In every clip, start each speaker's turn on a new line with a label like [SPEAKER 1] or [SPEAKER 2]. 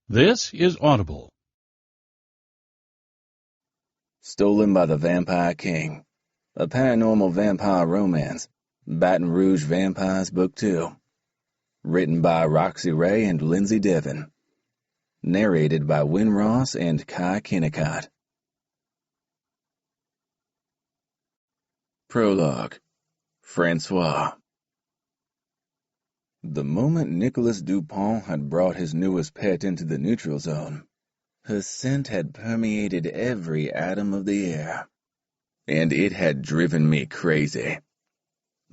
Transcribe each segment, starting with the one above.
[SPEAKER 1] This is Audible.
[SPEAKER 2] Stolen by the Vampire King. A paranormal vampire romance. Baton Rouge Vampires Book 2. Written by Roxie and Lindsey Devin. Narrated by Win Ross and Kai Kennicott. Prologue. Francois. The moment Nicholas Dupont had brought his newest pet into the neutral zone, her scent had permeated every atom of the air, and it had driven me crazy.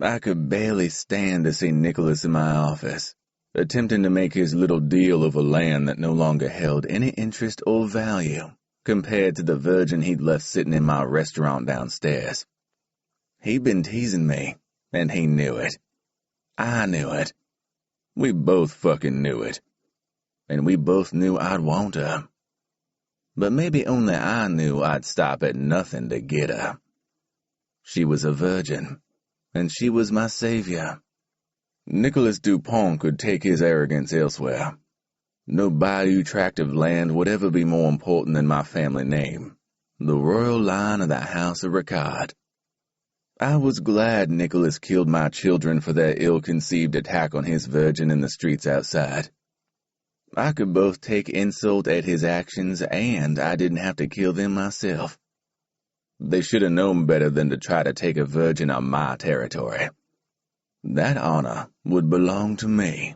[SPEAKER 2] I could barely stand to see Nicholas in my office, attempting to make his little deal over land that no longer held any interest or value compared to the virgin he'd left sitting in my restaurant downstairs. He'd been teasing me, and he knew it. I knew it. We both fucking knew it. And we both knew I'd want her. But maybe only I knew I'd stop at nothing to get her. She was a virgin, and she was my savior. Nicholas Dupont could take his arrogance elsewhere. No bayou tract of land would ever be more important than my family name, the royal line of the House of Ricard. I was glad Nicholas killed my children for their ill-conceived attack on his virgin in the streets outside. I could both take insult at his actions, and I didn't have to kill them myself. They should have known better than to try to take a virgin on my territory. That honor would belong to me.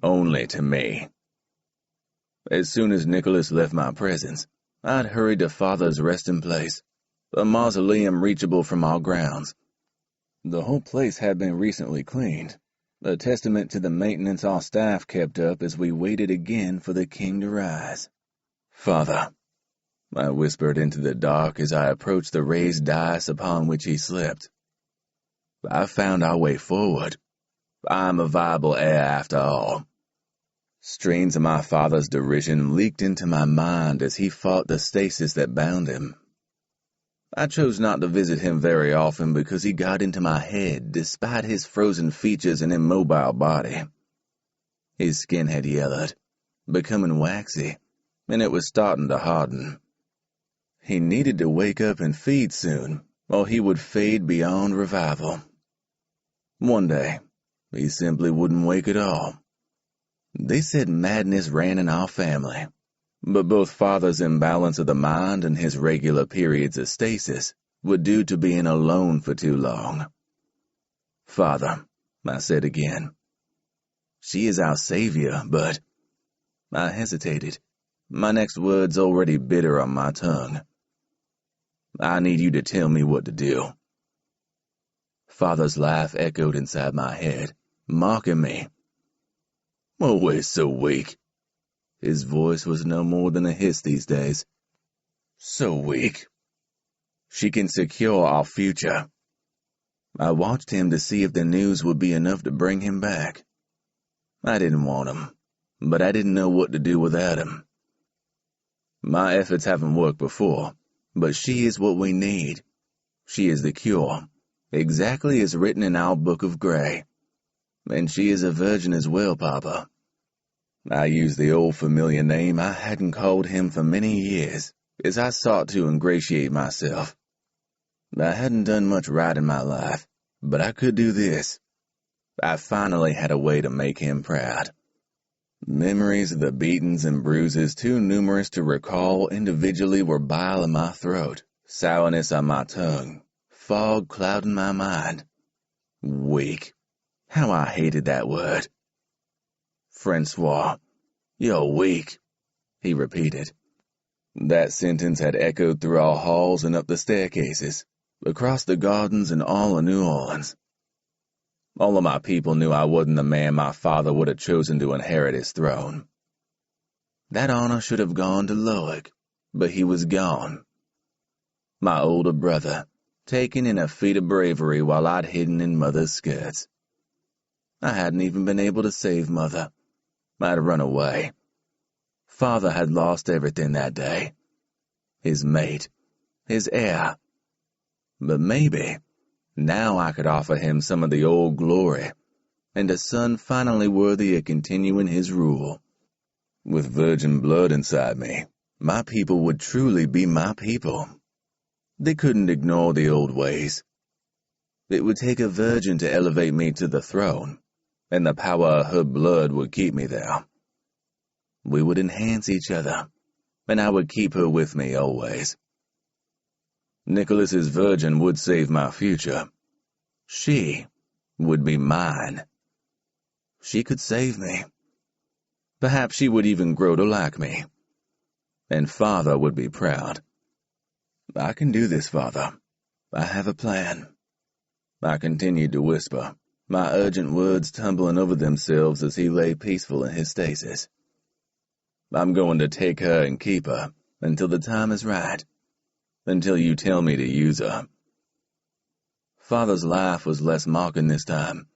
[SPEAKER 2] Only to me. As soon as Nicholas left my presence, I'd hurried to Father's resting place, a mausoleum reachable from our grounds. The whole place had been recently cleaned, a testament to the maintenance our staff kept up as we waited again for the king to rise. "Father," I whispered into the dark as I approached the raised dais upon which he slept. "I found our way forward. I'm a viable heir after all." Strains of my father's derision leaked into my mind as he fought the stasis that bound him. I chose not to visit him very often because he got into my head despite his frozen features and immobile body. His skin had yellowed, becoming waxy, and it was starting to harden. He needed to wake up and feed soon, or he would fade beyond revival. One day, he simply wouldn't wake at all. They said madness ran in our family, but both Father's imbalance of the mind and his regular periods of stasis were due to being alone for too long. "Father," I said again, "she is our savior, but—" I hesitated, my next words already bitter on my tongue. "I need you to tell me what to do." Father's laugh echoed inside my head, mocking me. "Always so weak." His voice was no more than a hiss these days. "So weak. She can secure our future." I watched him to see if the news would be enough to bring him back. I didn't want him, but I didn't know what to do without him. My efforts haven't worked before, but she is what we need. She is the cure, exactly as written in our Book of Grey. And she is a virgin as well, Papa. I used the old familiar name I hadn't called him for many years, as I sought to ingratiate myself. I hadn't done much right in my life, but I could do this. I finally had a way to make him proud. Memories of the beatings and bruises too numerous to recall individually were bile in my throat, sourness on my tongue, fog clouding my mind. Weak. How I hated that word. "Francois, you're weak," he repeated. That sentence had echoed through our halls and up the staircases, across the gardens and all of New Orleans. All of my people knew I wasn't the man my father would have chosen to inherit his throne. That honor should have gone to Loic, but he was gone. My older brother, taken in a feat of bravery while I'd hidden in Mother's skirts. I hadn't even been able to save Mother. I'd run away. Father had lost everything that day. His mate, his heir. But maybe, now I could offer him some of the old glory, and a son finally worthy of continuing his rule. With virgin blood inside me, my people would truly be my people. They couldn't ignore the old ways. It would take a virgin to elevate me to the throne, and the power of her blood would keep me there. We would enhance each other, and I would keep her with me always. Nicholas's virgin would save my future. She would be mine. She could save me. Perhaps she would even grow to like me. And Father would be proud. I can do this, Father. I have a plan. I continued to whisper, my urgent words tumbling over themselves as he lay peaceful in his stasis. I'm going to take her and keep her until the time is right, until you tell me to use her. Father's laugh was less mocking this time,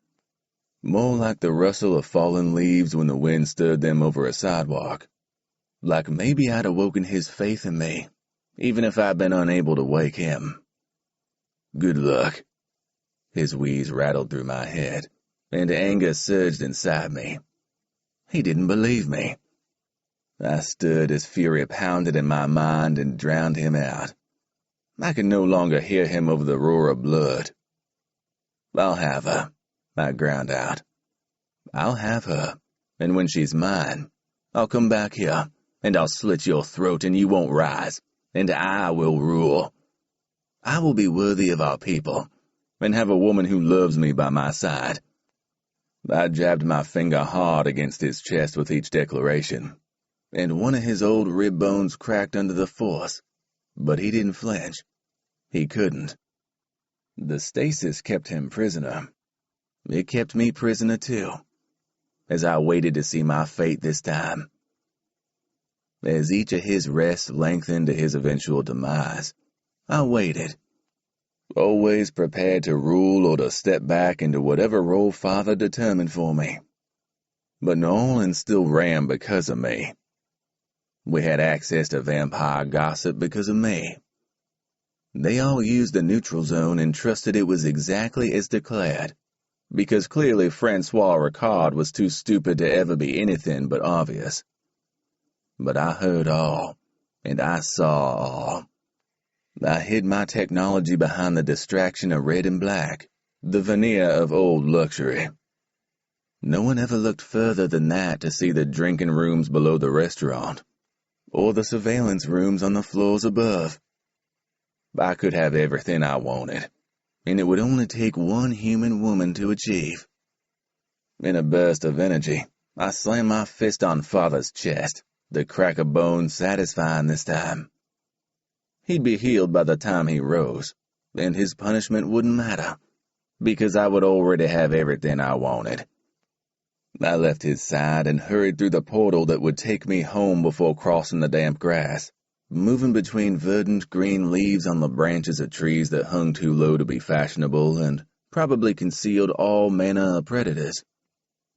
[SPEAKER 2] more like the rustle of fallen leaves when the wind stirred them over a sidewalk. Like maybe I'd awoken his faith in me, even if I'd been unable to wake him. Good luck. His wheeze rattled through my head, and anger surged inside me. He didn't believe me. I stood as fury pounded in my mind and drowned him out. I could no longer hear him over the roar of blood. I'll have her, I ground out. I'll have her, and when she's mine, I'll come back here, and I'll slit your throat and you won't rise, and I will rule. I will be worthy of our people, and have a woman who loves me by my side. I jabbed my finger hard against his chest with each declaration, and one of his old rib bones cracked under the force, but he didn't flinch. He couldn't. The stasis kept him prisoner. It kept me prisoner too, as I waited to see my fate this time. As each of his rests lengthened to his eventual demise, I waited, always prepared to rule or to step back into whatever role Father determined for me. But Nolan still ran because of me. We had access to vampire gossip because of me. They all used the neutral zone and trusted it was exactly as declared, because clearly Francois Ricard was too stupid to ever be anything but obvious. But I heard all, and I saw all. I hid my technology behind the distraction of red and black, the veneer of old luxury. No one ever looked further than that to see the drinking rooms below the restaurant, or the surveillance rooms on the floors above. I could have everything I wanted, and it would only take one human woman to achieve. In a burst of energy, I slammed my fist on Father's chest, the crack of bone satisfying this time. He'd be healed by the time he rose, and his punishment wouldn't matter, because I would already have everything I wanted. I left his side and hurried through the portal that would take me home before crossing the damp grass, moving between verdant green leaves on the branches of trees that hung too low to be fashionable and probably concealed all manner of predators.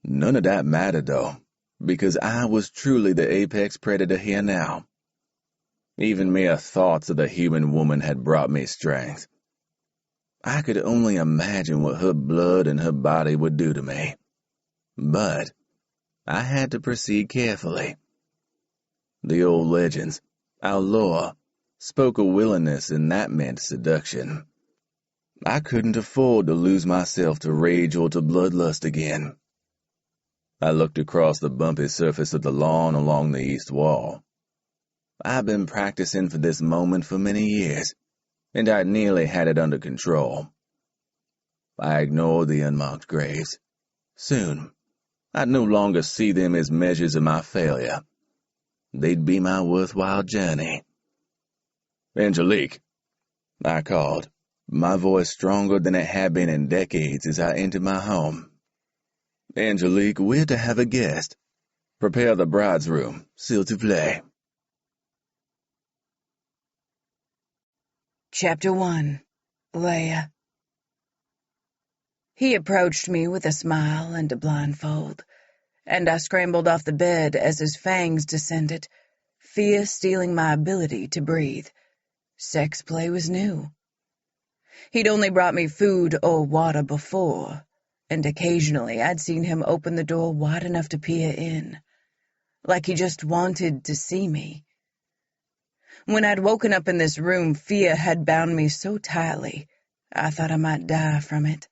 [SPEAKER 2] None of that mattered, though, because I was truly the apex predator here now. Even mere thoughts of the human woman had brought me strength. I could only imagine what her blood and her body would do to me. But I had to proceed carefully. The old legends, our lore, spoke of willingness, and that meant seduction. I couldn't afford to lose myself to rage or to bloodlust again. I looked across the bumpy surface of the lawn along the east wall. I've been practicing for this moment for many years, and I nearly had it under control. I ignored the unmarked graves. Soon, I'd no longer see them as measures of my failure. They'd be my worthwhile journey. "Angelique," I called, my voice stronger than it had been in decades as I entered my home. "Angelique, we're to have a guest. Prepare the bride's room, s'il te plaît."
[SPEAKER 1] Chapter 1. Leia. He approached me with a smile and a blindfold, and I scrambled off the bed as his fangs descended, fear stealing my ability to breathe. Sex play was new. He'd only brought me food or water before, and occasionally I'd seen him open the door wide enough to peer in. like he just wanted to see me. When I'd woken up in this room, fear had bound me so tightly, I thought I might die from it.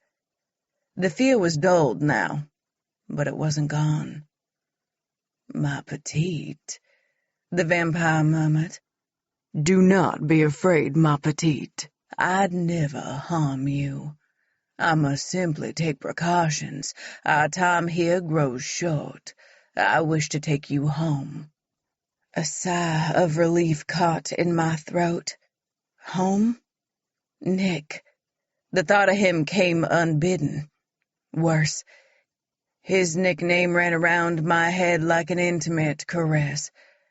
[SPEAKER 1] The fear was dulled now, but it wasn't gone. "Ma petite," the vampire murmured. "Do not be afraid, ma petite. I'd never harm you. I must simply take precautions. Our time here grows short. I wish to take you home." A sigh of relief caught in my throat. Home? Nick. The thought of him came unbidden. Worse, his nickname ran around my head like an intimate caress,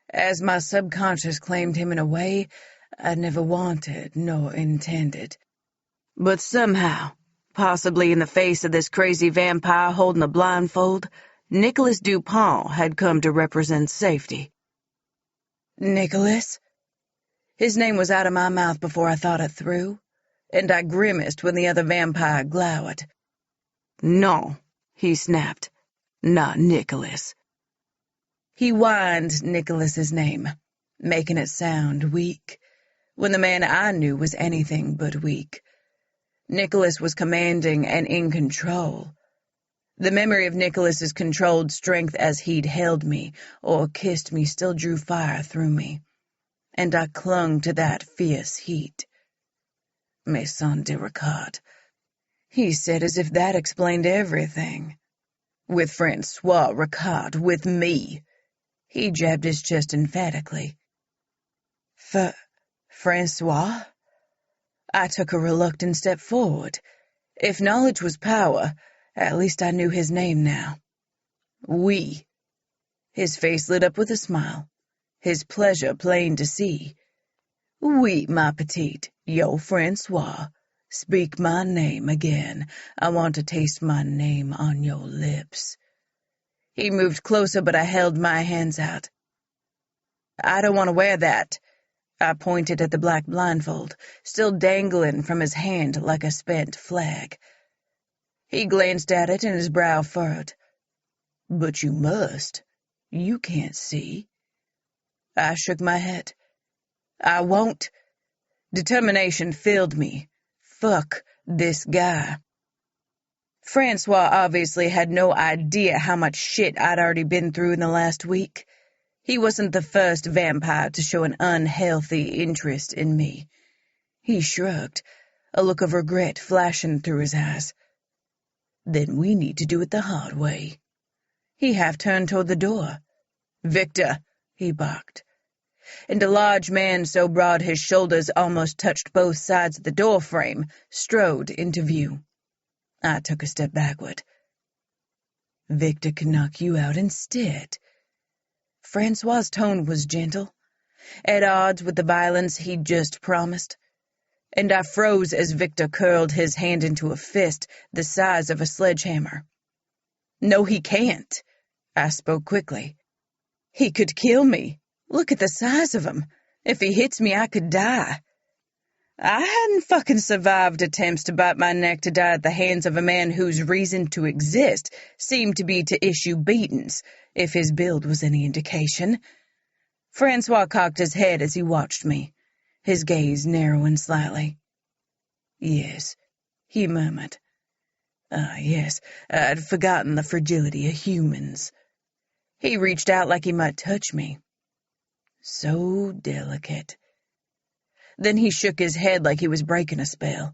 [SPEAKER 1] as my subconscious claimed him in a way I never wanted nor intended. But somehow, possibly in the face of this crazy vampire holding a blindfold, Nicholas Dupont had come to represent safety. Nicholas? His name was out of my mouth before I thought it through, and I grimaced when the other vampire glowered. "No," he snapped. "Not Nicholas." He whined Nicholas's name, making it sound weak, when the man I knew was anything but weak. Nicholas was commanding and in control. The memory of Nicholas's controlled strength as he'd held me or kissed me still drew fire through me, and I clung to that fierce heat. "Mes son de Ricard," he said as if that explained everything. "With Francois Ricard, with me." He jabbed his chest emphatically. Francois? I took a reluctant step forward. If knowledge was power, at least I knew his name now. "Oui." His face lit up with a smile, his pleasure plain to see. "Oui, ma petite, yo Francois. Speak my name again. I want to taste my name on your lips." He moved closer, but I held my hands out. "I don't want to wear that." I pointed at the black blindfold, still dangling from his hand like a spent flag. He glanced at it and his brow furrowed. "But you must. You can't see." I shook my head. "I won't." Determination filled me. Fuck this guy. Francois obviously had no idea how much shit I'd already been through in the last week. He wasn't the first vampire to show an unhealthy interest in me. He shrugged, a look of regret flashing through his eyes. "Then we need to do it the hard way." He half-turned toward the door. "Victor," he barked. And a large man so broad his shoulders almost touched both sides of the door frame strode into view. I took a step backward. "Victor can knock you out instead." Francois's tone was gentle, at odds with the violence he'd just promised, and I froze as Victor curled his hand into a fist the size of a sledgehammer. "No, he can't," I spoke quickly. "He could kill me. Look at the size of him. If he hits me, I could die." I hadn't fucking survived attempts to bite my neck to die at the hands of a man whose reason to exist seemed to be to issue beatings, if his build was any indication. Francois cocked his head as he watched me, his gaze narrowing slightly. "Yes," he murmured. Yes, I'd forgotten the fragility of humans." He reached out like he might touch me. So delicate. Then he shook his head like he was breaking a spell.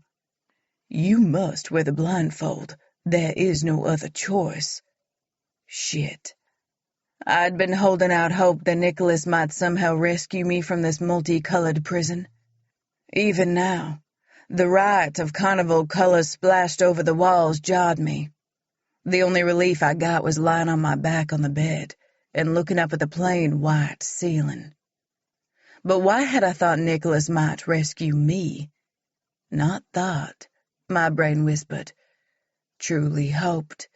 [SPEAKER 1] "You must wear the blindfold. There is no other choice." Shit. I'd been holding out hope that Nicholas might somehow rescue me from this multicolored prison. Even now, the riot of carnival colors splashed over the walls jarred me. The only relief I got was lying on my back on the bed and looking up at the plain white ceiling. But why had I thought Nicholas might rescue me? Not thought, my brain whispered. Truly hoped.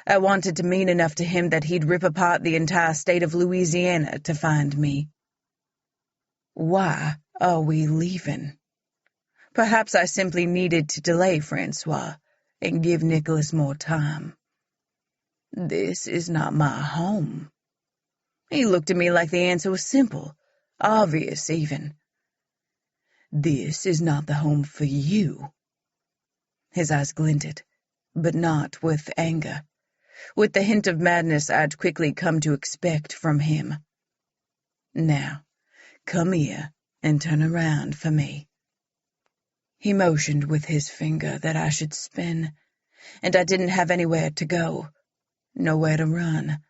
[SPEAKER 1] I wanted to mean enough to him that he'd rip apart the entire state of Louisiana to find me. Why are we leaving? Perhaps I simply needed to delay Francois and give Nicholas more time. This is not my home. He looked at me like the answer was simple, obvious even. "This is not the home for you." His eyes glinted, but not with anger, with the hint of madness I'd quickly come to expect from him. "Now, come here and turn around for me." He motioned with his finger that I should spin, and I didn't have anywhere to go, nowhere to run.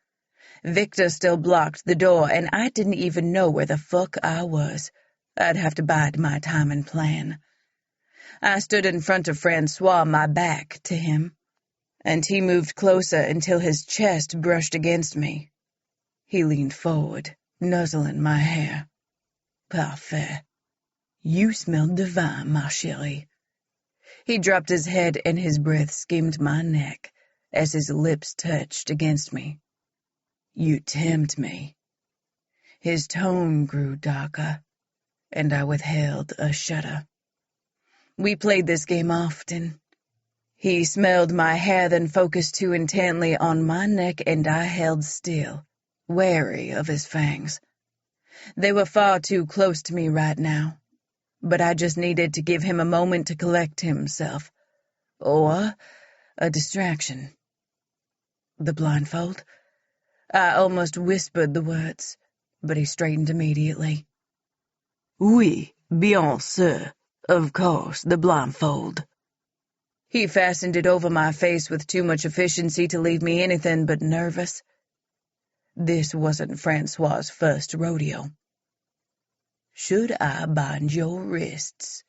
[SPEAKER 1] Victor still blocked the door, and I didn't even know where the fuck I was. I'd have to bide my time and plan. I stood in front of Francois, my back to him, and he moved closer until his chest brushed against me. He leaned forward, nuzzling my hair. "Parfait. You smell divine, ma chérie." He dropped his head and his breath skimmed my neck as his lips touched against me. "You tempt me." His tone grew darker, and I withheld a shudder. We played this game often. He smelled my hair, then focused too intently on my neck, and I held still, wary of his fangs. They were far too close to me right now, but I just needed to give him a moment to collect himself, or a distraction. "The blindfold?" I almost whispered the words, but he straightened immediately. "Oui, bien sûr, of course, the blindfold." He fastened it over my face with too much efficiency to leave me anything but nervous. This wasn't Francois's first rodeo. "Should I bind your wrists?"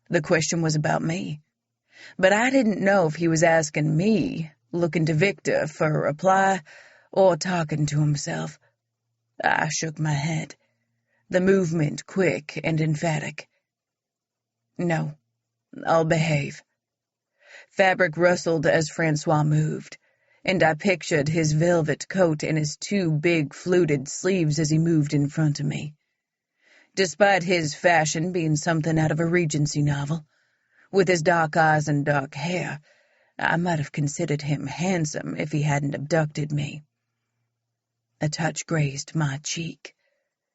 [SPEAKER 1] The question was about me, but I didn't know if he was asking me, looking to Victor for a reply, or talking to himself. I shook my head, the movement quick and emphatic. "No, I'll behave." Fabric rustled as Francois moved, and I pictured his velvet coat and his two big fluted sleeves as he moved in front of me. Despite his fashion being something out of a Regency novel, with his dark eyes and dark hair, I might have considered him handsome if he hadn't abducted me. A touch grazed my cheek,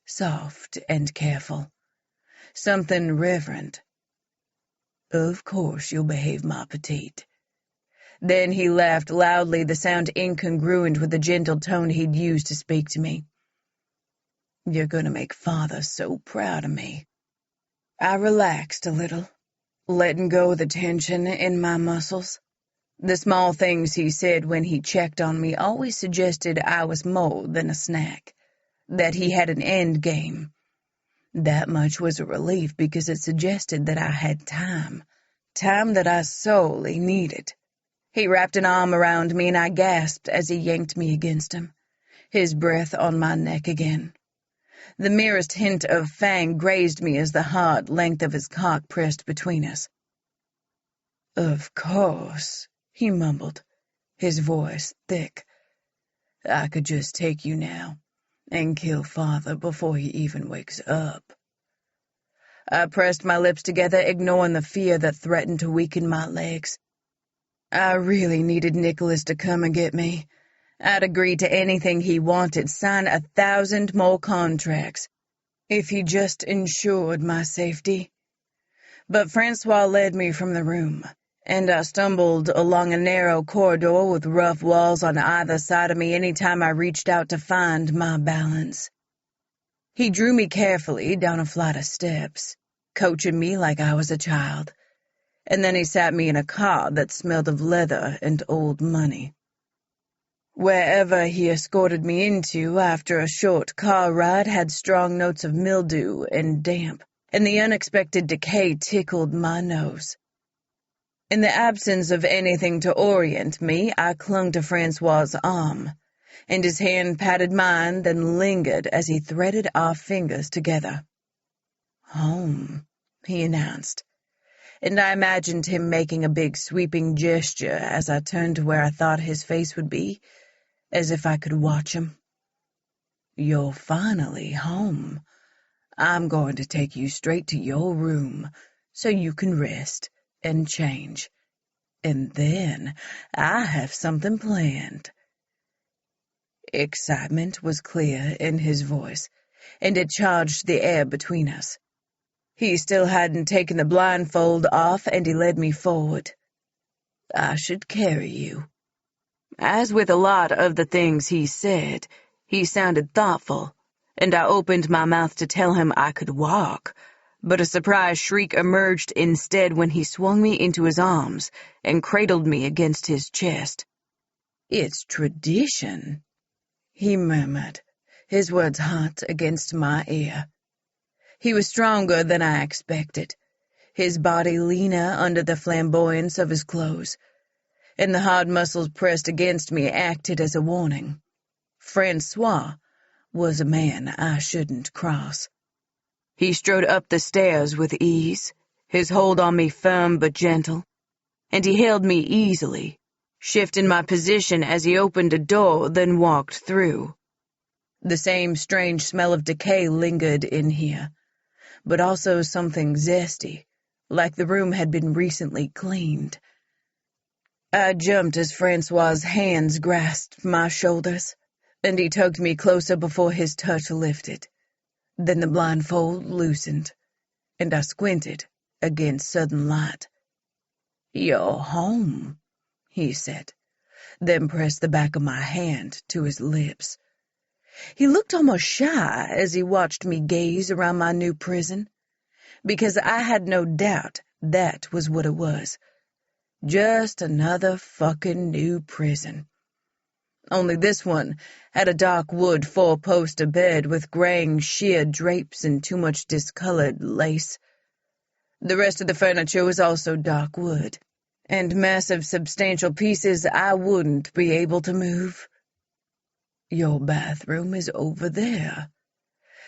[SPEAKER 1] soft and careful, something reverent. "Of course you'll behave, ma petite." Then he laughed loudly, the sound incongruent with the gentle tone he'd used to speak to me. "You're going to make Father so proud of me." I relaxed a little, letting go of the tension in my muscles. The small things he said when he checked on me always suggested I was more than a snack, that he had an end game. That much was a relief because it suggested that I had time that I sorely needed. He wrapped an arm around me and I gasped as he yanked me against him, his breath on my neck again. The merest hint of fang grazed me as the hard length of his cock pressed between us. "Of course," he mumbled, his voice thick. "I could just take you now and kill Father before he even wakes up." I pressed my lips together, ignoring the fear that threatened to weaken my legs. I really needed Nicholas to come and get me. I'd agree to anything he wanted, sign 1,000 more contracts, if he just ensured my safety. But Francois led me from the room, and I stumbled along a narrow corridor with rough walls on either side of me any time I reached out to find my balance. He drew me carefully down a flight of steps, coaching me like I was a child, and then he sat me in a car that smelled of leather and old money. Wherever he escorted me into after a short car ride had strong notes of mildew and damp, and the unexpected decay tickled my nose. In the absence of anything to orient me, I clung to Francois's arm, and his hand patted mine, then lingered as he threaded our fingers together. "Home," he announced, and I imagined him making a big sweeping gesture as I turned to where I thought his face would be, as if I could watch him. "You're finally home. I'm going to take you straight to your room so you can rest and change. And then I have something planned." Excitement was clear in his voice, and it charged the air between us. He still hadn't taken the blindfold off, and he led me forward. "I should carry you." As with a lot of the things he said, he sounded thoughtful, and I opened my mouth to tell him I could walk, but a surprised shriek emerged instead when he swung me into his arms and cradled me against his chest. "It's tradition," he murmured, his words hot against my ear. He was stronger than I expected, his body leaner under the flamboyance of his clothes, and the hard muscles pressed against me acted as a warning. Francois was a man I shouldn't cross. He strode up the stairs with ease, his hold on me firm but gentle, and he held me easily, shifting my position as he opened a door, then walked through. The same strange smell of decay lingered in here, but also something zesty, like the room had been recently cleaned. I jumped as Francois's hands grasped my shoulders, and he tugged me closer before his touch lifted. Then the blindfold loosened, and I squinted against sudden light. "You're home," he said, then pressed the back of my hand to his lips. He looked almost shy as he watched me gaze around my new prison, because I had no doubt that was what it was. Just another fucking new prison. Only this one had a dark wood four-poster bed with graying sheer drapes and too much discolored lace. The rest of the furniture was also dark wood, and massive substantial pieces I wouldn't be able to move. "Your bathroom is over there."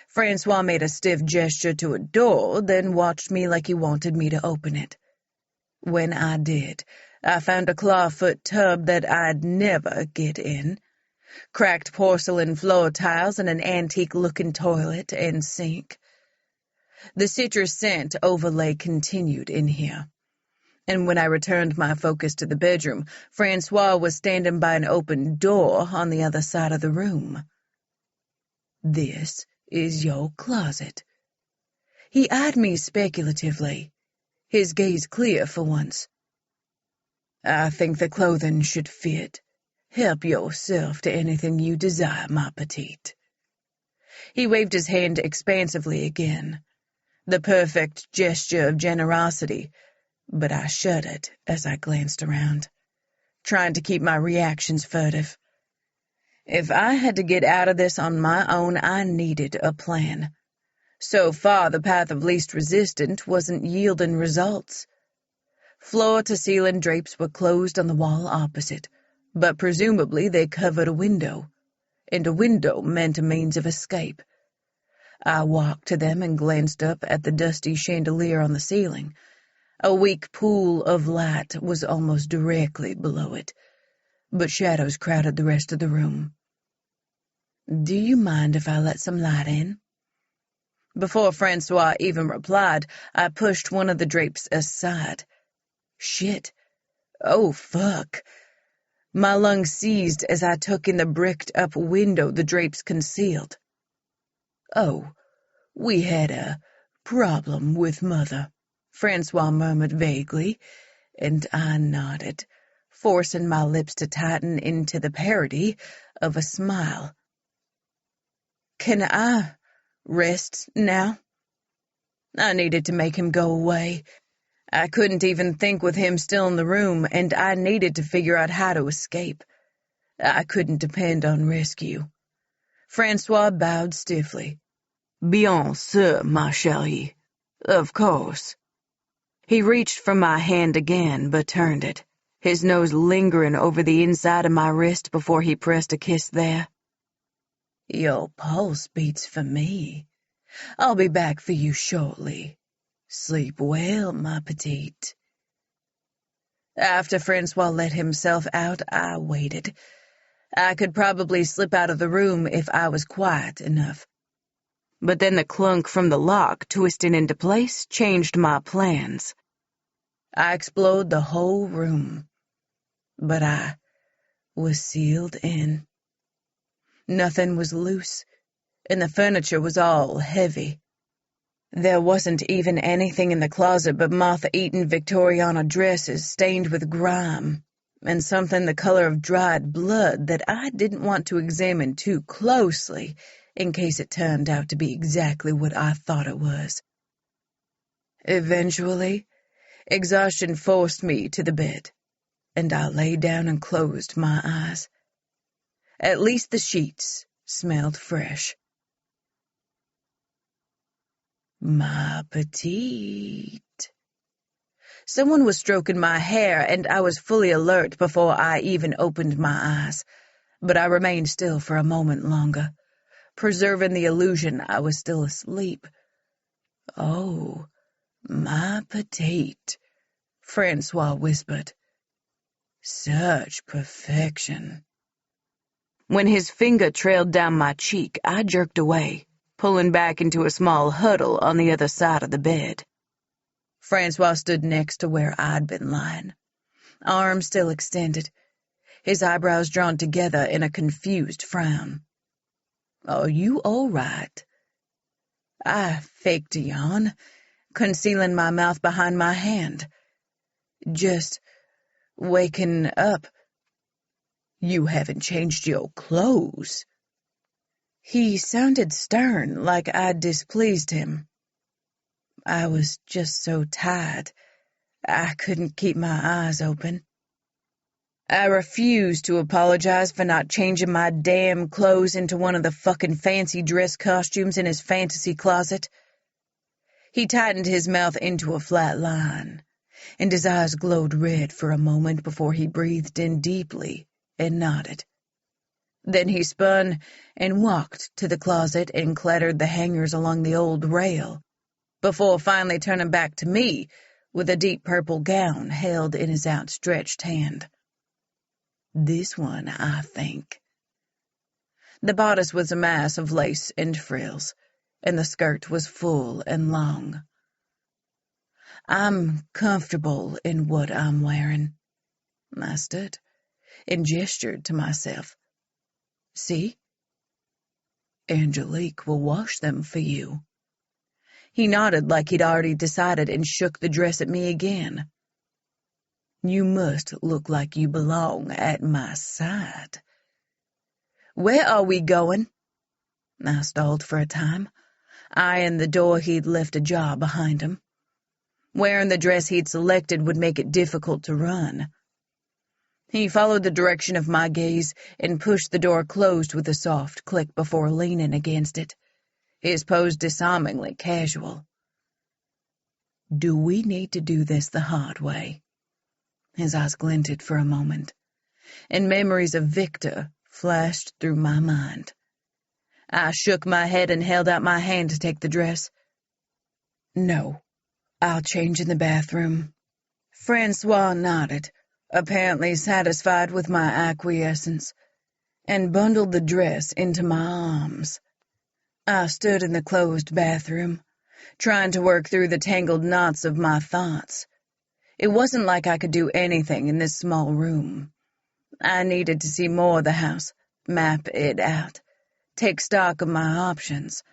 [SPEAKER 1] Francois made a stiff gesture to a door, then watched me like he wanted me to open it. When I did, I found a clawfoot tub that I'd never get in, cracked porcelain floor tiles, and an antique-looking toilet and sink. The citrus scent overlay continued in here, and when I returned my focus to the bedroom, Francois was standing by an open door on the other side of the room. "This is your closet." He eyed me speculatively, his gaze clear for once. "I think the clothing should fit. Help yourself to anything you desire, ma petite." He waved his hand expansively again, the perfect gesture of generosity, but I shuddered as I glanced around, trying to keep my reactions furtive. If I had to get out of this on my own, I needed a plan. So far, the path of least resistance wasn't yielding results. Floor-to-ceiling drapes were closed on the wall opposite, but presumably they covered a window, and a window meant a means of escape. I walked to them and glanced up at the dusty chandelier on the ceiling. A weak pool of light was almost directly below it, but shadows crowded the rest of the room. "Do you mind if I let some light in?" Before Francois even replied, I pushed one of the drapes aside. Shit. Oh, fuck. My lungs seized as I took in the bricked-up window the drapes concealed. "Oh, we had a problem with Mother," Francois murmured vaguely, and I nodded, forcing my lips to tighten into the parody of a smile. "Can I rest now?" I needed to make him go away. I couldn't even think with him still in the room, and I needed to figure out how to escape. I couldn't depend on rescue. Francois bowed stiffly. "Bien sûr, ma chérie. Of course." He reached for my hand again, but turned it, his nose lingering over the inside of my wrist before he pressed a kiss there. "Your pulse beats for me. I'll be back for you shortly. Sleep well, ma petite." After Francois let himself out, I waited. I could probably slip out of the room if I was quiet enough. But then the clunk from the lock twisting into place changed my plans. I explored the whole room, but I was sealed in. Nothing was loose, and the furniture was all heavy. There wasn't even anything in the closet but moth-eaten Victoriana dresses stained with grime, and something the color of dried blood that I didn't want to examine too closely in case it turned out to be exactly what I thought it was. Eventually, exhaustion forced me to the bed, and I lay down and closed my eyes. At least the sheets smelled fresh. My petite. Someone was stroking my hair, and I was fully alert before I even opened my eyes, but I remained still for a moment longer, preserving the illusion I was still asleep. Oh, my petite, Francois whispered. Such perfection. When his finger trailed down my cheek, I jerked away, pulling back into a small huddle on the other side of the bed. Francois stood next to where I'd been lying, arms still extended, his eyebrows drawn together in a confused frown. Are you all right? I faked a yawn, concealing my mouth behind my hand. Just waking up. You haven't changed your clothes. He sounded stern, like I'd displeased him. I was just so tired, I couldn't keep my eyes open. I refused to apologize for not changing my damn clothes into one of the fucking fancy dress costumes in his fantasy closet. He tightened his mouth into a flat line, and his eyes glowed red for a moment before he breathed in deeply and nodded. Then he spun and walked to the closet and clattered the hangers along the old rail, before finally turning back to me with a deep purple gown held in his outstretched hand. This one, I think. The bodice was a mass of lace and frills, and the skirt was full and long. I'm comfortable in what I'm wearing. I stood and gestured to myself. See? Angelique will wash them for you. He nodded like he'd already decided and shook the dress at me again. You must look like you belong at my side. Where are we going? I stalled for a time, eyeing the door he'd left ajar behind him. Wearing the dress he'd selected would make it difficult to run. He followed the direction of my gaze and pushed the door closed with a soft click before leaning against it, his pose disarmingly casual. Do we need to do this the hard way? His eyes glinted for a moment, and memories of Victor flashed through my mind. I shook my head and held out my hand to take the dress. No, I'll change in the bathroom. Francois nodded, apparently satisfied with my acquiescence, and bundled the dress into my arms. I stood in the closed bathroom, trying to work through the tangled knots of my thoughts. It wasn't like I could do anything in this small room. I needed to see more of the house, map it out, take stock of my options.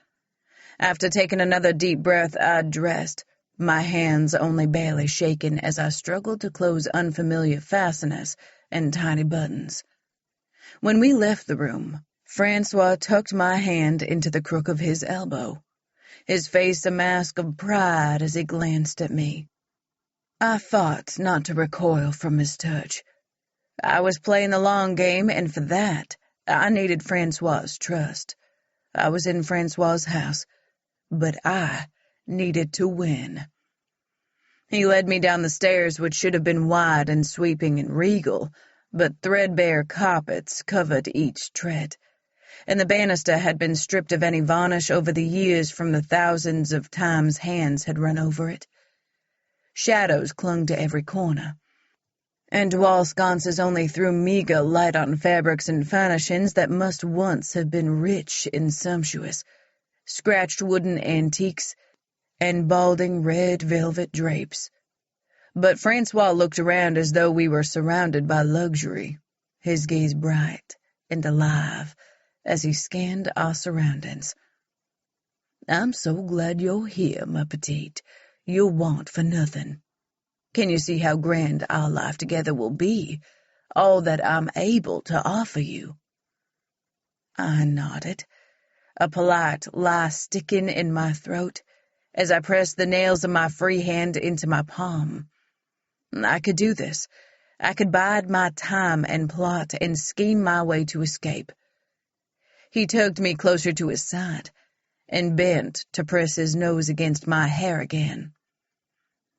[SPEAKER 1] After taking another deep breath, I dressed, my hands only barely shaking as I struggled to close unfamiliar fasteners and tiny buttons. When we left the room, Francois tucked my hand into the crook of his elbow, his face a mask of pride as he glanced at me. I fought not to recoil from his touch. I was playing the long game, and for that, I needed Francois's trust. I was in Francois's house, but I needed to win. He led me down the stairs, which should have been wide and sweeping and regal, but threadbare carpets covered each tread, and the banister had been stripped of any varnish over the years from the thousands of times hands had run over it. Shadows clung to every corner, and wall sconces only threw meager light on fabrics and furnishings that must once have been rich and sumptuous, scratched wooden antiques, and balding red velvet drapes. But Francois looked around as though we were surrounded by luxury, his gaze bright and alive, as he scanned our surroundings. "I'm so glad you're here, my petite. You'll want for nothing. Can you see how grand our life together will be? All that I'm able to offer you?" I nodded, a polite lie sticking in my throat as I pressed the nails of my free hand into my palm. I could do this. I could bide my time and plot and scheme my way to escape. He tugged me closer to his side and bent to press his nose against my hair again.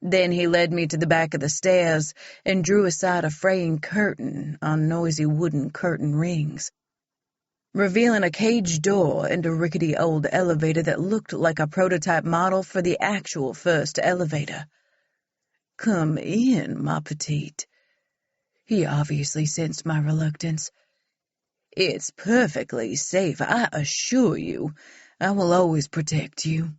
[SPEAKER 1] Then he led me to the back of the stairs and drew aside a fraying curtain on noisy wooden curtain rings, revealing a cage door and a rickety old elevator that looked like a prototype model for the actual first elevator. "Come in, ma petite." He obviously sensed my reluctance. "It's perfectly safe, I assure you. I will always protect you."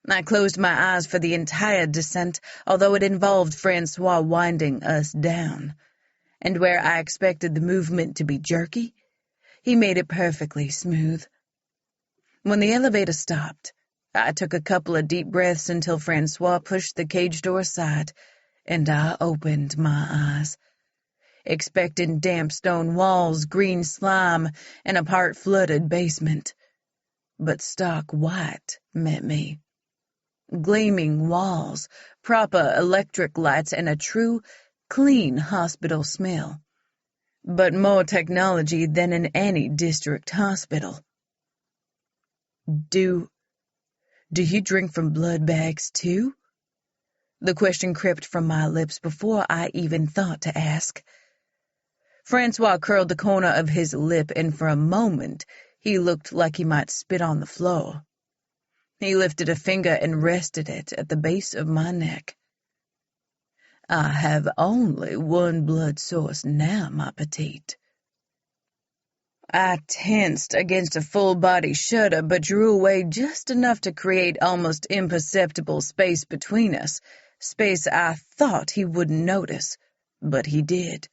[SPEAKER 1] I closed my eyes for the entire descent, although it involved Francois winding us down. And where I expected the movement to be jerky, he made it perfectly smooth. When the elevator stopped, I took a couple of deep breaths until Francois pushed the cage door aside, and I opened my eyes, expecting damp stone walls, green slime, and a part-flooded basement. But stark white met me. Gleaming walls, proper electric lights, and a true, clean hospital smell. But more technology than in any district hospital. Do you drink from blood bags too?" The question crept from my lips before I even thought to ask. Francois curled the corner of his lip, and for a moment he looked like he might spit on the floor. He lifted a finger and rested it at the base of my neck. "I have only one blood source now, my petite." I tensed against a full-body shudder, but drew away just enough to create almost imperceptible space between us, space I thought he wouldn't notice, but he did.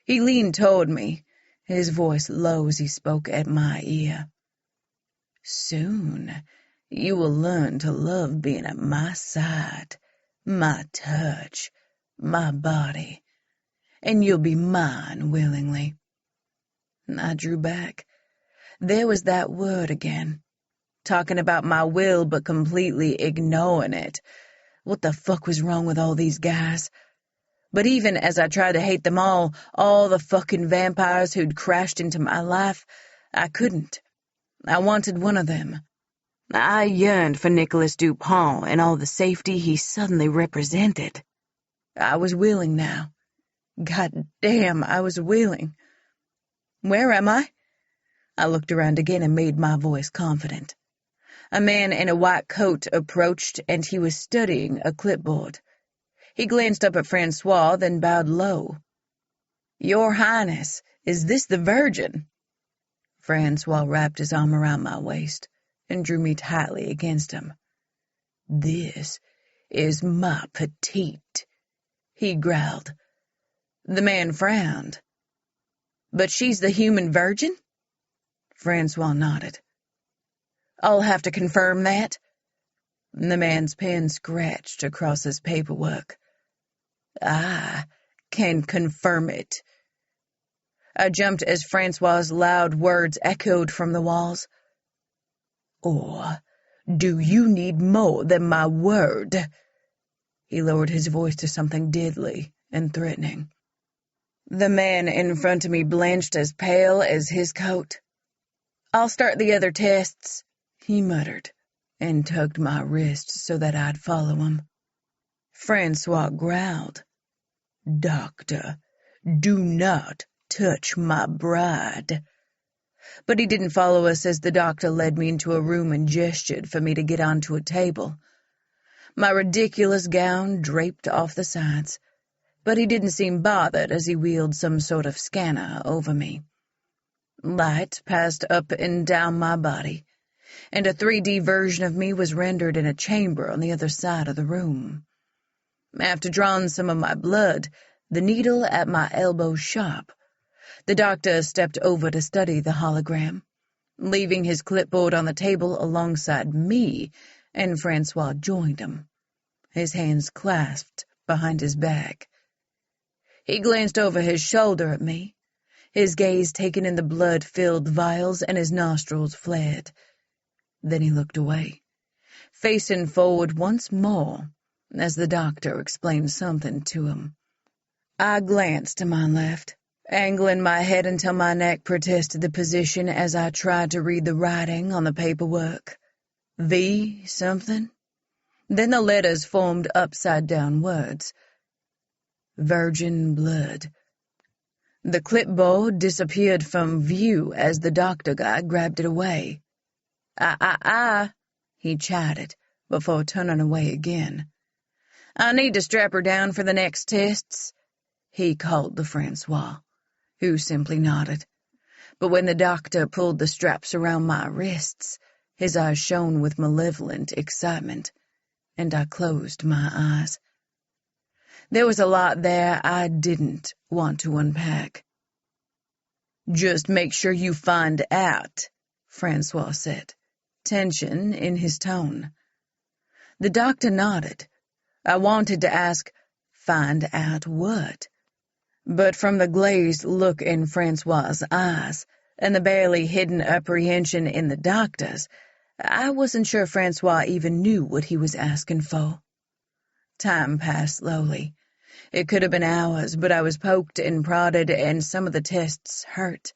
[SPEAKER 1] He leaned toward me, his voice low as he spoke at my ear. "Soon you will learn to love being at my side, my touch, my body, and you'll be mine willingly." I drew back. There was that word again. Talking about my will but completely ignoring it. What the fuck was wrong with all these guys? But even as I tried to hate them all the fucking vampires who'd crashed into my life, I couldn't. I wanted one of them. I yearned for Nicholas Dupont and all the safety he suddenly represented. I was willing now. God damn, I was willing. Where am I? I looked around again and made my voice confident. A man in a white coat approached, and he was studying a clipboard. He glanced up at Francois, then bowed low. "Your Highness, is this the Virgin?" Francois wrapped his arm around my waist and drew me tightly against him. "This is my petite," he growled. The man frowned. "But she's the human Virgin?" Francois nodded. "I'll have to confirm that." The man's pen scratched across his paperwork. "I can confirm it." I jumped as Francois's loud words echoed from the walls. "Or do you need more than my word?" He lowered his voice to something deadly and threatening. The man in front of me blanched as pale as his coat. "I'll start the other tests," he muttered, and tugged my wrist so that I'd follow him. Francois growled, "Doctor, do not touch my bride." But he didn't follow us as the doctor led me into a room and gestured for me to get onto a table. My ridiculous gown draped off the sides, but he didn't seem bothered as he wheeled some sort of scanner over me. Light passed up and down my body, and a 3D version of me was rendered in a chamber on the other side of the room. After drawing some of my blood, the needle at my elbow sharp, The doctor stepped over to study the hologram, leaving his clipboard on the table alongside me, and Francois joined him, his hands clasped behind his back. He glanced over his shoulder at me, his gaze taken in the blood-filled vials, and his nostrils flared. Then he looked away, facing forward once more as the doctor explained something to him. I glanced to my left, angling my head until my neck protested the position as I tried to read the writing on the paperwork. V something? Then the letters formed upside-down words. Virgin blood. The clipboard disappeared from view as the doctor guy grabbed it away. He chatted before turning away again. I need to strap her down for the next tests, he called to Francois, who simply nodded. But when the doctor pulled the straps around my wrists, his eyes shone with malevolent excitement, and I closed my eyes. There was a lot there I didn't want to unpack. Just make sure you find out, Francois said, tension in his tone. The doctor nodded. I wanted to ask, find out what? But from the glazed look in Francois's eyes and the barely hidden apprehension in the doctor's, I wasn't sure Francois even knew what he was asking for. Time passed slowly. It could have been hours, but I was poked and prodded, and some of the tests hurt.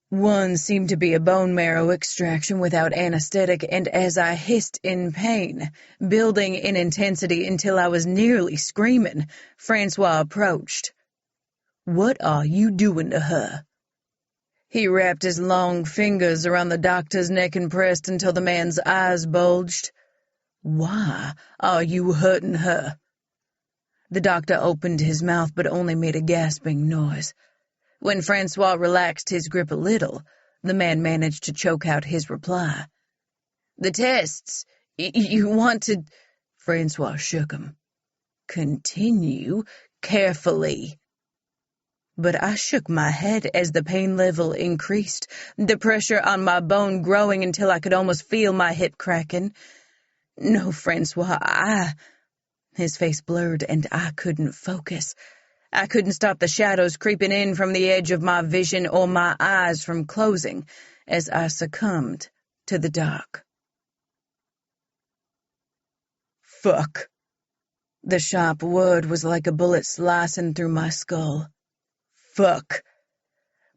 [SPEAKER 1] One seemed to be a bone marrow extraction without anesthetic, and as I hissed in pain, building in intensity until I was nearly screaming, Francois approached. "What are you doing to her?" He wrapped his long fingers around the doctor's neck and pressed until the man's eyes bulged. "Why are you hurting her?" The doctor opened his mouth but only made a gasping noise. When Francois relaxed his grip a little, the man managed to choke out his reply. "The tests. You want to—" Francois shook him. "Continue carefully." But I shook my head as the pain level increased, the pressure on my bone growing until I could almost feel my hip cracking. "No, Francois, His face blurred and I couldn't focus. I couldn't stop the shadows creeping in from the edge of my vision or my eyes from closing as I succumbed to the dark. Fuck. The sharp word was like a bullet slicing through my skull. Fuck.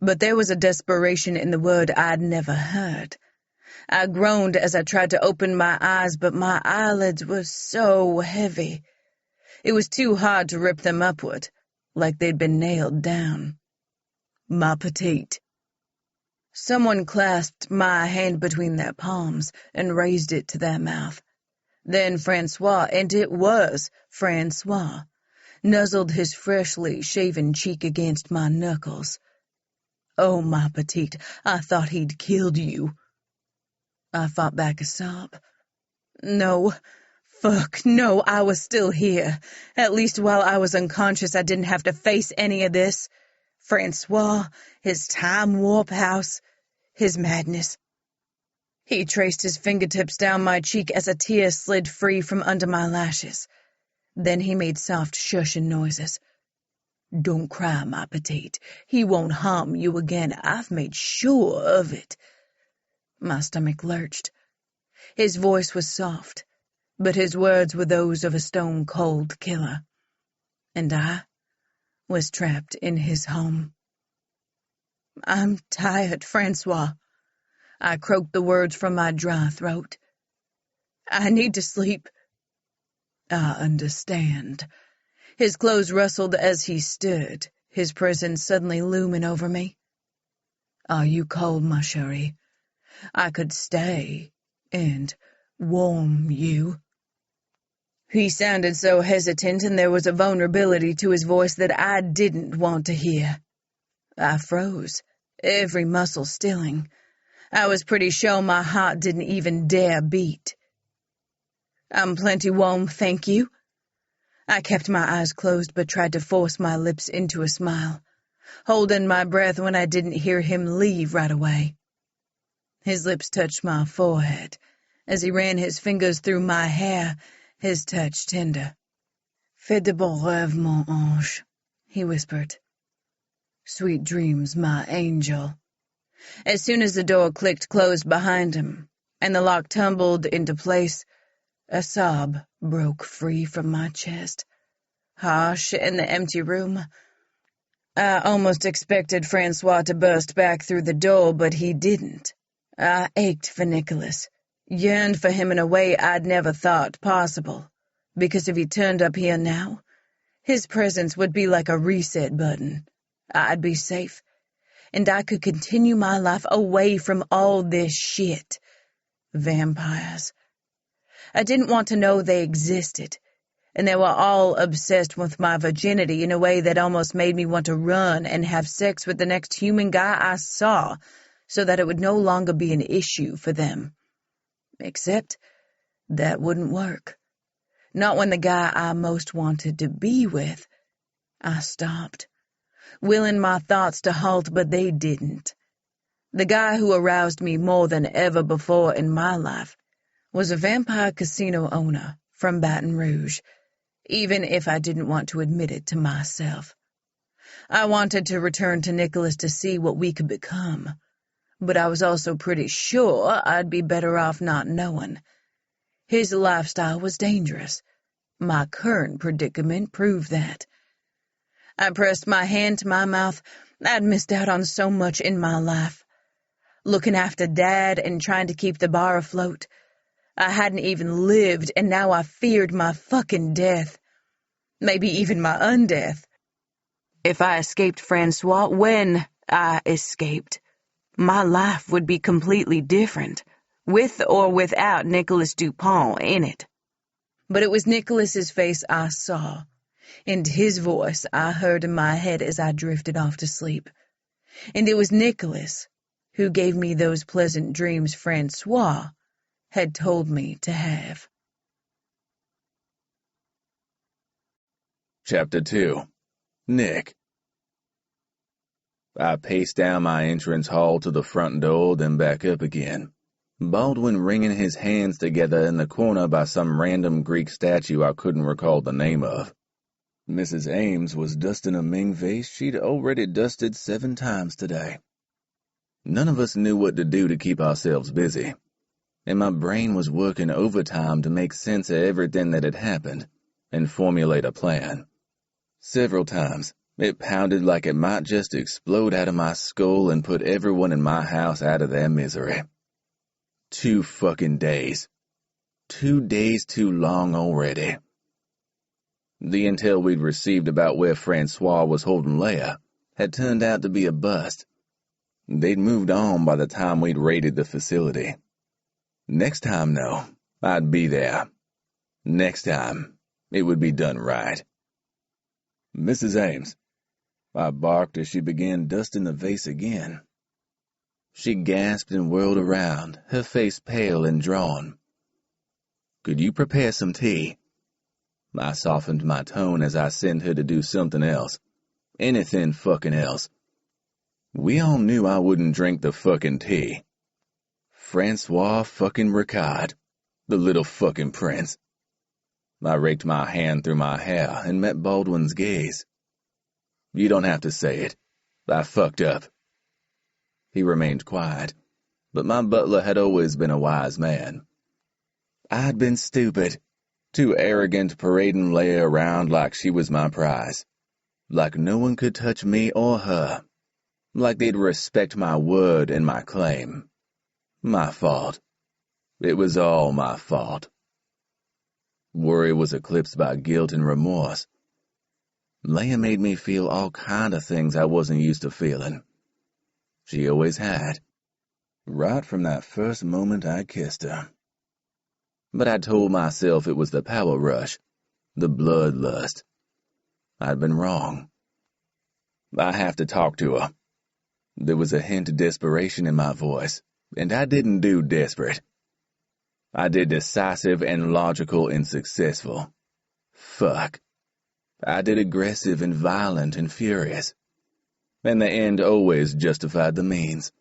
[SPEAKER 1] But there was a desperation in the word I'd never heard. I groaned as I tried to open my eyes, but my eyelids were so heavy. It was too hard to rip them upward, like they'd been nailed down. Ma petite. Someone clasped my hand between their palms and raised it to their mouth. Then Francois, and it was Francois, nuzzled his freshly shaven cheek against my knuckles. Oh, ma petite, I thought he'd killed you. I fought back a sob. No, fuck, no, I was still here. At least while I was unconscious, I didn't have to face any of this. Francois, his time warp house, his madness. He traced his fingertips down my cheek as a tear slid free from under my lashes. Then he made soft shushing noises. Don't cry, ma petite. He won't harm you again. I've made sure of it. My stomach lurched. His voice was soft, but his words were those of a stone-cold killer. And I was trapped in his home. I'm tired, Francois. I croaked the words from my dry throat. I need to sleep. I understand. His clothes rustled as he stood, his presence suddenly looming over me. Are you cold, ma chérie? I could stay and warm you. He sounded so hesitant, and there was a vulnerability to his voice that I didn't want to hear. I froze, every muscle stilling. I was pretty sure my heart didn't even dare beat. I'm plenty warm, thank you. I kept my eyes closed but tried to force my lips into a smile. holding my breath when I didn't hear him leave right away. His lips touched my forehead. As he ran his fingers through my hair, his touch tender. Fais de bons rêves, mon ange, he whispered. Sweet dreams, my angel. As soon as the door clicked closed behind him, and the lock tumbled into place, a sob broke free from my chest. Harsh in the empty room. I almost expected Francois to burst back through the door, but he didn't. I ached for Nicholas, yearned for him in a way I'd never thought possible, because if he turned up here now, his presence would be like a reset button. I'd be safe, and I could continue my life away from all this shit. Vampires. I didn't want to know they existed, and they were all obsessed with my virginity in a way that almost made me want to run and have sex with the next human guy I saw, so that it would no longer be an issue for them. Except that wouldn't work. Not when the guy I most wanted to be with. I stopped, willing my thoughts to halt, but they didn't. The guy who aroused me more than ever before in my life was a vampire casino owner from Baton Rouge, even if I didn't want to admit it to myself. I wanted to return to Nicholas to see what we could become, but I was also pretty sure I'd be better off not knowing. His lifestyle was dangerous. My current predicament proved that. I pressed my hand to my mouth. I'd missed out on so much in my life. Looking after Dad and trying to keep the bar afloat. I hadn't even lived, and now I feared my fucking death. Maybe even my undeath. If I escaped Francois, when I escaped, my life would be completely different, with or without Nicholas Dupont in it. But it was Nicholas's face I saw, and his voice I heard in my head as I drifted off to sleep. And it was Nicholas who gave me those pleasant dreams Francois had told me to have.
[SPEAKER 2] Chapter 2. Nick. I paced down my entrance hall to the front door, then back up again. Baldwin wringing his hands together in the corner by some random Greek statue I couldn't recall the name of. Mrs. Ames was dusting a Ming vase she'd already dusted 7 times today. None of us knew what to do to keep ourselves busy, and my brain was working overtime to make sense of everything that had happened and formulate a plan. Several times, it pounded like it might just explode out of my skull and put everyone in my house out of their misery. 2 fucking days. 2 days too long already. The intel we'd received about where Francois was holding Leia had turned out to be a bust. They'd moved on by the time we'd raided the facility. Next time, though, I'd be there. Next time, it would be done right. Mrs. Ames, I barked as she began dusting the vase again. She gasped and whirled around, her face pale and drawn. Could you prepare some tea? I softened my tone as I sent her to do something else. Anything fucking else. We all knew I wouldn't drink the fucking tea. Francois fucking Ricard, the little fucking prince. I raked my hand through my hair and met Baldwin's gaze. You don't have to say it. I fucked up. He remained quiet, but my butler had always been a wise man. I'd been stupid, too arrogant parading Leia around like she was my prize, like no one could touch me or her, like they'd respect my word and my claim. My fault. It was all my fault. Worry was eclipsed by guilt and remorse. Leia made me feel all kind of things I wasn't used to feeling. She always had, right from that first moment I kissed her. But I told myself it was the power rush, the bloodlust. I'd been wrong. I have to talk to her. There was a hint of desperation in my voice, and I didn't do desperate. I did decisive and logical and successful. Fuck. I did aggressive and violent and furious. and the end always justified the means.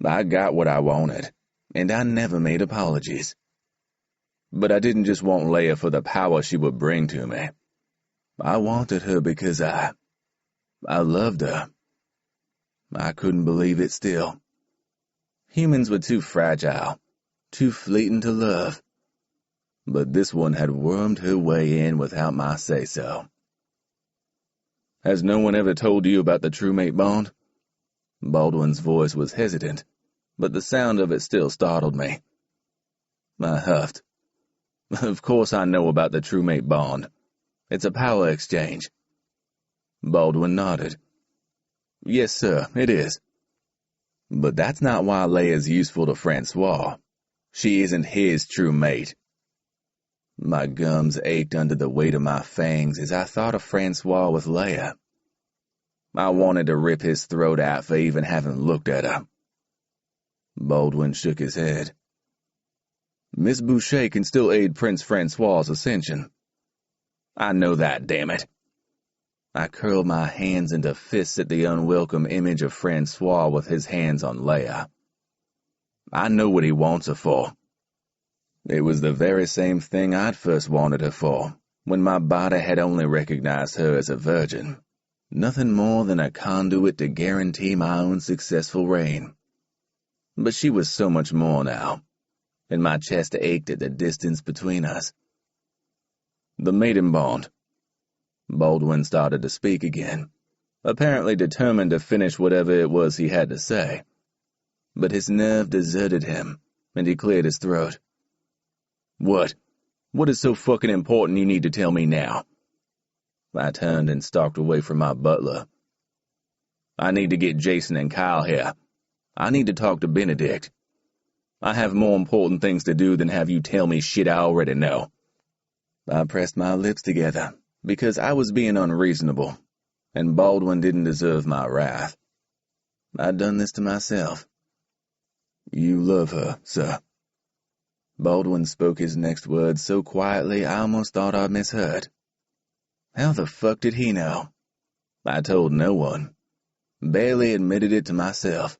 [SPEAKER 2] I got what I wanted, and I never made apologies. But I didn't just want Leia for the power she would bring to me. I wanted her because I loved her. I couldn't believe it still. Humans were too fragile, too fleeting to love. But this one had wormed her way in without my say-so. Has no one ever told you about the true mate bond? Baldwin's voice was hesitant, but the sound of it still startled me. I huffed. Of course I know about the true mate bond. It's a power exchange. Baldwin nodded. Yes, sir, it is. But that's not why Leia's useful to Francois. She isn't his true mate. My gums ached under the weight of my fangs as I thought of Francois with Leia. I wanted to rip his throat out for even having looked at her. Baldwin shook his head. Miss Boucher can still aid Prince Francois's ascension. I know that, damn it. I curled my hands into fists at the unwelcome image of Francois with his hands on Leia. I know what he wants her for. It was the very same thing I'd first wanted her for, when my body had only recognized her as a virgin. Nothing more than a conduit to guarantee my own successful reign. But she was so much more now, and my chest ached at the distance between us. The maiden bond. Baldwin started to speak again, apparently determined to finish whatever it was he had to say. But his nerve deserted him, and he cleared his throat. What? What is so fucking important you need to tell me now? I turned and stalked away from my butler. I need to get Jason and Kyle here. I need to talk to Benedict. I have more important things to do than have you tell me shit I already know. I pressed my lips together, because I was being unreasonable, and Baldwin didn't deserve my wrath. I'd done this to myself. You love her, sir. Baldwin spoke his next words so quietly I almost thought I misheard. How the fuck did he know? I told no one. Barely admitted it to myself.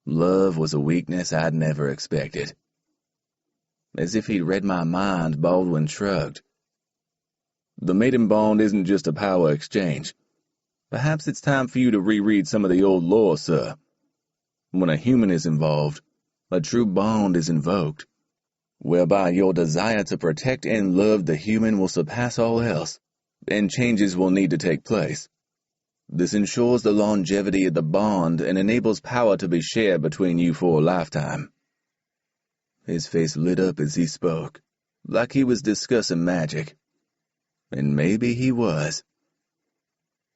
[SPEAKER 2] Love was a weakness I'd never expected. As if he'd read my mind, Baldwin shrugged. The maiden bond isn't just a power exchange. Perhaps it's time for you to reread some of the old lore, sir. When a human is involved, a true bond is invoked, whereby your desire to protect and love the human will surpass all else, and changes will need to take place. This ensures the longevity of the bond and enables power to be shared between you for a lifetime. His face lit up as he spoke, like he was discussing magic. And maybe he was.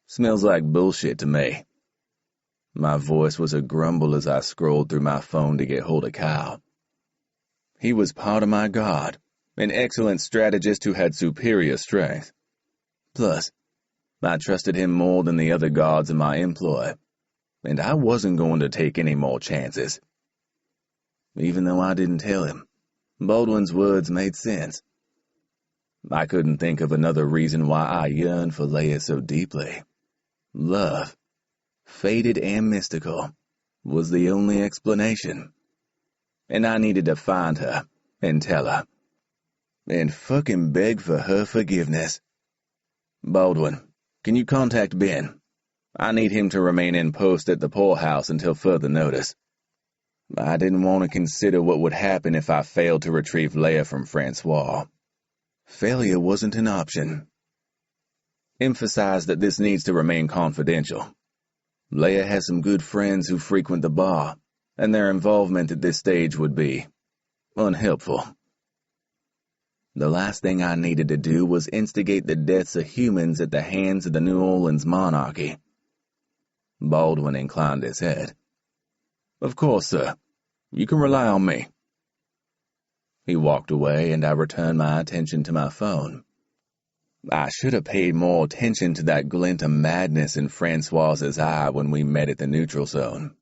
[SPEAKER 2] Smells like bullshit to me. My voice was a grumble as I scrolled through my phone to get hold of Kyle. He was part of my guard, an excellent strategist who had superior strength. Plus, I trusted him more than the other guards in my employ, and I wasn't going to take any more chances. Even though I didn't tell him, Baldwin's words made sense. I couldn't think of another reason why I yearned for Leia so deeply. Love, fated and mystical, was the only explanation. And I needed to find her and tell her. And fucking beg for her forgiveness. Baldwin, can you contact Ben? I need him to remain in post at the poorhouse until further notice. I didn't want to consider what would happen if I failed to retrieve Leia from Francois. Failure wasn't an option. Emphasize that this needs to remain confidential. Leia has some good friends who frequent the bar, and their involvement at this stage would be unhelpful. The last thing I needed to do was instigate the deaths of humans at the hands of the New Orleans monarchy. Baldwin inclined his head. Of course, sir. You can rely on me. He walked away, and I returned my attention to my phone. I should have paid more attention to that glint of madness in Francois's eye when we met at the neutral zone.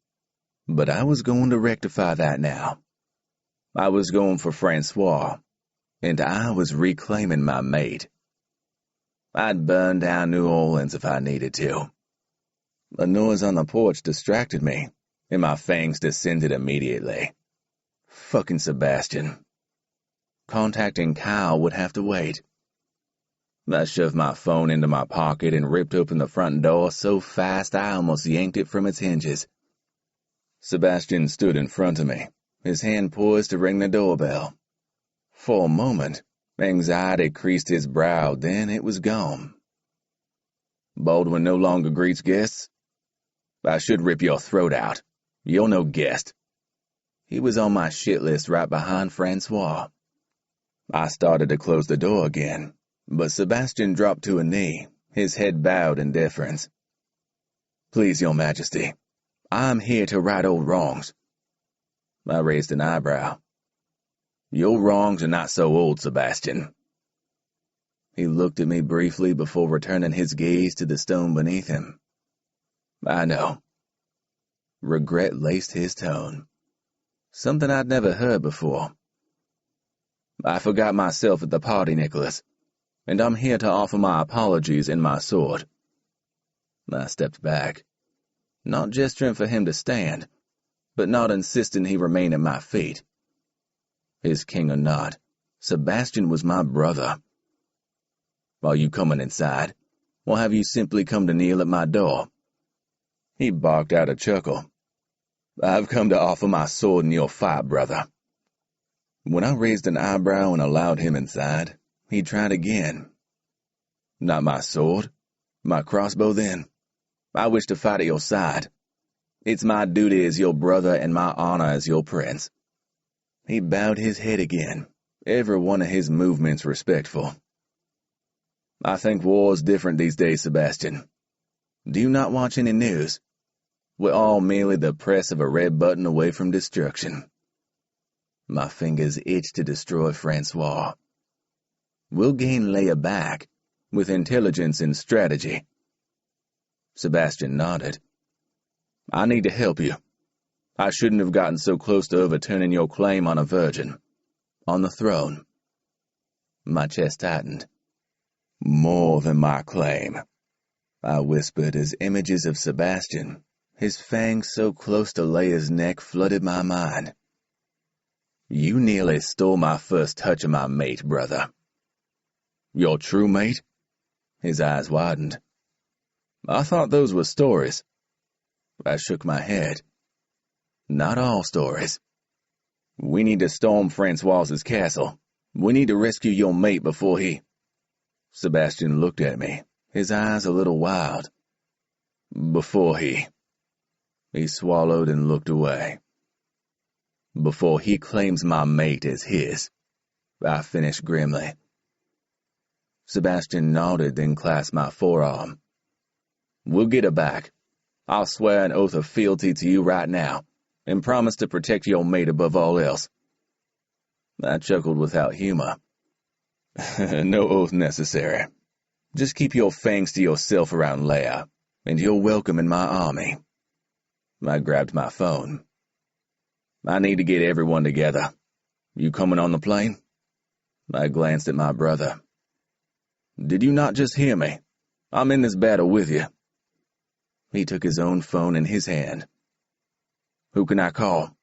[SPEAKER 2] But I was going to rectify that now. I was going for Francois, and I was reclaiming my mate. I'd burn down New Orleans if I needed to. A noise on the porch distracted me, and my fangs descended immediately. Fucking Sebastian. Contacting Kyle would have to wait. I shoved my phone into my pocket and ripped open the front door so fast I almost yanked it from its hinges. Sebastian stood in front of me, his hand poised to ring the doorbell. For a moment, anxiety creased his brow, then it was gone. Baldwin no longer greets guests? I should rip your throat out. You're no guest. He was on my shit list right behind Francois. I started to close the door again, but Sebastian dropped to a knee, his head bowed in deference. Please, Your Majesty, I'm here to right old wrongs. I raised an eyebrow. Your wrongs are not so old, Sebastian. He looked at me briefly before returning his gaze to the stone beneath him. I know. Regret laced his tone. Something I'd never heard before. I forgot myself at the party, Nicholas, and I'm here to offer my apologies and my sword. I stepped back, not gesturing for him to stand, but not insisting he remain at my feet. His king or not, Sebastian was my brother. Are you coming inside, or have you simply come to kneel at my door? He barked out a chuckle. I've come to offer my sword in your fight, brother. When I raised an eyebrow and allowed him inside, he tried again. Not my sword, my crossbow then. I wish to fight at your side. It's my duty as your brother and my honor as your prince. He bowed his head again, every one of his movements respectful. I think war's different these days, Sebastian. Do you not watch any news? We're all merely the press of a red button away from destruction. My fingers itched to destroy Francois. We'll gain Leia back, with intelligence and strategy. Sebastian nodded. I need to help you. I shouldn't have gotten so close to overturning your claim on a virgin. On the throne. My chest tightened. More than my claim, I whispered as images of Sebastian, his fangs so close to Leia's neck, flooded my mind. You nearly stole my first touch of my mate, brother. Your true mate? His eyes widened. I thought those were stories. I shook my head. Not all stories. We need to storm Francois's castle. We need to rescue your mate before he... Sebastian looked at me, his eyes a little wild. Before he... He swallowed and looked away. Before he claims my mate as his, I finished grimly. Sebastian nodded, then clasped my forearm. We'll get her back. I'll swear an oath of fealty to you right now, and promise to protect your mate above all else. I chuckled without humor. No oath necessary. Just keep your fangs to yourself around Leia, and you're welcome in my army. I grabbed my phone. I need to get everyone together. You coming on the plane? I glanced at my brother. Did you not just hear me? I'm in this battle with you. He took his own phone in his hand. Who can I call?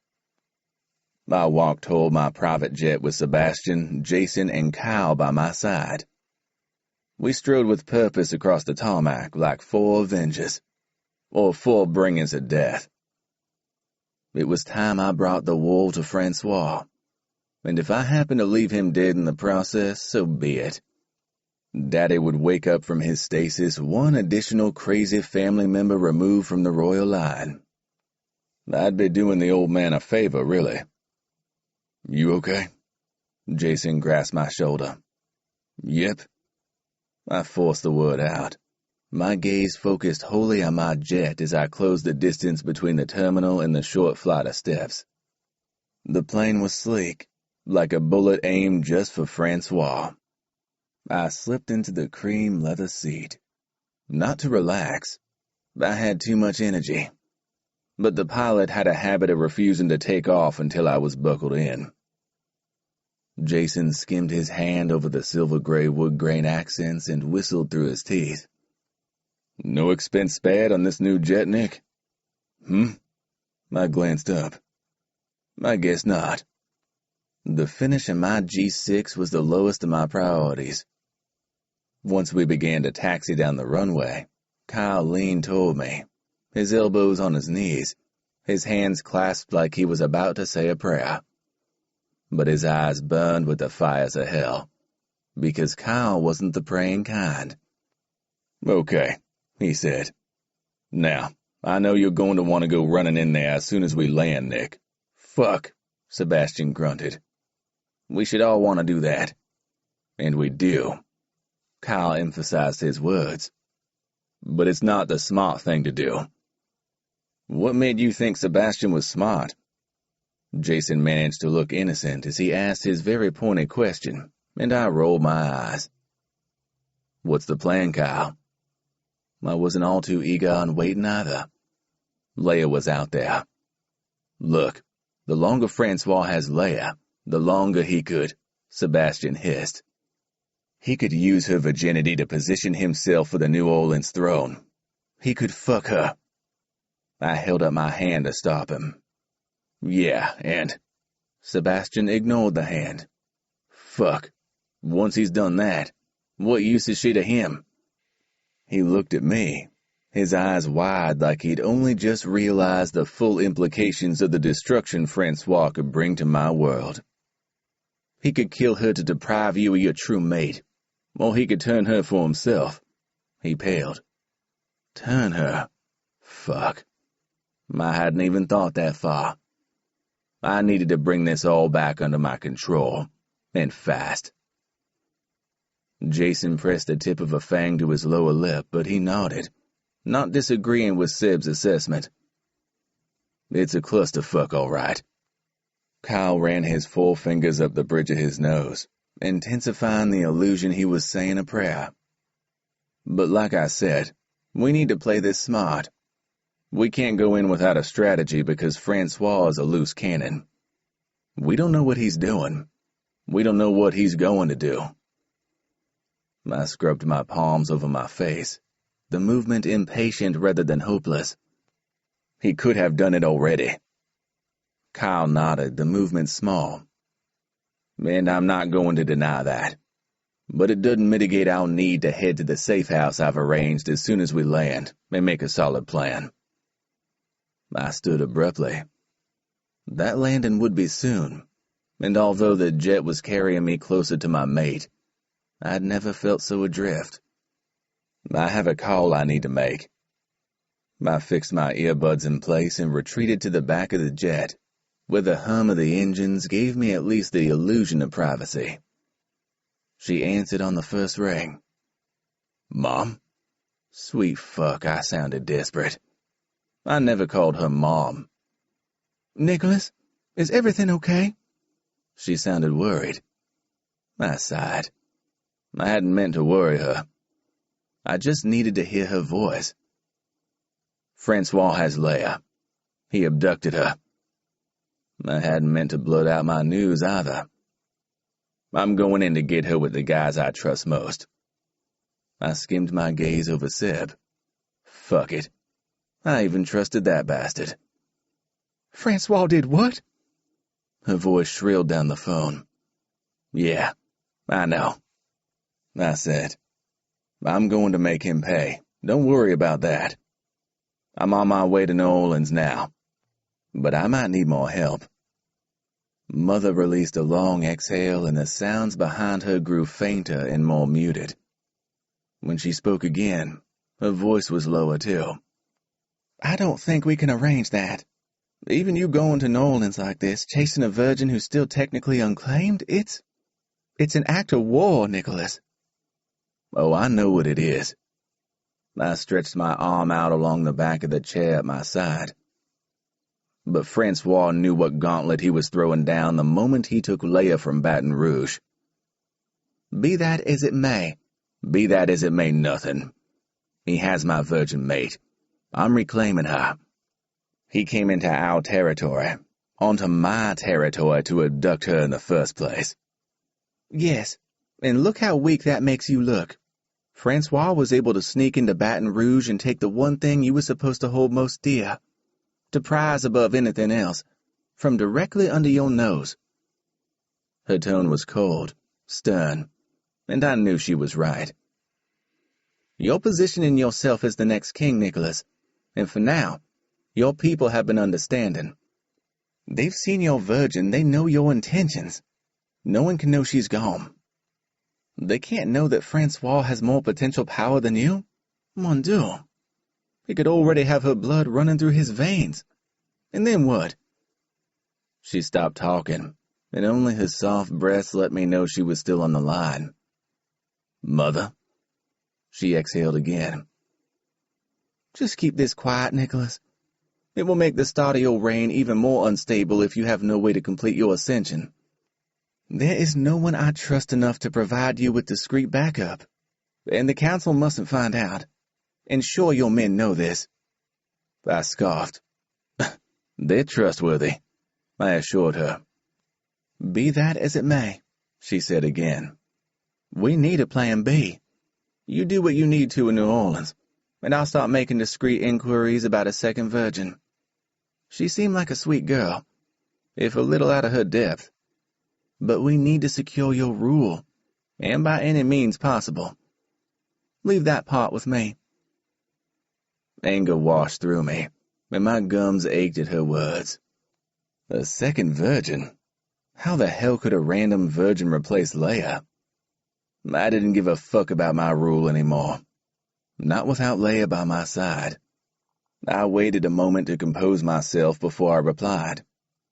[SPEAKER 2] I walked toward my private jet with Sebastian, Jason, and Kyle by my side. We strode with purpose across the tarmac like 4 Avengers, or 4 bringers of death. It was time I brought the war to Francois, and if I happened to leave him dead in the process, so be it. Daddy would wake up from his stasis one additional crazy family member removed from the royal line. I'd be doing the old man a favor, really. You okay? Jason grasped my shoulder. Yep. I forced the word out. My gaze focused wholly on my jet as I closed the distance between the terminal and the short flight of steps. The plane was sleek, like a bullet aimed just for Francois. I slipped into the cream leather seat. Not to relax. I had too much energy. But the pilot had a habit of refusing to take off until I was buckled in. Jason skimmed his hand over the silver-gray wood grain accents and whistled through his teeth. No expense spared on this new jet, Nick? I glanced up. I guess not. The finish in my G6 was the lowest of my priorities. Once we began to taxi down the runway, Kyle leaned toward me, his elbows on his knees, his hands clasped like he was about to say a prayer. But his eyes burned with the fires of hell, because Kyle wasn't the praying kind. "Okay," he said. "Now, I know you're going to want to go running in there as soon as we land, Nick." "Fuck," Sebastian grunted. "We should all want to do that." "And we do." Kyle emphasized his words. "But it's not the smart thing to do." "What made you think Sebastian was smart?" Jason managed to look innocent as he asked his very pointed question, and I rolled my eyes. "What's the plan, Kyle?" I wasn't all too eager on waiting either. Leia was out there. "Look, the longer Francois has Leia, the longer he could," Sebastian hissed. "He could use her virginity to position himself for the New Orleans throne. He could fuck her." I held up my hand to stop him. "Yeah, and—" Sebastian ignored the hand. "Fuck. Once he's done that, what use is she to him?" He looked at me, his eyes wide like he'd only just realized the full implications of the destruction Francois could bring to my world. "He could kill her to deprive you of your true mate, or he could turn her for himself." He paled. "Turn her? Fuck. I hadn't even thought that far. I needed to bring this all back under my control, and fast." Jason pressed the tip of a fang to his lower lip, but he nodded, not disagreeing with Seb's assessment. "It's a clusterfuck, all right." Kyle ran his forefingers up the bridge of his nose, intensifying the illusion he was saying a prayer. "But like I said, we need to play this smart. We can't go in without a strategy because Francois is a loose cannon. We don't know what he's doing. We don't know what he's going to do." I scrubbed my palms over my face, the movement impatient rather than hopeless. "He could have done it already." Kyle nodded, the movement small. "And I'm not going to deny that. But it doesn't mitigate our need to head to the safe house I've arranged as soon as we land and make a solid plan." I stood abruptly. That landing would be soon, and although the jet was carrying me closer to my mate, I'd never felt so adrift. "I have a call I need to make." I fixed my earbuds in place and retreated to the back of the jet, where the hum of the engines gave me at least the illusion of privacy. She answered on the first ring. "Mom?" Sweet fuck, I sounded desperate. I never called her Mom. "Nicholas, is everything okay?" She sounded worried. I sighed. I hadn't meant to worry her. I just needed to hear her voice. "Francois has Leia. He abducted her." I hadn't meant to blurt out my news either. "I'm going in to get her with the guys I trust most." I skimmed my gaze over Seb. Fuck it. I even trusted that bastard. "Francois did what?" Her voice shrilled down the phone. "Yeah, I know," I said. "I'm going to make him pay. Don't worry about that. I'm on my way to New Orleans now, but I might need more help." Mother released a long exhale and the sounds behind her grew fainter and more muted. When she spoke again, her voice was lower too. "I don't think we can arrange that. Even you going to New Orleans like this, chasing a virgin who's still technically unclaimed, it's an act of war, Nicholas." "Oh, I know what it is." I stretched my arm out along the back of the chair at my side. But Francois knew what gauntlet he was throwing down the moment he took Leia from Baton Rouge. Be that as it may nothing. He has my virgin mate. I'm reclaiming her. He came into our territory, onto my territory to abduct her in the first place. "Yes, and look how weak that makes you look. Francois was able to sneak into Baton Rouge and take the one thing you were supposed to hold most dear, to prize above anything else, from directly under your nose. Her tone was cold, stern, and I knew she was right. You're positioning yourself as the next king, Nicholas, and for now, your people have been understanding. They've seen your virgin, they know your intentions. No one can know she's gone. They can't know that Francois has more potential power than you? Mon Dieu. He could already have her blood running through his veins. And then what? She stopped talking, and only her soft breaths let me know she was still on the line. Mother? She exhaled again. Just keep this quiet, Nicholas. It will make the start of your reign even more unstable if you have no way to complete your ascension. There is no one I trust enough to provide you with discreet backup, and the council mustn't find out. And sure your men know this. I scoffed. They're trustworthy, I assured her. Be that as it may, she said again. We need a plan B. You do what you need to in New Orleans, and I'll start making discreet inquiries about a second virgin. She seemed like a sweet girl, if a little out of her depth. But we need to secure your rule, and by any means possible. Leave that part with me. Anger washed through me, and my gums ached at her words. A second virgin? How the hell could a random virgin replace Leia? I didn't give a fuck about my rule anymore. Not without Leia by my side. I waited a moment to compose myself before I replied,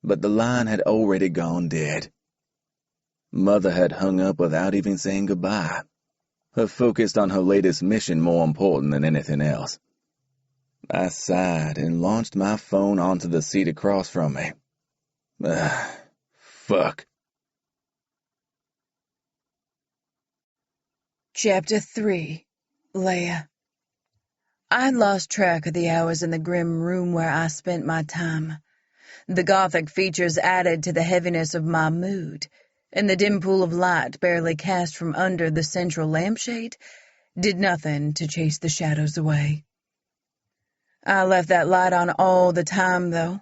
[SPEAKER 2] but the line had already gone dead. Mother had hung up without even saying goodbye, her focused on her latest mission more important than anything else. I sighed and launched my phone onto the seat across from me. Fuck.
[SPEAKER 1] Chapter 3. Leia. I lost track of the hours in the grim room where I spent my time. The gothic features added to the heaviness of my mood, and the dim pool of light barely cast from under the central lampshade did nothing to chase the shadows away. I left that light on all the time, though.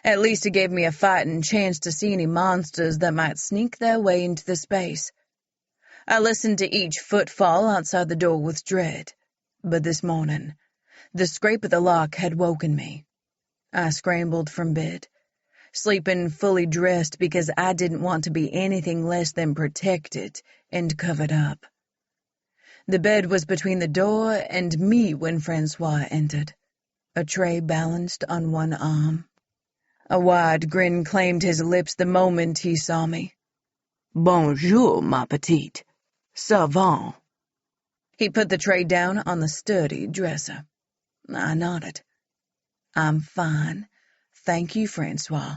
[SPEAKER 1] At least it gave me a fighting chance to see any monsters that might sneak their way into the space. I listened to each footfall outside the door with dread, but this morning, the scrape of the lock had woken me. I scrambled from bed, sleeping fully dressed because I didn't want to be anything less than protected and covered up. The bed was between the door and me when Francois entered, a tray balanced on one arm. A wide grin claimed his lips the moment he saw me. Bonjour, ma petite. Ça va? He put the tray down on the sturdy dresser. I nodded. I'm fine. Thank you, Francois.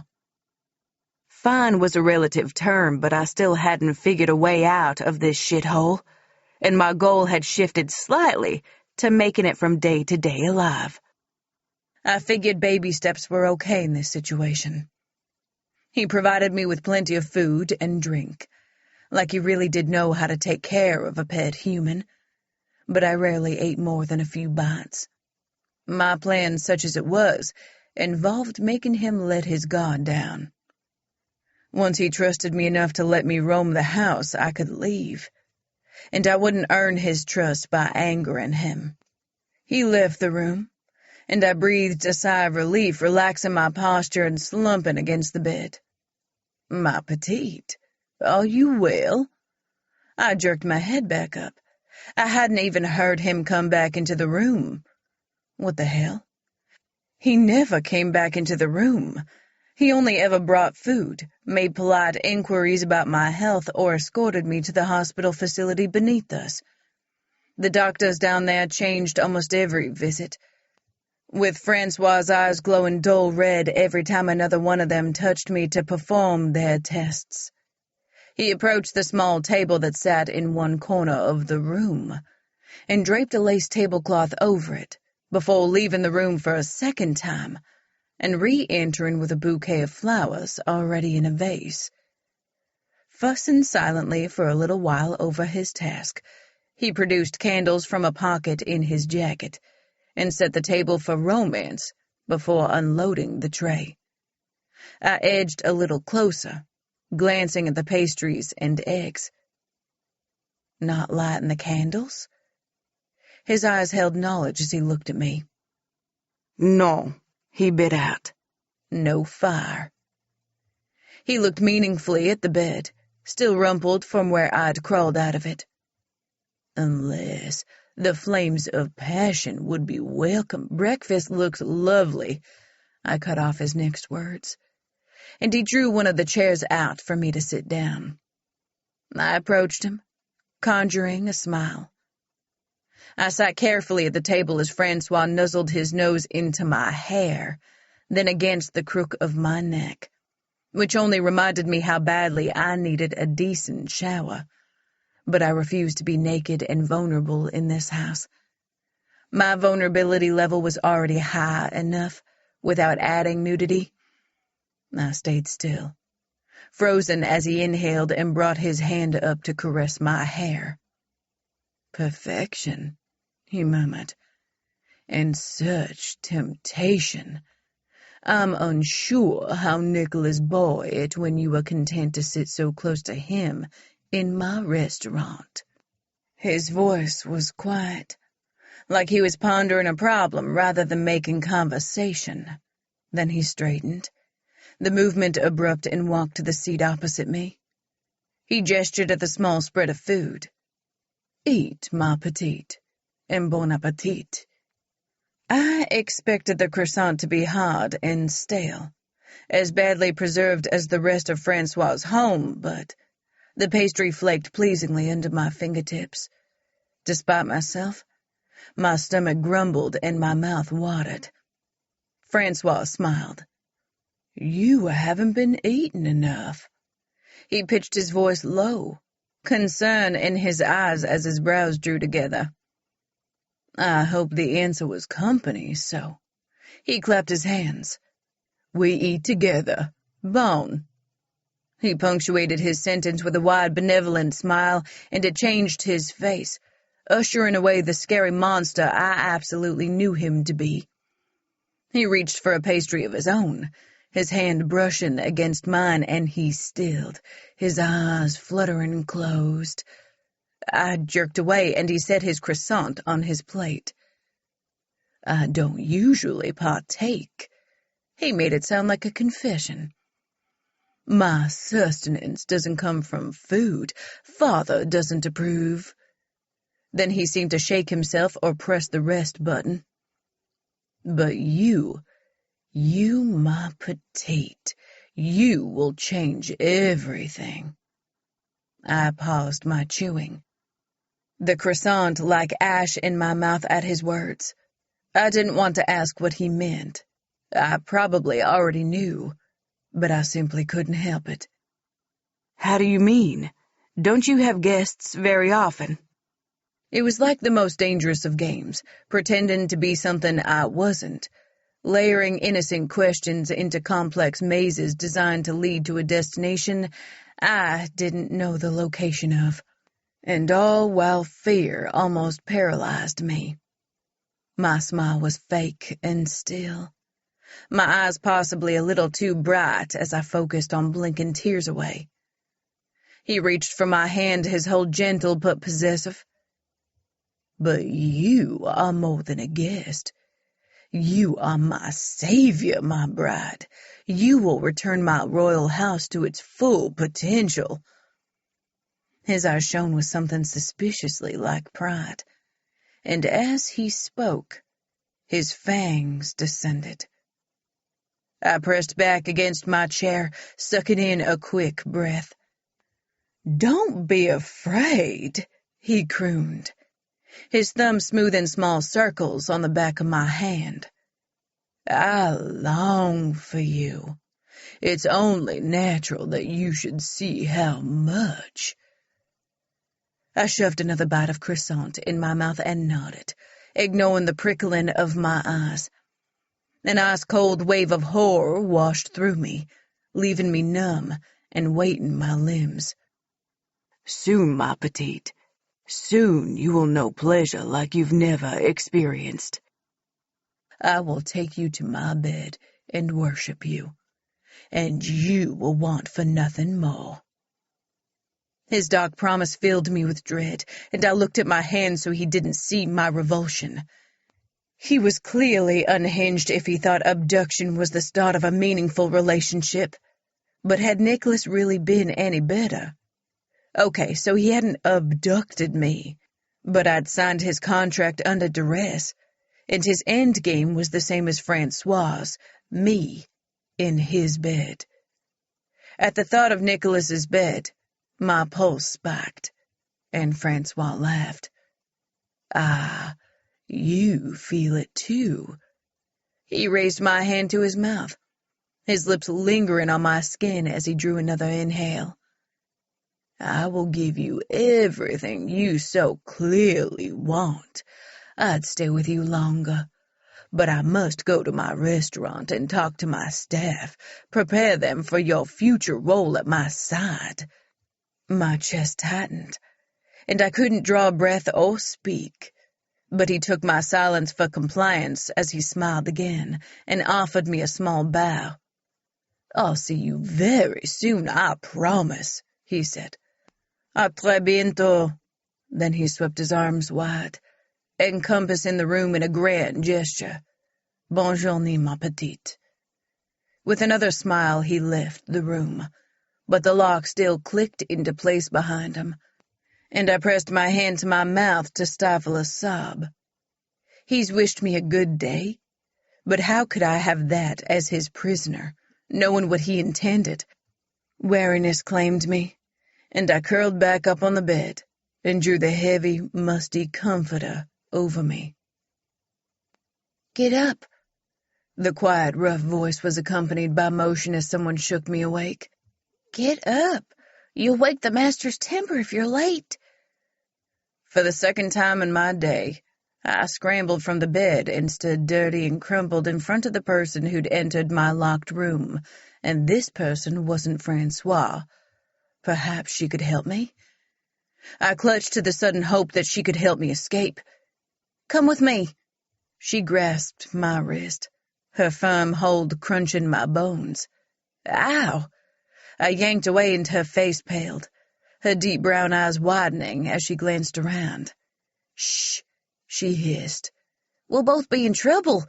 [SPEAKER 1] Fine was a relative term, but I still hadn't figured a way out of this shithole, and my goal had shifted slightly to making it from day to day alive. I figured baby steps were okay in this situation. He provided me with plenty of food and drink, like he really did know how to take care of a pet human, but I rarely ate more than a few bites. My plan, such as it was, involved making him let his guard down. Once he trusted me enough to let me roam the house, I could leave, and I wouldn't earn his trust by angering him. He left the room, and I breathed a sigh of relief, relaxing my posture and slumping against the bed. My petite, are you well? I jerked my head back up. I hadn't even heard him come back into the room. What the hell? He never came back into the room. He only ever brought food, made polite inquiries about my health, or escorted me to the hospital facility beneath us. The doctors down there changed almost every visit, with Francois's eyes glowing dull red every time another one of them touched me to perform their tests. He approached the small table that sat in one corner of the room, and draped a lace tablecloth over it, before leaving the room for a second time, and re-entering with a bouquet of flowers already in a vase. Fussing silently for a little while over his task, He produced candles from a pocket in his jacket and set the table for romance before unloading the tray. I edged a little closer, glancing at the pastries and eggs. Not lighting the candles? His eyes held knowledge as he looked at me.
[SPEAKER 3] No, he bit out.
[SPEAKER 1] No fire. He looked meaningfully at the bed, still rumpled from where I'd crawled out of it. Unless the flames of passion would be welcome. Breakfast looks lovely, I cut off his next words, and he drew one of the chairs out for me to sit down. I approached him, conjuring a smile. I sat carefully at the table as Francois nuzzled his nose into my hair, then against the crook of my neck, which only reminded me how badly I needed a decent shower. But I refused to be naked and vulnerable in this house. My vulnerability level was already high enough without adding nudity. I stayed still, frozen as he inhaled and brought his hand up to caress my hair. Perfection, he murmured, and such temptation. I'm unsure how Nicholas bore it when you were content to sit so close to him in my restaurant. His voice was quiet, like he was pondering a problem rather than making conversation. Then he straightened, the movement abrupt, and walked to the seat opposite me. He gestured at the small spread of food. Eat, ma petite, and bon appetit. I expected the croissant to be hard and stale, as badly preserved as the rest of Francois's home, but the pastry flaked pleasingly under my fingertips. Despite myself, my stomach grumbled and my mouth watered. Francois smiled. You haven't been eating enough. He pitched his voice low, concern in his eyes as his brows drew together. I hoped the answer was company, so he clapped his hands. We eat together. Bon. He punctuated his sentence with a wide, benevolent smile, and it changed his face, ushering away the scary monster I absolutely knew him to be. He reached for a pastry of his own, his hand brushing against mine, and he stilled, his eyes fluttering closed. I jerked away, and he set his croissant on his plate. I don't usually partake. He made it sound like a confession. My sustenance doesn't come from food. Father doesn't approve. Then he seemed to shake himself or press the rest button. But you, my petite, you will change everything. I paused my chewing, the croissant like ash in my mouth at his words. I didn't want to ask what he meant. I probably already knew, but I simply couldn't help it.
[SPEAKER 3] How do you mean? Don't you have guests very often?
[SPEAKER 1] It was like the most dangerous of games, pretending to be something I wasn't, layering innocent questions into complex mazes designed to lead to a destination I didn't know the location of, and all while fear almost paralyzed me. My smile was fake and still, my eyes possibly a little too bright as I focused on blinking tears away. He reached for my hand, his hold gentle but possessive. But you are more than a guest. You are my savior, my bride. You will return my royal house to its full potential. His eyes shone with something suspiciously like pride, and as he spoke, his fangs descended. I pressed back against my chair, sucking in a quick breath. Don't be afraid, he crooned, his thumb smoothing small circles on the back of my hand. I long for you. It's only natural that you should see how much. I shoved another bite of croissant in my mouth and nodded, ignoring the prickling of my eyes. An ice-cold wave of horror washed through me, leaving me numb and weighting my limbs.
[SPEAKER 3] Soon, ma petite. Soon you will know pleasure like you've never experienced.
[SPEAKER 1] I will take you to my bed and worship you, and you will want for nothing more." His dark promise filled me with dread, and I looked at my hand so he didn't see my revulsion. He was clearly unhinged if he thought abduction was the start of a meaningful relationship. But had Nicholas really been any better? Okay, so he hadn't abducted me, but I'd signed his contract under duress, and his end game was the same as Francois's, me in his bed. At the thought of Nicholas's bed, my pulse spiked, and Francois laughed. "Ah, you feel it too." He raised my hand to his mouth, his lips lingering on my skin as he drew another inhale. "I will give you everything you so clearly want. I'd stay with you longer, but I must go to my restaurant and talk to my staff, prepare them for your future role at my side." My chest tightened, and I couldn't draw a breath or speak, but he took my silence for compliance as he smiled again and offered me a small bow. "I'll see you very soon, I promise," he said. "A très bientôt." Then he swept his arms wide, encompassing the room in a grand gesture. "Bonne journée, ma petite." With another smile, he left the room, but the lock still clicked into place behind him, and I pressed my hand to my mouth to stifle a sob. He's wished me a good day, but how could I have that as his prisoner, knowing what he intended? Weariness claimed me, and I curled back up on the bed and drew the heavy, musty comforter over me. "Get up." The quiet, rough voice was accompanied by motion as someone shook me awake. "Get up. You'll wake the master's temper if you're late." For the second time in my day, I scrambled from the bed and stood dirty and crumpled in front of the person who'd entered my locked room, and this person wasn't Francois. Perhaps she could help me? I clutched to the sudden hope that she could help me escape. "Come with me." She grasped my wrist, her firm hold crunching my bones. "Ow!" I yanked away and her face paled, her deep brown eyes widening as she glanced around. "Shh," she hissed. "We'll both be in trouble."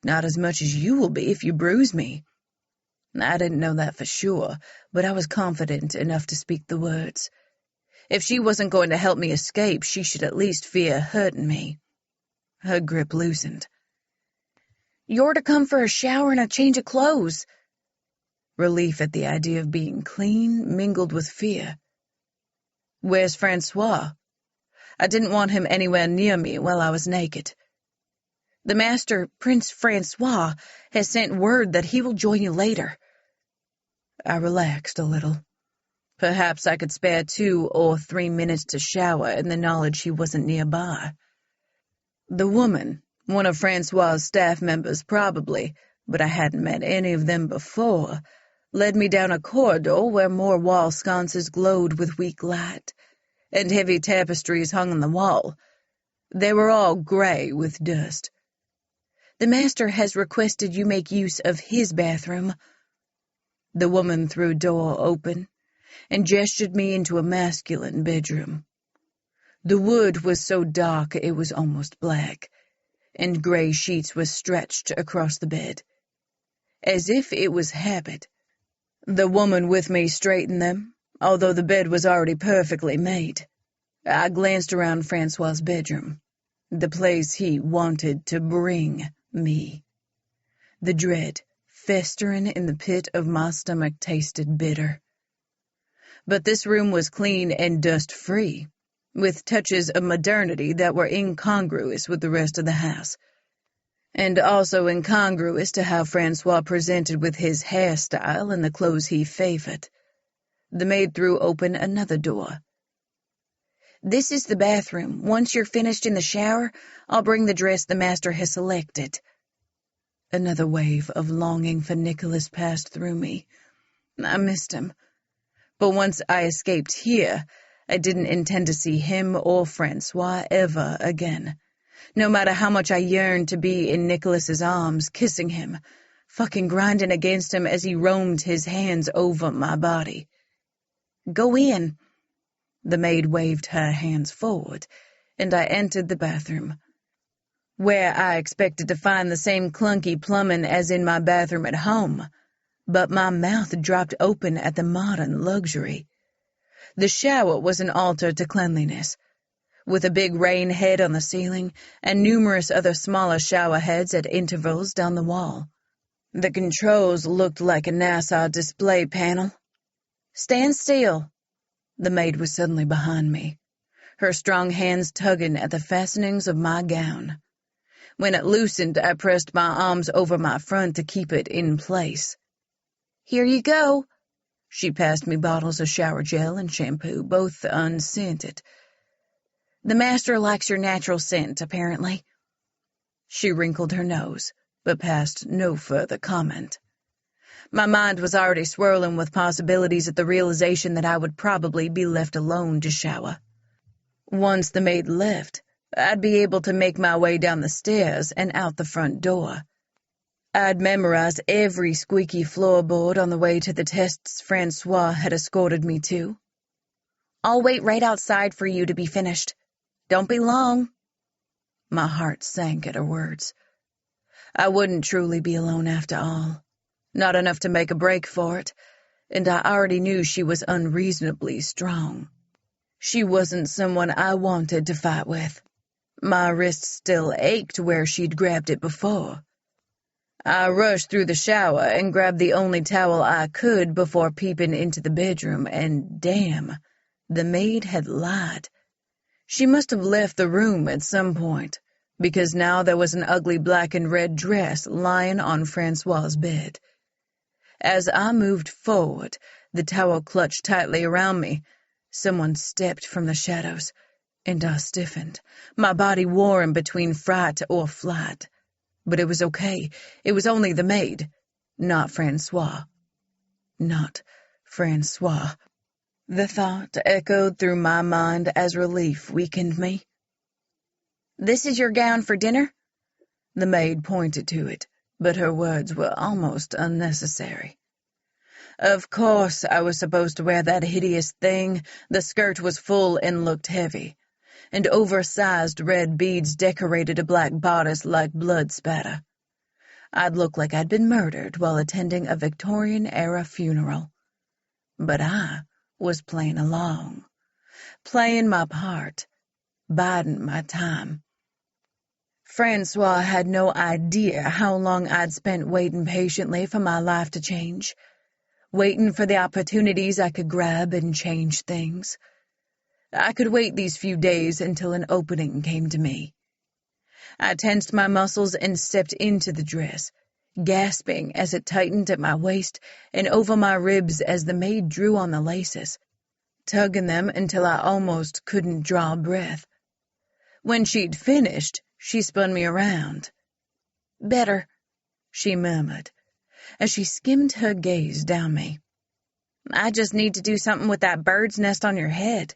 [SPEAKER 1] "Not as much as you will be if you bruise me." I didn't know that for sure, but I was confident enough to speak the words. If she wasn't going to help me escape, she should at least fear hurting me. Her grip loosened. "You're to come for a shower and a change of clothes." Relief at the idea of being clean mingled with fear. "Where's Francois?" I didn't want him anywhere near me while I was naked. "The master, Prince Francois, has sent word that he will join you later." I relaxed a little. Perhaps I could spare 2 or 3 minutes to shower in the knowledge he wasn't nearby. The woman, one of Francois's staff members probably, but I hadn't met any of them before, led me down a corridor where more wall sconces glowed with weak light, and heavy tapestries hung on the wall. They were all gray with dust. "The master has requested you make use of his bathroom." The woman threw a door open and gestured me into a masculine bedroom. The wood was so dark it was almost black, and gray sheets were stretched across the bed. As if it was habit, the woman with me straightened them, although the bed was already perfectly made. I glanced around Francois's bedroom, the place he wanted to bring me. The dread, festering in the pit of my stomach, tasted bitter. But this room was clean and dust-free, with touches of modernity that were incongruous with the rest of the house, and also incongruous to how Francois presented with his hairstyle and the clothes he favored. The maid threw open another door. "This is the bathroom. Once you're finished in the shower, I'll bring the dress the master has selected." Another wave of longing for Nicholas passed through me. I missed him. But once I escaped here, I didn't intend to see him or Francois ever again. No matter how much I yearned to be in Nicholas's arms, kissing him, fucking grinding against him as he roamed his hands over my body. "Go in." The maid waved her hands forward, and I entered the bathroom, where I expected to find the same clunky plumbing as in my bathroom at home, but my mouth dropped open at the modern luxury. The shower was an altar to cleanliness, with a big rain head on the ceiling and numerous other smaller shower heads at intervals down the wall. The controls looked like a NASA display panel. "Stand still." The maid was suddenly behind me, her strong hands tugging at the fastenings of my gown. When it loosened, I pressed my arms over my front to keep it in place. "Here you go." She passed me bottles of shower gel and shampoo, both unscented. "The master likes your natural scent, apparently." She wrinkled her nose, but passed no further comment. My mind was already swirling with possibilities at the realization that I would probably be left alone to shower. Once the maid left, I'd be able to make my way down the stairs and out the front door. I'd memorized every squeaky floorboard on the way to the tests Francois had escorted me to. "I'll wait right outside for you to be finished. Don't be long." My heart sank at her words. I wouldn't truly be alone after all. Not enough to make a break for it, and I already knew she was unreasonably strong. She wasn't someone I wanted to fight with. My wrist still ached where she'd grabbed it before. I rushed through the shower and grabbed the only towel I could before peeping into the bedroom, and damn, the maid had lied. She must have left the room at some point, because now there was an ugly black and red dress lying on Francois's bed. As I moved forward, the towel clutched tightly around me. Someone stepped from the shadows, and I stiffened, my body warring between fright or flight. But it was okay. It was only the maid, not Francois. Not Francois. The thought echoed through my mind as relief weakened me. "This is your gown for dinner?" The maid pointed to it, but her words were almost unnecessary. Of course I was supposed to wear that hideous thing. The skirt was full and looked heavy, and oversized red beads decorated a black bodice like blood spatter. I'd look like I'd been murdered while attending a Victorian-era funeral. But I was playing along, playing my part, biding my time. Francois had no idea how long I'd spent waiting patiently for my life to change, waiting for the opportunities I could grab and change things. I could wait these few days until an opening came to me. I tensed my muscles and stepped into the dress, gasping as it tightened at my waist and over my ribs as the maid drew on the laces, tugging them until I almost couldn't draw breath. When she'd finished, she spun me around. "Better," she murmured, as she skimmed her gaze down me. "I just need to do something with that bird's nest on your head."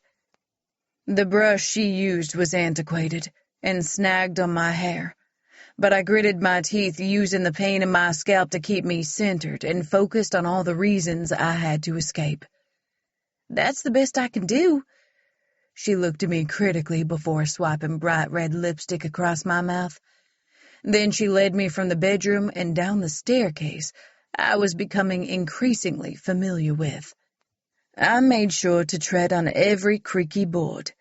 [SPEAKER 1] The brush she used was antiquated and snagged on my hair, but I gritted my teeth, using the pain in my scalp to keep me centered and focused on all the reasons I had to escape. "That's the best I can do." She looked at me critically before swiping bright red lipstick across my mouth. Then she led me from the bedroom and down the staircase I was becoming increasingly familiar with. I made sure to tread on every creaky board,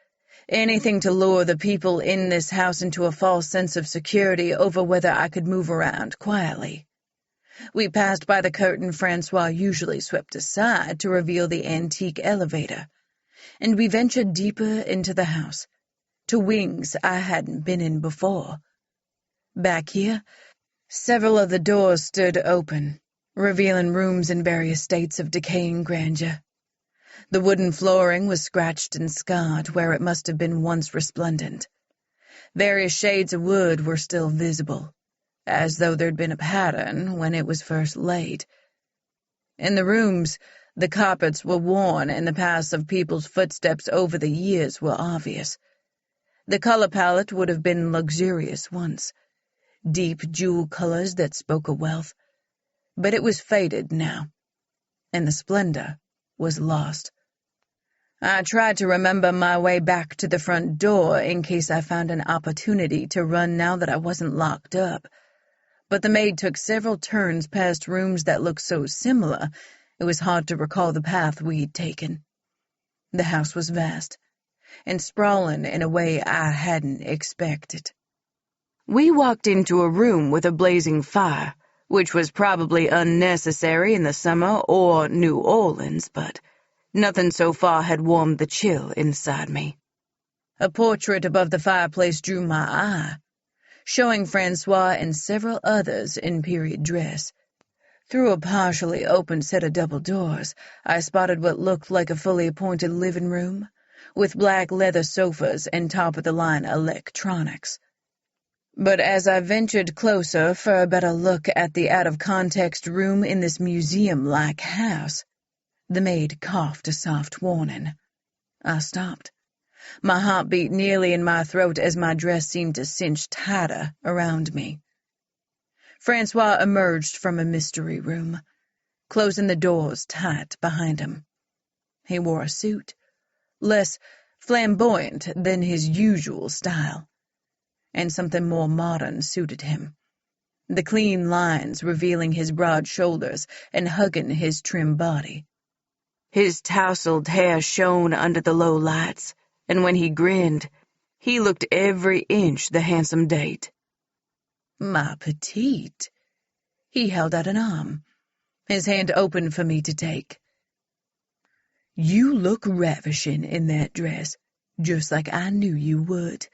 [SPEAKER 1] anything to lure the people in this house into a false sense of security over whether I could move around quietly. We passed by the curtain Francois usually swept aside to reveal the antique elevator, and we ventured deeper into the house, to wings I hadn't been in before. Back here, several of the doors stood open, revealing rooms in various states of decaying grandeur. The wooden flooring was scratched and scarred where it must have been once resplendent. Various shades of wood were still visible, as though there'd been a pattern when it was first laid. In the rooms, The carpets were worn and the paths of people's footsteps over the years were obvious. The color palette would have been luxurious once, deep jewel colors that spoke of wealth, but it was faded now, and the splendor was lost. I tried to remember my way back to the front door in case I found an opportunity to run now that I wasn't locked up, but the maid took several turns past rooms that looked so similar it was hard to recall the path we'd taken. The house was vast, and sprawling in a way I hadn't expected.
[SPEAKER 3] We walked into a room with a blazing fire, which was probably unnecessary in the summer or New Orleans, but nothing so far had warmed the chill inside me.
[SPEAKER 1] A portrait above the fireplace drew my eye, showing Francois and several others in period dress. Through a partially open set of double doors, I spotted what looked like a fully appointed living room, with black leather sofas and top-of-the-line electronics. But as I ventured closer for a better look at the out-of-context room in this museum-like house, the maid coughed a soft warning. I stopped, my heart beat nearly in my throat as my dress seemed to cinch tighter around me. Francois emerged from a mystery room, closing the doors tight behind him. He wore a suit, less flamboyant than his usual style, and something more modern suited him, the clean lines revealing his broad shoulders and hugging his trim body.
[SPEAKER 3] His tousled hair shone under the low lights, and when he grinned, he looked every inch the handsome date.
[SPEAKER 1] "Ma petite." He held out an arm, his hand open for me to take. "You look ravishing in that dress, just like I knew you would."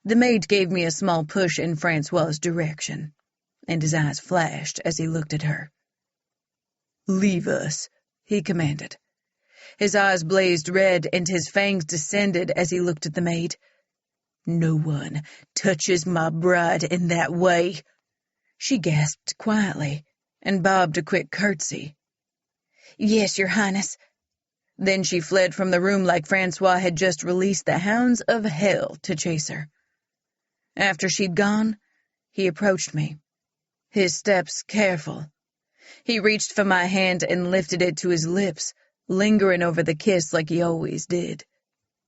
[SPEAKER 1] The maid gave me a small push in Francois's direction, and his eyes flashed as he looked at her. "Leave us," he commanded. His eyes blazed red and his fangs descended as he looked at the maid. "No one touches my bride in that way." She gasped quietly and bobbed a quick curtsy. "Yes, Your Highness." Then she fled from the room like Francois had just released the hounds of hell to chase her. After she'd gone, he approached me, his steps careful. He reached for my hand and lifted it to his lips, lingering over the kiss like he always did.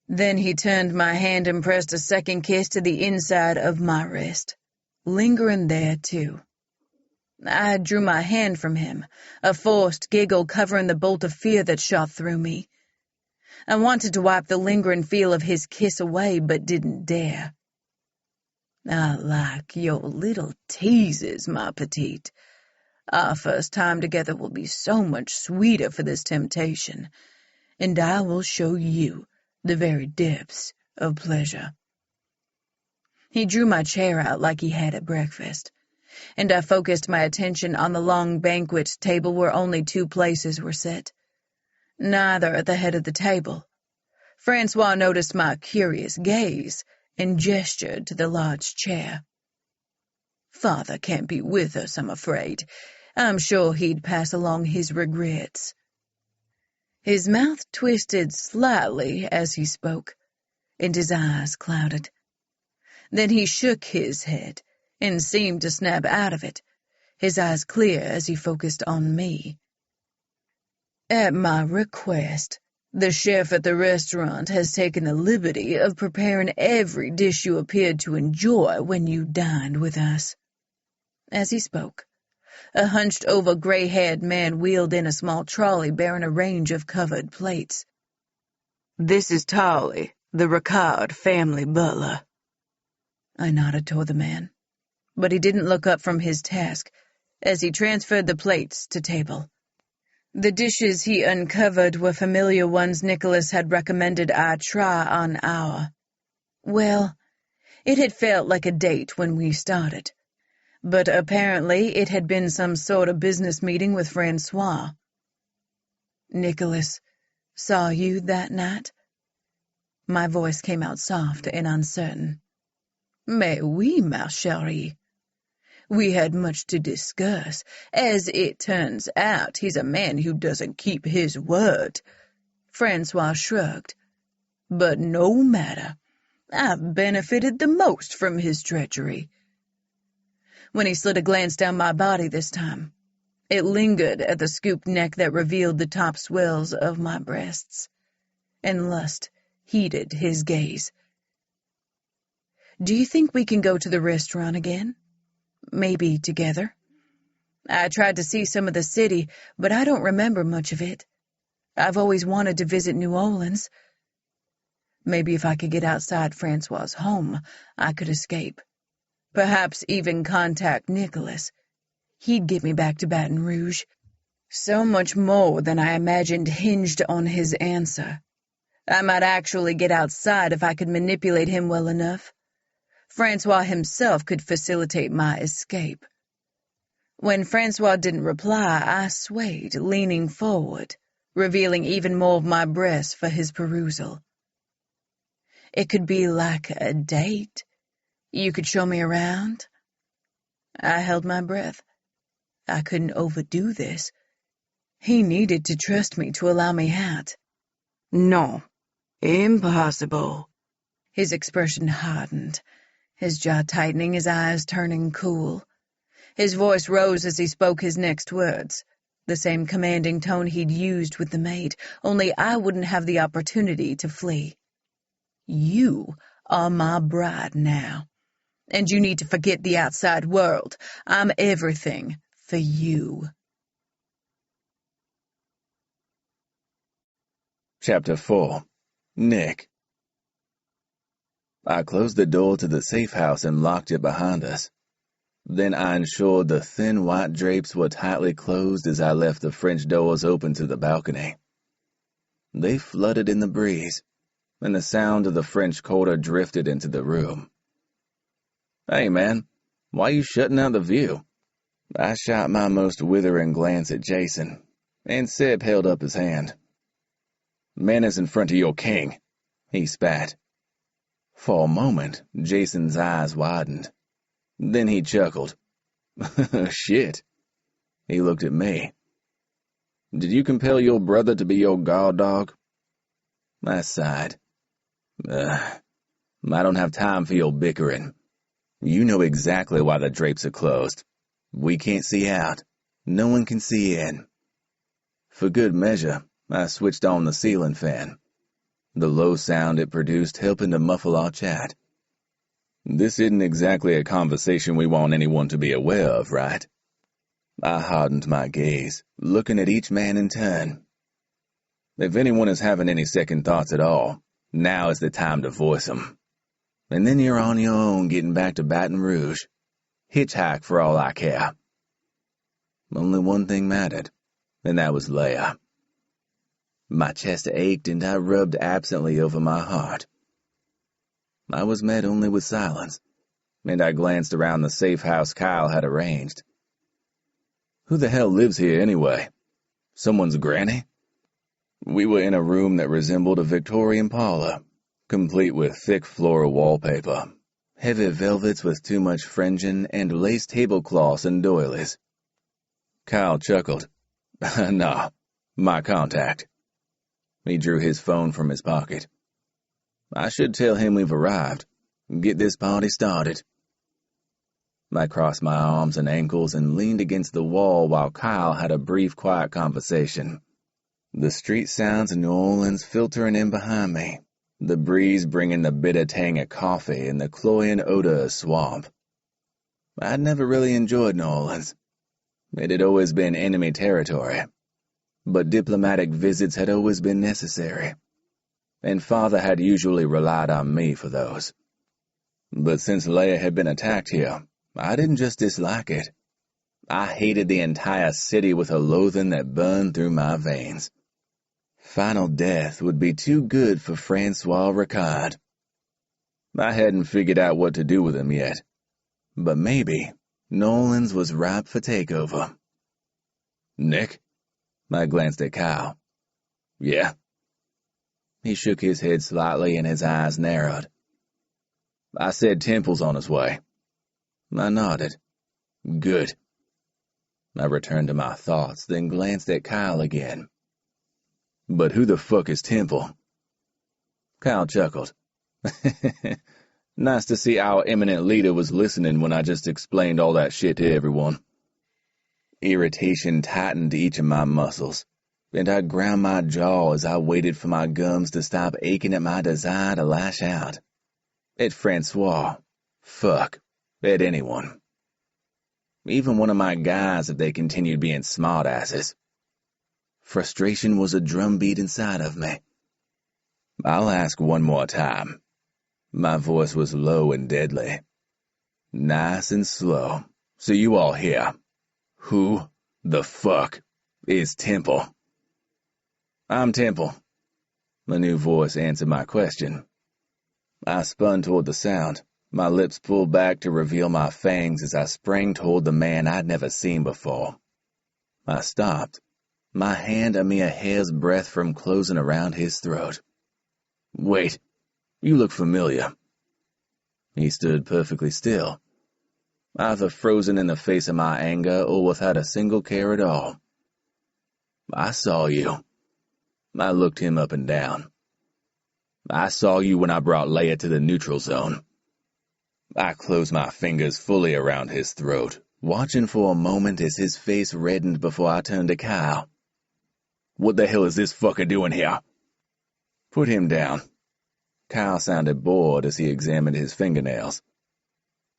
[SPEAKER 1] Then he turned my hand and pressed a second kiss to the inside of my wrist, lingering there too. I drew my hand from him, a forced giggle covering the bolt of fear that shot through me. I wanted to wipe the lingering feel of his kiss away, but didn't dare. "I like your little teases, ma petite. Our first time together will be so much sweeter for this temptation, and I will show you the very depths of pleasure." He drew my chair out like he had at breakfast, and I focused my attention on the long banquet table where only 2 places were set, neither at the head of the table. Francois noticed my curious gaze and gestured to the large chair. "Father can't be with us, I'm afraid. I'm sure he'd pass along his regrets." His mouth twisted slightly as he spoke, and his eyes clouded. Then he shook his head and seemed to snap out of it, his eyes clear as he focused on me. "At my request, the chef at the restaurant has taken the liberty of preparing every dish you appeared to enjoy when you dined with us." As he spoke, a hunched-over gray-haired man wheeled in a small trolley bearing a range of covered plates.
[SPEAKER 3] "This is Tolly, the Ricard family butler."
[SPEAKER 1] I nodded toward the man, but he didn't look up from his task as he transferred the plates to table. The dishes he uncovered were familiar ones Nicholas had recommended I try on well, it had felt like a date when we started, but apparently it had been some sort of business meeting with Francois. "Nicholas saw you that night?" My voice came out soft and uncertain. "Mais oui, ma chérie. We had much to discuss. As it turns out, he's a man who doesn't keep his word." Francois shrugged. "But no matter. I've benefited the most from his treachery." When he slid a glance down my body this time, it lingered at the scooped neck that revealed the top swells of my breasts, and lust heated his gaze. "Do you think we can go to the restaurant again? Maybe together? I tried to see some of the city, but I don't remember much of it. I've always wanted to visit New Orleans. Maybe if I could get outside Francois's home, I could escape. Perhaps even contact Nicholas. He'd get me back to Baton Rouge. So much more than I imagined hinged on his answer. I might actually get outside if I could manipulate him well enough. Francois himself could facilitate my escape. When Francois didn't reply, I swayed, leaning forward, revealing even more of my breast for his perusal. It could be like a date. You could show me around. I held my breath. I couldn't overdo this. He needed to trust me to allow me out.
[SPEAKER 3] No, impossible.
[SPEAKER 1] His expression hardened, his jaw tightening, his eyes turning cool. His voice rose as he spoke his next words, the same commanding tone he'd used with the maid, only I wouldn't have the opportunity to flee. "You are my bride now, and you need to forget the outside world. I'm everything for you."
[SPEAKER 2] Chapter 4. Nick. I closed the door to the safe house and locked it behind us. Then I ensured the thin white drapes were tightly closed as I left the French doors open to the balcony. They fluttered in the breeze, and the sound of the French Quarter drifted into the room. "Hey, man, why you shutting out the view?" I shot my most withering glance at Jason, and Seb held up his hand. "Manners in front of your king," he spat. For a moment, Jason's eyes widened. Then he chuckled. "Shit." He looked at me. "Did you compel your brother to be your guard dog?" I sighed. I don't have time for your bickering. You know exactly why the drapes are closed. We can't see out. No one can see in." For good measure, I switched on the ceiling fan, the low sound it produced helping to muffle our chat. "This isn't exactly a conversation we want anyone to be aware of, right?" I hardened my gaze, looking at each man in turn. "If anyone is having any second thoughts at all, now is the time to voice them. And then you're on your own getting back to Baton Rouge. Hitchhike for all I care." Only one thing mattered, and that was Leia. My chest ached and I rubbed absently over my heart. I was met only with silence, and I glanced around the safe house Kyle had arranged. Who the hell lives here anyway? Someone's granny? We were in a room that resembled a Victorian parlor, complete with thick floral wallpaper, heavy velvets with too much fringing, and lace tablecloths and doilies. Kyle chuckled. "Nah, my contact." He drew his phone from his pocket. "I should tell him we've arrived. Get this party started." I crossed my arms and ankles and leaned against the wall while Kyle had a brief, quiet conversation. The street sounds of New Orleans filtering in behind me, the breeze bringing the bitter tang of coffee and the cloying odor of swamp. I'd never really enjoyed New Orleans. It had always been enemy territory, but diplomatic visits had always been necessary, and Father had usually relied on me for those. But since Leia had been attacked here, I didn't just dislike it. I hated the entire city with a loathing that burned through my veins. Final death would be too good for Francois Ricard. I hadn't figured out what to do with him yet, but maybe Nolan's was ripe for takeover. "Nick?" I glanced at Kyle. "Yeah?" He shook his head slightly and his eyes narrowed. "I said Temple's on his way." I nodded. Good. I returned to my thoughts, then glanced at Kyle again. But who the fuck is Temple? Kyle chuckled. Nice to see our eminent leader was listening when I just explained all that shit to everyone. Irritation tightened each of my muscles, and I ground my jaw as I waited for my gums to stop aching at my desire to lash out. At Francois. Fuck. At anyone. Even one of my guys if they continued being smartasses. Frustration was a drumbeat inside of me. I'll ask one more time. My voice was low and deadly. Nice and slow, so you all hear. Who the fuck is Temple? I'm Temple. The new voice answered my question. I spun toward the sound, my lips pulled back to reveal my fangs as I sprang toward the man I'd never seen before. I stopped, my hand a mere hair's breadth from closing around his throat. Wait, you look familiar. He stood perfectly still, either frozen in the face of my anger or without a single care at all. I saw you. I looked him up and down. I saw you when I brought Leia to the neutral zone. I closed my fingers fully around his throat, watching for a moment as his face reddened before I turned to Kyle. What the hell is this fucker doing here? Put him down. Kyle sounded bored as he examined his fingernails.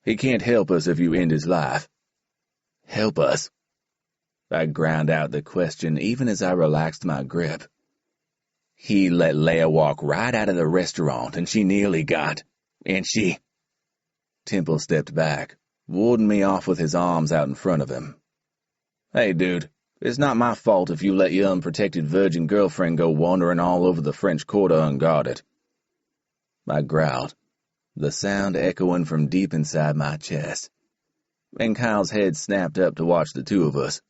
[SPEAKER 2] He can't help us if you end his life. Help us? I ground out the question even as I relaxed my grip. He let Leia walk right out of the restaurant and she nearly got. And she... Temple stepped back, warding me off with his arms out in front of him. Hey, dude, it's not my fault if you let your unprotected virgin girlfriend go wandering all over the French Quarter unguarded. I growled, the sound echoing from deep inside my chest. And Kyle's head snapped up to watch the two of us.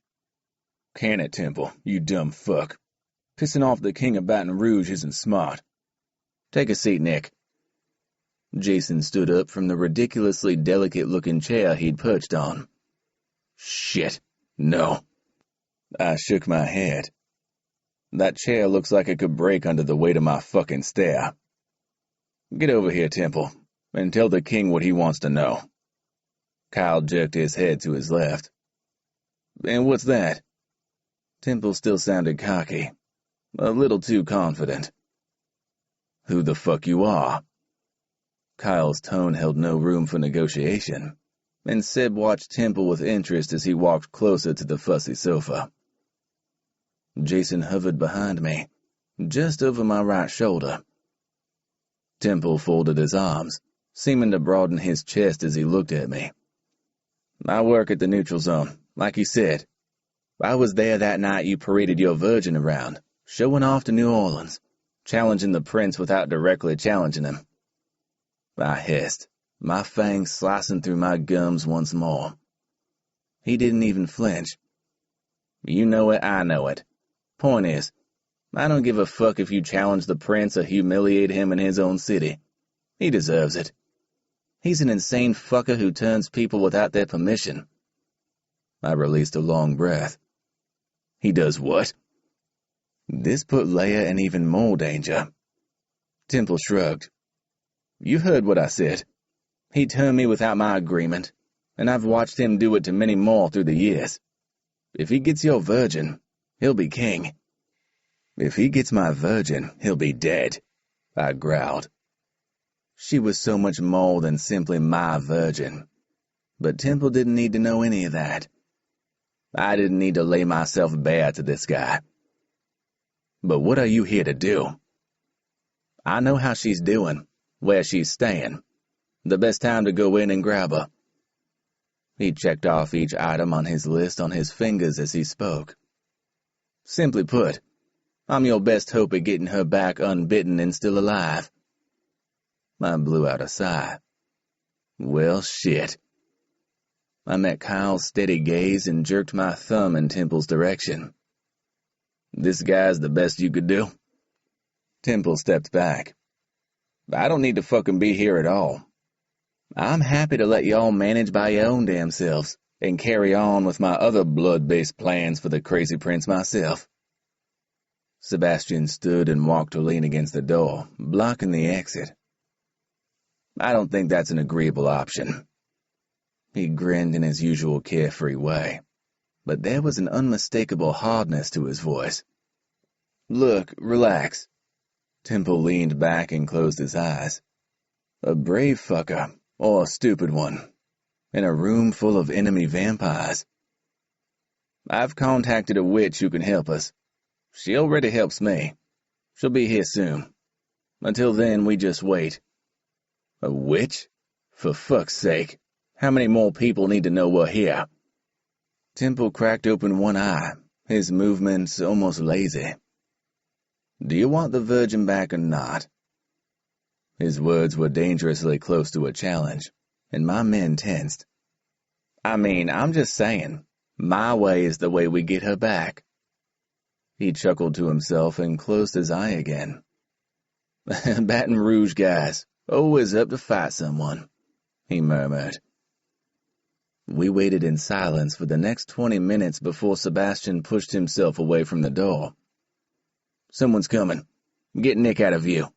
[SPEAKER 2] Can it, Temple, you dumb fuck. Pissing off the king of Baton Rouge isn't smart. Take a seat, Nick. Jason stood up from the ridiculously delicate-looking chair he'd perched on. Shit, no. I shook my head. That chair looks like it could break under the weight of my fucking stare. Get over here, Temple, and tell the king what he wants to know. Kyle jerked his head to his left. And what's that? Temple still sounded cocky, a little too confident. Who the fuck you are? Kyle's tone held no room for negotiation, and Seb watched Temple with interest as he walked closer to the fussy sofa. Jason hovered behind me, just over my right shoulder. Temple folded his arms, seeming to broaden his chest as he looked at me. I work at the neutral zone, like you said. I was there that night you paraded your virgin around, showing off to New Orleans, challenging the prince without directly challenging him. I hissed, my fangs slicing through my gums once more. He didn't even flinch. You know it, I know it. Point is, I don't give a fuck if you challenge the prince or humiliate him in his own city. He deserves it. He's an insane fucker who turns people without their permission. I released a long breath. He does what? This put Leia in even more danger. Temple shrugged. You heard what I said. He turned me without my agreement, and I've watched him do it to many more through the years. If he gets your virgin, he'll be king. If he gets my virgin, he'll be dead, I growled. She was so much more than simply my virgin. But Temple didn't need to know any of that. I didn't need to lay myself bare to this guy. But what are you here to do? I know how she's doing, where she's staying. The best time to go in and grab her. He checked off each item on his list on his fingers as he spoke. Simply put, I'm your best hope at getting her back unbitten and still alive. I blew out a sigh. Well, shit. I met Kyle's steady gaze and jerked my thumb in Temple's direction. This guy's the best you could do? Temple stepped back. I don't need to fucking be here at all. I'm happy to let y'all manage by your own damn selves, and carry on with my other blood-based plans for the crazy prince myself. Sebastian stood and walked to lean against the door, blocking the exit. I don't think that's an agreeable option. He grinned in his usual carefree way, but there was an unmistakable hardness to his voice. Look, relax. Temple leaned back and closed his eyes. A brave fucker, or a stupid one, in a room full of enemy vampires. I've contacted a witch who can help us. She already helps me. She'll be here soon. Until then, we just wait. A witch? For fuck's sake, how many more people need to know we're here? Temple cracked open one eye, his movements almost lazy. Do you want the Virgin back or not? His words were dangerously close to a challenge, and my men tensed. I mean, I'm just saying, my way is the way we get her back. He chuckled to himself and closed his eye again. Baton Rouge guys, always up to fight someone, he murmured. We waited in silence for the next 20 minutes before Sebastian pushed himself away from the door. Someone's coming. Get Nick out of view.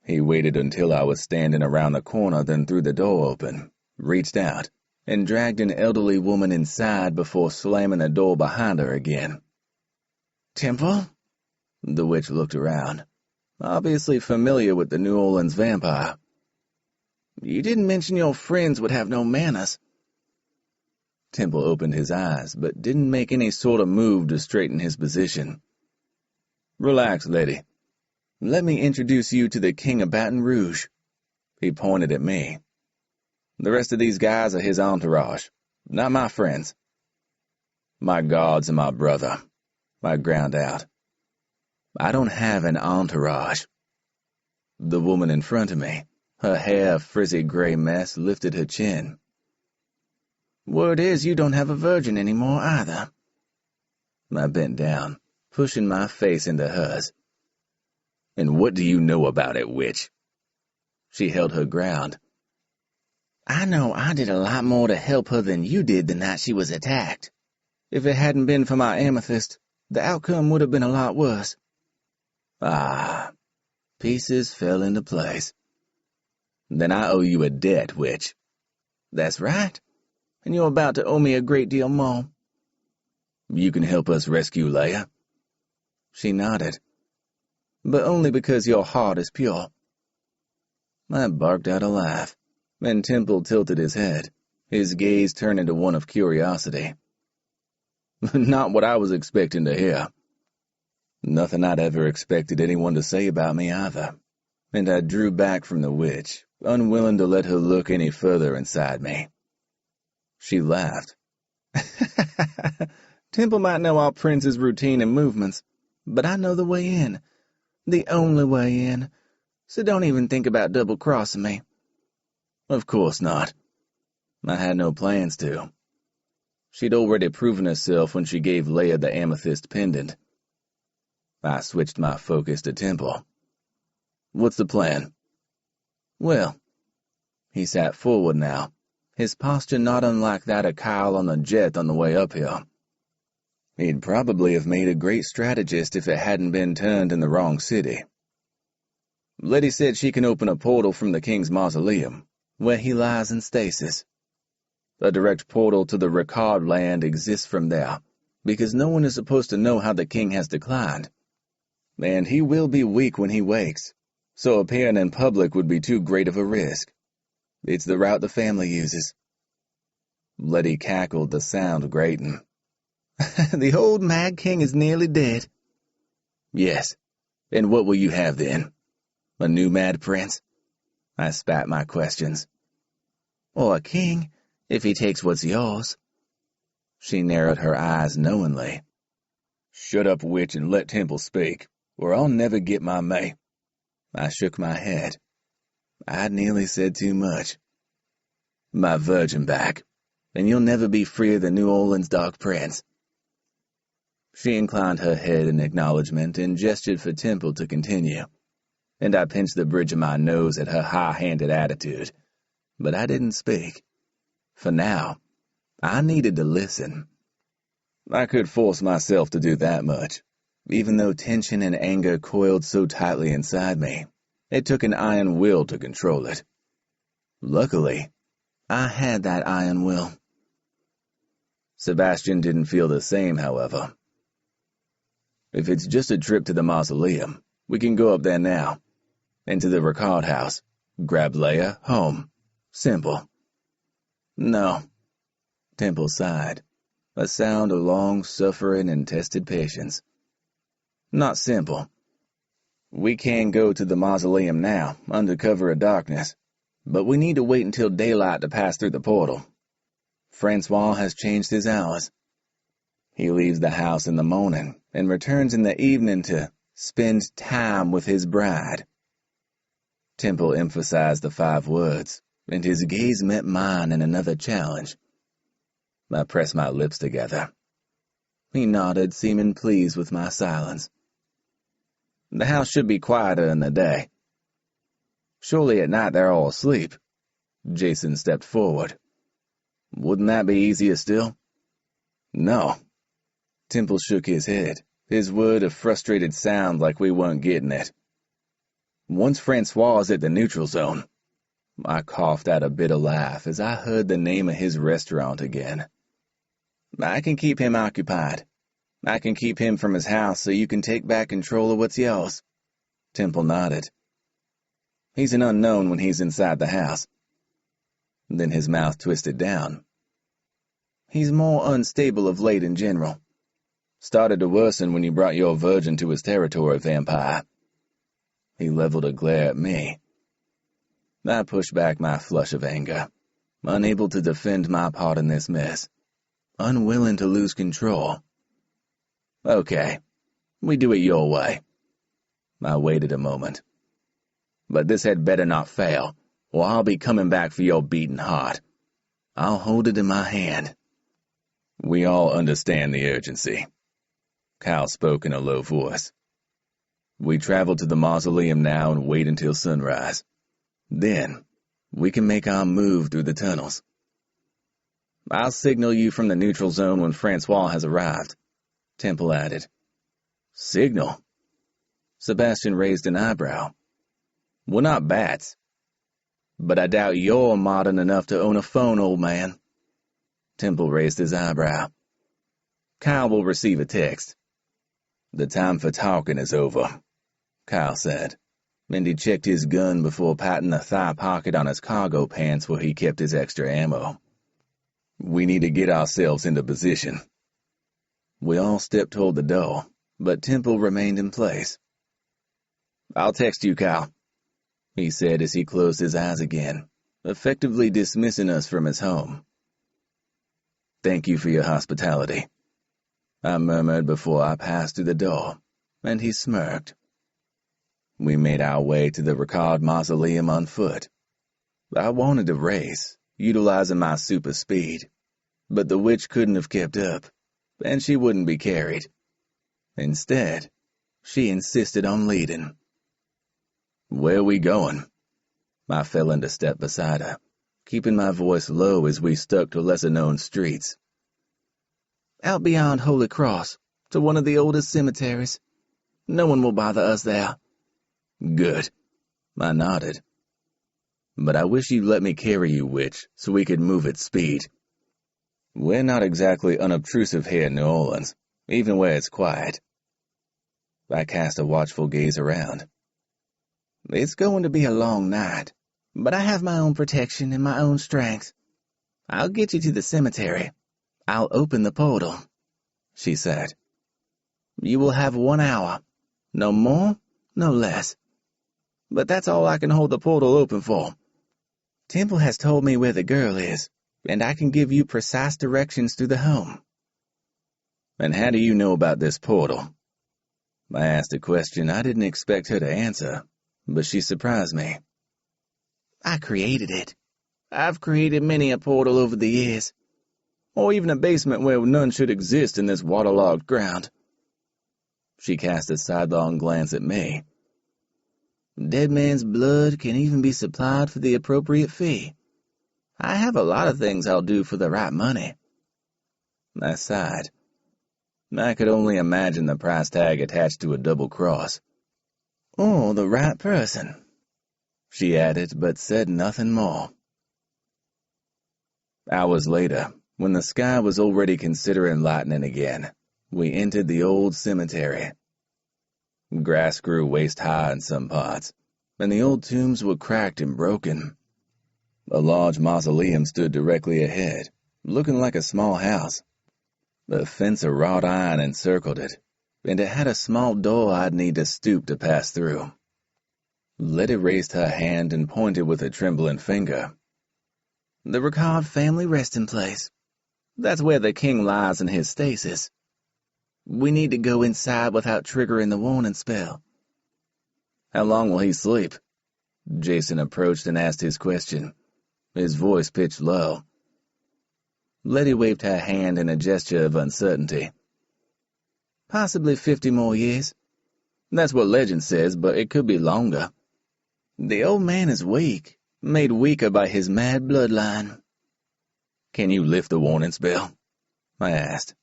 [SPEAKER 2] He waited until I was standing around the corner, then threw the door open, reached out, and dragged an elderly woman inside before slamming the door behind her again. Temple? The witch looked around, obviously familiar with the New Orleans vampire. You didn't mention your friends would have no manners. Temple opened his eyes, but didn't make any sort of move to straighten his position. Relax, lady. Let me introduce you to the King of Baton Rouge. He pointed at me. The rest of these guys are his entourage, not my friends. My gods and my brother. I ground out. I don't have an entourage. The woman in front of me, her hair a frizzy gray mess, lifted her chin. Word is you don't have a virgin anymore either. I bent down, pushing my face into hers. And what do you know about it, witch? She held her ground. I know I did a lot more to help her than you did the night she was attacked. If it hadn't been for my amethyst, the outcome would have been a lot worse. Ah, pieces fell into place. Then I owe you a debt, witch. That's right, and you're about to owe me a great deal more. You can help us rescue Leia? She nodded. But only because your heart is pure. I barked out a laugh, and Temple tilted his head, his gaze turning to one of curiosity. Not what I was expecting to hear. Nothing I'd ever expected anyone to say about me either, and I drew back from the witch, unwilling to let her look any further inside me. She laughed. Temple might know our prince's routine and movements, but I know the way in. The only way in, so don't even think about double-crossing me. Of course not. I had no plans to. She'd already proven herself when she gave Leia the amethyst pendant. I switched my focus to Temple. What's the plan? Well, he sat forward now, his posture not unlike that of Kyle on the jet on the way up here. He'd probably have made a great strategist if it hadn't been turned in the wrong city. Letty said she can open a portal from the king's mausoleum, where he lies in stasis. A direct portal to the Ricard land exists from there, because no one is supposed to know how the king has declined. And he will be weak when he wakes, so appearing in public would be too great of a risk. It's the route the family uses. Letty cackled, the sound grating. The old Mad King is nearly dead. Yes, and what will you have then? A new Mad Prince? I spat my questions. Or a king, if he takes what's yours. She narrowed her eyes knowingly. Shut up, witch, and let Temple speak, or I'll never get my May. I shook my head. I'd nearly said too much. My virgin back, and you'll never be free of the New Orleans Dark Prince. She inclined her head in acknowledgement and gestured for Temple to continue, and I pinched the bridge of my nose at her high-handed attitude, but I didn't speak. For now, I needed to listen. I could force myself to do that much, even though tension and anger coiled so tightly inside me. It took an iron will to control it. Luckily, I had that iron will. Sebastian didn't feel the same, however. If it's just a trip to the mausoleum, we can go up there now. Into the Ricard house. Grab Leia, home. Simple. No. Temple sighed, a sound of long suffering and tested patience. Not simple. We can go to the mausoleum now, under cover of darkness, but we need to wait until daylight to pass through the portal. Francois has changed his hours. He leaves the house in the morning and returns in the evening to spend time with his bride. Temple emphasized the 5 words, and his gaze met mine in another challenge. I pressed my lips together. He nodded, seeming pleased with my silence. The house should be quieter in the day. Surely at night they're all asleep. Jason stepped forward. Wouldn't that be easier still? No. Temple shook his head, his word a frustrated sound like we weren't getting it. Once Francois is at the neutral zone. I coughed out a bitter laugh as I heard the name of his restaurant again. I can keep him occupied. I can keep him from his house so you can take back control of what's yours. Temple nodded. He's an unknown when he's inside the house. Then his mouth twisted down. He's more unstable of late in general. Started to worsen when you brought your virgin to his territory, vampire. He leveled a glare at me. I pushed back my flush of anger, unable to defend my part in this mess, unwilling to lose control. Okay, we do it your way. I waited a moment. But this had better not fail, or I'll be coming back for your beating heart. I'll hold it in my hand. We all understand the urgency. Kyle spoke in a low voice. We travel to the mausoleum now and wait until sunrise. Then, we can make our move through the tunnels. I'll signal you from the neutral zone when Francois has arrived, Temple added. Signal? Sebastian raised an eyebrow. We're not bats. But I doubt you're modern enough to own a phone, old man. Temple raised his eyebrow. Kyle will receive a text. The time for talking is over, Kyle said, and he checked his gun before patting the thigh pocket on his cargo pants where he kept his extra ammo. We need to get ourselves into position. We all stepped toward the door, but Temple remained in place. I'll text you, Kyle, he said as he closed his eyes again, effectively dismissing us from his home. Thank you for your hospitality, I murmured before I passed through the door, and he smirked. We made our way to the Ricard mausoleum on foot. I wanted to race, utilizing my super speed, but the witch couldn't have kept up, and she wouldn't be carried. Instead, she insisted on leading. Where are we going? I fell into step beside her, keeping my voice low as we stuck to lesser-known streets. Out beyond Holy Cross, to one of the oldest cemeteries. No one will bother us there. Good. I nodded. But I wish you'd let me carry you, witch, so we could move at speed. We're not exactly unobtrusive here in New Orleans, even where it's quiet. I cast a watchful gaze around. It's going to be a long night, but I have my own protection and my own strength. I'll get you to the cemetery. I'll open the portal, she said. You will have 1 hour. No more, no less. But that's all I can hold the portal open for. Temple has told me where the girl is, and I can give you precise directions to the home. And how do you know about this portal? I asked a question I didn't expect her to answer, but she surprised me. I created it. I've created many a portal over the years, or even a basement where none should exist in this waterlogged ground. She cast a sidelong glance at me. Dead man's blood can even be supplied for the appropriate fee. I have a lot of things I'll do for the right money, I sighed. I could only imagine the price tag attached to a double cross. "Or the right person," she added, but said nothing more. Hours later, when the sky was already considering lightning again, we entered the old cemetery. Grass grew waist-high in some parts, and the old tombs were cracked and broken. A large mausoleum stood directly ahead, looking like a small house. A fence of wrought iron encircled it, and it had a small door I'd need to stoop to pass through. Letty raised her hand and pointed with a trembling finger. "The Ricard family resting place. That's where the king lies in his stasis. We need to go inside without triggering the warning spell." "How long will he sleep?" Jason approached and asked his question, his voice pitched low. Letty waved her hand in a gesture of uncertainty. "Possibly 50 more years. That's what legend says, but it could be longer. The old man is weak, made weaker by his mad bloodline." "Can you lift the warning spell?" I asked.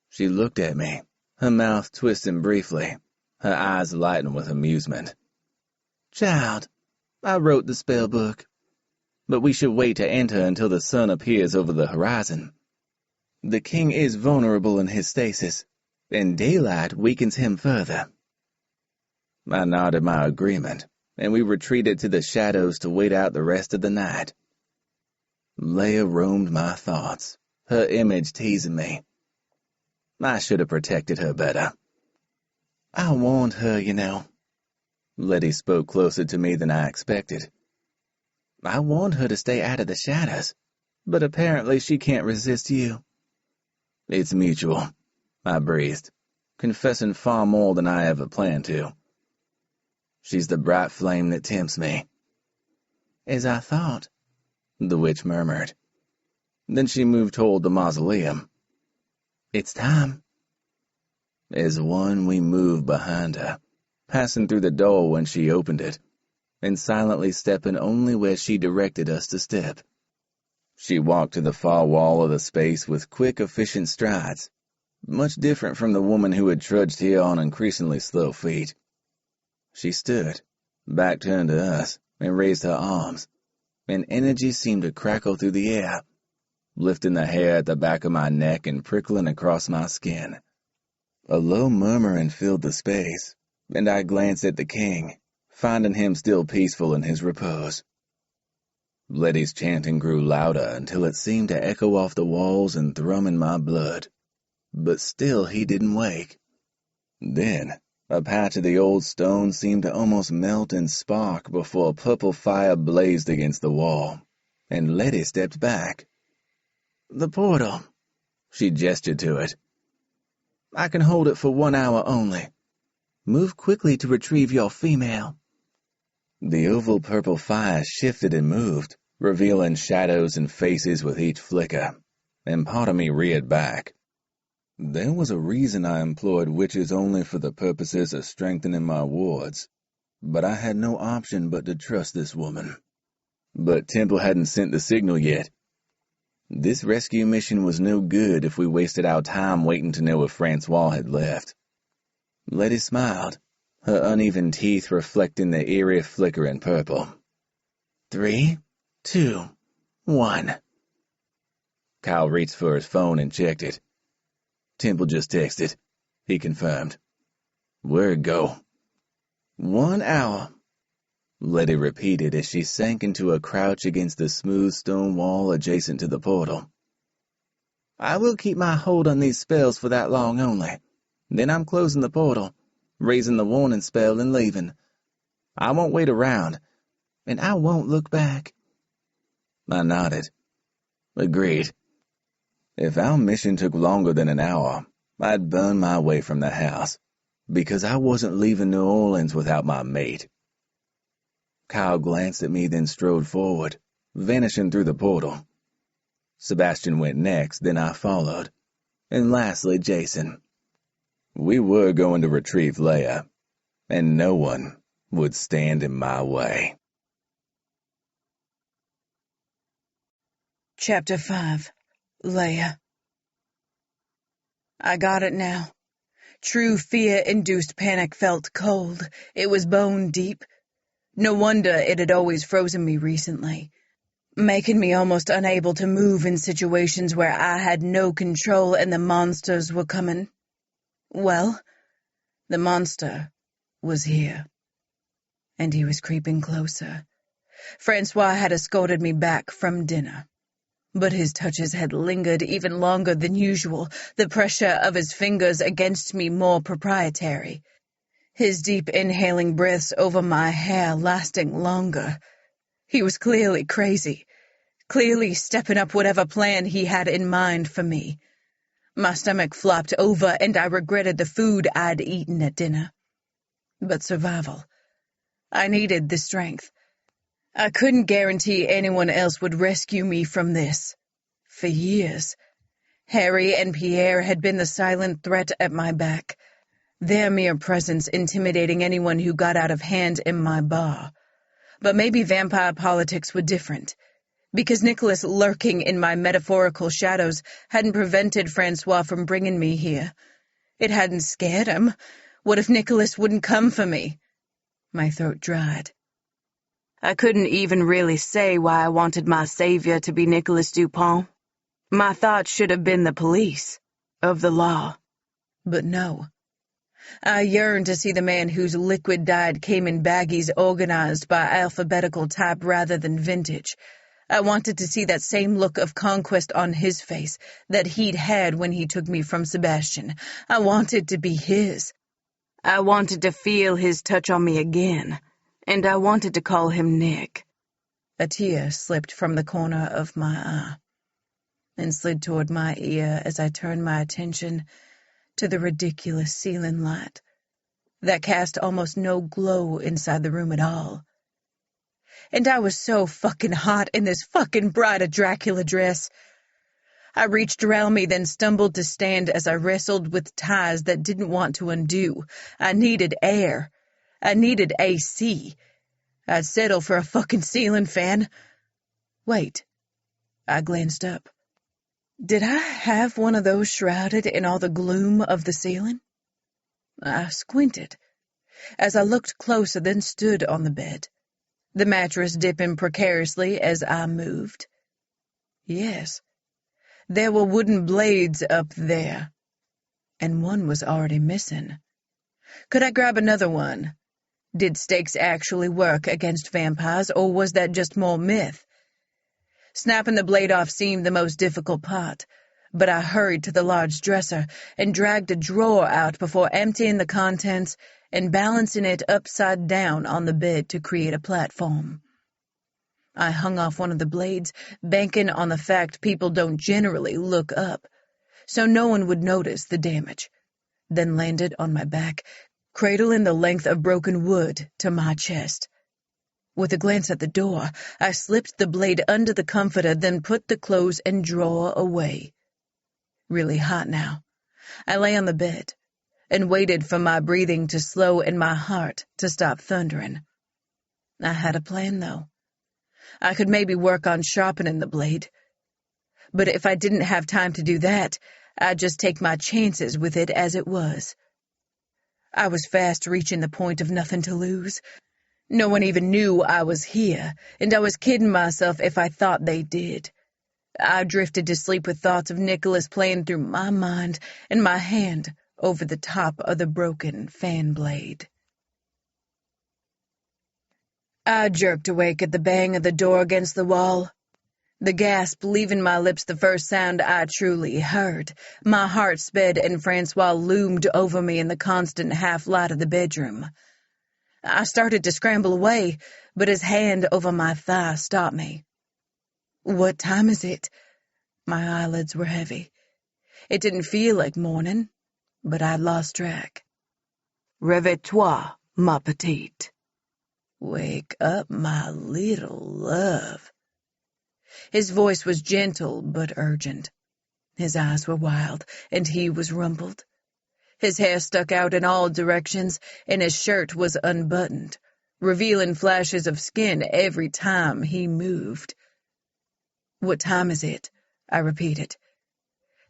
[SPEAKER 2] She looked at me, her mouth twisting briefly, her eyes lighting with amusement. "Child, I wrote the spell book, but we should wait to enter until the sun appears over the horizon. The king is vulnerable in his stasis, and daylight weakens him further." I nodded my agreement, and we retreated to the shadows to wait out the rest of the night. Leia roamed my thoughts, her image teasing me. I should have protected her better. "I warned her, you know." Letty spoke closer to me than I expected. "I warned her to stay out of the shadows, but apparently she can't resist you." "It's mutual," I breathed, confessing far more than I ever planned to. "She's the bright flame that tempts me." "As I thought," the witch murmured. Then she moved toward the mausoleum. "It's time." As one, we moved behind her, passing through the door when she opened it, and silently stepping only where she directed us to step. She walked to the far wall of the space with quick, efficient strides, much different from the woman who had trudged here on increasingly slow feet. She stood, back turned to us, and raised her arms, and energy seemed to crackle through the air, lifting the hair at the back of my neck and prickling across my skin. A low murmuring filled the space, and I glanced at the king, finding him still peaceful in his repose. Letty's chanting grew louder until it seemed to echo off the walls and thrum in my blood, but still he didn't wake. Then, a patch of the old stone seemed to almost melt and spark before a purple fire blazed against the wall, and Letty stepped back. "The portal," she gestured to it. "I can hold it for 1 hour only. Move quickly to retrieve your female." The oval purple fire shifted and moved, revealing shadows and faces with each flicker, and part of me reared back. There was a reason I employed witches only for the purposes of strengthening my wards, but I had no option but to trust this woman. But Temple hadn't sent the signal yet. This rescue mission was no good if we wasted our time waiting to know if Francois had left. Letty smiled, her uneven teeth reflecting the eerie flicker in purple. 3, 2, 1. Kyle reached for his phone and checked it. "Temple just texted," he confirmed. "Where'd go?" 1 hour, Letty repeated as she sank into a crouch against the smooth stone wall adjacent to the portal. "I will keep my hold on these spells for that long only. Then I'm closing the portal, raising the warning spell and leaving. I won't wait around, and I won't look back." I nodded. Agreed. If our mission took longer than an hour, I'd burn my way from the house, because I wasn't leaving New Orleans without my mate. Kyle glanced at me, then strode forward, vanishing through the portal. Sebastian went next, then I followed, and lastly Jason. We were going to retrieve Leia, and no one would stand in my way.
[SPEAKER 1] Chapter 5. Leia. I got it now. True fear-induced panic felt cold. It was bone-deep. No wonder it had always frozen me recently, making me almost unable to move in situations where I had no control and the monsters were coming. Well, the monster was here, and he was creeping closer. Francois had escorted me back from dinner, but his touches had lingered even longer than usual, the pressure of his fingers against me more proprietary, his deep inhaling breaths over my hair lasting longer. He was clearly crazy, clearly stepping up whatever plan he had in mind for me. My stomach flopped over, and I regretted the food I'd eaten at dinner. But survival. I needed the strength. I couldn't guarantee anyone else would rescue me from this. For years, Harry and Pierre had been the silent threat at my back, their mere presence intimidating anyone who got out of hand in my bar. But maybe vampire politics were different, because Nicholas lurking in my metaphorical shadows hadn't prevented Francois from bringing me here. It hadn't scared him. What if Nicholas wouldn't come for me? My throat dried.
[SPEAKER 3] I couldn't even really say why I wanted my savior to be Nicholas Dupont. My thoughts should have been the police, of the law.
[SPEAKER 1] But no. I yearned to see the man whose liquid dyed came in baggies organized by alphabetical type rather than vintage. I wanted to see that same look of conquest on his face that he'd had when he took me from Sebastian. I wanted to be his.
[SPEAKER 3] I wanted to feel his touch on me again, and I wanted to call him Nick.
[SPEAKER 1] A tear slipped from the corner of my eye and slid toward my ear as I turned my attention to the ridiculous ceiling light that cast almost no glow inside the room at all. And I was so fucking hot in this fucking Bride of Dracula dress. I reached around me, then stumbled to stand as I wrestled with ties that didn't want to undo. I needed air. I needed AC. I'd settle for a fucking ceiling fan. Wait. I glanced up. Did I have one of those shrouded in all the gloom of the ceiling? I squinted as I looked closer, then stood on the bed, the mattress dipping precariously as I moved. Yes, there were wooden blades up there, and one was already missing. Could I grab another one? Did stakes actually work against vampires, or was that just more myth? Snapping the blade off seemed the most difficult part, but I hurried to the large dresser and dragged a drawer out before emptying the contents and balancing it upside down on the bed to create a platform. I hung off one of the blades, banking on the fact people don't generally look up, so no one would notice the damage, then landed on my back, cradling the length of broken wood to my chest. With a glance at the door, I slipped the blade under the comforter, then put the clothes and drawer away. Really hot now. I lay on the bed and waited for my breathing to slow and my heart to stop thundering. I had a plan, though. I could maybe work on sharpening the blade. But if I didn't have time to do that, I'd just take my chances with it as it was. I was fast reaching the point of nothing to lose. No one even knew I was here, and I was kidding myself if I thought they did. I drifted to sleep with thoughts of Nicholas playing through my mind and my hand over the top of the broken fan blade. I jerked awake at the bang of the door against the wall. The gasp leaving my lips the first sound I truly heard. My heart sped and Francois loomed over me in the constant half-light of the bedroom. I started to scramble away, but his hand over my thigh stopped me. What time is it? My eyelids were heavy. It didn't feel like morning, but I'd lost track.
[SPEAKER 3] Réveille-toi, ma petite.
[SPEAKER 1] Wake up, my little love. His voice was gentle but urgent. His eyes were wild, and he was rumpled. His hair stuck out in all directions, and his shirt was unbuttoned, revealing flashes of skin every time he moved. What time is it? I repeated.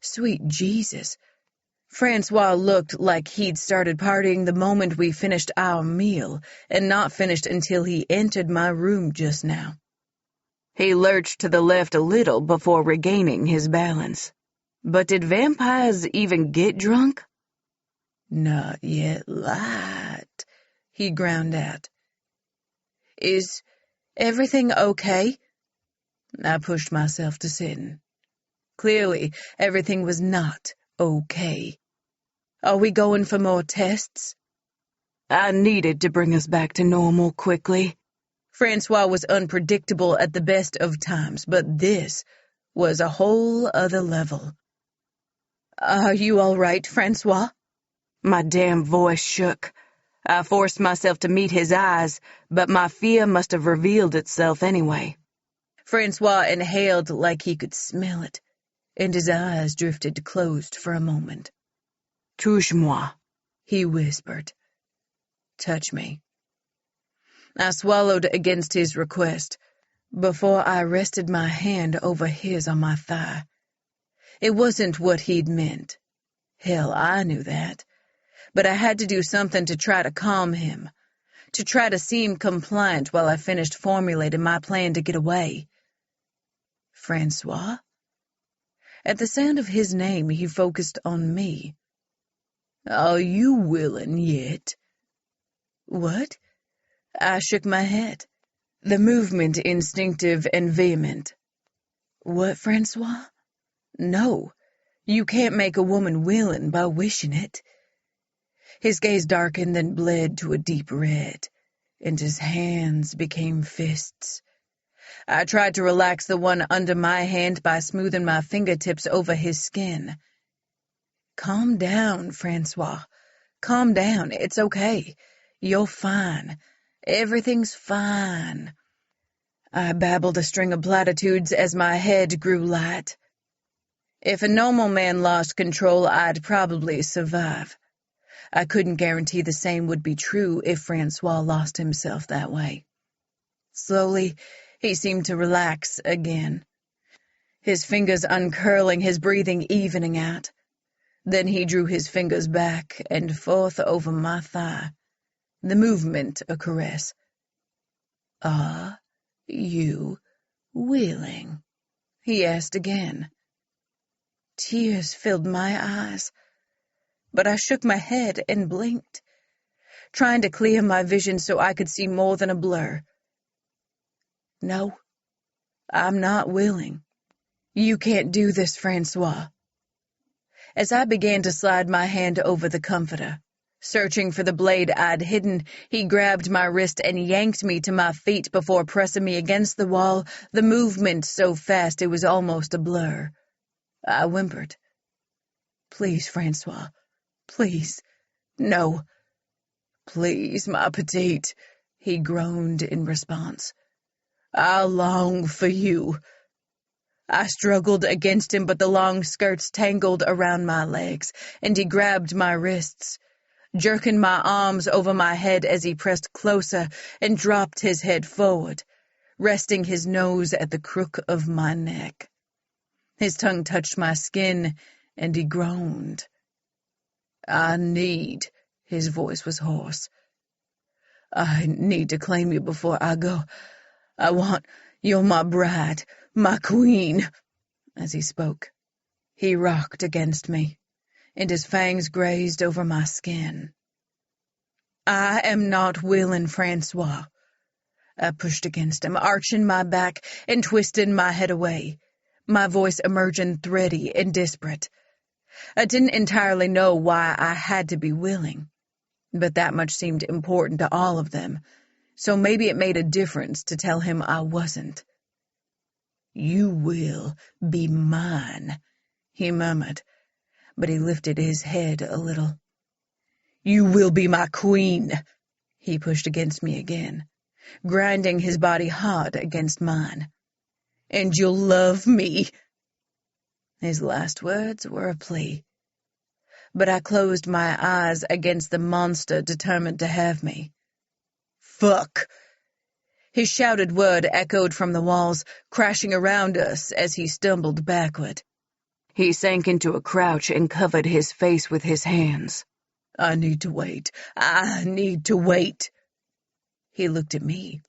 [SPEAKER 1] Sweet Jesus. Francois looked like he'd started partying the moment we finished our meal, and not finished until he entered my room just now.
[SPEAKER 3] He lurched to the left a little before regaining his balance. But did vampires even get drunk?
[SPEAKER 1] "Not yet light," he ground out. "Is everything okay?" I pushed myself to sitting. Clearly, everything was not okay. "Are we going for more tests?"
[SPEAKER 3] I needed to bring us back to normal quickly.
[SPEAKER 1] Francois was unpredictable at the best of times, but this was a whole other level. "Are you all right, Francois?"
[SPEAKER 3] My damn voice shook. I forced myself to meet his eyes, but my fear must have revealed itself anyway.
[SPEAKER 1] Francois inhaled like he could smell it, and his eyes drifted closed for a moment.
[SPEAKER 3] Touche-moi,
[SPEAKER 1] he whispered. "Touch me." I swallowed against his request before I rested my hand over his on my thigh. It wasn't what he'd meant. Hell, I knew that. But I had to do something to try to calm him, to try to seem compliant while I finished formulating my plan to get away. Francois? At the sound of his name, he focused on me. "Are you willing yet?" "What?" I shook my head, the movement instinctive and vehement. "What, Francois? No, you can't make a woman willing by wishing it." His gaze darkened, then bled to a deep red, and his hands became fists. I tried to relax the one under my hand by smoothing my fingertips over his skin. "Calm down, Francois. Calm down. It's okay. You're fine. Everything's fine." I babbled a string of platitudes as my head grew light. If a normal man lost control, I'd probably survive. I couldn't guarantee the same would be true if Francois lost himself that way. Slowly, he seemed to relax again, his fingers uncurling, his breathing evening out. Then he drew his fingers back and forth over my thigh, the movement a caress. "Are you willing?" he asked again. Tears filled my eyes, but I shook my head and blinked, trying to clear my vision so I could see more than a blur. "No, I'm not willing. You can't do this, Francois." As I began to slide my hand over the comforter, searching for the blade I'd hidden, he grabbed my wrist and yanked me to my feet before pressing me against the wall, the movement so fast it was almost a blur. I whimpered. "Please, Francois. Please. No." "Please, my petite," he groaned in response. "I long for you." I struggled against him, but the long skirts tangled around my legs, and he grabbed my wrists, jerking my arms over my head as he pressed closer and dropped his head forward, resting his nose at the crook of my neck. His tongue touched my skin, and he groaned. "I need," his voice was hoarse, "I need to claim you before I go. You're my bride, my queen." As he spoke, he rocked against me, and his fangs grazed over my skin. "I am not willing, Francois." I pushed against him, arching my back and twisting my head away, my voice emerging thready and desperate. I didn't entirely know why I had to be willing, but that much seemed important to all of them, so maybe it made a difference to tell him I wasn't. "You will be mine," he murmured, but he lifted his head a little. "You will be my queen." He pushed against me again, grinding his body hard against mine. "And you'll love me." His last words were a plea, but I closed my eyes against the monster determined to have me. "Fuck." His shouted word echoed from the walls, crashing around us as he stumbled backward.
[SPEAKER 3] He sank into a crouch and covered his face with his hands.
[SPEAKER 1] I need to wait. I need to wait. He looked at me.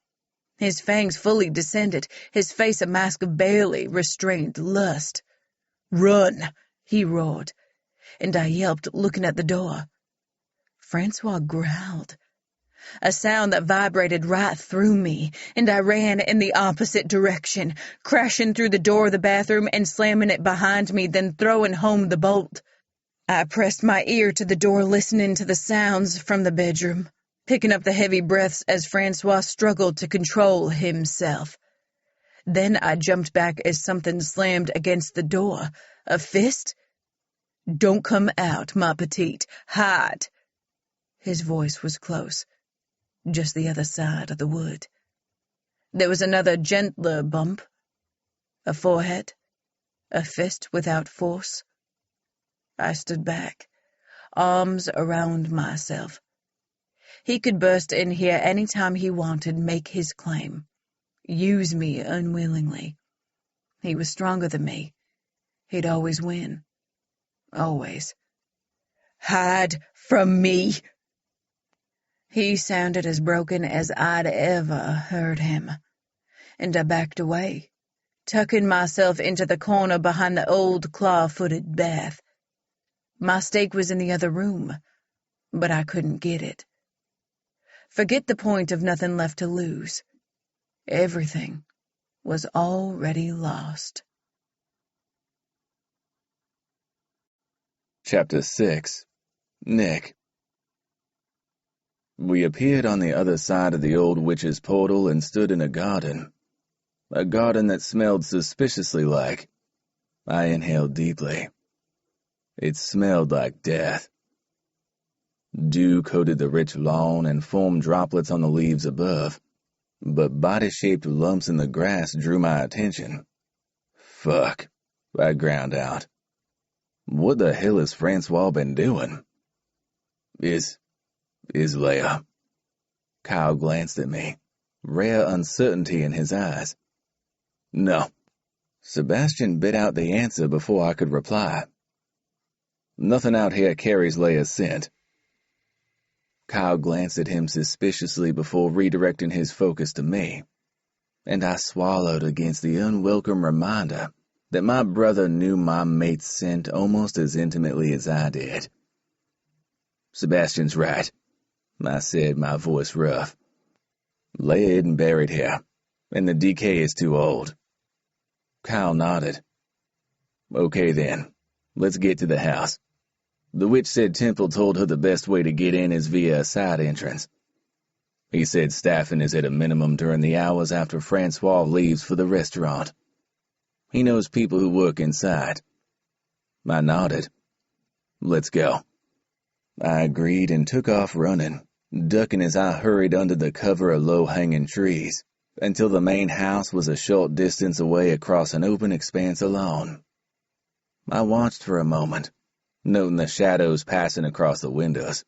[SPEAKER 1] His fangs fully descended, his face a mask of barely restrained lust. Run, he roared, and I yelped, looking at the door. Francois growled, a sound that vibrated right through me, and I ran in the opposite direction, crashing through the door of the bathroom and slamming it behind me, then throwing home the bolt. I pressed my ear to the door, listening to the sounds from the bedroom, picking up the heavy breaths as Francois struggled to control himself. Then I jumped back as something slammed against the door. A fist? Don't come out, ma petite. Hide. His voice was close, just the other side of the wood. There was another gentler bump. A forehead. A fist without force. I stood back, arms around myself. He could burst in here any time he wanted, make his claim, use me unwillingly. He was stronger than me. He'd always win. Always. Hide from me. He sounded as broken as I'd ever heard him, and I backed away, tucking myself into the corner behind the old claw-footed bath. My stake was in the other room, but I couldn't get it. Forget the point of nothing left to lose. Everything was already lost.
[SPEAKER 2] Chapter 6. Nick. We appeared on the other side of the old witch's portal and stood in a garden. A garden that smelled suspiciously like. I inhaled deeply. It smelled like death. Dew coated the rich lawn and formed droplets on the leaves above, but body-shaped lumps in the grass drew my attention. Fuck, I ground out. What the hell has Francois been doing? Is Leia? Kyle glanced at me, rare uncertainty in his eyes. No. Sebastian bit out the answer before I could reply. Nothing out here carries Leia's scent. Kyle glanced at him suspiciously before redirecting his focus to me, and I swallowed against the unwelcome reminder that my brother knew my mate's scent almost as intimately as I did. Sebastian's right, I said, my voice rough. Leia isn't buried here, and the decay is too old. Kyle nodded. Okay then, let's get to the house. The witch said Temple told her the best way to get in is via a side entrance. He said staffing is at a minimum during the hours after Francois leaves for the restaurant. He knows people who work inside. I nodded. Let's go. I agreed and took off running, ducking as I hurried under the cover of low-hanging trees, until the main house was a short distance away across an open expanse of lawn. I watched for a moment, noting the shadows passing across the windows.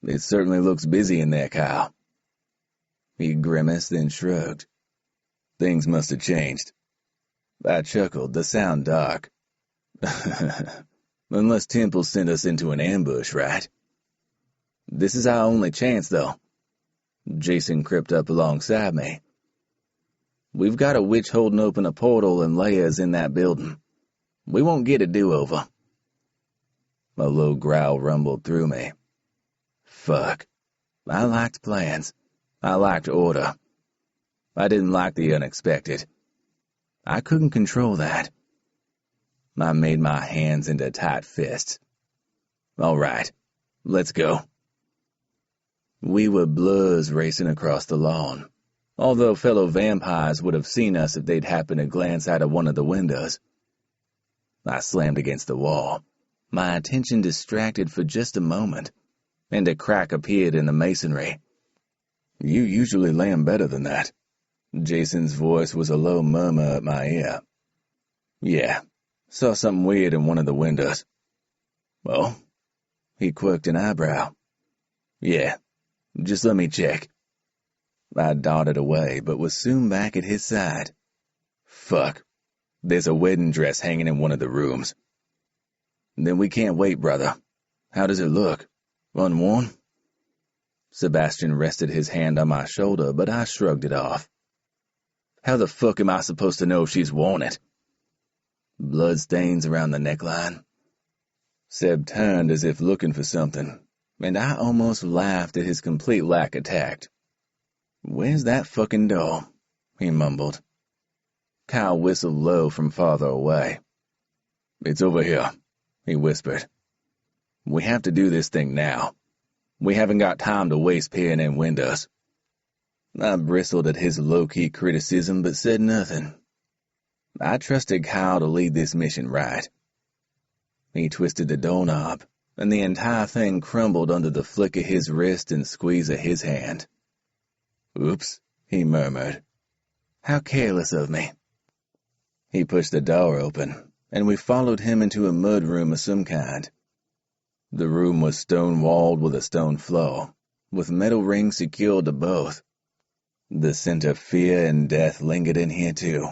[SPEAKER 2] It certainly looks busy in there, Kyle. He grimaced, then shrugged. Things must have changed. I chuckled, the sound dark. Unless Temple sent us into an ambush, right? This is our only chance, though. Jason crept up alongside me. We've got a witch holding open a portal and Leia's in that building. We won't get a do-over. A low growl rumbled through me. Fuck. I liked plans. I liked order. I didn't like the unexpected. I couldn't control that. I made my hands into tight fists. All right, let's go. We were blurs racing across the lawn, although fellow vampires would have seen us if they'd happened to glance out of one of the windows. I slammed against the wall, my attention distracted for just a moment, and a crack appeared in the masonry. You usually land better than that. Jason's voice was a low murmur at my ear. Yeah, saw something weird in one of the windows. Oh? He quirked an eyebrow. Yeah, just let me check. I darted away, but was soon back at his side. Fuck. There's a wedding dress hanging in one of the rooms. Then we can't wait, brother. How does it look? Unworn? Sebastian rested his hand on my shoulder, but I shrugged it off. How the fuck am I supposed to know if she's worn it? Blood stains around the neckline. Seb turned as if looking for something, and I almost laughed at his complete lack of tact. Where's that fucking doll? He mumbled. Kyle whistled low from farther away. It's over here, he whispered. We have to do this thing now. We haven't got time to waste peering in windows. I bristled at his low-key criticism but said nothing. I trusted Kyle to lead this mission right. He twisted the doorknob, and the entire thing crumbled under the flick of his wrist and squeeze of his hand. Oops, he murmured. How careless of me. He pushed the door open, and we followed him into a mudroom of some kind. The room was stone-walled with a stone floor, with metal rings secured to both. The scent of fear and death lingered in here too.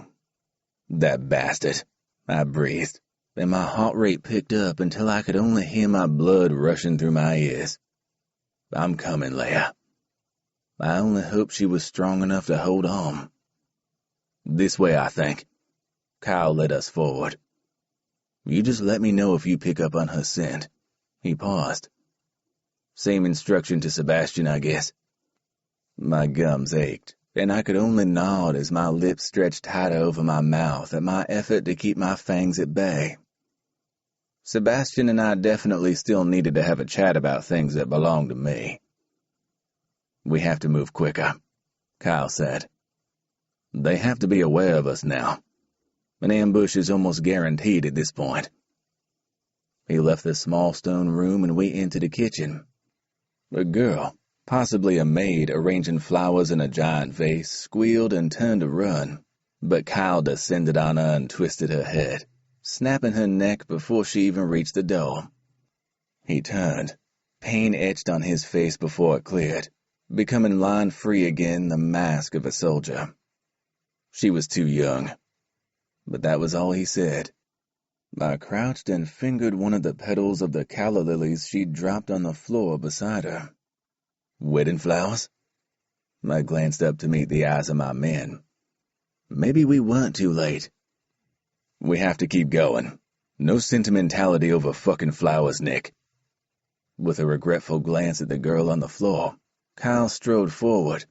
[SPEAKER 2] That bastard, I breathed, and my heart rate picked up until I could only hear my blood rushing through my ears. I'm coming, Leia. I only hope she was strong enough to hold on. This way, I think. Kyle led us forward. You just let me know if you pick up on her scent. He paused. Same instruction to Sebastian, I guess. My gums ached, and I could only nod as my lips stretched tighter over my mouth at my effort to keep my fangs at bay. Sebastian and I definitely still needed to have a chat about things that belonged to me. We have to move quicker, Kyle said. They have to be aware of us now. An ambush is almost guaranteed at this point. He left the small stone room and we entered the kitchen. A girl, possibly a maid arranging flowers in a giant vase, squealed and turned to run, but Kyle descended on her and twisted her head, snapping her neck before she even reached the door. He turned, pain etched on his face before it cleared, becoming line-free again, the mask of a soldier. She was too young, but that was all he said. I crouched and fingered one of the petals of the calla lilies she'd dropped on the floor beside her. Wedding flowers? I glanced up to meet the eyes of my men. Maybe we weren't too late. We have to keep going. No sentimentality over fucking flowers, Nick. With a regretful glance at the girl on the floor, Kyle strode forward,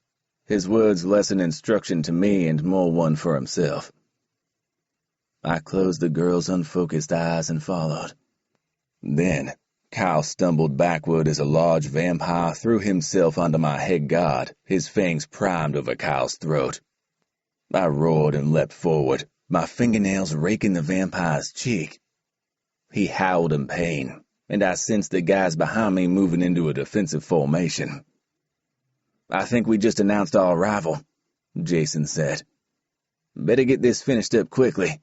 [SPEAKER 2] his words less an instruction to me and more one for himself. I closed the girl's unfocused eyes and followed. Then, Kyle stumbled backward as a large vampire threw himself onto my head guard, his fangs primed over Kyle's throat. I roared and leapt forward, my fingernails raking the vampire's cheek. He howled in pain, and I sensed the guys behind me moving into a defensive formation. I think we just announced our arrival, Jason said. Better get this finished up quickly.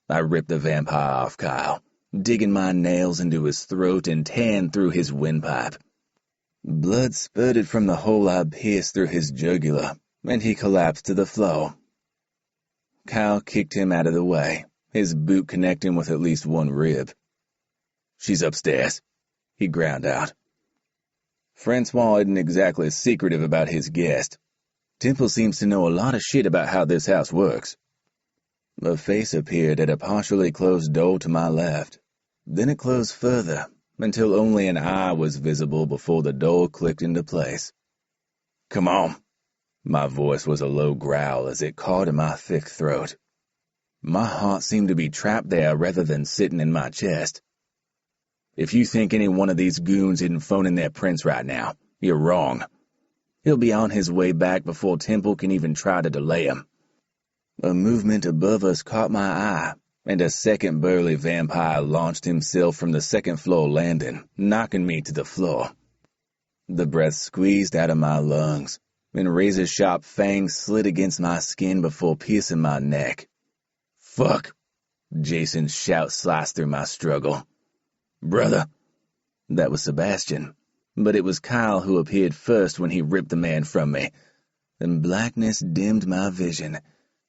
[SPEAKER 2] I ripped the vampire off Kyle, digging my nails into his throat and tearing through his windpipe. Blood spurted from the hole I pierced through his jugular, and he collapsed to the floor. Kyle kicked him out of the way, his boot connecting with at least one rib. She's upstairs, he ground out. Francois isn't exactly secretive about his guest. Temple seems to know a lot of shit about how this house works. A face appeared at a partially closed door to my left. Then it closed further, until only an eye was visible before the door clicked into place. Come on. My voice was a low growl as it caught in my thick throat. My heart seemed to be trapped there rather than sitting in my chest. If you think any one of these goons isn't phoning their prince right now, you're wrong. He'll be on his way back before Temple can even try to delay him. A movement above us caught my eye, and a second burly vampire launched himself from the second-floor landing, knocking me to the floor. The breath squeezed out of my lungs, and razor-sharp fangs slid against my skin before piercing my neck. Fuck! Jason's shout sliced through my struggle. Brother! That was Sebastian, but it was Kyle who appeared first when he ripped the man from me, and blackness dimmed my vision,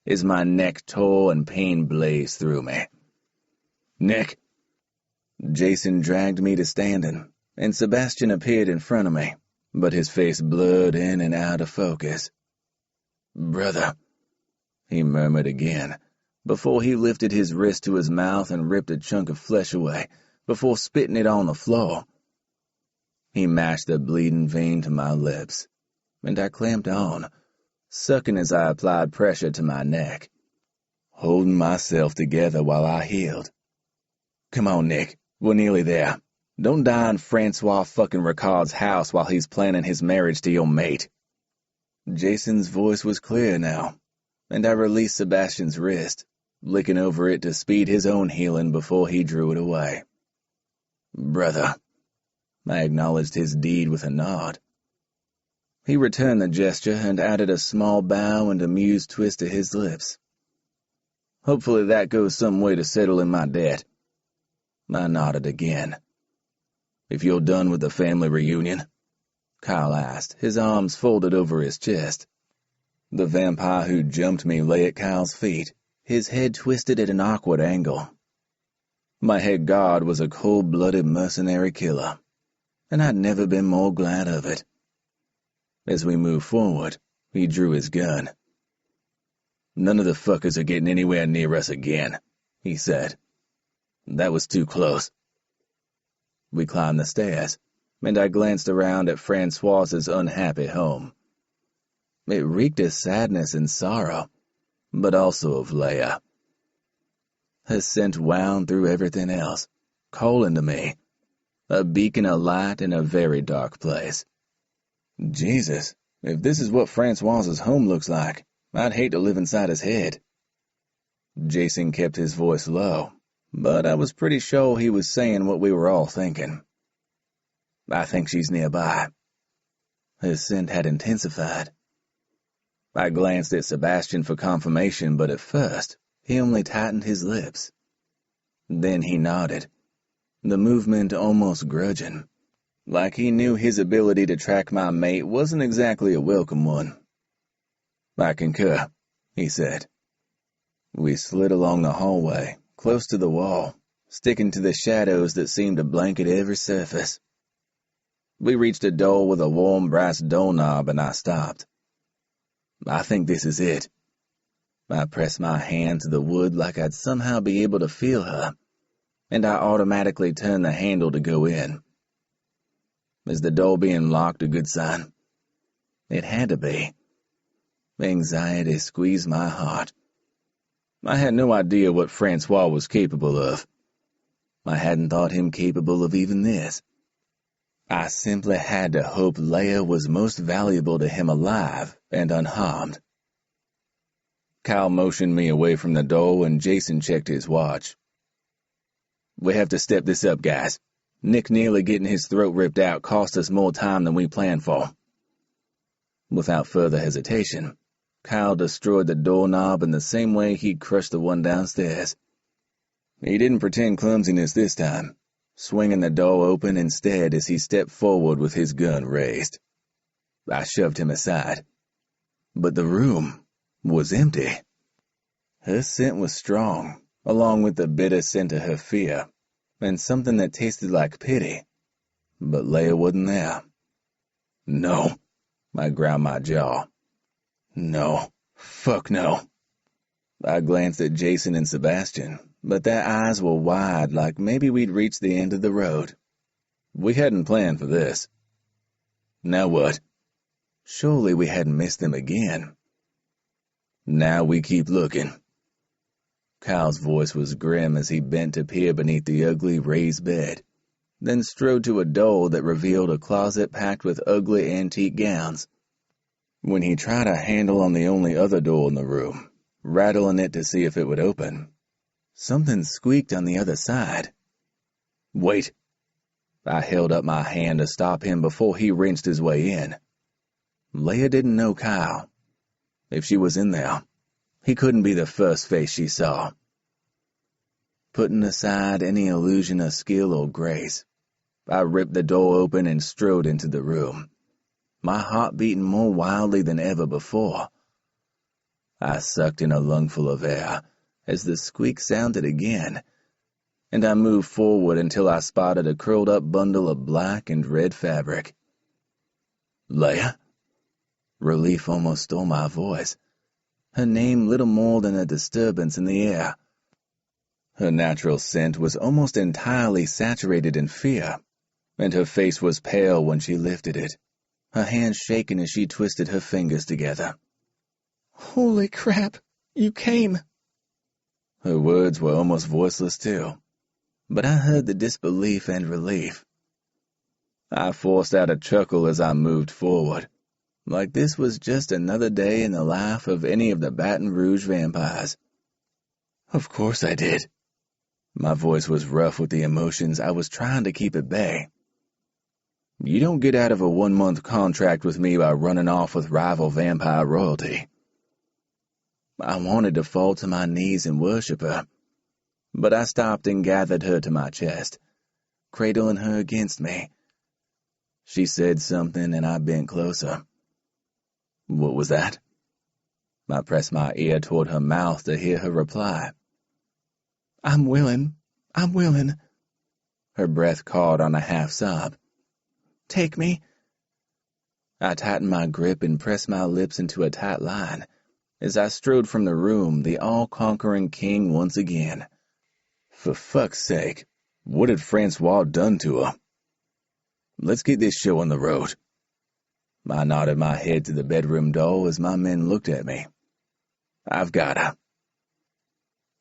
[SPEAKER 2] as my neck tore and pain blazed through me. "Nick!" Jason dragged me to standing, and Sebastian appeared in front of me, but his face blurred in and out of focus. "Brother," he murmured again, before he lifted his wrist to his mouth and ripped a chunk of flesh away, before spitting it on the floor. He mashed the bleeding vein to my lips, and I clamped on, sucking as I applied pressure to my neck, holding myself together while I healed. "Come on, Nick. We're nearly there. Don't die in Francois fucking Ricard's house while he's planning his marriage to your mate." Jason's voice was clear now, and I released Sebastian's wrist, licking over it to speed his own healing before he drew it away. "Brother." I acknowledged his deed with a nod. He returned the gesture and added a small bow and amused twist to his lips. "Hopefully that goes some way to settling my debt." I nodded again. "If you're done with the family reunion?" Kyle asked, his arms folded over his chest. The vampire who jumped me lay at Kyle's feet, his head twisted at an awkward angle. My head guard was a cold-blooded mercenary killer, and I'd never been more glad of it. As we moved forward, he drew his gun. "None of the fuckers are getting anywhere near us again," he said. "That was too close." We climbed the stairs, and I glanced around at Francoise's unhappy home. It reeked of sadness and sorrow, but also of Leia. Her scent wound through everything else, calling to me, a beacon of light in a very dark place. Jesus, if this is what Francoise's home looks like, I'd hate to live inside his head. Jason kept his voice low, but I was pretty sure he was saying what we were all thinking. "I think she's nearby." His scent had intensified. I glanced at Sebastian for confirmation, but at first, he only tightened his lips. Then he nodded, the movement almost grudging, like he knew his ability to track my mate wasn't exactly a welcome one. "I concur," he said. We slid along the hallway, close to the wall, sticking to the shadows that seemed to blanket every surface. We reached a door with a warm brass doorknob, and I stopped. "I think this is it." I pressed my hand to the wood like I'd somehow be able to feel her, and I automatically turned the handle to go in. Is the door being locked a good sign? It had to be. Anxiety squeezed my heart. I had no idea what Francois was capable of. I hadn't thought him capable of even this. I simply had to hope Leia was most valuable to him alive and unharmed. Kyle motioned me away from the door, and Jason checked his watch. "We have to step this up, guys. Nick nearly getting his throat ripped out cost us more time than we planned for." Without further hesitation, Kyle destroyed the doorknob in the same way he'd crushed the one downstairs. He didn't pretend clumsiness this time, swinging the door open instead as he stepped forward with his gun raised. I shoved him aside. But the room was empty. Her scent was strong, along with the bitter scent of her fear, and something that tasted like pity. But Leia wasn't there. "No," I ground my jaw. "No. Fuck no." I glanced at Jason and Sebastian, but their eyes were wide, like maybe we'd reached the end of the road. We hadn't planned for this. Now what? Surely we hadn't missed them again. "Now we keep looking." Kyle's voice was grim as he bent to peer beneath the ugly raised bed, then strode to a door that revealed a closet packed with ugly antique gowns. When he tried a handle on the only other door in the room, rattling it to see if it would open, something squeaked on the other side. "Wait." I held up my hand to stop him before he wrenched his way in. Leia didn't know Kyle. If she was in there, he couldn't be the first face she saw. Putting aside any illusion of skill or grace, I ripped the door open and strode into the room, my heart beating more wildly than ever before. I sucked in a lungful of air as the squeak sounded again, and I moved forward until I spotted a curled-up bundle of black and red fabric. Leia? Relief almost stole my voice. Her name little more than a disturbance in the air. Her natural scent was almost entirely saturated in fear, and her face was pale when she lifted it, her hands shaking as she twisted her fingers together.
[SPEAKER 4] Holy crap, you came.
[SPEAKER 2] Her words were almost voiceless too, but I heard the disbelief and relief. I forced out a chuckle as I moved forward, like this was just another day in the life of any of the Baton Rouge vampires. Of course I did. My voice was rough with the emotions I was trying to keep at bay. You don't get out of a 1-month contract with me by running off with rival vampire royalty. I wanted to fall to my knees and worship her, but I stopped and gathered her to my chest, cradling her against me. She said something and I bent closer. What was that? I pressed my ear toward her mouth to hear her reply.
[SPEAKER 4] I'm willing.
[SPEAKER 2] Her breath caught on a half-sob.
[SPEAKER 4] Take me.
[SPEAKER 2] I tightened my grip and pressed my lips into a tight line as I strode from the room, the all-conquering king once again. For fuck's sake, what had Francois done to her? Let's get this show on the road. I nodded my head to the bedroom door as my men looked at me. I've got her.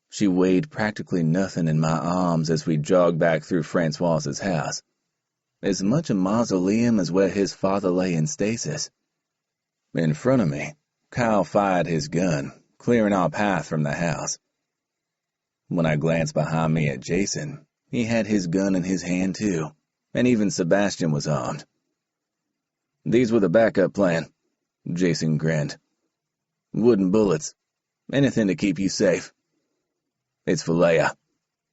[SPEAKER 2] She weighed practically nothing in my arms as we jogged back through Francois's house, as much a mausoleum as where his father lay in stasis. In front of me, Kyle fired his gun, clearing our path from the house. When I glanced behind me at Jason, he had his gun in his hand too, and even Sebastian was armed. These were the backup plan, Jason grinned. Wooden bullets, anything to keep you safe. It's for Leia,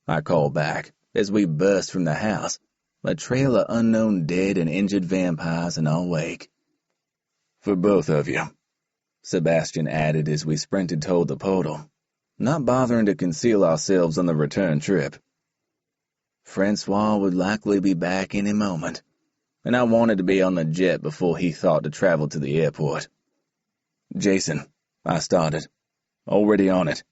[SPEAKER 2] I called back as we burst from the house, a trail of unknown dead and injured vampires in our wake. For both of you, Sebastian added as we sprinted toward the portal, not bothering to conceal ourselves on the return trip. Francois would likely be back any moment, and I wanted to be on the jet before he thought to travel to the airport. Jason, I started. Already on it.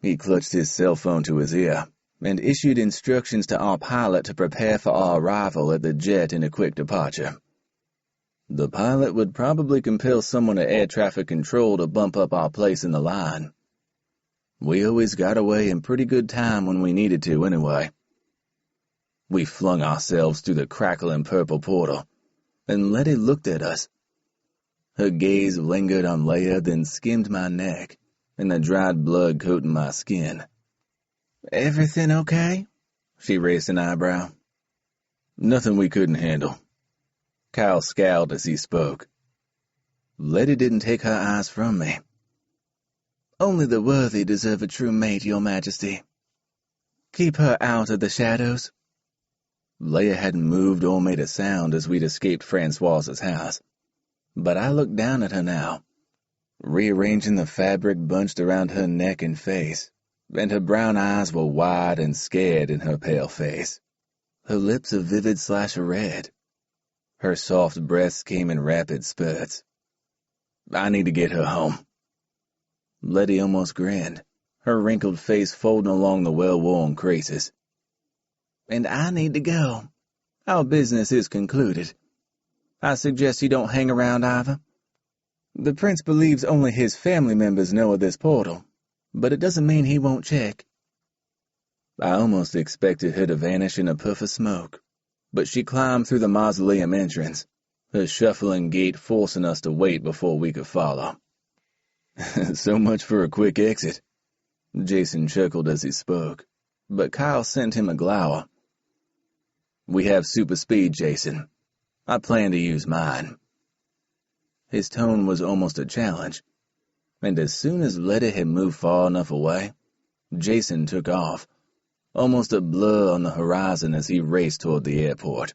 [SPEAKER 2] He clutched his cell phone to his ear and issued instructions to our pilot to prepare for our arrival at the jet in a quick departure. The pilot would probably compel someone at air traffic control to bump up our place in the line. We always got away in pretty good time when we needed to anyway. We flung ourselves through the crackling purple portal, and Letty looked at us. Her gaze lingered on Leia, then skimmed my neck, and the dried blood coating my skin. Everything okay? She raised an eyebrow. Nothing we couldn't handle. Kyle scowled as he spoke. Letty didn't take her eyes from me. Only the worthy deserve a true mate, Your Majesty. Keep her out of the shadows. Leia hadn't moved or made a sound as we'd escaped Francois's house, but I looked down at her now, rearranging the fabric bunched around her neck and face, and her brown eyes were wide and scared in her pale face, her lips a vivid slash of red. Her soft breaths came in rapid spurts. I need to get her home. Letty almost grinned, her wrinkled face folding along the well-worn creases. And I need to go. Our business is concluded. I suggest you don't hang around either. The prince believes only his family members know of this portal, but it doesn't mean he won't check. I almost expected her to vanish in a puff of smoke, but she climbed through the mausoleum entrance, her shuffling gait forcing us to wait before we could follow. So much for a quick exit. Jason chuckled as he spoke, but Kyle sent him a glower. We have super speed, Jason. I plan to use mine. His tone was almost a challenge, and as soon as Letty had moved far enough away, Jason took off, almost a blur on the horizon as he raced toward the airport.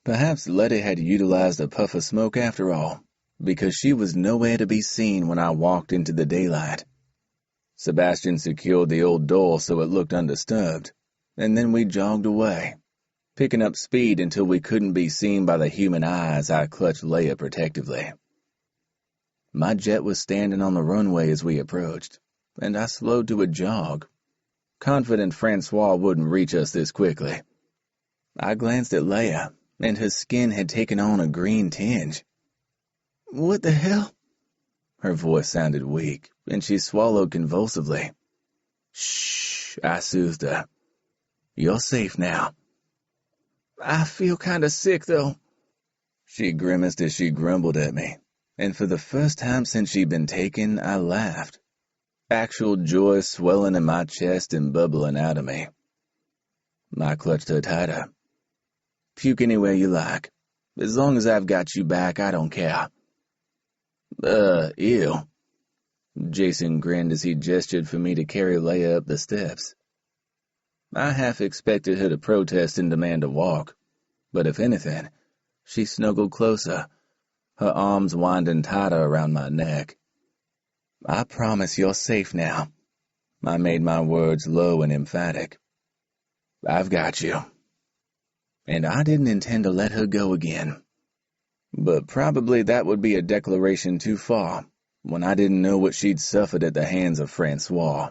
[SPEAKER 2] Perhaps Letty had utilized a puff of smoke after all, because she was nowhere to be seen when I walked into the daylight. Sebastian secured the old door so it looked undisturbed, and then we jogged away, picking up speed until we couldn't be seen by the human eye as I clutched Leia protectively. My jet was standing on the runway as we approached, and I slowed to a jog, confident Francois wouldn't reach us this quickly. I glanced at Leia, and her skin had taken on a green tinge.
[SPEAKER 4] What the hell?
[SPEAKER 2] Her voice sounded weak, and she swallowed convulsively. Shh, I soothed her. You're safe now.
[SPEAKER 4] I feel kinda sick, though.
[SPEAKER 2] She grimaced as she grumbled at me, and for the first time since she'd been taken, I laughed. Actual joy swelling in my chest and bubbling out of me. I clutched her tighter. Puke anywhere you like. As long as I've got you back, I don't care. Ew. Jason grinned as he gestured for me to carry Leia up the steps. I half expected her to protest and demand a walk, but if anything, she snuggled closer, her arms winding tighter around my neck. I promise you're safe now. I made my words low and emphatic. I've got you. And I didn't intend to let her go again. But probably that would be a declaration too far, when I didn't know what she'd suffered at the hands of Francois.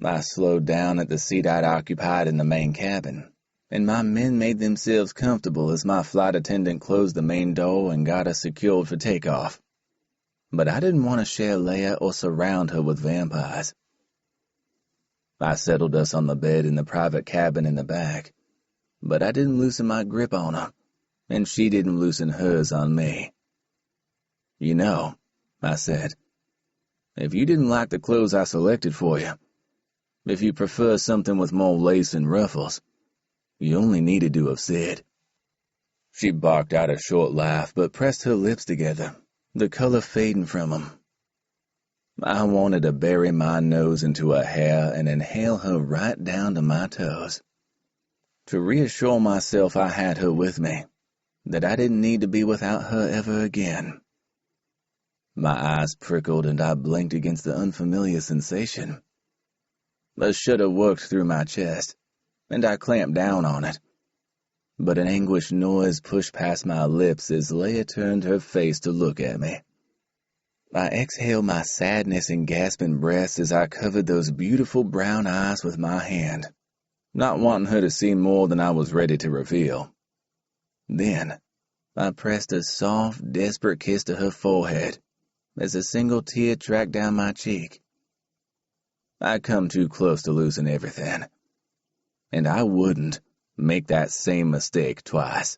[SPEAKER 2] I slowed down at the seat I'd occupied in the main cabin, and my men made themselves comfortable as my flight attendant closed the main door and got us secured for takeoff. But I didn't want to share Leia or surround her with vampires. I settled us on the bed in the private cabin in the back, but I didn't loosen my grip on her, and she didn't loosen hers on me. You know, I said, if you didn't like the clothes I selected for you, if you prefer something with more lace and ruffles, you only needed to have said. She barked out a short laugh, but pressed her lips together, the color fading from them. I wanted to bury my nose into her hair and inhale her right down to my toes. To reassure myself I had her with me, that I didn't need to be without her ever again. My eyes prickled and I blinked against the unfamiliar sensation. A shudder worked through my chest, and I clamped down on it. But an anguished noise pushed past my lips as Leia turned her face to look at me. I exhaled my sadness in gasping breaths as I covered those beautiful brown eyes with my hand, not wanting her to see more than I was ready to reveal. Then, I pressed a soft, desperate kiss to her forehead as a single tear tracked down my cheek. I'd come too close to losing everything, and I wouldn't make that same mistake twice.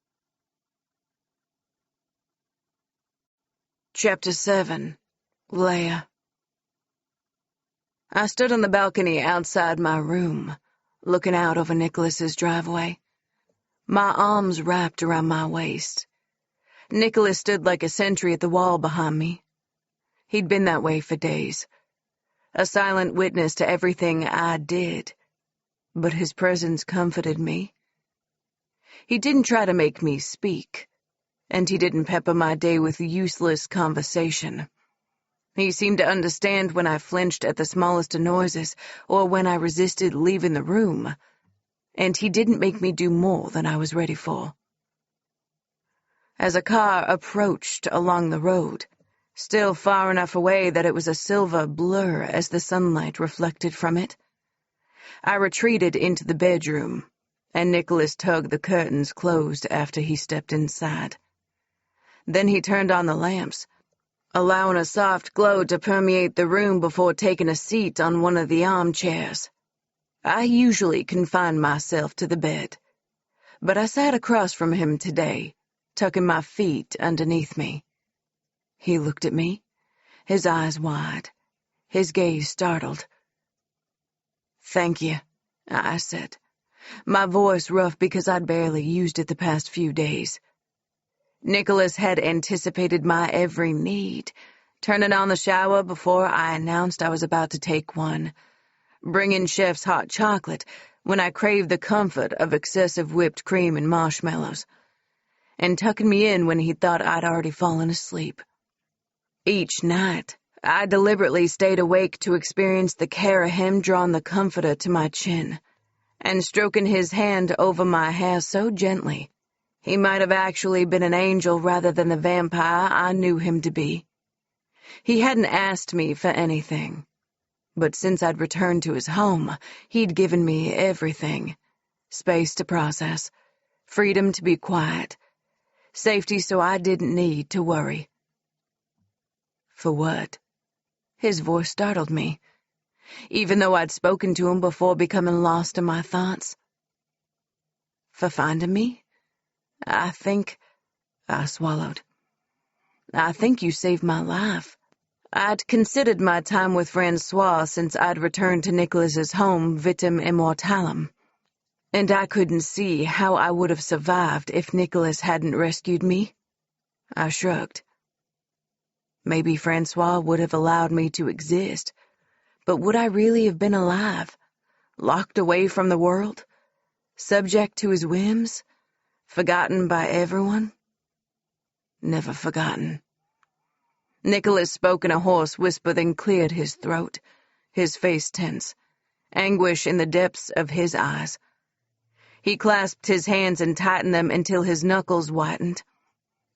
[SPEAKER 3] Chapter 7. Leia. I stood on the balcony outside my room, looking out over Nicholas's driveway, my arms wrapped around my waist. Nicholas stood like a sentry at the wall behind me. He'd been that way for days, a silent witness to everything I did, but his presence comforted me. He didn't try to make me speak, and he didn't pepper my day with useless conversation. He seemed to understand when I flinched at the smallest of noises or when I resisted leaving the room, and he didn't make me do more than I was ready for. As a car approached along the road, still far enough away that it was a silver blur as the sunlight reflected from it, I retreated into the bedroom, and Nicholas tugged the curtains closed after he stepped inside. Then he turned on the lamps, allowing a soft glow to permeate the room before taking a seat on one of the armchairs. I usually confine myself to the bed, but I sat across from him today, tucking my feet underneath me. He looked at me, his eyes wide, his gaze startled. "Thank you," I said, my voice rough because I'd barely used it the past few days. Nicholas had anticipated my every need, turning on the shower before I announced I was about to take one, bringing Chef's hot chocolate when I craved the comfort of excessive whipped cream and marshmallows, and tucking me in when he thought I'd already fallen asleep. Each night, I deliberately stayed awake to experience the care of him drawing the comforter to my chin and stroking his hand over my hair so gently. He might have actually been an angel rather than the vampire I knew him to be. He hadn't asked me for anything, but since I'd returned to his home, he'd given me everything. Space to process, freedom to be quiet, safety so I didn't need to worry. For what? His voice startled me, even though I'd spoken to him before becoming lost in my thoughts. For finding me? I swallowed. I think you saved my life. I'd considered my time with Francois since I'd returned to Nicholas's home vitam immortalem, and I couldn't see how I would have survived if Nicholas hadn't rescued me. I shrugged. Maybe Francois would have allowed me to exist, but would I really have been alive, locked away from the world, subject to his whims, forgotten by everyone? Never forgotten. Nicholas spoke in a hoarse whisper, then cleared his throat, his face tense, anguish in the depths of his eyes. He clasped his hands and tightened them until his knuckles whitened,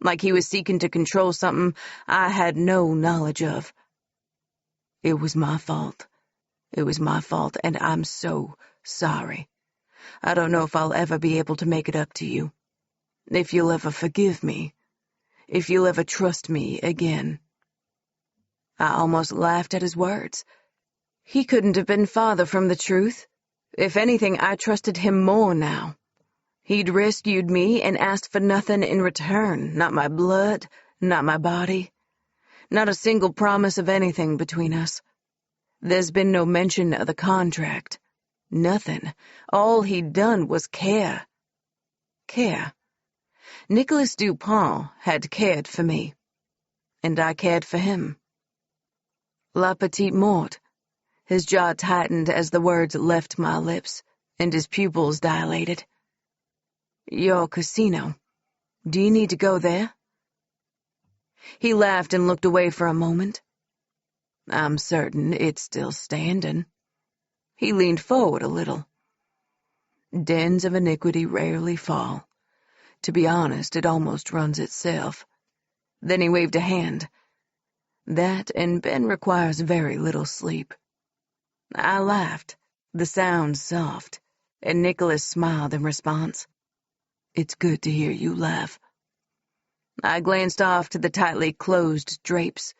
[SPEAKER 3] like he was seeking to control something I had no knowledge of. It was my fault. It was my fault, and I'm so sorry. I don't know if I'll ever be able to make it up to you. If you'll ever forgive me. If you'll ever trust me again. I almost laughed at his words. He couldn't have been farther from the truth. If anything, I trusted him more now. He'd rescued me and asked for nothing in return, not my blood, not my body, not a single promise of anything between us. There's been no mention of the contract. Nothing. All he'd done was care. Care. Nicholas Dupont had cared for me, and I cared for him. La petite mort. His jaw tightened as the words left my lips, and his pupils dilated. Your casino. Do you need to go there? He laughed and looked away for a moment. I'm certain it's still standing. He leaned forward a little. Dens of iniquity rarely fall. To be honest, it almost runs itself. Then he waved a hand. That and Ben requires very little sleep. I laughed, the sound soft, and Nicholas smiled in response. It's good to hear you laugh. I glanced off to the tightly closed drapes.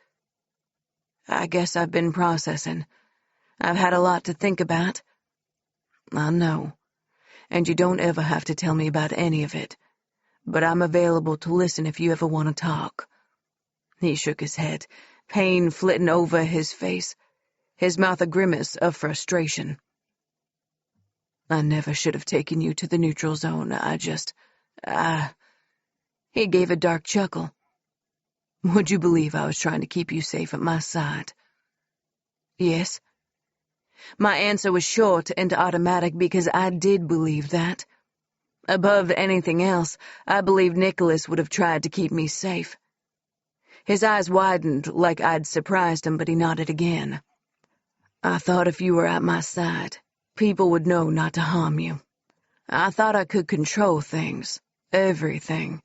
[SPEAKER 3] I guess I've been processing. I've had a lot to think about. I know, and you don't ever have to tell me about any of it, but I'm available to listen if you ever want to talk. He shook his head, pain flitting over his face, his mouth a grimace of frustration. I never should have taken you to the neutral zone. He gave a dark chuckle. Would you believe I was trying to keep you safe at my side? Yes. My answer was short and automatic because I did believe that. Above anything else, I believed Nicholas would have tried to keep me safe. His eyes widened like I'd surprised him, but he nodded again. I thought if you were at my side, people would know not to harm you. I thought I could control things, everything,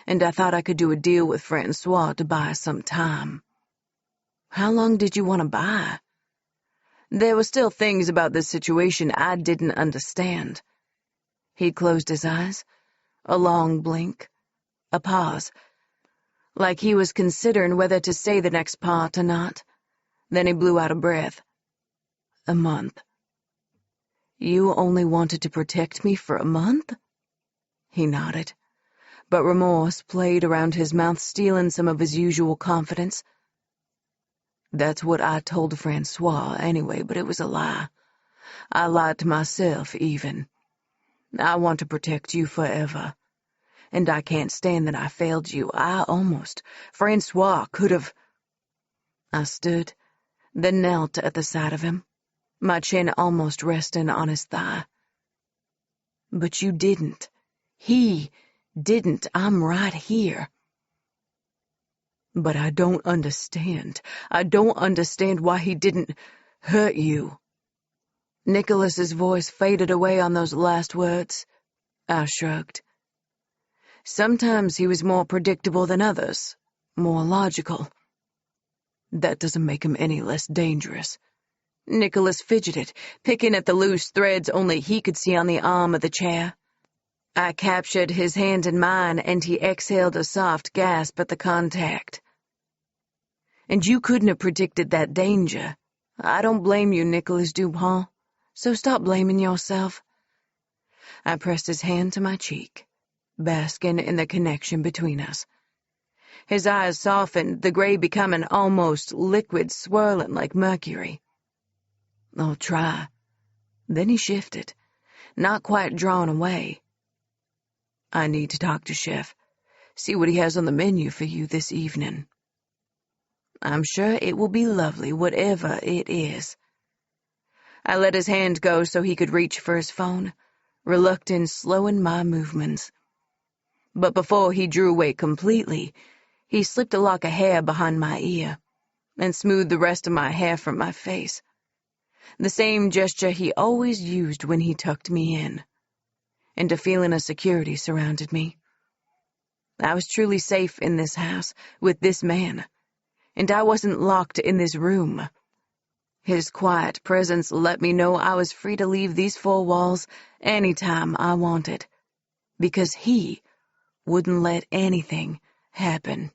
[SPEAKER 3] and I thought I could do a deal with Francois to buy some time. How long did you want to buy? There were still things about this situation I didn't understand. He closed his eyes, a long blink, a pause, like he was considering whether to say the next part or not. Then he blew out a breath. A month. You only wanted to protect me for a month? He nodded, but remorse played around his mouth, stealing some of his usual confidence. That's what I told Francois anyway, but it was a lie. I lied to myself, even. I want to protect you forever. And I can't stand that I failed you. Francois could have... I stood, then knelt at the side of him, my chin almost resting on his thigh. But you didn't. He didn't. I'm right here. But I don't understand. I don't understand why he didn't hurt you." Nicholas's voice faded away on those last words. I shrugged. Sometimes he was more predictable than others, more logical. That doesn't make him any less dangerous. Nicholas fidgeted, picking at the loose threads only he could see on the arm of the chair. I captured his hand in mine, and he exhaled a soft gasp at the contact. "And you couldn't have predicted that danger. I don't blame you, Nicholas Dupont, so stop blaming yourself." I pressed his hand to my cheek, basking in the connection between us. His eyes softened, the gray becoming almost liquid, swirling like mercury. "I'll try." Then he shifted, not quite drawn away. "I need to talk to Chef, see what he has on the menu for you this evening." "I'm sure it will be lovely, whatever it is." I let his hand go so he could reach for his phone, reluctant slowing my movements. But before he drew away completely, he slipped a lock of hair behind my ear and smoothed the rest of my hair from my face. The same gesture he always used when he tucked me in. And a feeling of security surrounded me. I was truly safe in this house, with this man, and I wasn't locked in this room. His quiet presence let me know I was free to leave these four walls anytime I wanted, because he wouldn't let anything happen.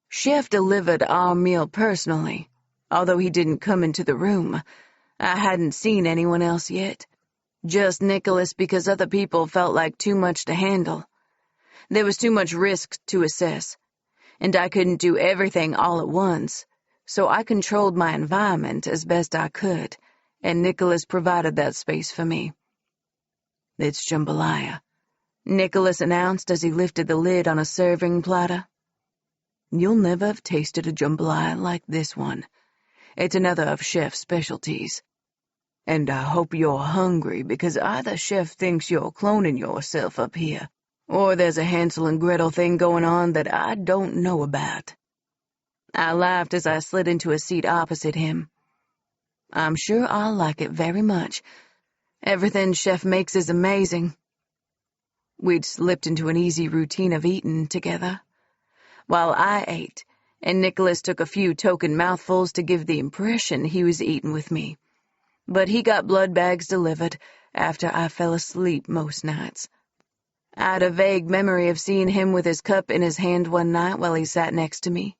[SPEAKER 3] Chef delivered our meal personally, although he didn't come into the room. I hadn't seen anyone else yet. Just Nicholas, because other people felt like too much to handle. There was too much risk to assess, and I couldn't do everything all at once, so I controlled my environment as best I could, and Nicholas provided that space for me. "It's jambalaya," Nicholas announced as he lifted the lid on a serving platter. "You'll never have tasted a jambalaya like this one. It's another of Chef's specialties. And I hope you're hungry, because either Chef thinks you're cloning yourself up here, or there's a Hansel and Gretel thing going on that I don't know about." I laughed as I slid into a seat opposite him. "I'm sure I'll like it very much. Everything Chef makes is amazing." We'd slipped into an easy routine of eating together. While I ate, and Nicholas took a few token mouthfuls to give the impression he was eating with me. But he got blood bags delivered after I fell asleep most nights. I had a vague memory of seeing him with his cup in his hand one night while he sat next to me,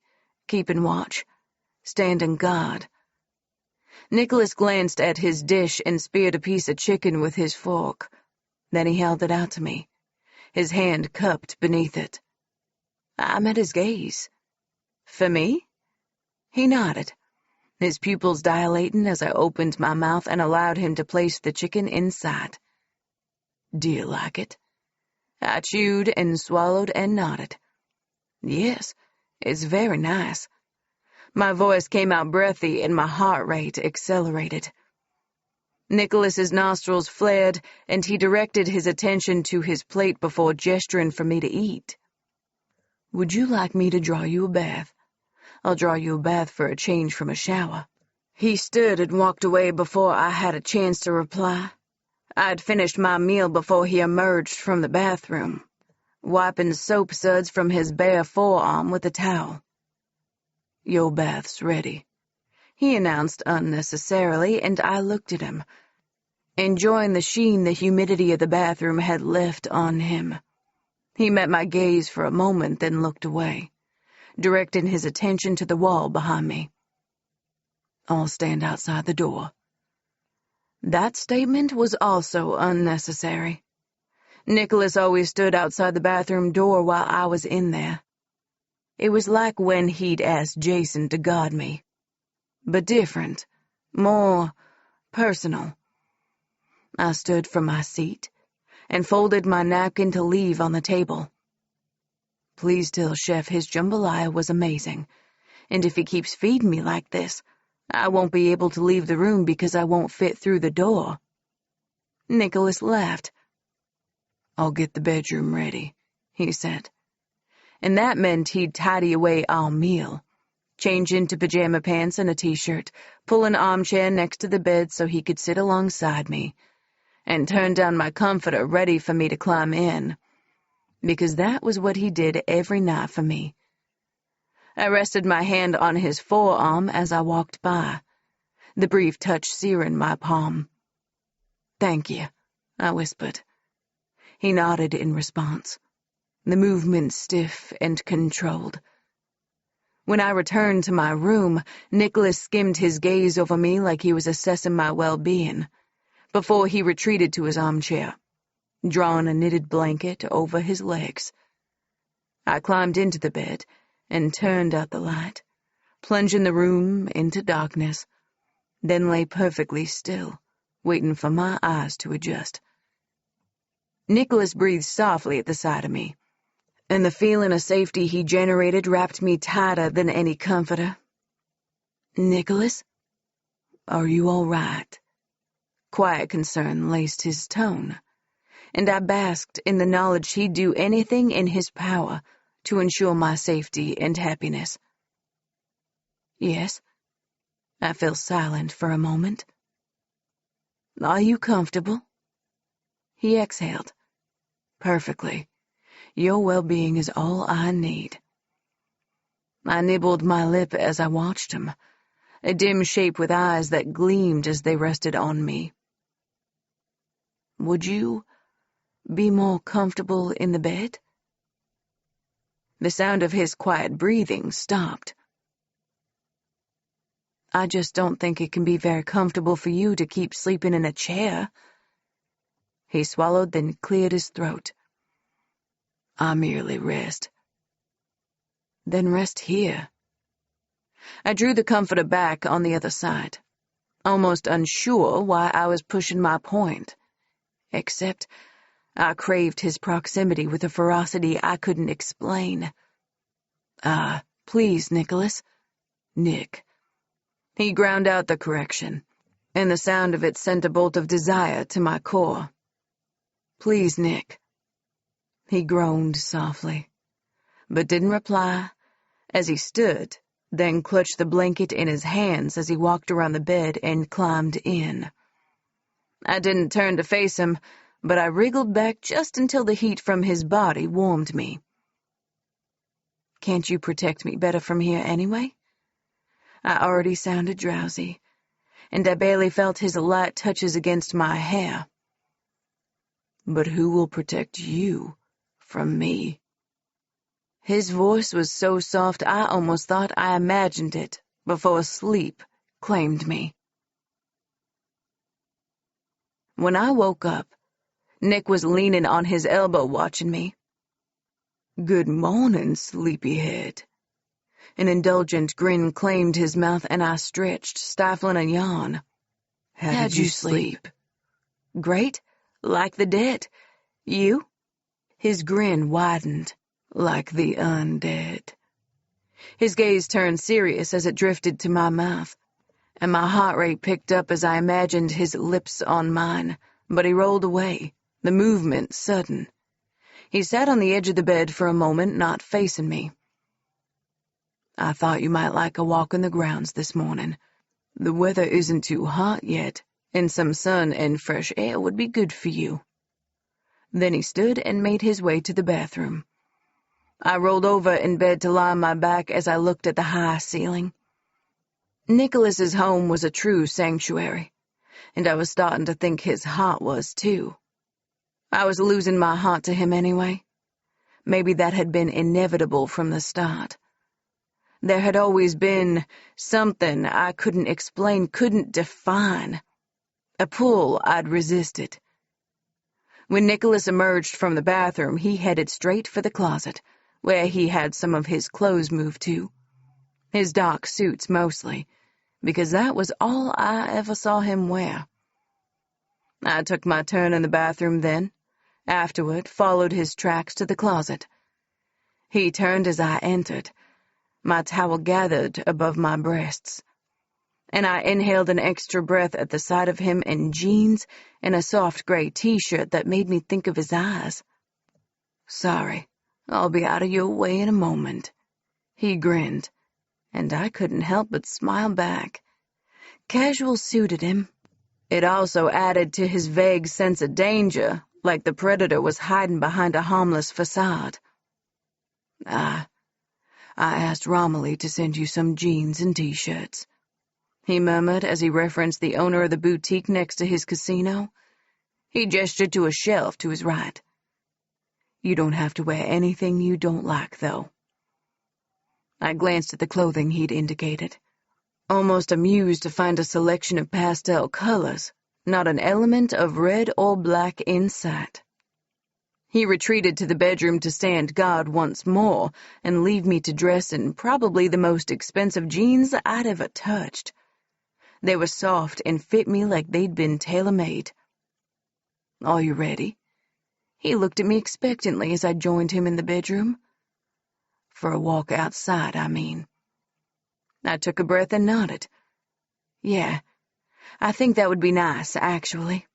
[SPEAKER 3] keeping watch, standing guard. Nicholas glanced at his dish and speared a piece of chicken with his fork. Then he held it out to me, his hand cupped beneath it. I met his gaze. "For me?" He nodded, his pupils dilating as I opened my mouth and allowed him to place the chicken inside. "Do you like it?" I chewed and swallowed and nodded. "Yes, it's very nice." My voice came out breathy and my heart rate accelerated. Nicholas's nostrils flared, and he directed his attention to his plate before gesturing for me to eat. "Would you like me to draw you a bath? I'll draw you a bath for a change from a shower." He stood and walked away before I had a chance to reply. I'd finished my meal before he emerged from the bathroom, wiping soap suds from his bare forearm with a towel. "Your bath's ready," he announced unnecessarily, and I looked at him, enjoying the sheen the humidity of the bathroom had left on him. He met my gaze for a moment, then looked away, directing his attention to the wall behind me. "I'll stand outside the door." That statement was also unnecessary. Nicholas always stood outside the bathroom door while I was in there. It was like when he'd asked Jason to guard me. But different, more personal. I stood from my seat and folded my napkin to leave on the table. "Please tell Chef his jambalaya was amazing, and if he keeps feeding me like this, I won't be able to leave the room because I won't fit through the door." Nicholas laughed. "I'll get the bedroom ready," he said. And that meant he'd tidy away our meal, change into pajama pants and a t-shirt, pull an armchair next to the bed so he could sit alongside me, and turn down my comforter ready for me to climb in, because that was what he did every night for me. I rested my hand on his forearm as I walked by, the brief touch searing my palm. "Thank you," I whispered. He nodded in response, the movement stiff and controlled. When I returned to my room, Nicholas skimmed his gaze over me like he was assessing my well-being, before he retreated to his armchair, drawing a knitted blanket over his legs. I climbed into the bed and turned out the light, plunging the room into darkness, then lay perfectly still, waiting for my eyes to adjust. Nicholas breathed softly at the side of me, and the feeling of safety he generated wrapped me tighter than any comforter. "Nicholas, are you all right?" Quiet concern laced his tone, and I basked in the knowledge he'd do anything in his power to ensure my safety and happiness. "Yes." I fell silent for a moment. "Are you comfortable?" He exhaled. "Perfectly. Your well-being is all I need." I nibbled my lip as I watched him, a dim shape with eyes that gleamed as they rested on me. "Would you be more comfortable in the bed?" The sound of his quiet breathing stopped. "I just don't think it can be very comfortable for you to keep sleeping in a chair." He swallowed, then cleared his throat. "I merely rest." "Then rest here." I drew the comforter back on the other side, almost unsure why I was pushing my point, except I craved his proximity with a ferocity I couldn't explain. Please, Nicholas. Nick." He ground out the correction, and the sound of it sent a bolt of desire to my core. "Please, Nick." He groaned softly, but didn't reply as he stood, then clutched the blanket in his hands as he walked around the bed and climbed in. I didn't turn to face him, but I wriggled back just until the heat from his body warmed me. "Can't you protect me better from here anyway?" I already sounded drowsy, and I barely felt his light touches against my hair. "But who will protect you from me?" His voice was so soft I almost thought I imagined it before sleep claimed me. When I woke up, Nick was leaning on his elbow watching me. "Good morning, sleepyhead." An indulgent grin claimed his mouth, and I stretched, stifling a yawn. How did you sleep?" "Great, like the dead. You?" His grin widened, like the undead. His gaze turned serious as it drifted to my mouth, and my heart rate picked up as I imagined his lips on mine, but he rolled away, the movement sudden. He sat on the edge of the bed for a moment, not facing me. "I thought you might like a walk in the grounds this morning. The weather isn't too hot yet, and some sun and fresh air would be good for you." Then he stood and made his way to the bathroom. I rolled over in bed to lie on my back as I looked at the high ceiling. Nicholas's home was a true sanctuary, and I was starting to think his heart was too. I was losing my heart to him anyway. Maybe that had been inevitable from the start. There had always been something I couldn't explain, couldn't define. A pull I'd resisted. When Nicholas emerged from the bathroom, he headed straight for the closet, where he had some of his clothes moved to. His dark suits mostly, because that was all I ever saw him wear. I took my turn in the bathroom then, afterward followed his tracks to the closet. He turned as I entered, my towel gathered above my breasts, and I inhaled an extra breath at the sight of him in jeans and a soft gray t-shirt that made me think of his eyes. "Sorry," I'll be out of your way in a moment." He grinned, and I couldn't help but smile back. Casual suited him. It also added to his vague sense of danger, like the predator was hiding behind a harmless facade. I asked Romilly to send you some jeans and t-shirts," he murmured as he referenced the owner of the boutique next to his casino. He gestured to a shelf to his right. "You don't have to wear anything you don't like, though." I glanced at the clothing he'd indicated, almost amused to find a selection of pastel colors, not an element of red or black in sight. He retreated to the bedroom to stand guard once more and leave me to dress in probably the most expensive jeans I'd ever touched. They were soft and fit me like they'd been tailor-made. "Are you ready?" He looked at me expectantly as I joined him in the bedroom. "For a walk outside, I mean." I took a breath and nodded. "Yeah, I think that would be nice, actually."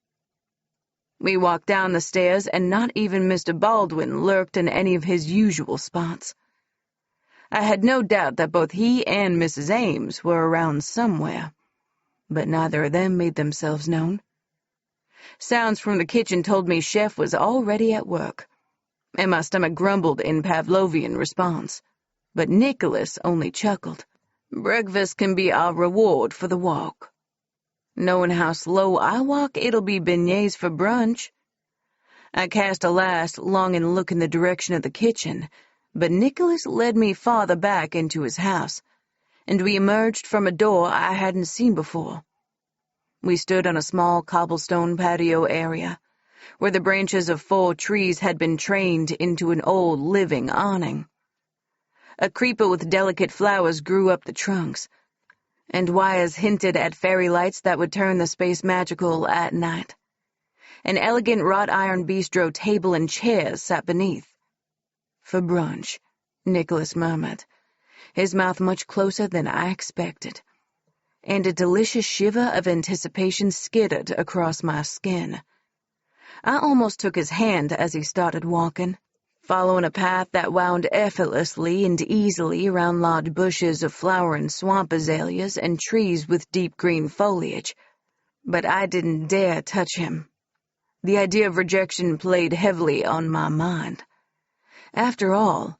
[SPEAKER 3] We walked down the stairs, and not even Mr. Baldwin lurked in any of his usual spots. I had no doubt that both he and Mrs. Ames were around somewhere, but neither of them made themselves known. Sounds from the kitchen told me Chef was already at work, and my stomach grumbled in Pavlovian response, but Nicholas only chuckled. "Breakfast can be our reward for the walk. Knowing how slow I walk, it'll be beignets for brunch." I cast a last, longing look in the direction of the kitchen, but Nicholas led me farther back into his house, and we emerged from a door I hadn't seen before. We stood on a small cobblestone patio area, where the branches of 4 trees had been trained into an old living awning. A creeper with delicate flowers grew up the trunks, and wires hinted at fairy lights that would turn the space magical at night. An elegant wrought iron bistro table and chairs sat beneath. "For brunch," Nicholas murmured, his mouth much closer than I expected, and a delicious shiver of anticipation skidded across my skin. I almost took his hand as he started walking, following a path that wound effortlessly and easily around large bushes of flowering swamp azaleas and trees with deep green foliage, but I didn't dare touch him. The idea of rejection played heavily on my mind. After all,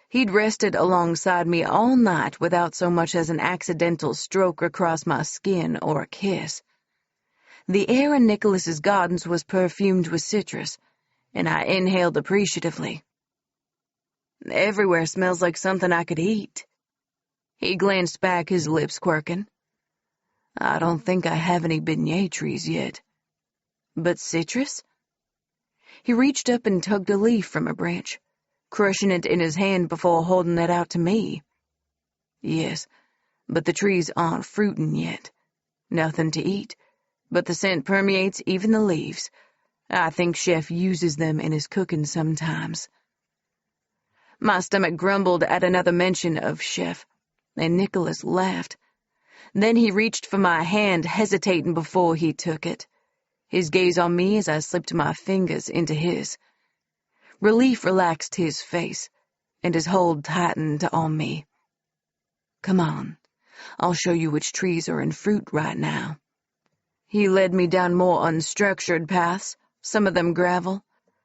[SPEAKER 3] he'd rested alongside me all night without so much as an accidental stroke across my skin or a kiss. The air in Nicholas's gardens was perfumed with citrus, and I inhaled appreciatively. "Everywhere smells like something I could eat." He glanced back, his lips quirking. "I don't think I have any beignet trees yet." "But citrus?" He reached up and tugged a leaf from a branch, crushing it in his hand before holding it out to me. "Yes, but the trees aren't fruiting yet. Nothing to eat, but the scent permeates even the leaves. I think Chef uses them in his cooking sometimes." My stomach grumbled at another mention of Chef, and Nicholas laughed. Then he reached for my hand, hesitating before he took it, his gaze on me as I slipped my fingers into his. Relief relaxed his face, and his hold tightened on me. "Come on, I'll show you which trees are in fruit right now." He led me down more unstructured paths, some of them gravel,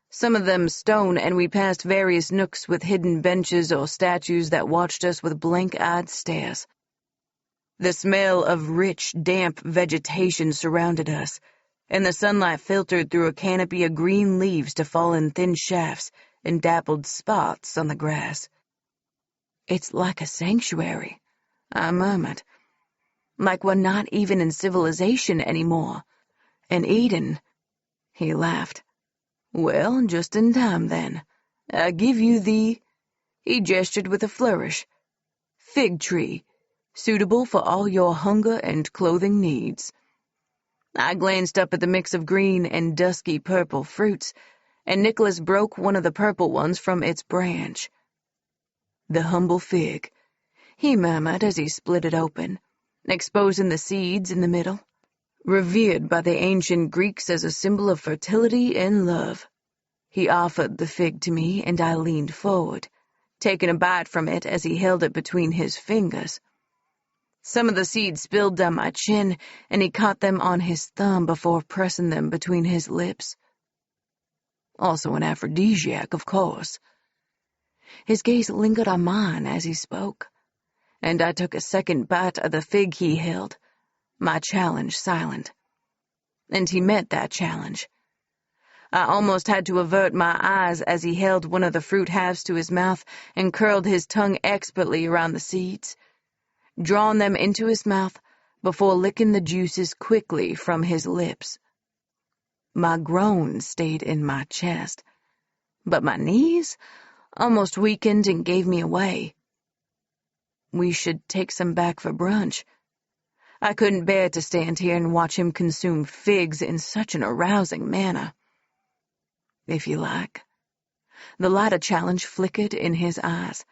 [SPEAKER 3] some of them stone, and we passed various nooks with hidden benches or statues that watched us with blank-eyed stares. The smell of rich, damp vegetation surrounded us, and the sunlight filtered through a canopy of green leaves to fall in thin shafts and dappled spots on the grass. "It's like a sanctuary," I murmured. "Like we're not even in civilization anymore. An Eden." He laughed. "Well, just in time, then. I give you the—" he gestured with a flourish. "Fig tree, suitable for all your hunger and clothing needs." I glanced up at the mix of green and dusky purple fruits, and Nicholas broke one of the purple ones from its branch. "The humble fig," he murmured as he split it open, exposing the seeds in the middle. "Revered by the ancient Greeks as a symbol of fertility and love." He offered the fig to me, and I leaned forward, taking a bite from it as he held it between his fingers. Some of the seeds spilled down my chin, and he caught them on his thumb before pressing them between his lips. Also an aphrodisiac, of course. His gaze lingered on mine as he spoke, and I took a second bite of the fig he held, my challenge silent. And he met that challenge. I almost had to avert my eyes as he held one of the fruit halves to his mouth and curled his tongue expertly around the seeds, drawing them into his mouth before licking the juices quickly from his lips. My groans stayed in my chest, but my knees almost weakened and gave me away. We should take some back for brunch. I couldn't bear to stand here and watch him consume figs in such an arousing manner. If you like. The light of challenge flickered in his eyes,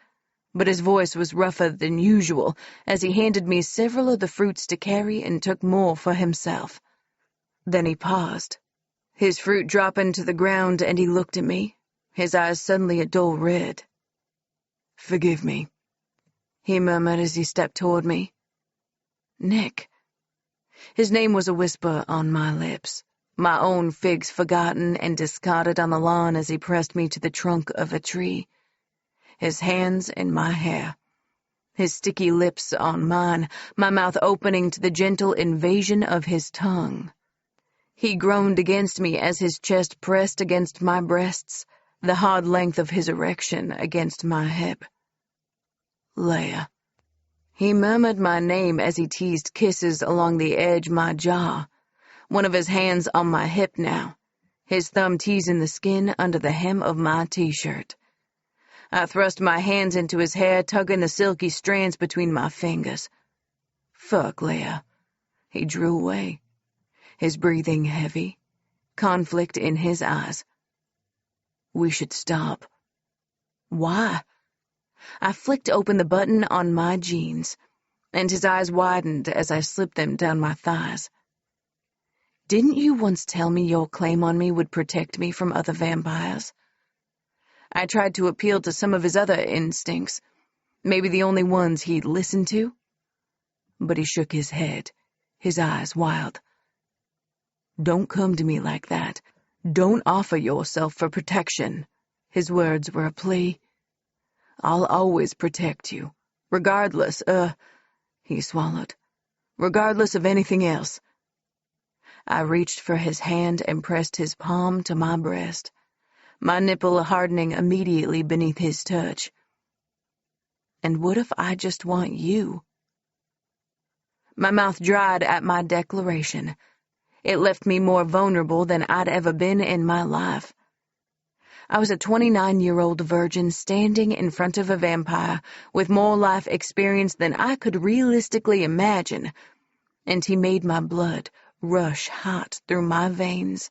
[SPEAKER 3] but his voice was rougher than usual as he handed me several of the fruits to carry and took more for himself. Then he paused, his fruit dropping to the ground, and he looked at me, his eyes suddenly a dull red. "Forgive me," he murmured as he stepped toward me. Nick. His name was a whisper on my lips, my own figs forgotten and discarded on the lawn as he pressed me to the trunk of a tree, his hands in my hair, his sticky lips on mine, my mouth opening to the gentle invasion of his tongue. He groaned against me as his chest pressed against my breasts, the hard length of his erection against my hip. Leia. He murmured my name as he teased kisses along the edge of my jaw, one of his hands on my hip now, his thumb teasing the skin under the hem of my t-shirt. I thrust my hands into his hair, tugging the silky strands between my fingers. "Fuck, Leia." He drew away, his breathing heavy, conflict in his eyes. "We should stop." "Why?" I flicked open the button on my jeans, and his eyes widened as I slipped them down my thighs. "Didn't you once tell me your claim on me would protect me from other vampires?" I tried to appeal to some of his other instincts, maybe the only ones he'd listened to. But he shook his head, his eyes wild. "Don't come to me like that. Don't offer yourself for protection." His words were a plea. "I'll always protect you, regardless, he swallowed, regardless of anything else." I reached for his hand and pressed his palm to my breast, my nipple hardening immediately beneath his touch. "And what if I just want you?" My mouth dried at my declaration. It left me more vulnerable than I'd ever been in my life. I was a 29-year-old virgin standing in front of a vampire with more life experience than I could realistically imagine, and he made my blood rush hot through my veins,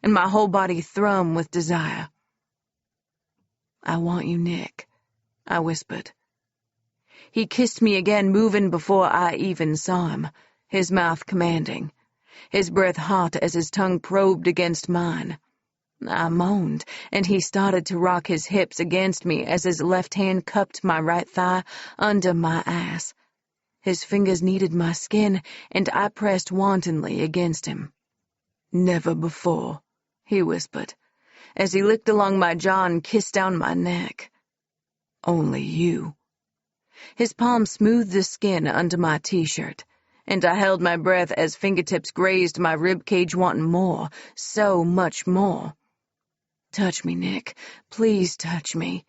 [SPEAKER 3] and my whole body thrum with desire. "I want you, Nick," I whispered. He kissed me again, moving before I even saw him, his mouth commanding, his breath hot as his tongue probed against mine. I moaned, and he started to rock his hips against me as his left hand cupped my right thigh under my ass. His fingers kneaded my skin, and I pressed wantonly against him. "Never before," he whispered, as he licked along my jaw and kissed down my neck. "Only you." His palm smoothed the skin under my t-shirt, and I held my breath as fingertips grazed my ribcage, wanting more, so much more. "Touch me, Nick. Please touch me."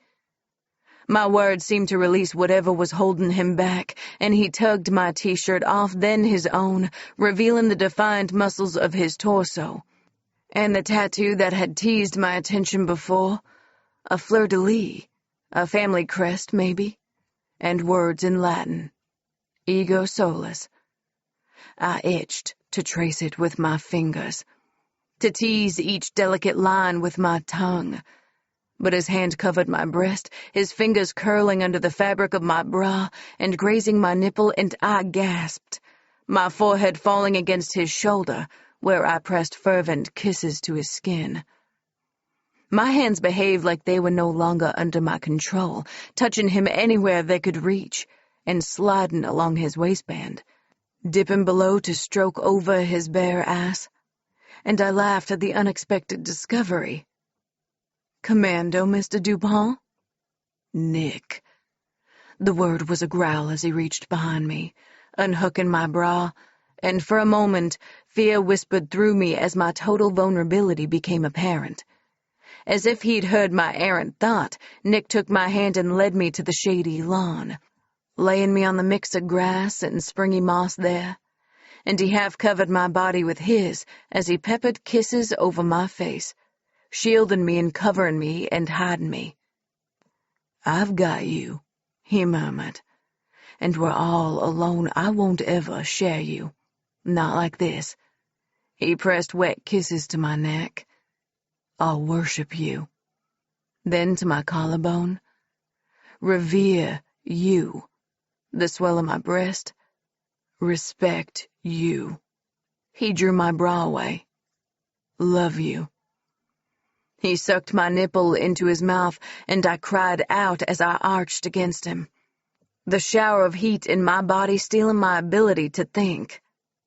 [SPEAKER 3] My words seemed to release whatever was holding him back, and he tugged my t-shirt off, then his own, revealing the defined muscles of his torso, and the tattoo that had teased my attention before, a fleur-de-lis, a family crest, maybe, and words in Latin, ego solus. I itched to trace it with my fingers, to tease each delicate line with my tongue, but his hand covered my breast, his fingers curling under the fabric of my bra and grazing my nipple, and I gasped, my forehead falling against his shoulder, where I pressed fervent kisses to his skin. My hands behaved like they were no longer under my control, touching him anywhere they could reach, and sliding along his waistband, dipping below to stroke over his bare ass. And I laughed at the unexpected discovery. "Commando, Mr. Dupont?" "Nick." The word was a growl as he reached behind me, unhooking my bra, and for a moment, fear whispered through me as my total vulnerability became apparent. As if he'd heard my errant thought, Nick took my hand and led me to the shady lawn, laying me on the mix of grass and springy moss there, and he half-covered my body with his as he peppered kisses over my face, shielding me and covering me and hiding me. "I've got you," he murmured, "and we're all alone. I won't ever share you. Not like this." He pressed wet kisses to my neck. "I'll worship you." Then to my collarbone. "Revere you." The swell of my breast. "Respect you." He drew my bra away. "Love you." He sucked my nipple into his mouth, and I cried out as I arched against him, the shower of heat in my body stealing my ability to think.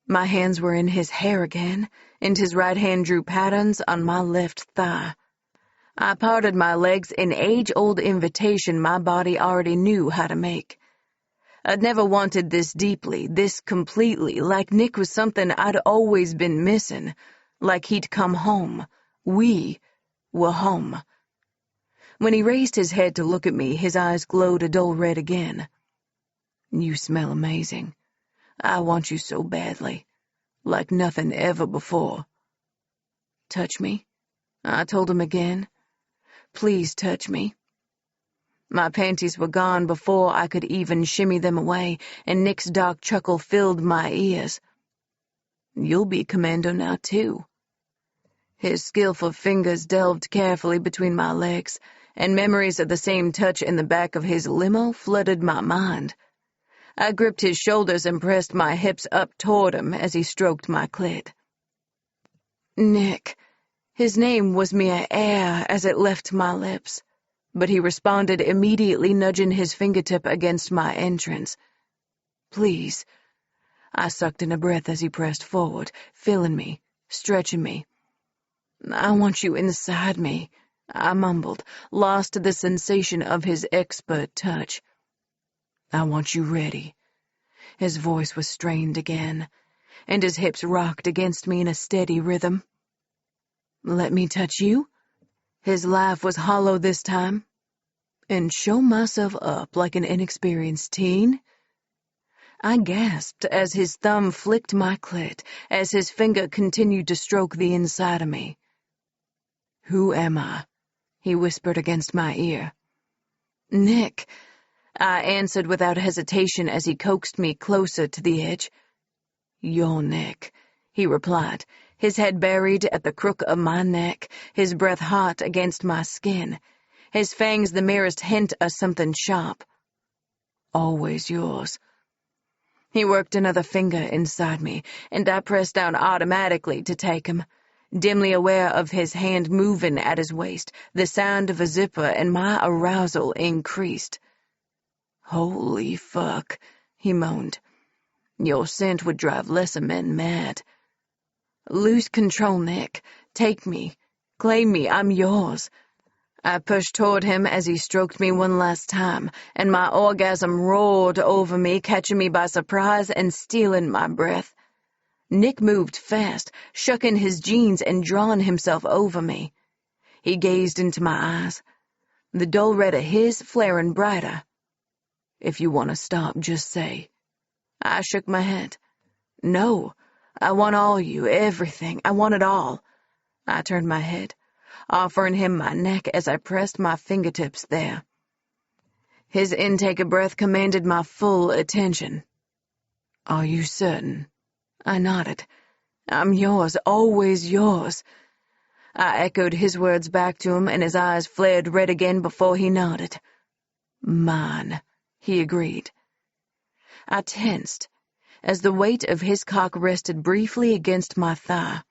[SPEAKER 3] My hands were in his hair again, and his right hand drew patterns on my left thigh. I parted my legs in age-old invitation my body already knew how to make. I'd never wanted this deeply, this completely, like Nick was something I'd always been missing, like he'd come home. We were home. When he raised his head to look at me, his eyes glowed a dull red again. "You smell amazing. I want you so badly, like nothing ever before." "Touch me," I told him again. "Please touch me." My panties were gone before I could even shimmy them away, and Nick's dark chuckle filled my ears. "You'll be commando now, too." His skillful fingers delved carefully between my legs, and memories of the same touch in the back of his limo flooded my mind. I gripped his shoulders and pressed my hips up toward him as he stroked my clit. "Nick." His name was mere air as it left my lips, but he responded immediately, nudging his fingertip against my entrance. "Please." I sucked in a breath as he pressed forward, filling me, stretching me. "I want you inside me," I mumbled, lost to the sensation of his expert touch. "I want you ready." His voice was strained again, and his hips rocked against me in a steady rhythm. "Let me touch you?" His laugh was hollow this time. "And show myself up like an inexperienced teen?" I gasped as his thumb flicked my clit, as his finger continued to stroke the inside of me. "Who am I?" he whispered against my ear. "Nick," I answered without hesitation as he coaxed me closer to the edge. "You're Nick," he replied, his head buried at the crook of my neck, his breath hot against my skin, his fangs the merest hint of something sharp. "Always yours." He worked another finger inside me, and I pressed down automatically to take him, dimly aware of his hand moving at his waist, the sound of a zipper, and my arousal increased. "Holy fuck," he moaned. "Your scent would drive lesser men mad." "Lose control, Nick. Take me. Claim me. I'm yours." I pushed toward him as he stroked me one last time, and my orgasm roared over me, catching me by surprise and stealing my breath. Nick moved fast, shucking his jeans and drawing himself over me. He gazed into my eyes, the dull red of his flaring brighter. "If you want to stop, just say." I shook my head. "No, I want all you, everything. I want it all." I turned my head, offering him my neck as I pressed my fingertips there. His intake of breath commanded my full attention. "Are you certain?" I nodded. "I'm yours, always yours." I echoed his words back to him, and his eyes flared red again before he nodded. "Mine," he agreed. I tensed as the weight of his cock rested briefly against my thigh,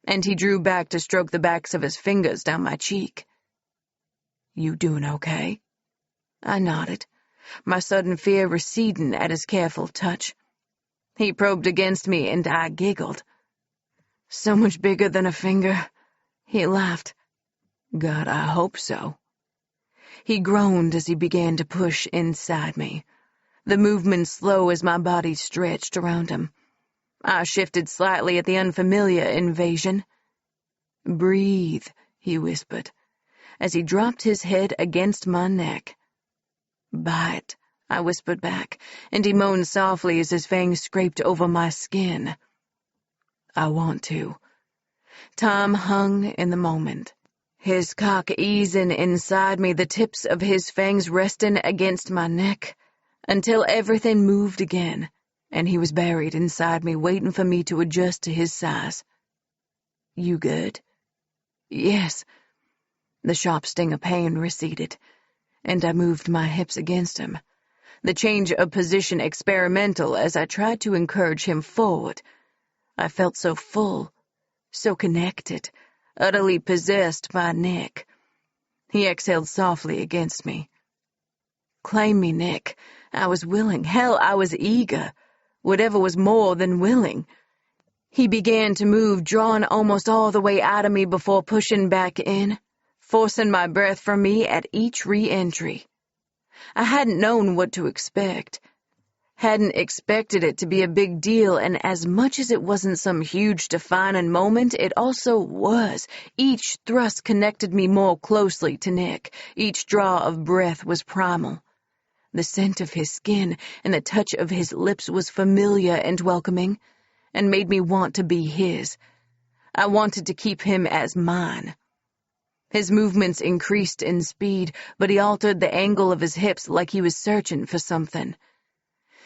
[SPEAKER 3] and he drew back to stroke the backs of his fingers down my cheek. You doing okay? I nodded, my sudden fear receding at his careful touch. He probed against me and I giggled. So much bigger than a finger. He laughed. God, I hope so. He groaned as he began to push inside me, the movement slow as my body stretched around him. I shifted slightly at the unfamiliar invasion. Breathe, he whispered, as he dropped his head against my neck. Bite, I whispered back, and he moaned softly as his fangs scraped over my skin. I want to. Time hung in the moment, his cock easing inside me, the tips of his fangs resting against my neck, until everything moved again, and he was buried inside me, waiting for me to adjust to his size. You good? Yes. The sharp sting of pain receded, and I moved my hips against him, the change of position experimental as I tried to encourage him forward. I felt so full, so connected, utterly possessed by Nick. He exhaled softly against me. Claim me, Nick. I was willing. Hell, I was eager. Whatever was more than willing. He began to move, drawn almost all the way out of me before pushing back in, forcing my breath from me at each re-entry. I hadn't known what to expect. Hadn't expected it to be a big deal, and as much as it wasn't some huge defining moment, it also was. Each thrust connected me more closely to Nick. Each draw of breath was primal. The scent of his skin and the touch of his lips was familiar and welcoming, and made me want to be his. I wanted to keep him as mine. His movements increased in speed, but he altered the angle of his hips like he was searching for something.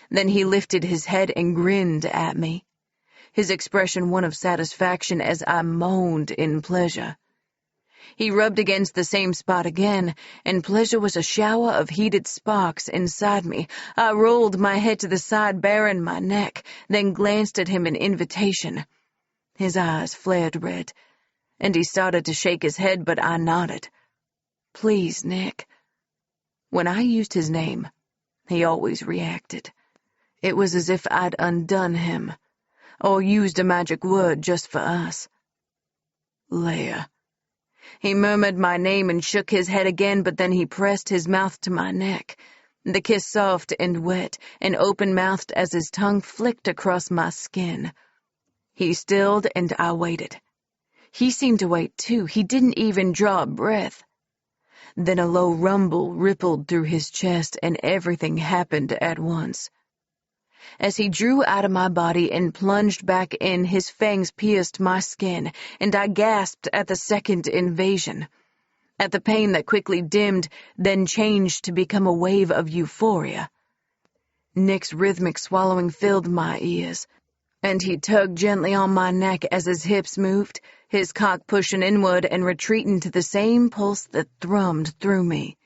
[SPEAKER 3] Then he lifted his head and grinned at me, his expression one of satisfaction as I moaned in pleasure. He rubbed against the same spot again, and pleasure was a shower of heated sparks inside me. I rolled my head to the side, baring my neck, then glanced at him in invitation. His eyes flared red, and he started to shake his head, but I nodded. Please, Nick. When I used his name, he always reacted. It was as if I'd undone him, or used a magic word just for us. Leia. He murmured my name and shook his head again, but then he pressed his mouth to my neck, the kiss soft and wet, and open-mouthed as his tongue flicked across my skin. He stilled, and I waited. He seemed to wait, too. He didn't even draw a breath. Then a low rumble rippled through his chest, and everything happened at once. As he drew out of my body and plunged back in, his fangs pierced my skin, and I gasped at the second invasion, at the pain that quickly dimmed, then changed to become a wave of euphoria. Nick's rhythmic swallowing filled my ears, and he tugged gently on my neck as his hips moved, his cock pushing inward and retreating to the same pulse that thrummed through me.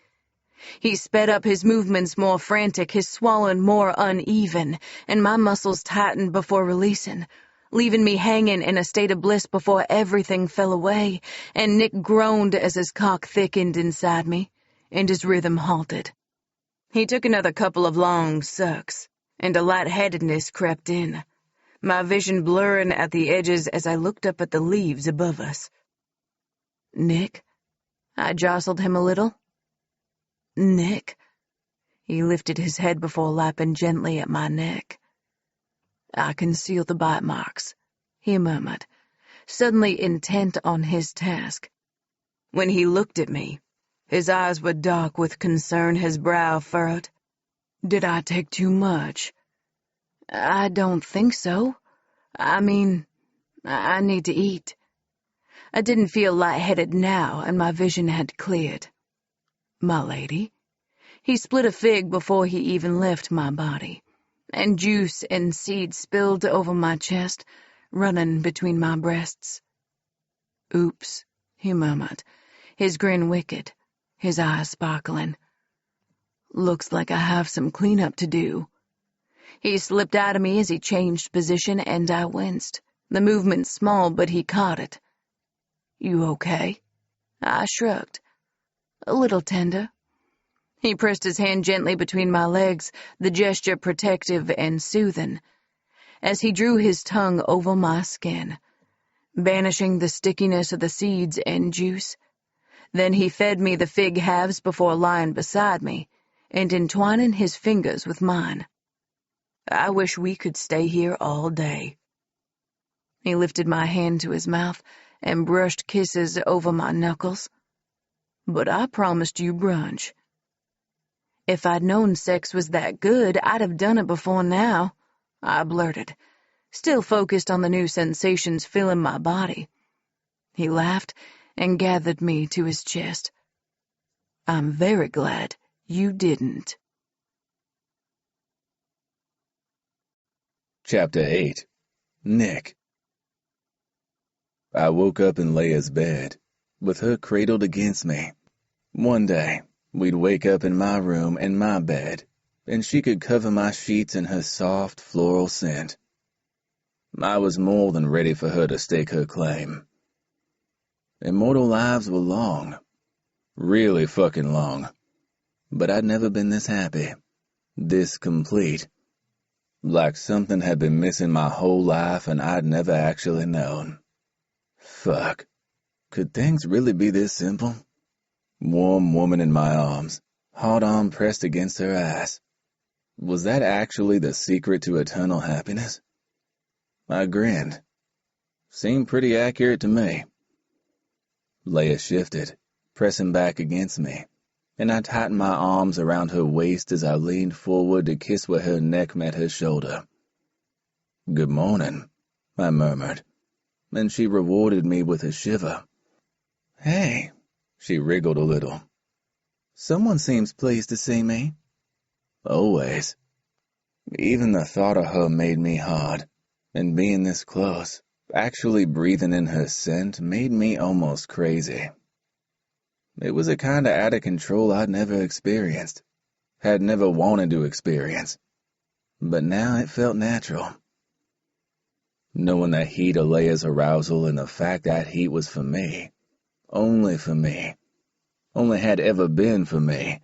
[SPEAKER 3] He sped up his movements more frantic, his swallowing more uneven, and my muscles tightened before releasing, leaving me hanging in a state of bliss before everything fell away, and Nick groaned as his cock thickened inside me, and his rhythm halted. He took another couple of long sucks, and a lightheadedness crept in, my vision blurring at the edges as I looked up at the leaves above us. Nick? I jostled him a little. Nick? He lifted his head before lapping gently at my neck. I can see the bite marks, he murmured, suddenly intent on his task. When he looked at me, his eyes were dark with concern, his brow furrowed. Did I take too much? I don't think so. I mean, I need to eat. I didn't feel lightheaded now, and my vision had cleared. My lady. He split a fig before he even left my body, and juice and seed spilled over my chest, running between my breasts. Oops, he murmured, his grin wicked, his eyes sparkling. Looks like I have some cleanup to do. He slipped out of me as he changed position, and I winced. The movement small, but he caught it. You okay? I shrugged. a little tender. He pressed his hand gently between my legs, the gesture protective and soothing, as he drew his tongue over my skin, banishing the stickiness of the seeds and juice. Then he fed me the fig halves before lying beside me and entwining his fingers with mine. I wish we could stay here all day. He lifted my hand to his mouth and brushed kisses over my knuckles. But I promised you brunch. If I'd known sex was that good, I'd have done it before now, I blurted, still focused on the new sensations filling my body. He laughed and gathered me to his chest. I'm very glad you didn't.
[SPEAKER 2] Chapter 8. Nick. I woke up in Leia's bed, with her cradled against me. One day, we'd wake up in my room and my bed, and she could cover my sheets in her soft floral scent. I was more than ready for her to stake her claim. Immortal lives were long. Really fucking long. But I'd never been this happy. This complete. Like something had been missing my whole life and I'd never actually known. Fuck. Could things really be this simple? Warm woman in my arms, hard arm pressed against her ass. Was that actually the secret to eternal happiness? I grinned. Seemed pretty accurate to me. Leia shifted, pressing back against me, and I tightened my arms around her waist as I leaned forward to kiss where her neck met her shoulder. Good morning, I murmured, and she rewarded me with a shiver. Hey, she wriggled a little. Someone seems pleased to see me. Always. Even the thought of her made me hard, and being this close, actually breathing in her scent, made me almost crazy. It was a kind of out of control I'd never experienced, had never wanted to experience, but now it felt natural. Knowing the heat of Leia's arousal and the fact that heat was for me, only had ever been for me,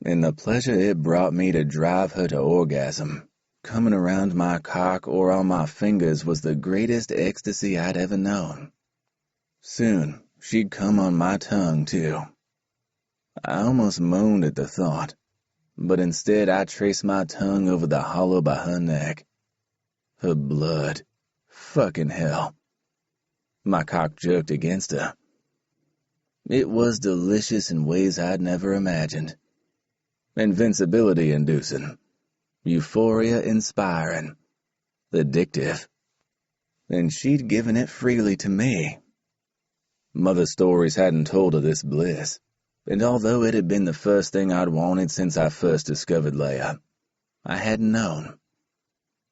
[SPEAKER 2] and the pleasure it brought me to drive her to orgasm, coming around my cock or on my fingers, was the greatest ecstasy I'd ever known. Soon, she'd come on my tongue, too. I almost moaned at the thought, but instead I traced my tongue over the hollow by her neck. Her blood. Fucking hell. My cock jerked against her. It was delicious in ways I'd never imagined. Invincibility-inducing. Euphoria-inspiring. Addictive. And she'd given it freely to me. Mother stories hadn't told of this bliss, and although it had been the first thing I'd wanted since I first discovered Leia, I hadn't known.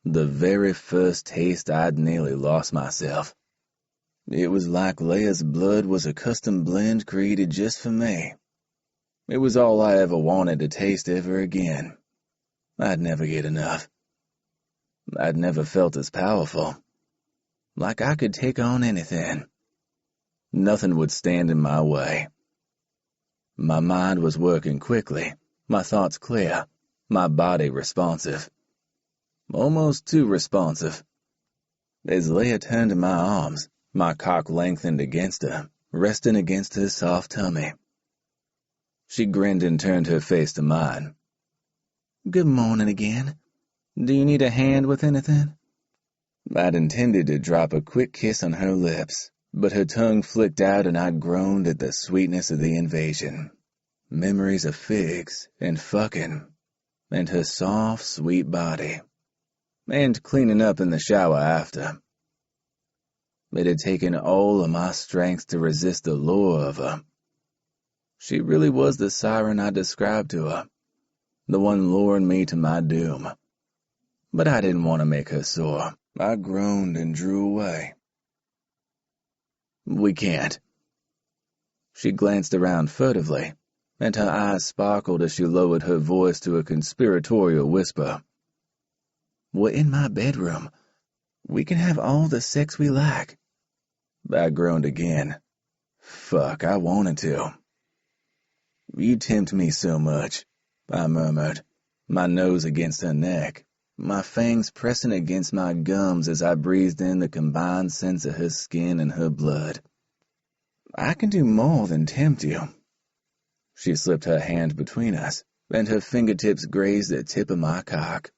[SPEAKER 2] The very first taste, I'd nearly lost myself. It was like Leia's blood was a custom blend created just for me. It was all I ever wanted to taste ever again. I'd never get enough. I'd never felt as powerful. Like I could take on anything. Nothing would stand in my way. My mind was working quickly, my thoughts clear, my body responsive. Almost too responsive. As Leia turned to my arms, my cock lengthened against her, resting against her soft tummy. She grinned and turned her face to mine. Good morning again. Do you need a hand with anything? I'd intended to drop a quick kiss on her lips, but her tongue flicked out and I groaned at the sweetness of the invasion. Memories of figs and fucking, and her soft, sweet body. And cleaning up in the shower after. It had taken all of my strength to resist the lure of her. She really was the siren I described to her, the one luring me to my doom. But I didn't want to make her sore. I groaned and drew away. We can't. She glanced around furtively, and her eyes sparkled as she lowered her voice to a conspiratorial whisper. We're in my bedroom. We can have all the sex we like. I groaned again. Fuck, I wanted to. You tempt me so much, I murmured, my nose against her neck, my fangs pressing against my gums as I breathed in the combined scents of her skin and her blood. I can do more than tempt you. She slipped her hand between us, and her fingertips grazed the tip of my cock.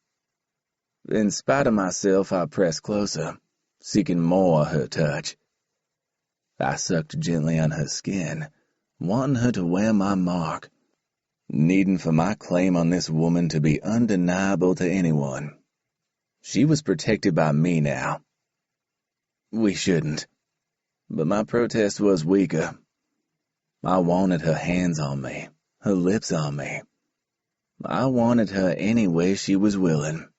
[SPEAKER 2] In spite of myself, I pressed closer, seeking more of her touch. I sucked gently on her skin, wanting her to wear my mark, needing for my claim on this woman to be undeniable to anyone. She was protected by me now. We shouldn't. But my protest was weaker. I wanted her hands on me, her lips on me. I wanted her any way she was willing.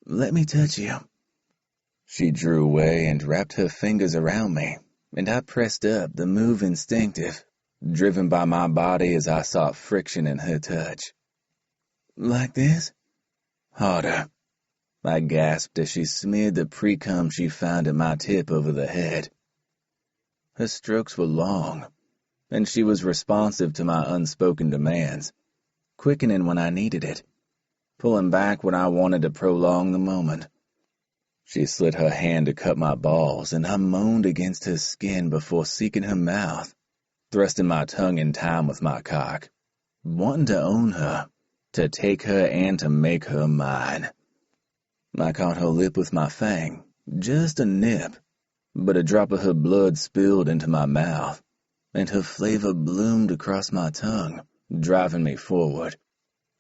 [SPEAKER 2] Let me touch you. She drew away and wrapped her fingers around me, and I pressed up, the move instinctive, driven by my body as I sought friction in her touch. Like this? Harder. I gasped as she smeared the pre-cum she found at my tip over the head. Her strokes were long, and she was responsive to my unspoken demands, quickening when I needed it, pulling back when I wanted to prolong the moment. She slid her hand to cut my balls, and I moaned against her skin before seeking her mouth, thrusting my tongue in time with my cock, wanting to own her, to take her and to make her mine. I caught her lip with my fang, just a nip, but a drop of her blood spilled into my mouth, and her flavor bloomed across my tongue, driving me forward,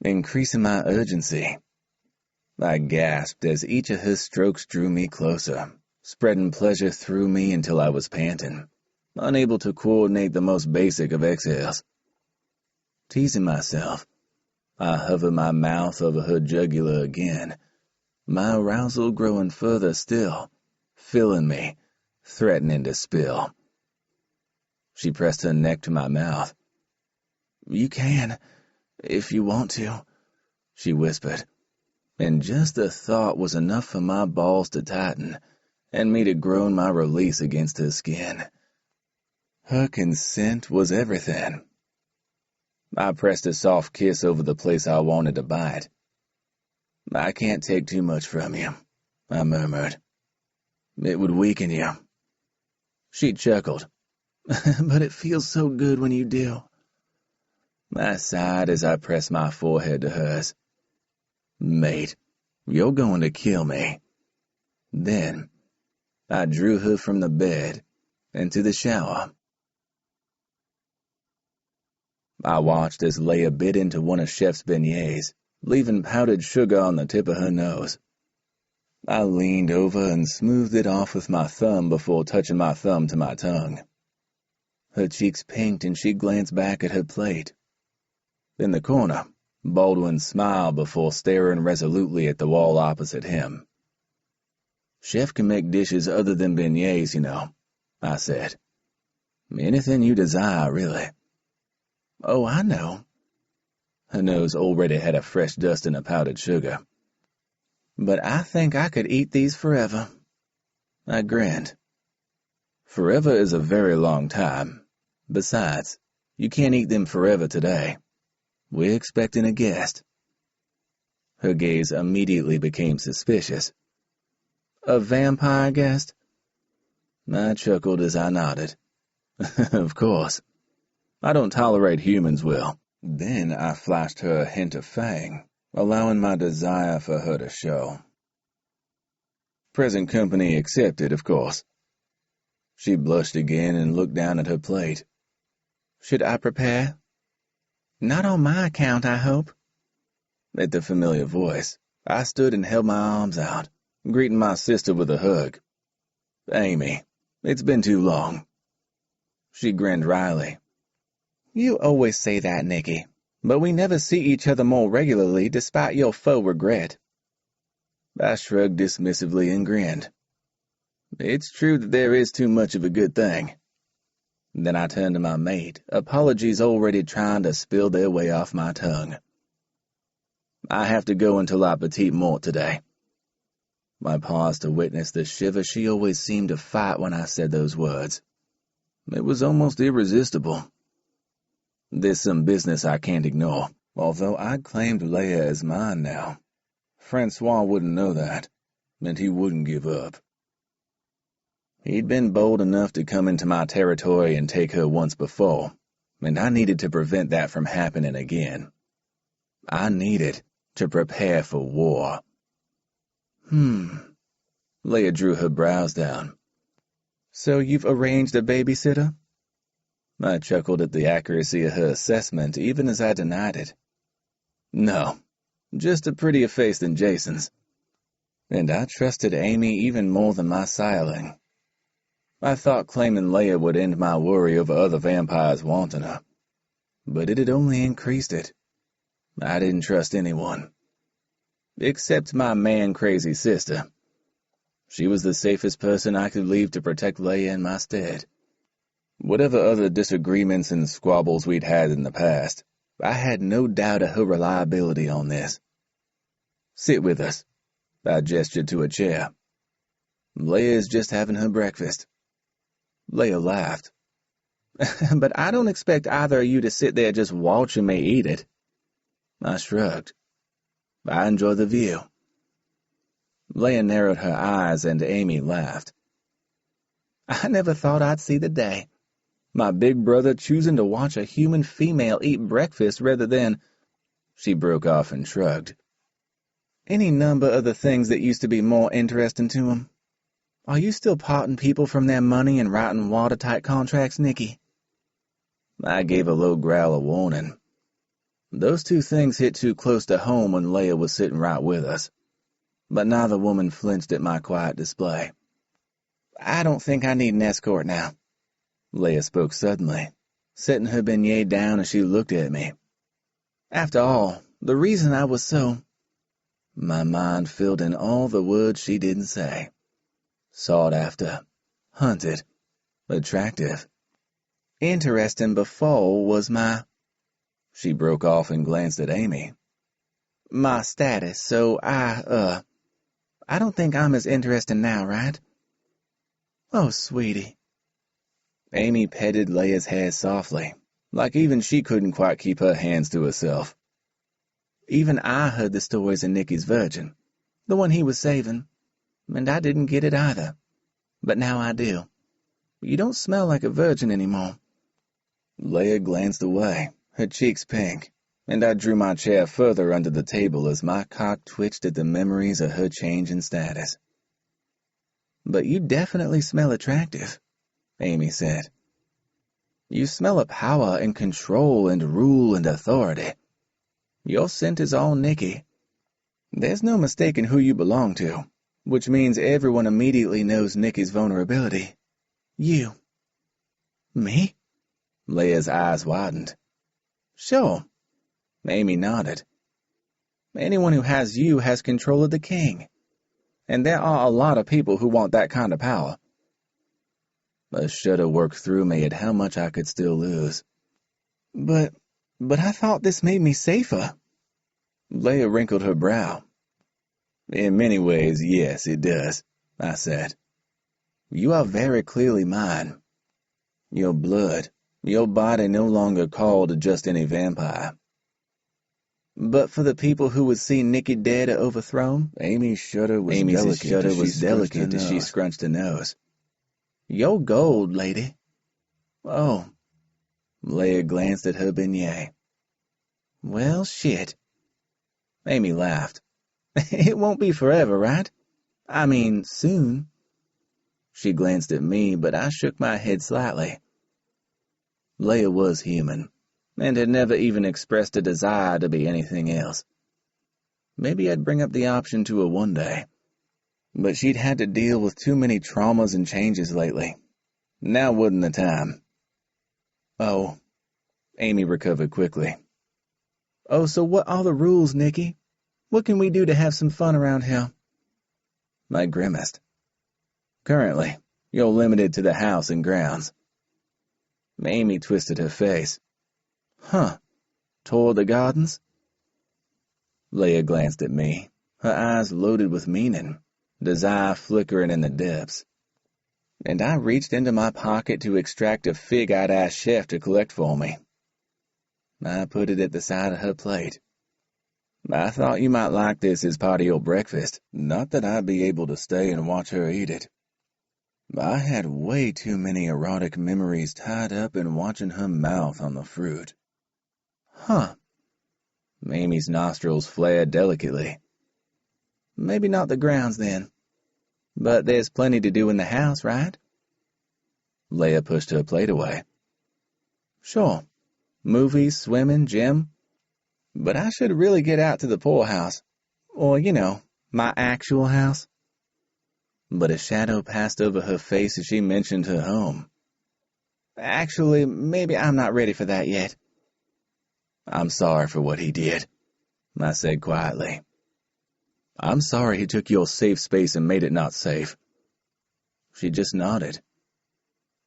[SPEAKER 2] increasing my urgency. I gasped as each of her strokes drew me closer, spreading pleasure through me until I was panting, unable to coordinate the most basic of exhales. Teasing myself, I hovered my mouth over her jugular again, my arousal growing further still, filling me, threatening to spill. She pressed her neck to my mouth. You can, if you want to, she whispered, and just the thought was enough for my balls to tighten and me to groan my release against her skin. Her consent was everything. I pressed a soft kiss over the place I wanted to bite. I can't take too much from you, I murmured. It would weaken you. She chuckled. But it feels so good when you do. I sighed as I pressed my forehead to hers. Mate, you're going to kill me. Then, I drew her from the bed into the shower. I watched as Leia bit into one of Chef's beignets, leaving powdered sugar on the tip of her nose. I leaned over and smoothed it off with my thumb before touching my thumb to my tongue. Her cheeks pinked and she glanced back at her plate. In the corner, Baldwin smiled before staring resolutely at the wall opposite him. Chef can make dishes other than beignets, you know, I said. Anything you desire, really. Oh, I know. Her nose already had a fresh dusting of powdered sugar. But I think I could eat these forever. I grinned. Forever is a very long time. Besides, you can't eat them forever today. We're expecting a guest. Her gaze immediately became suspicious. A vampire guest? I chuckled as I nodded. Of course. I don't tolerate humans well. Then I flashed her a hint of fang, allowing my desire for her to show. Present company accepted, of course. She blushed again and looked down at her plate. Should I prepare? Not on my account, I hope. At the familiar voice, I stood and held my arms out, greeting my sister with a hug. Amy, it's been too long. She grinned wryly. You always say that, Nicky, but we never see each other more regularly despite your faux regret. I shrugged dismissively and grinned. It's true that there is too much of a good thing. Then I turned to my mate, apologies already trying to spill their way off my tongue. I have to go until La Petite Mort today. I paused to witness the shiver she always seemed to fight when I said those words. It was almost irresistible. There's some business I can't ignore, although I claimed Leia as mine now. Francois wouldn't know that, and he wouldn't give up. He'd been bold enough to come into my territory and take her once before, and I needed to prevent that from happening again. I needed to prepare for war. Leia drew her brows down. So you've arranged a babysitter? I chuckled at the accuracy of her assessment, even as I denied it. No, just a prettier face than Jason's. And I trusted Amy even more than my sireling. I thought claiming Leia would end my worry over other vampires wanting her, but it had only increased it. I didn't trust anyone. Except my man-crazy sister. She was the safest person I could leave to protect Leia in my stead. Whatever other disagreements and squabbles we'd had in the past, I had no doubt of her reliability on this. Sit with us. I gestured to a chair. Leia is just having her breakfast. Leia laughed. But I don't expect either of you to sit there just watching me eat it. I shrugged. I enjoy the view. Leia narrowed her eyes and Amy laughed. I never thought I'd see the day. My big brother choosing to watch a human female eat breakfast rather than... She broke off and shrugged. Any number of the things that used to be more interesting to him. Are you still parting people from their money and writing watertight contracts, Nikki? I gave a low growl of warning. Those two things hit too close to home when Leia was sitting right with us. But neither woman flinched at my quiet display. I don't think I need an escort now. Leia spoke suddenly, setting her beignet down as she looked at me. After all, the reason I was so... My mind filled in all the words she didn't say. Sought after, hunted, attractive. Interesting before was my... She broke off and glanced at Amy. My status, so I don't think I'm as interesting now, right? Oh, sweetie. Amy petted Leia's hair softly, like even she couldn't quite keep her hands to herself. Even I heard the stories of Nicky's virgin, the one he was saving, and I didn't get it either. But now I do. You don't smell like a virgin anymore. Leia glanced away, her cheeks pink, and I drew my chair further under the table as my cock twitched at the memories of her change in status. But you definitely smell attractive, Amy said. You smell of power and control and rule and authority. Your scent is all Nikki. There's no mistaking who you belong to, which means everyone immediately knows Nikki's vulnerability. You. Me? Leia's eyes widened. Sure. Amy nodded. Anyone who has you has control of the king. And there are a lot of people who want that kind of power. A shudder worked through me at how much I could still lose. But I thought this made me safer. Leia wrinkled her brow. In many ways, yes, it does, I said. You are very clearly mine. Your blood, your body no longer called just any vampire. But for the people who would see Nikki dead or overthrown, Amy's shudder was delicate as she scrunched her nose. You're gold, lady. Oh. Leia glanced at her beignet. Well, shit. Amy laughed. It won't be forever, right? I mean, soon. She glanced at me, but I shook my head slightly. Leia was human, and had never even expressed a desire to be anything else. Maybe I'd bring up the option to her one day. But she'd had to deal with too many traumas and changes lately. Now wasn't the time. Oh. Amy recovered quickly. Oh, so what are the rules, Nikki? What can we do to have some fun around here? I grimaced. Currently, you're limited to the house and grounds. Amy twisted her face. Huh. Tour the gardens? Leia glanced at me, her eyes loaded with meaning, desire flickering in the depths. And I reached into my pocket to extract a fig-eyed ass chef to collect for me. I put it at the side of her plate. I thought you might like this as part of your breakfast, not that I'd be able to stay and watch her eat it. I had way too many erotic memories tied up in watching her mouth on the fruit. Huh. Amy's nostrils flared delicately. Maybe not the grounds then. But there's plenty to do in the house, right? Leia pushed her plate away. Sure. Movies, swimming, gym. But I should really get out to the poorhouse. Or, my actual house. But a shadow passed over her face as she mentioned her home. Actually, maybe I'm not ready for that yet. I'm sorry for what he did, I said quietly. I'm sorry he took your safe space and made it not safe. She just nodded.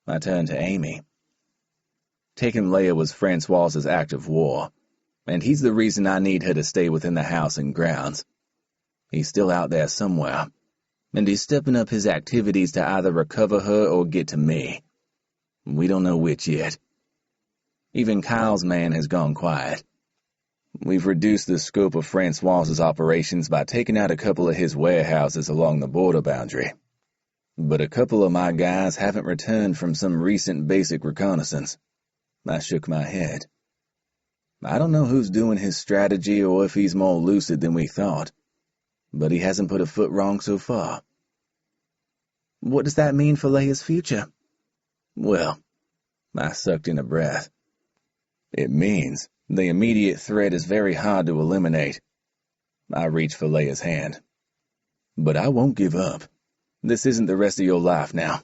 [SPEAKER 2] I turned to Amy. Taking Leia was Francois's act of war, and he's the reason I need her to stay within the house and grounds. He's still out there somewhere, and he's stepping up his activities to either recover her or get to me. We don't know which yet. Even Kyle's man has gone quiet. We've reduced the scope of Francois's operations by taking out a couple of his warehouses along the border boundary. But a couple of my guys haven't returned from some recent basic reconnaissance. I shook my head. I don't know who's doing his strategy or if he's more lucid than we thought, but he hasn't put a foot wrong so far. What does that mean for Leia's future? Well, I sucked in a breath. It means the immediate threat is very hard to eliminate. I reached for Leia's hand. But I won't give up. This isn't the rest of your life now.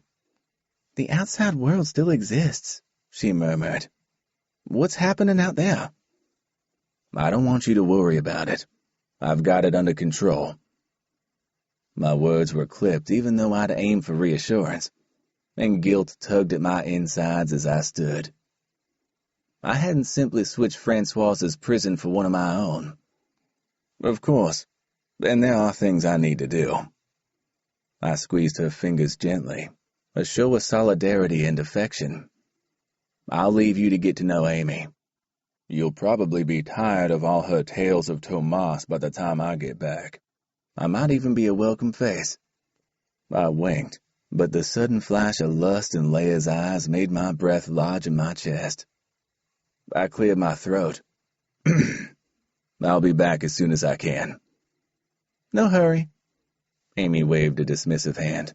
[SPEAKER 2] The outside world still exists, she murmured. What's happening out there? I don't want you to worry about it. I've got it under control. My words were clipped even though I'd aimed for reassurance, and guilt tugged at my insides as I stood. I hadn't simply switched Francois's prison for one of my own. Of course, and there are things I need to do. I squeezed her fingers gently, a show of solidarity and affection. I'll leave you to get to know Amy. You'll probably be tired of all her tales of Tomas by the time I get back. I might even be a welcome face. I winked, but the sudden flash of lust in Leia's eyes made my breath lodge in my chest. I cleared my throat. I'll be back as soon as I can. No hurry. Amy waved a dismissive hand.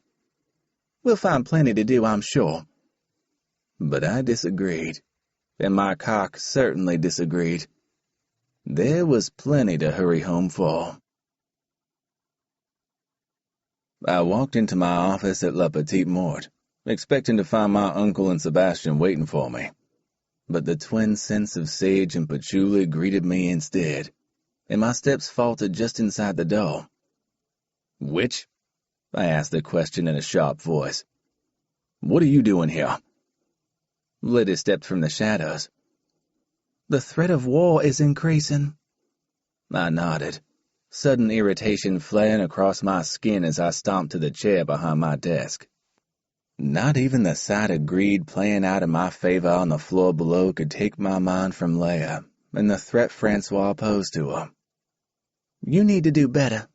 [SPEAKER 2] We'll find plenty to do, I'm sure. But I disagreed, and my cock certainly disagreed. There was plenty to hurry home for. I walked into my office at La Petite Morte, expecting to find my uncle and Sebastian waiting for me. But the twin scents of sage and patchouli greeted me instead, and my steps faltered just inside the door. Which? I asked the question in a sharp voice. What are you doing here? Liddy stepped from the shadows. The threat of war is increasing. I nodded, sudden irritation flaring across my skin as I stomped to the chair behind my desk. Not even the sight of greed playing out in my favor on the floor below could take my mind from Leia and the threat Francois posed to her. You need to do better,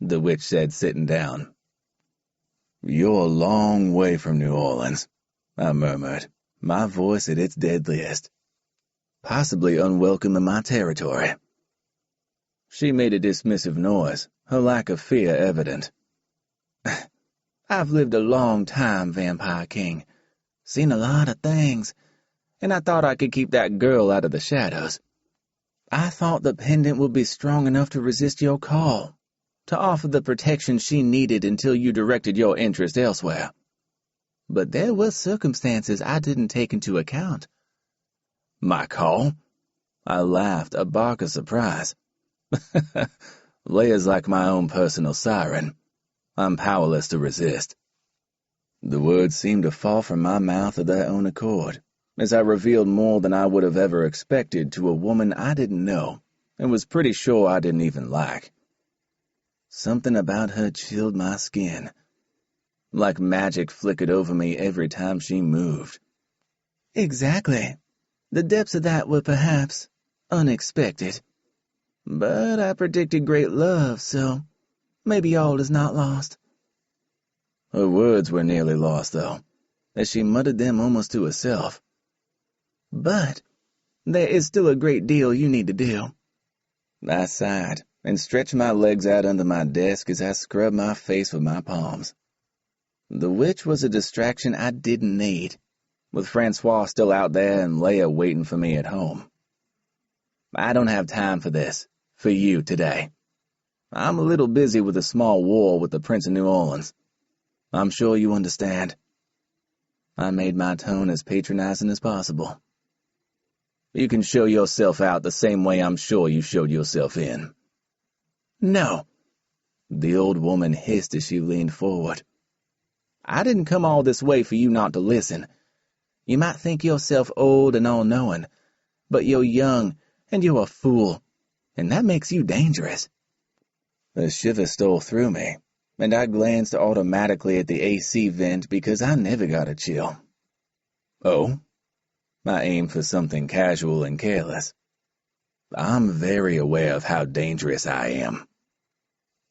[SPEAKER 2] the witch said, sitting down. You're a long way from New Orleans, I murmured, my voice at its deadliest. Possibly unwelcome in my territory. She made a dismissive noise, her lack of fear evident. I've lived a long time, Vampire King. Seen a lot of things, and I thought I could keep that girl out of the shadows. I thought the pendant would be strong enough to resist your call, to offer the protection she needed until you directed your interest elsewhere. But there were circumstances I didn't take into account. My call? I laughed, a bark of surprise. Leia's like my own personal siren. I'm powerless to resist. The words seemed to fall from my mouth of their own accord, as I revealed more than I would have ever expected to a woman I didn't know, and was pretty sure I didn't even like. Something about her chilled my skin. Like magic flickered over me every time she moved. Exactly.
[SPEAKER 4] The depths of that were perhaps unexpected. But I predicted great love, so maybe all is not lost."
[SPEAKER 2] Her words were nearly lost, though, as she muttered them almost to herself.
[SPEAKER 4] "But there is still a great deal you need to do."
[SPEAKER 2] I sighed and stretched my legs out under my desk as I scrubbed my face with my palms. The witch was a distraction I didn't need, with Francois still out there and Leia waiting for me at home. I don't have time for this, for you today. I'm a little busy with a small war with the Prince of New Orleans. I'm sure you understand. I made my tone as patronizing as possible. You can show yourself out the same way I'm sure you showed yourself in.
[SPEAKER 4] "No,"
[SPEAKER 2] the old woman hissed as she leaned forward. "I didn't come all this way for you not to listen. You might think yourself old and all-knowing, but you're young and you're a fool, and that makes you dangerous." A shiver stole through me, and I glanced automatically at the AC vent because I never got a chill. Oh? I aimed for something casual and careless. I'm very aware of how dangerous I am.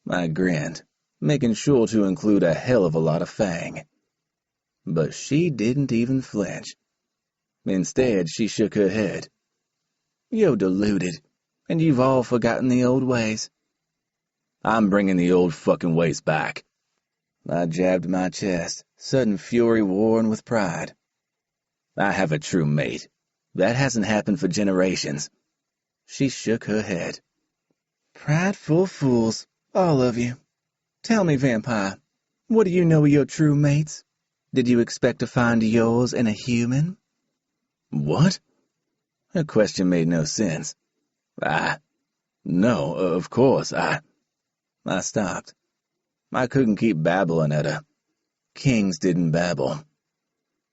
[SPEAKER 2] I grinned, making sure to include a hell of a lot of fang. But she didn't even flinch. Instead, she shook her head. "You're deluded, and you've all forgotten the old ways." "I'm bringing the old fucking ways back." I jabbed my chest, sudden fury warring with pride. "I have a true mate. That hasn't happened for generations." She shook her head.
[SPEAKER 4] "Prideful fools, all of you. Tell me, vampire, what do you know of your true mates? Did you expect to find yours in a human?"
[SPEAKER 2] What? Her question made no sense. No, of course, I stopped. I couldn't keep babbling at her. Kings didn't babble.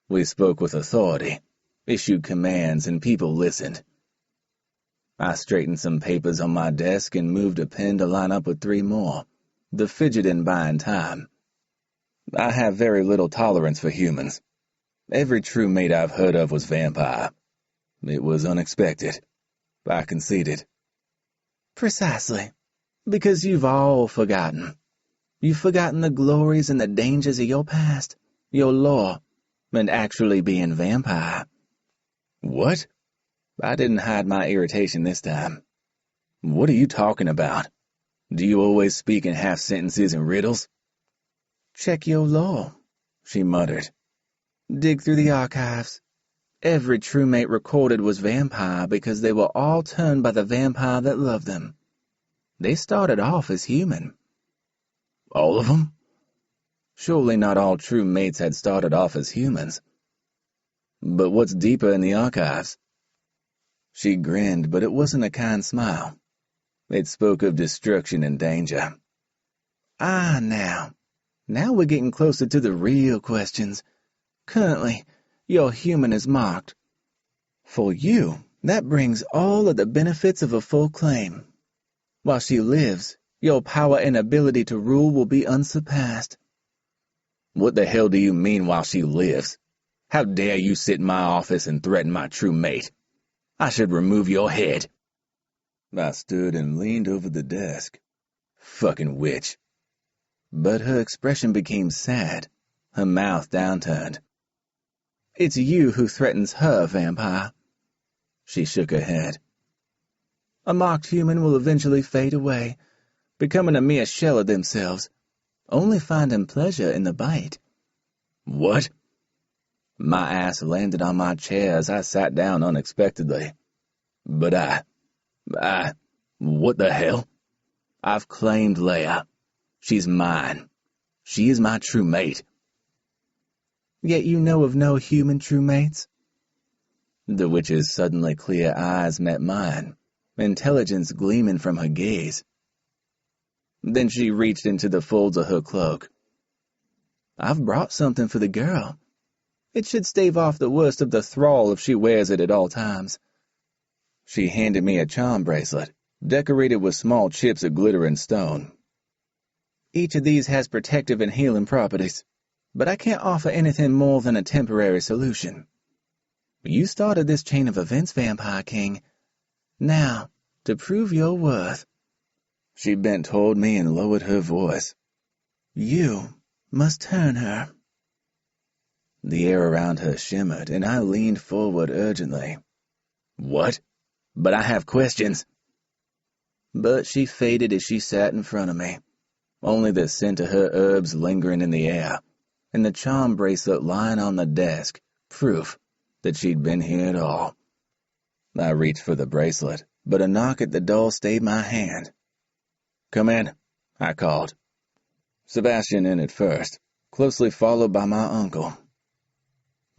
[SPEAKER 2] We spoke with authority, issued commands, and people listened. I straightened some papers on my desk and moved a pen to line up with 3 more, the fidgeting buying time. I have very little tolerance for humans. Every true mate I've heard of was vampire. It was unexpected. I conceded.
[SPEAKER 4] "Precisely. Because you've all forgotten. You've forgotten the glories and the dangers of your past, your lore, and actually being vampire."
[SPEAKER 2] What? I didn't hide my irritation this time. What are you talking about? Do you always speak in half sentences and riddles?
[SPEAKER 4] "Check your lore," she muttered. "Dig through the archives. Every true mate recorded was vampire because they were all turned by the vampire that loved them. They started off as human."
[SPEAKER 2] All of them? Surely not all true mates had started off as humans. But what's deeper in the archives? She grinned, but it wasn't a kind smile. It spoke of destruction and danger.
[SPEAKER 4] Now we're getting closer to the real questions. Currently, your human is marked. For you, that brings all of the benefits of a full claim. While she lives, your power and ability to rule will be unsurpassed."
[SPEAKER 2] What the hell do you mean while she lives? How dare you sit in my office and threaten my true mate? I should remove your head. I stood and leaned over the desk. Fucking witch. But her expression became sad, her mouth downturned.
[SPEAKER 4] "It's you who threatens her, vampire."
[SPEAKER 2] She shook her head.
[SPEAKER 4] "A marked human will eventually fade away, becoming a mere shell of themselves, only finding pleasure in the bite."
[SPEAKER 2] What? My ass landed on my chair as I sat down unexpectedly. But what the hell? I've claimed Leia. She's mine. She is my true mate.
[SPEAKER 4] Yet you know of no human true mates?
[SPEAKER 2] The witch's suddenly clear eyes met mine, intelligence gleaming from her gaze. Then she reached into the folds of her cloak.
[SPEAKER 4] "I've brought something for the girl. It should stave off the worst of the thrall if she wears it at all times."
[SPEAKER 2] She handed me a charm bracelet, decorated with small chips of glittering stone.
[SPEAKER 4] "Each of these has protective and healing properties, but I can't offer anything more than a temporary solution." You started this chain of events, Vampire King. Now, to prove your worth.
[SPEAKER 2] She bent toward me and lowered her voice.
[SPEAKER 4] You must turn her.
[SPEAKER 2] The air around her shimmered, and I leaned forward urgently. What? But I have questions.
[SPEAKER 4] But she faded as she sat in front of me, only the scent of her herbs lingering in the air, and the charm bracelet lying on the desk, proof that she'd been here at all. I reached for the bracelet, but a knock at the door stayed my hand.
[SPEAKER 2] Come in, I called. Sebastian entered first, closely followed by my uncle.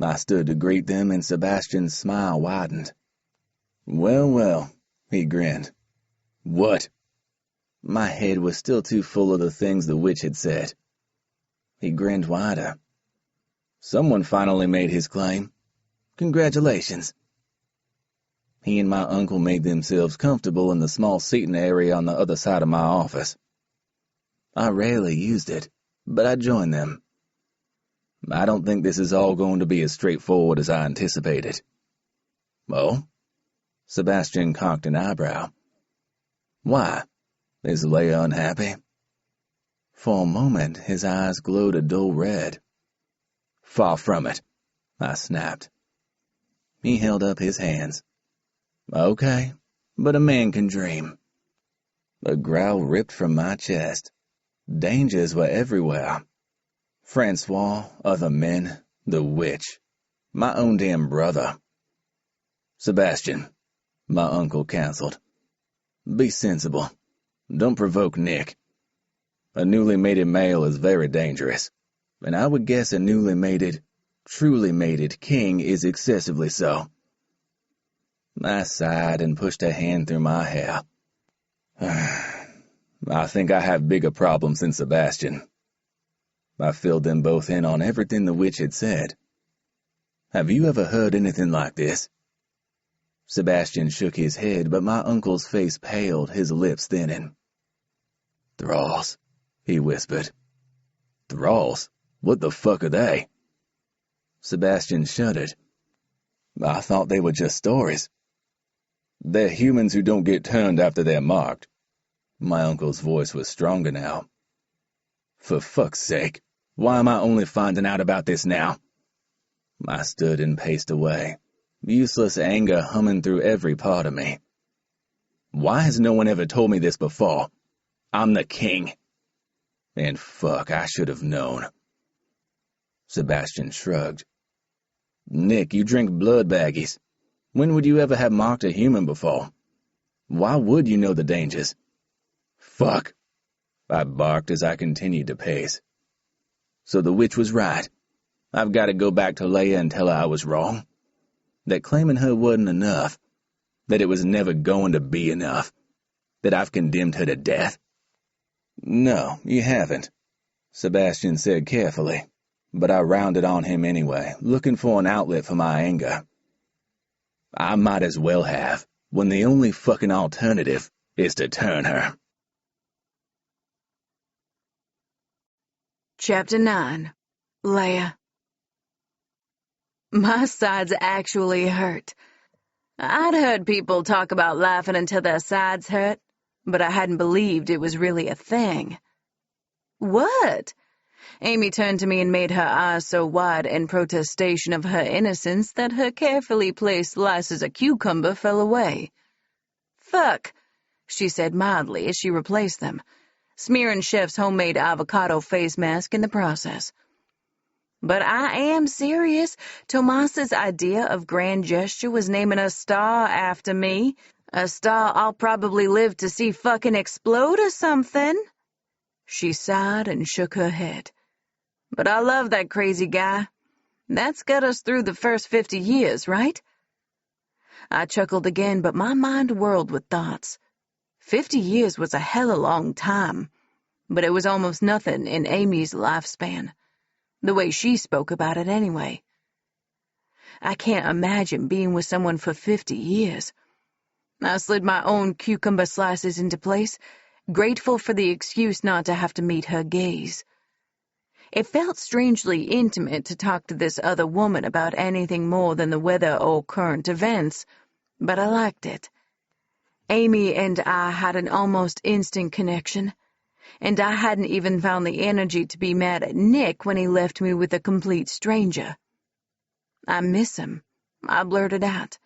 [SPEAKER 4] I stood to greet them, and Sebastian's smile widened.
[SPEAKER 2] Well, well, he grinned. What?
[SPEAKER 4] My head was still too full of the things the witch had said. He grinned wider.
[SPEAKER 2] Someone finally made his claim.
[SPEAKER 4] Congratulations. He and my uncle made themselves comfortable in the small seating area on the other side of my office. I rarely used it, but I joined them.
[SPEAKER 2] I don't think this is all going to be as straightforward as I anticipated.
[SPEAKER 4] Oh?
[SPEAKER 2] Sebastian cocked an eyebrow.
[SPEAKER 4] Why? Is Leia unhappy? For a moment, his eyes glowed a dull red.
[SPEAKER 2] Far from it, I snapped.
[SPEAKER 4] He held up his hands. Okay, but a man can dream. A growl ripped from my chest. Dangers were everywhere. Francois, other men, the witch, my own damn brother.
[SPEAKER 2] Sebastian, my uncle counseled.
[SPEAKER 4] Be sensible.
[SPEAKER 2] Don't provoke Nick.
[SPEAKER 4] A newly mated male is very dangerous, and I would guess a newly mated, truly mated king is excessively so. I sighed and pushed a hand through my hair.
[SPEAKER 2] I think I have bigger problems than Sebastian.
[SPEAKER 4] I filled them both in on everything the witch had said. Have you ever heard anything like this? Sebastian shook his head, but my uncle's face paled, his lips thinning.
[SPEAKER 2] Thralls, he whispered. Thralls? What the fuck are they?
[SPEAKER 4] Sebastian shuddered.
[SPEAKER 2] I thought they were just stories. They're humans who don't get turned after they're marked.
[SPEAKER 4] My uncle's voice was stronger now.
[SPEAKER 2] For fuck's sake, why am I only finding out about this now?
[SPEAKER 4] I stood and paced away, useless anger humming through every part of me.
[SPEAKER 2] Why has no one ever told me this before? I'm the king.
[SPEAKER 4] And fuck, I should have known. Sebastian shrugged.
[SPEAKER 2] Nick, you drink blood baggies. When would you ever have marked a human before? Why would you know the dangers?
[SPEAKER 4] Fuck, I barked as I continued to pace. So the witch was right. I've got to go back to Leia and tell her I was wrong. That claiming her wasn't enough. That it was never going to be enough. That I've condemned her to death.
[SPEAKER 2] No, you haven't, Sebastian said carefully, but I rounded on him anyway, looking for an outlet for my anger.
[SPEAKER 4] I might as well have, when the only fucking alternative is to turn her.
[SPEAKER 3] Chapter 9. Leia. My sides actually hurt. I'd heard people talk about laughing until their sides hurt, but I hadn't believed it was really a thing. What? Amy turned to me and made her eyes so wide in protestation of her innocence that her carefully placed slices of cucumber fell away. Fuck, she said mildly as she replaced them, smearing Chef's homemade avocado face mask in the process. But I am serious. Tomas's idea of grand gesture was naming a star after me. A star I'll probably live to see fucking explode or something. She sighed and shook her head. But I love that crazy guy. That's got us through the first 50 years, right? I chuckled again, but my mind whirled with thoughts. 50 years was a hella long time, but it was almost nothing in Amy's lifespan. The way she spoke about it anyway. I can't imagine being with someone for 50 years. I slid my own cucumber slices into place, grateful for the excuse not to have to meet her gaze. It felt strangely intimate to talk to this other woman about anything more than the weather or current events, but I liked it. Amy and I had an almost instant connection, and I hadn't even found the energy to be mad at Nick when he left me with a complete stranger. I miss him, I blurted out.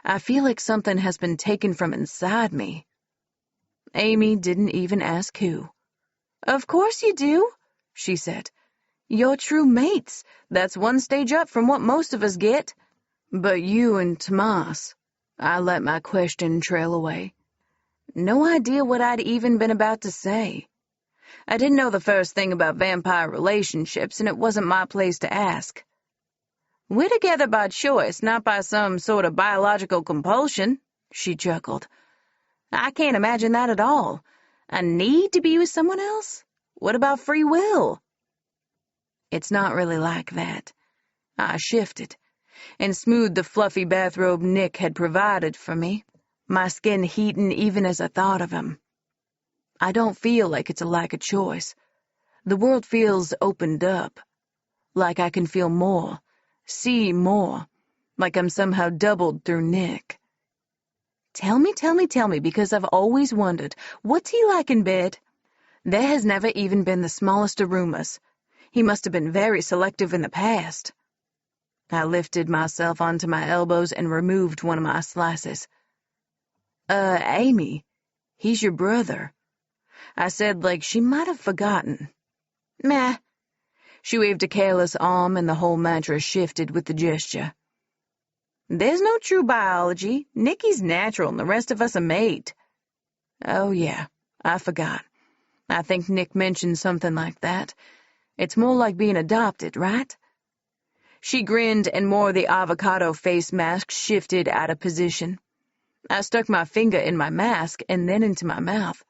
[SPEAKER 3] I feel like something has been taken from inside me. Amy didn't even ask who. Of course you do, she said. You're true mates. That's one stage up from what most of us get. But you and Tomas, I let my question trail away. No idea what I'd even been about to say. I didn't know the first thing about vampire relationships, and it wasn't my place to ask. We're together by choice, not by some sort of biological compulsion, she chuckled. I can't imagine that at all. A need to be with someone else? What about free will? It's not really like that. I shifted and smoothed the fluffy bathrobe Nick had provided for me, my skin heating even as I thought of him. I don't feel like it's a lack of choice. The world feels opened up, like I can feel more, see more, like I'm somehow doubled through Nick. Tell me, because I've always wondered, what's he like in bed? There has never even been the smallest of rumors. He must have been very selective in the past. I lifted myself onto my elbows and removed one of my slices. Amy, he's your brother, I said like she might have forgotten. Meh. She waved a careless arm and the whole mattress shifted with the gesture. There's no true biology. Nicky's natural and the rest of us are made. Oh yeah, I forgot. I think Nick mentioned something like that. It's more like being adopted, right? She grinned and more of the avocado face mask shifted out of position. I stuck my finger in my mask and then into my mouth.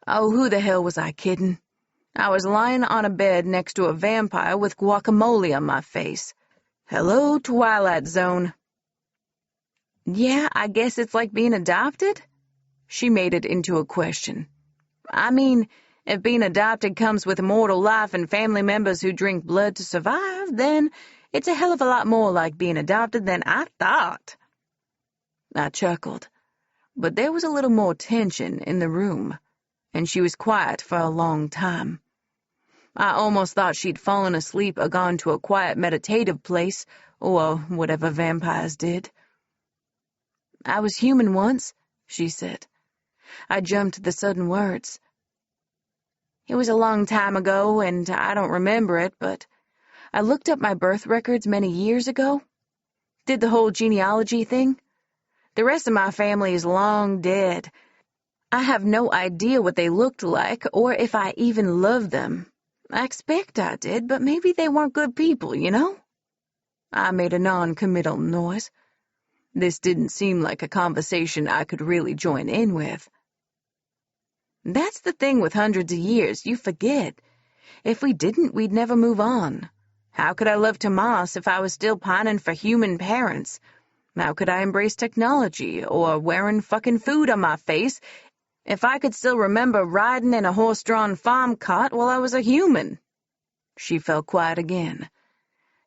[SPEAKER 3] Oh, who the hell was I kidding? I was lying on a bed next to a vampire with guacamole on my face. Hello, Twilight Zone. Yeah, I guess it's like being adopted? She made it into a question. I mean, if being adopted comes with immortal life and family members who drink blood to survive, then it's a hell of a lot more like being adopted than I thought. I chuckled, but there was a little more tension in the room, and she was quiet for a long time. I almost thought she'd fallen asleep or gone to a quiet meditative place, or whatever vampires did. I was human once, she said. I jumped to the sudden words. It was a long time ago, and I don't remember it, but I looked up my birth records many years ago. Did the whole genealogy thing. The rest of my family is long dead. I have no idea what they looked like, or if I even loved them. I expect I did, but maybe they weren't good people, you know? I made a non-committal noise. This didn't seem like a conversation I could really join in with. That's the thing with hundreds of years, you forget. If we didn't, we'd never move on. How could I love Tomas if I was still pining for human parents? How could I embrace technology or wearing fucking food on my face if I could still remember riding in a horse-drawn farm cart while I was a human? She fell quiet again.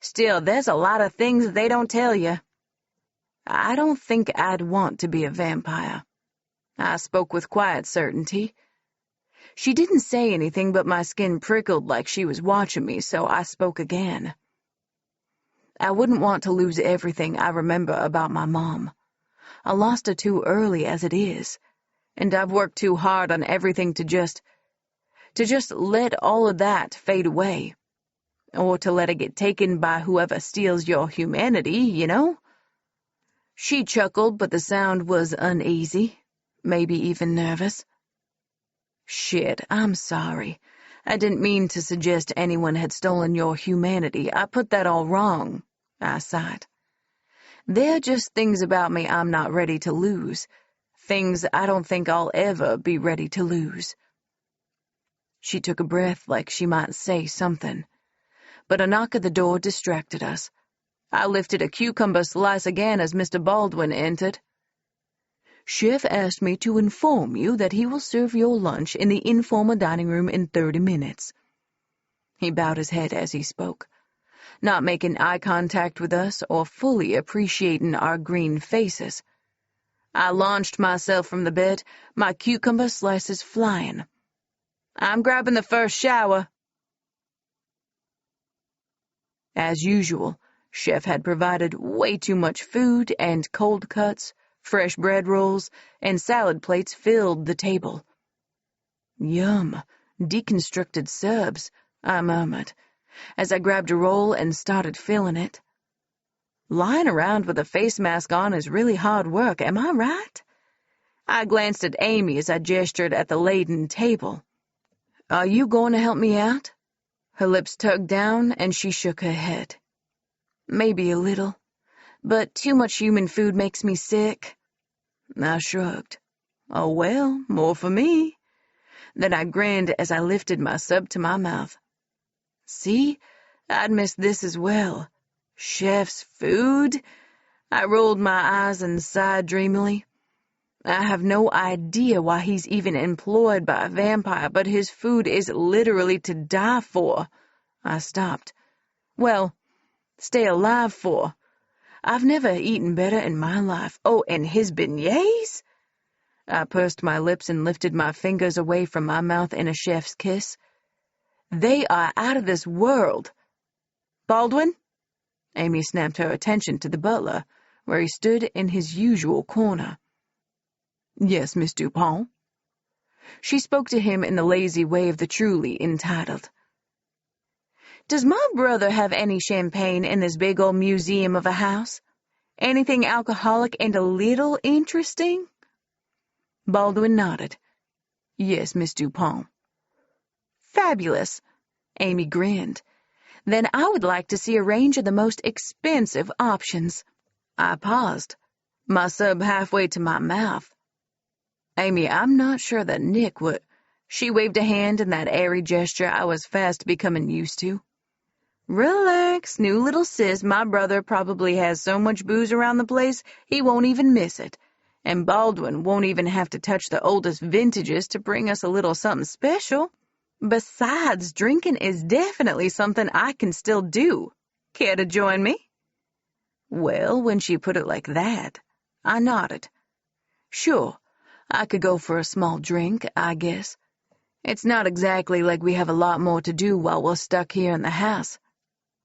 [SPEAKER 3] Still, there's a lot of things they don't tell you. I don't think I'd want to be a vampire. I spoke with quiet certainty. She didn't say anything, but my skin prickled like she was watching me, so I spoke again. I wouldn't want to lose everything I remember about my mom. I lost her too early as it is, and I've worked too hard on everything to just let all of that fade away, or to let it get taken by whoever steals your humanity, you know? She chuckled, but the sound was uneasy, maybe even nervous. Shit, I'm sorry. I didn't mean to suggest anyone had stolen your humanity. I put that all wrong, I sighed. There are just things about me I'm not ready to lose, things I don't think I'll ever be ready to lose. She took a breath like she might say something, but a knock at the door distracted us. I lifted a cucumber slice again as Mr. Baldwin entered. Chef asked me to inform you that he will serve your lunch in the informal dining room in 30 minutes. He bowed his head as he spoke, not making eye contact with us or fully appreciating our green faces. I launched myself from the bed, my cucumber slices flying. "I'm grabbing the first shower." As usual, Chef had provided way too much food, and cold cuts, fresh bread rolls, and salad plates filled the table. "Yum, deconstructed subs," I murmured, as I grabbed a roll and started filling it. Lying around with a face mask on is really hard work, am I right? I glanced at Amy as I gestured at the laden table. "Are you going to help me out?" Her lips tugged down, and she shook her head. "Maybe a little, but too much human food makes me sick." I shrugged. "Oh well, more for me." Then I grinned as I lifted my sub to my mouth. "See, I'd missed this as well. Chef's food?" I rolled my eyes and sighed dreamily. I have no idea why he's even employed by a vampire, but his food is literally to die for. I stopped. Well, stay alive for. I've never eaten better in my life. Oh, and his beignets? I pursed my lips and lifted my fingers away from my mouth in a chef's kiss. They are out of this world. "Baldwin?" Amy snapped her attention to the butler, where he stood in his usual corner. "Yes, Miss Dupont." She spoke to him in the lazy way of the truly entitled. "Does my brother have any champagne in this big old museum of a house? Anything alcoholic and a little interesting?" Baldwin nodded. "Yes, Miss Dupont." "Fabulous." Amy grinned. "Then I would like to see a range of the most expensive options." I paused, my sub halfway to my mouth. "Amy, I'm not sure that Nick would—" She waved a hand in that airy gesture I was fast becoming used to. "Relax, new little sis. My brother probably has so much booze around the place he won't even miss it. And Baldwin won't even have to touch the oldest vintages to bring us a little something special. Besides, drinking is definitely something I can still do. Care to join me?" Well, when she put it like that, I nodded. Sure, I could go for a small drink, I guess. It's not exactly like we have a lot more to do while we're stuck here in the house.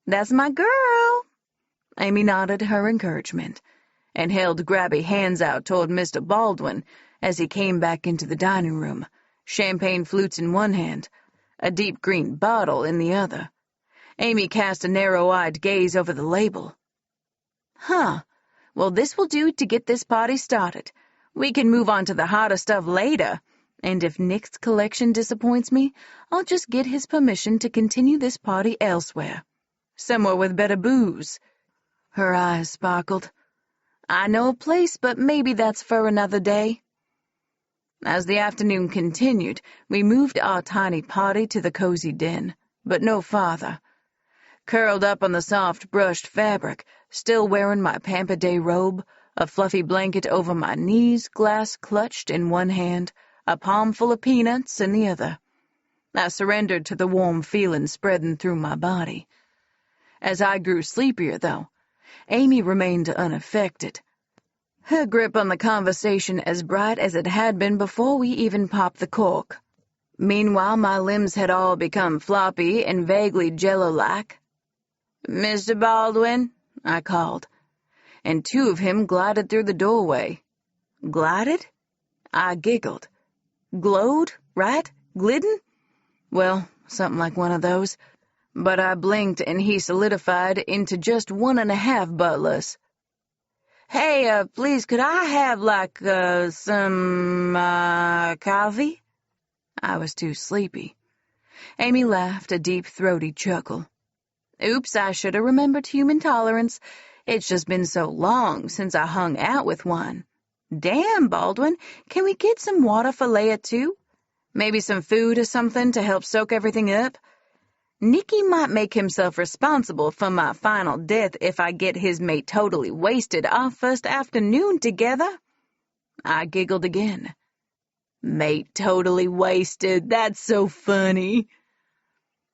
[SPEAKER 3] "That's my girl." Amy nodded her encouragement and held grabby hands out toward Mr. Baldwin as he came back into the dining room, champagne flutes in one hand, a deep green bottle in the other. Amy cast a narrow-eyed gaze over the label. "Huh. Well, this will do to get this party started. We can move on to the hotter stuff later, and if Nick's collection disappoints me, I'll just get his permission to continue this party elsewhere. Somewhere with better booze." Her eyes sparkled. "I know a place, but maybe that's for another day." As the afternoon continued, we moved our tiny party to the cozy den, but no farther. Curled up on the soft, brushed fabric, still wearing my Pampa Day robe, a fluffy blanket over my knees, glass clutched in one hand, a palm full of peanuts in the other. I surrendered to the warm feeling spreading through my body. As I grew sleepier, though, Amy remained unaffected, her grip on the conversation as bright as it had been before we even popped the cork. Meanwhile, my limbs had all become floppy and vaguely jello-like. "Mr. Baldwin," I called, and two of him glided through the doorway. Glided? I giggled. Glowed, right? Glidden? Well, something like one of those. But I blinked and he solidified into just 1.5 butlers. "Hey, please, could I have, some, coffee?" I was too sleepy. Amy laughed, a deep, throaty chuckle. "Oops, I should have remembered human tolerance. It's just been so long since I hung out with one. Damn, Baldwin, can we get some water for Leia, too? Maybe some food or something to help soak everything up? Nicky might make himself responsible for my final death if I get his mate totally wasted our first afternoon together." I giggled again. "Mate totally wasted, that's so funny."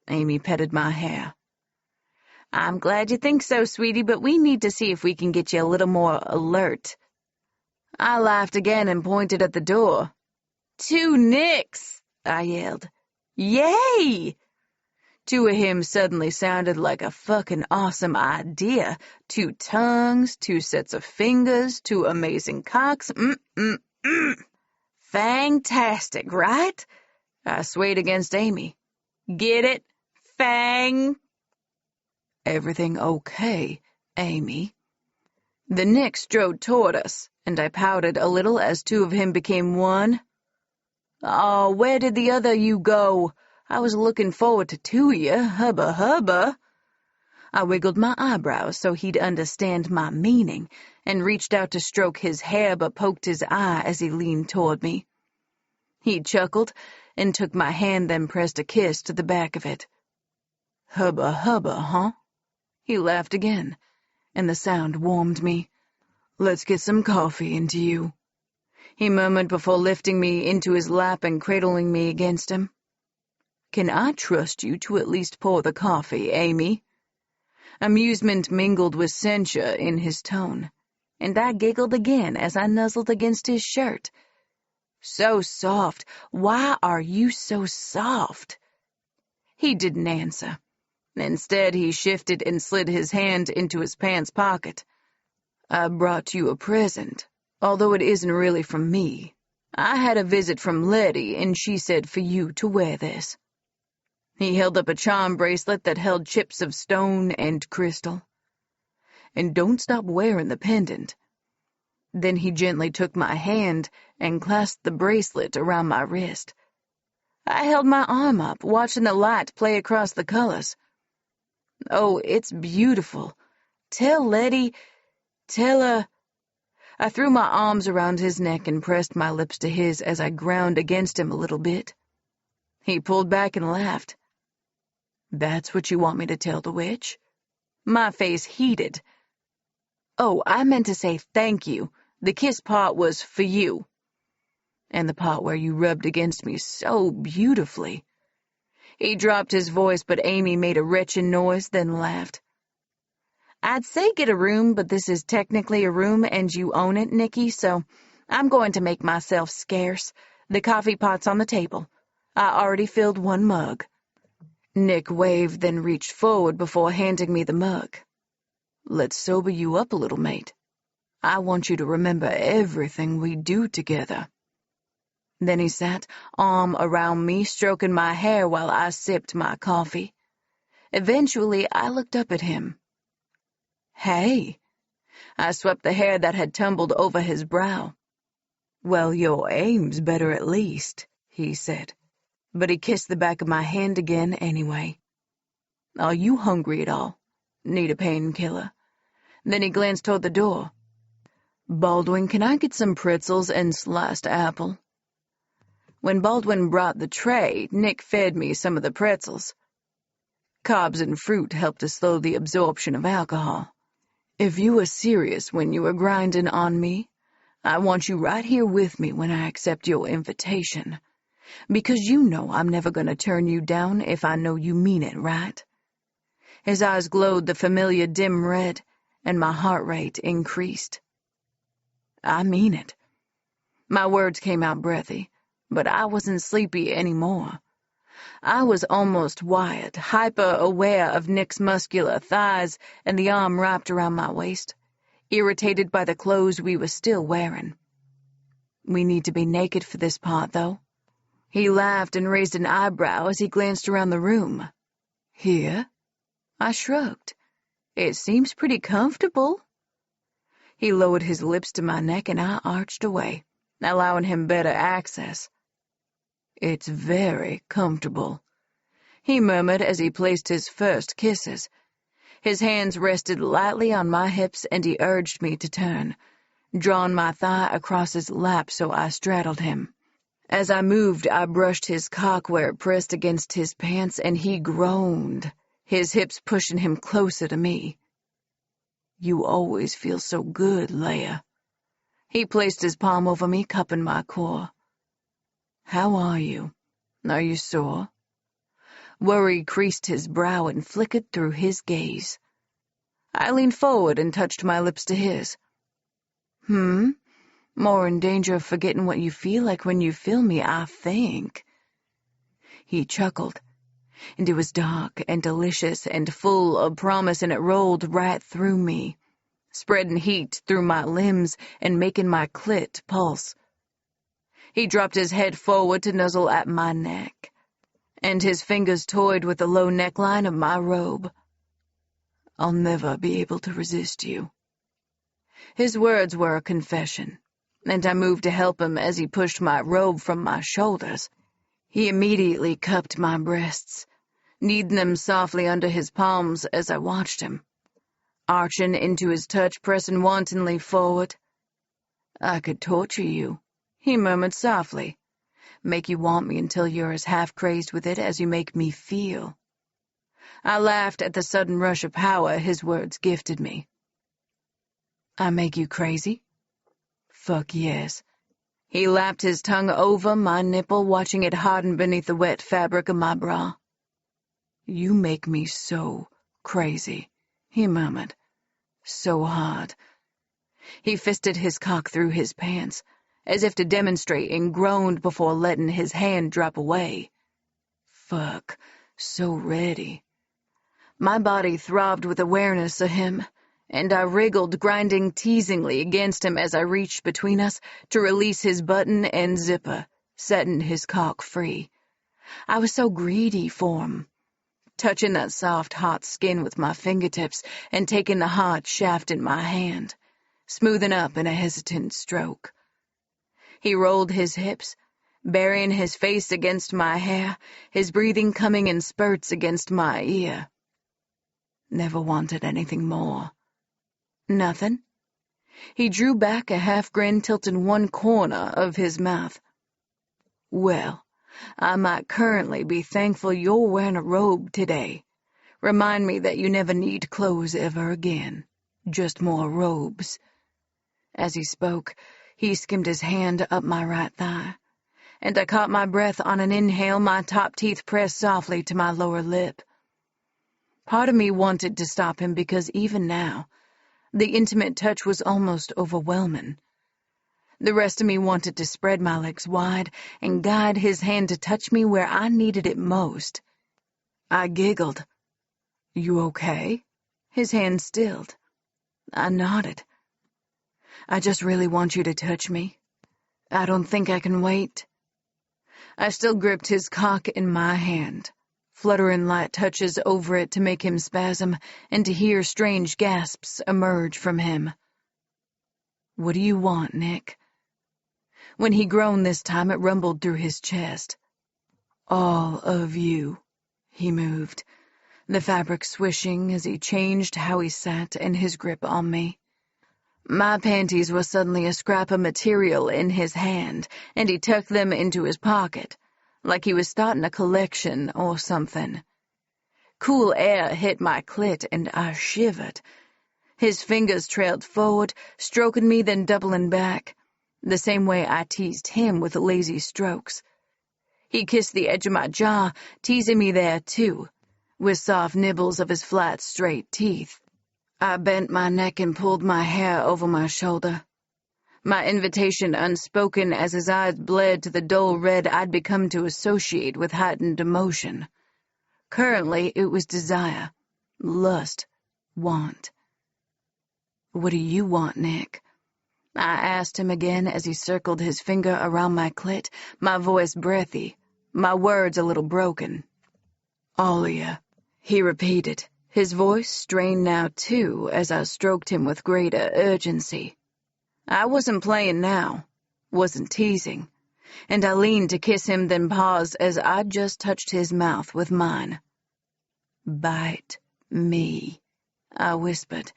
[SPEAKER 3] Amy petted my hair. I'm glad you think so, sweetie, but we need to see if we can get you a little more alert. I laughed again and pointed at the door. 2 Nicks, I yelled. Yay! 2 of him suddenly sounded like a fucking awesome idea. 2 tongues, 2 sets of fingers, 2 amazing cocks. Fantastic, right? I swayed against Amy. Get it? Fang? Everything okay, Amy? The Nick strode toward us, and I pouted a little as 2 of him became 1. Oh, where did the other you go? I was looking forward to 2 of you, hubba hubba. I wiggled my eyebrows so he'd understand my meaning, and reached out to stroke his hair but poked his eye as he leaned toward me. He chuckled and took my hand, then pressed a kiss to the back of it. Hubba hubba, huh? He laughed again, and the sound warmed me. Let's get some coffee into you, he murmured before lifting me into his lap and cradling me against him. Can I trust you to at least pour the coffee, Amy? Amusement mingled with censure in his tone, and I giggled again as I nuzzled against his shirt. So soft. Why are you so soft? He didn't answer. Instead, he shifted and slid his hand into his pants pocket. I brought you a present, although it isn't really from me. I had a visit from Letty, and she said for you to wear this. He held up a charm bracelet that held chips of stone and crystal. And don't stop wearing the pendant. Then he gently took my hand and clasped the bracelet around my wrist. I held my arm up, watching the light play across the colors. Oh, it's beautiful. Tell Letty, tell her. I threw my arms around his neck and pressed my lips to his as I ground against him a little bit. He pulled back and laughed. That's what you want me to tell the witch? My face heated. Oh, I meant to say thank you. The kiss part was for you. And the part where you rubbed against me so beautifully. He dropped his voice, but Amy made a retching noise, then laughed. I'd say get a room, but this is technically a room and you own it, Nicky, so I'm going to make myself scarce. The coffee pot's on the table. I already filled 1 mug. Nick waved, then reached forward before handing me the mug. Let's sober you up a little, mate. I want you to remember everything we do together. Then he sat, arm around me, stroking my hair while I sipped my coffee. Eventually, I looked up at him. Hey. I swept the hair that had tumbled over his brow. Well, your aim's better at least, he said. But he kissed the back of my hand again anyway. Are you hungry at all? Need a painkiller? Then he glanced toward the door. Baldwin, can I get some pretzels and sliced apple? When Baldwin brought the tray, Nick fed me some of the pretzels. Carbs and fruit helped to slow the absorption of alcohol. If you were serious when you were grinding on me, I want you right here with me when I accept your invitation. Because you know I'm never going to turn you down if I know you mean it, right? His eyes glowed the familiar dim red, and my heart rate increased. I mean it. My words came out breathy, but I wasn't sleepy anymore. I was almost wired, hyper-aware of Nick's muscular thighs and the arm wrapped around my waist, irritated by the clothes we were still wearing. We need to be naked for this part, though. He laughed and raised an eyebrow as he glanced around the room. Here? I shrugged. It seems pretty comfortable. He lowered his lips to my neck and I arched away, allowing him better access. It's very comfortable, he murmured as he placed his first kisses. His hands rested lightly on my hips and he urged me to turn, drawing my thigh across his lap so I straddled him. As I moved, I brushed his cock where it pressed against his pants and he groaned, his hips pushing him closer to me. You always feel so good, Leia. He placed his palm over me, cupping my core. How are you? Are you sore? Worry creased his brow and flickered through his gaze. I leaned forward and touched my lips to his. More in danger of forgetting what you feel like when you feel me, I think. He chuckled, and it was dark and delicious and full of promise, and it rolled right through me, spreading heat through my limbs and making my clit pulse. He dropped his head forward to nuzzle at my neck, and his fingers toyed with the low neckline of my robe. I'll never be able to resist you. His words were a confession, and I moved to help him as he pushed my robe from my shoulders. He immediately cupped my breasts, kneading them softly under his palms as I watched him, arching into his touch, pressing wantonly forward. I could torture you, he murmured softly, make you want me until you're as half-crazed with it as you make me feel. I laughed at the sudden rush of power his words gifted me. I make you crazy? Fuck yes. He lapped his tongue over my nipple, watching it harden beneath the wet fabric of my bra. You make me so crazy, he murmured. So hard. He fisted his cock through his pants, as if to demonstrate, and groaned before letting his hand drop away. Fuck, so ready. My body throbbed with awareness of him, and I wriggled, grinding teasingly against him as I reached between us to release his button and zipper, setting his cock free. I was so greedy for him, touching that soft, hot skin with my fingertips and taking the hard shaft in my hand, smoothing up in a hesitant stroke. He rolled his hips, burying his face against my hair, his breathing coming in spurts against my ear. Never wanted anything more. Nothing? He drew back a half-grin, tilting one corner of his mouth. Well, I might currently be thankful you're wearing a robe today. Remind me that you never need clothes ever again. Just more robes. As he spoke, he skimmed his hand up my right thigh, and I caught my breath on an inhale, my top teeth pressed softly to my lower lip. Part of me wanted to stop him because even now, the intimate touch was almost overwhelming. The rest of me wanted to spread my legs wide and guide his hand to touch me where I needed it most. I giggled. You okay? His hand stilled. I nodded. I just really want you to touch me. I don't think I can wait. I still gripped his cock in my hand, fluttering light touches over it to make him spasm and to hear strange gasps emerge from him. What do you want, Nick? When he groaned this time, it rumbled through his chest. All of you. He moved, the fabric swishing as he changed how he sat and his grip on me. My panties were suddenly a scrap of material in his hand, and he tucked them into his pocket, like he was starting a collection or something. Cool air hit my clit, and I shivered. His fingers trailed forward, stroking me, then doubling back, the same way I teased him with lazy strokes. He kissed the edge of my jaw, teasing me there, too, with soft nibbles of his flat, straight teeth. I bent my neck and pulled my hair over my shoulder, my invitation unspoken as his eyes bled to the dull red I'd become to associate with heightened emotion. Currently, it was desire, lust, want. What do you want, Nick? I asked him again as he circled his finger around my clit, my voice breathy, my words a little broken. All of you, he repeated, his voice strained now, too, as I stroked him with greater urgency. I wasn't playing now, wasn't teasing, and I leaned to kiss him, then paused as I just touched his mouth with mine. Bite me, I whispered,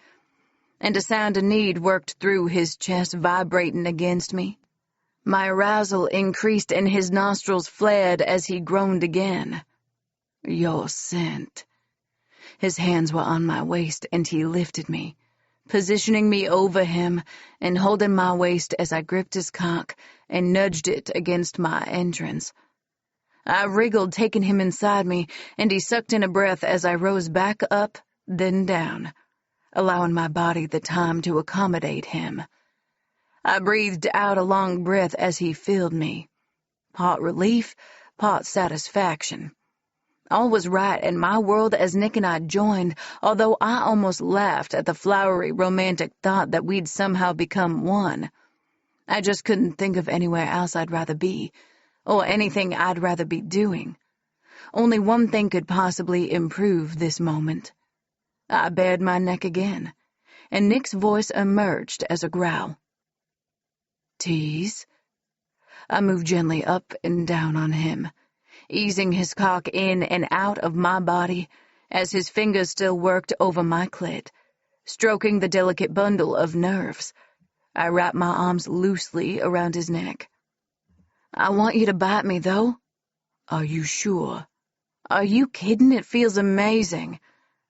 [SPEAKER 3] and a sound of need worked through his chest, vibrating against me. My arousal increased and his nostrils flared as he groaned again. Your scent. His hands were on my waist, and he lifted me, positioning me over him and holding my waist as I gripped his cock and nudged it against my entrance. I wriggled, taking him inside me, and he sucked in a breath as I rose back up, then down, allowing my body the time to accommodate him. I breathed out a long breath as he filled me. Part relief, part satisfaction. All was right in my world as Nick and I joined, although I almost laughed at the flowery, romantic thought that we'd somehow become one. I just couldn't think of anywhere else I'd rather be, or anything I'd rather be doing. Only one thing could possibly improve this moment. I bared my neck again, and Nick's voice emerged as a growl. Tease? I moved gently up and down on him, easing his cock in and out of my body as his fingers still worked over my clit, stroking the delicate bundle of nerves. I wrapped my arms loosely around his neck. I want you to bite me, though. Are you sure? Are you kidding? It feels amazing.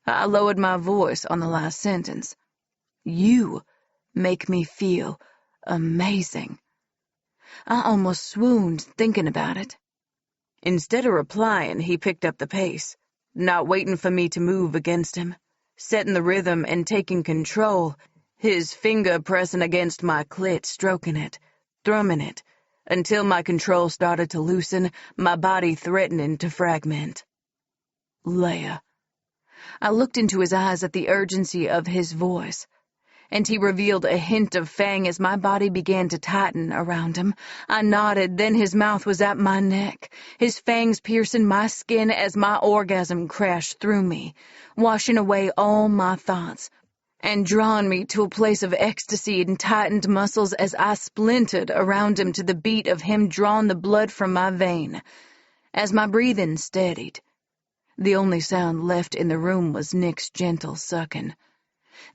[SPEAKER 3] I lowered my voice on the last sentence. You make me feel amazing. I almost swooned thinking about it. Instead of replying, he picked up the pace, not waiting for me to move against him, setting the rhythm and taking control, his finger pressing against my clit, stroking it, thrumming it, until my control started to loosen, my body threatening to fragment. Leia. I looked into his eyes at the urgency of his voice, and he revealed a hint of fang as my body began to tighten around him. I nodded, then his mouth was at my neck, his fangs piercing my skin as my orgasm crashed through me, washing away all my thoughts, and drawing me to a place of ecstasy and tightened muscles as I splintered around him to the beat of him drawing the blood from my vein. As my breathing steadied, the only sound left in the room was Nick's gentle sucking.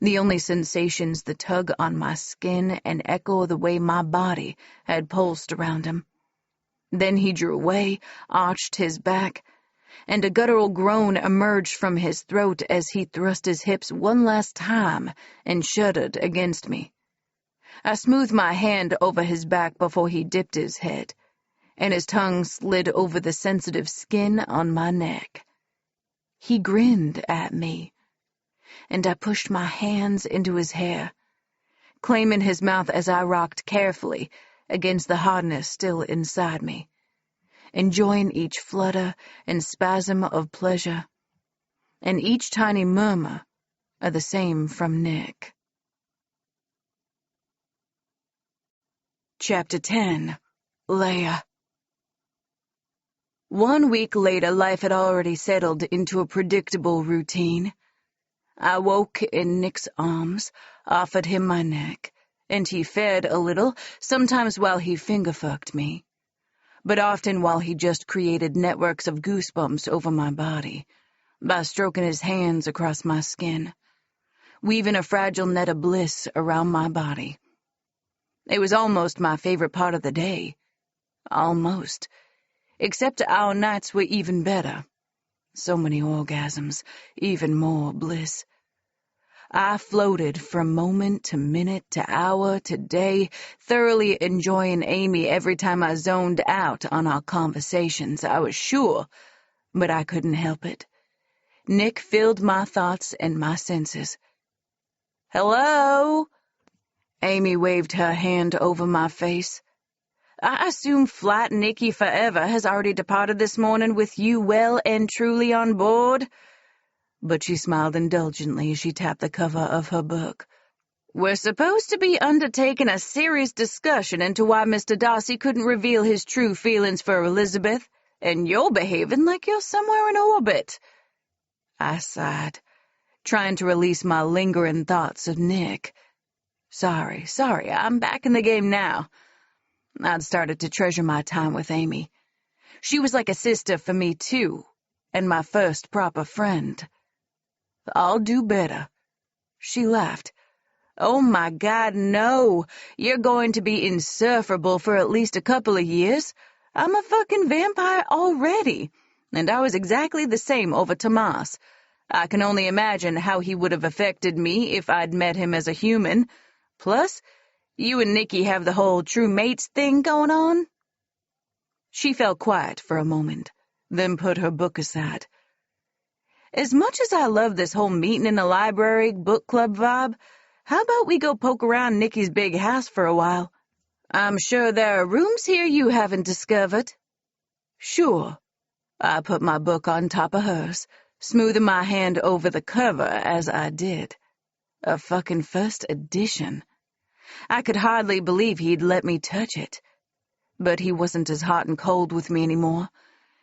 [SPEAKER 3] The only sensations the tug on my skin and echo the way my body had pulsed around him. Then he drew away, arched his back, and a guttural groan emerged from his throat as he thrust his hips one last time and shuddered against me. I smoothed my hand over his back before he dipped his head, and his tongue slid over the sensitive skin on my neck. He grinned at me, and I pushed my hands into his hair, claiming his mouth as I rocked carefully against the hardness still inside me, enjoying each flutter and spasm of pleasure, and each tiny murmur of the same from Nick. Chapter 10. Leia. 1 week later, life had already settled into a predictable routine. I woke in Nick's arms, offered him my neck, and he fed a little, sometimes while he finger-fucked me, but often while he just created networks of goosebumps over my body, by stroking his hands across my skin, weaving a fragile net of bliss around my body. It was almost my favorite part of the day. Almost. Except our nights were even better. So many orgasms, even more bliss. I floated from moment to minute to hour to day, thoroughly enjoying Amy every time I zoned out on our conversations, I was sure, but I couldn't help it. Nick filled my thoughts and my senses. Hello? Amy waved her hand over my face. I assume Flat Nicky Forever has already departed this morning with you well and truly on board? But she smiled indulgently as she tapped the cover of her book. We're supposed to be undertaking a serious discussion into why Mr. Darcy couldn't reveal his true feelings for Elizabeth, and you're behaving like you're somewhere in orbit. I sighed, trying to release my lingering thoughts of Nick. Sorry, I'm back in the game now. I'd started to treasure my time with Amy. She was like a sister for me, too, and my first proper friend. I'll do better. She laughed. Oh, my God, no. You're going to be insufferable for at least a couple of years. I'm a fucking vampire already, and I was exactly the same over Tomas. I can only imagine how he would have affected me if I'd met him as a human. Plus, you and Nicky have the whole true mates thing going on. She fell quiet for a moment, then put her book aside. As much as I love this whole meeting in the library, book club vibe, how about we go poke around Nicky's big house for a while? I'm sure there are rooms here you haven't discovered. Sure. I put my book on top of hers, smoothing my hand over the cover as I did. A fucking first edition. I could hardly believe he'd let me touch it. But he wasn't as hot and cold with me anymore.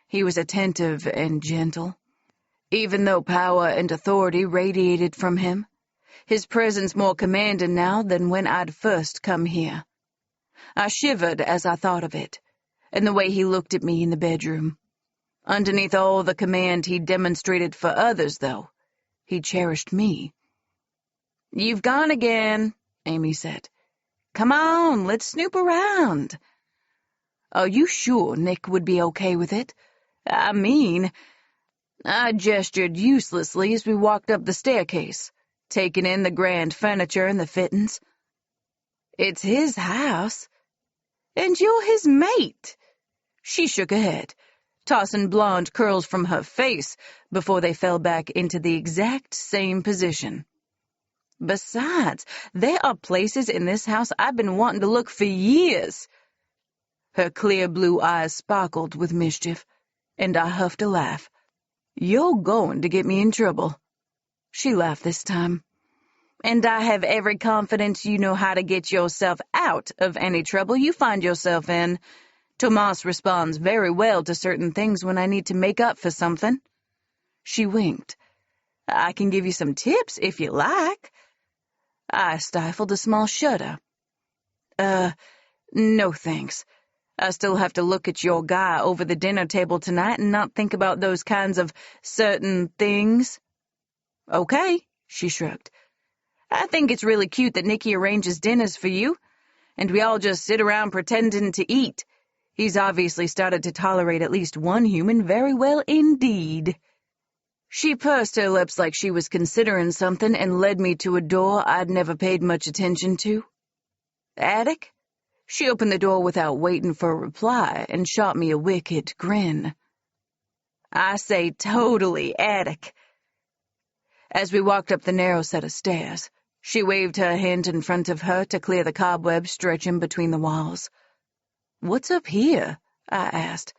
[SPEAKER 3] He was attentive and gentle. Even though power and authority radiated from him, his presence more commanding now than when I'd first come here. I shivered as I thought of it, and the way he looked at me in the bedroom. Underneath all the command he demonstrated for others, though, he cherished me. "You've gone again," Amy said. "Come on, let's snoop around." Are you sure Nick would be okay with it? I gestured uselessly as we walked up the staircase, taking in the grand furniture and the fittings. It's his house. And you're his mate. She shook her head, tossing blonde curls from her face before they fell back into the exact same position. Besides, there are places in this house I've been wanting to look for years. Her clear blue eyes sparkled with mischief, and I huffed a laugh. You're going to get me in trouble. She laughed this time. And I have every confidence you know how to get yourself out of any trouble you find yourself in. Tomas responds very well to certain things when I need to make up for something. She winked. I can give you some tips if you like. I stifled a small shudder. No thanks. I still have to look at your guy over the dinner table tonight and not think about those kinds of certain things. Okay, she shrugged. I think it's really cute that Nicky arranges dinners for you, and we all just sit around pretending to eat. He's obviously started to tolerate at least one human very well indeed. She pursed her lips like she was considering something and led me to a door I'd never paid much attention to. Attic? She opened the door without waiting for a reply and shot me a wicked grin. I say totally attic. As we walked up the narrow set of stairs, she waved her hand in front of her to clear the cobwebs stretching between the walls. What's up here? I asked.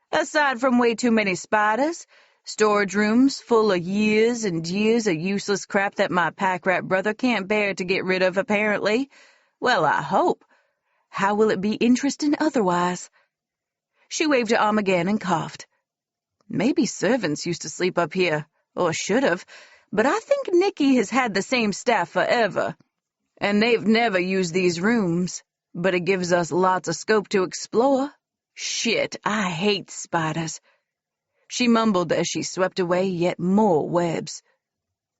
[SPEAKER 3] Aside from way too many spiders, storage rooms full of years and years of useless crap that my pack rat brother can't bear to get rid of, apparently. Well, I hope. How will it be interesting otherwise? She waved her arm again and coughed. Maybe servants used to sleep up here, or should have, but I think Nicky has had the same staff forever. And they've never used these rooms, but it gives us lots of scope to explore. Shit, I hate spiders. She mumbled as she swept away yet more webs.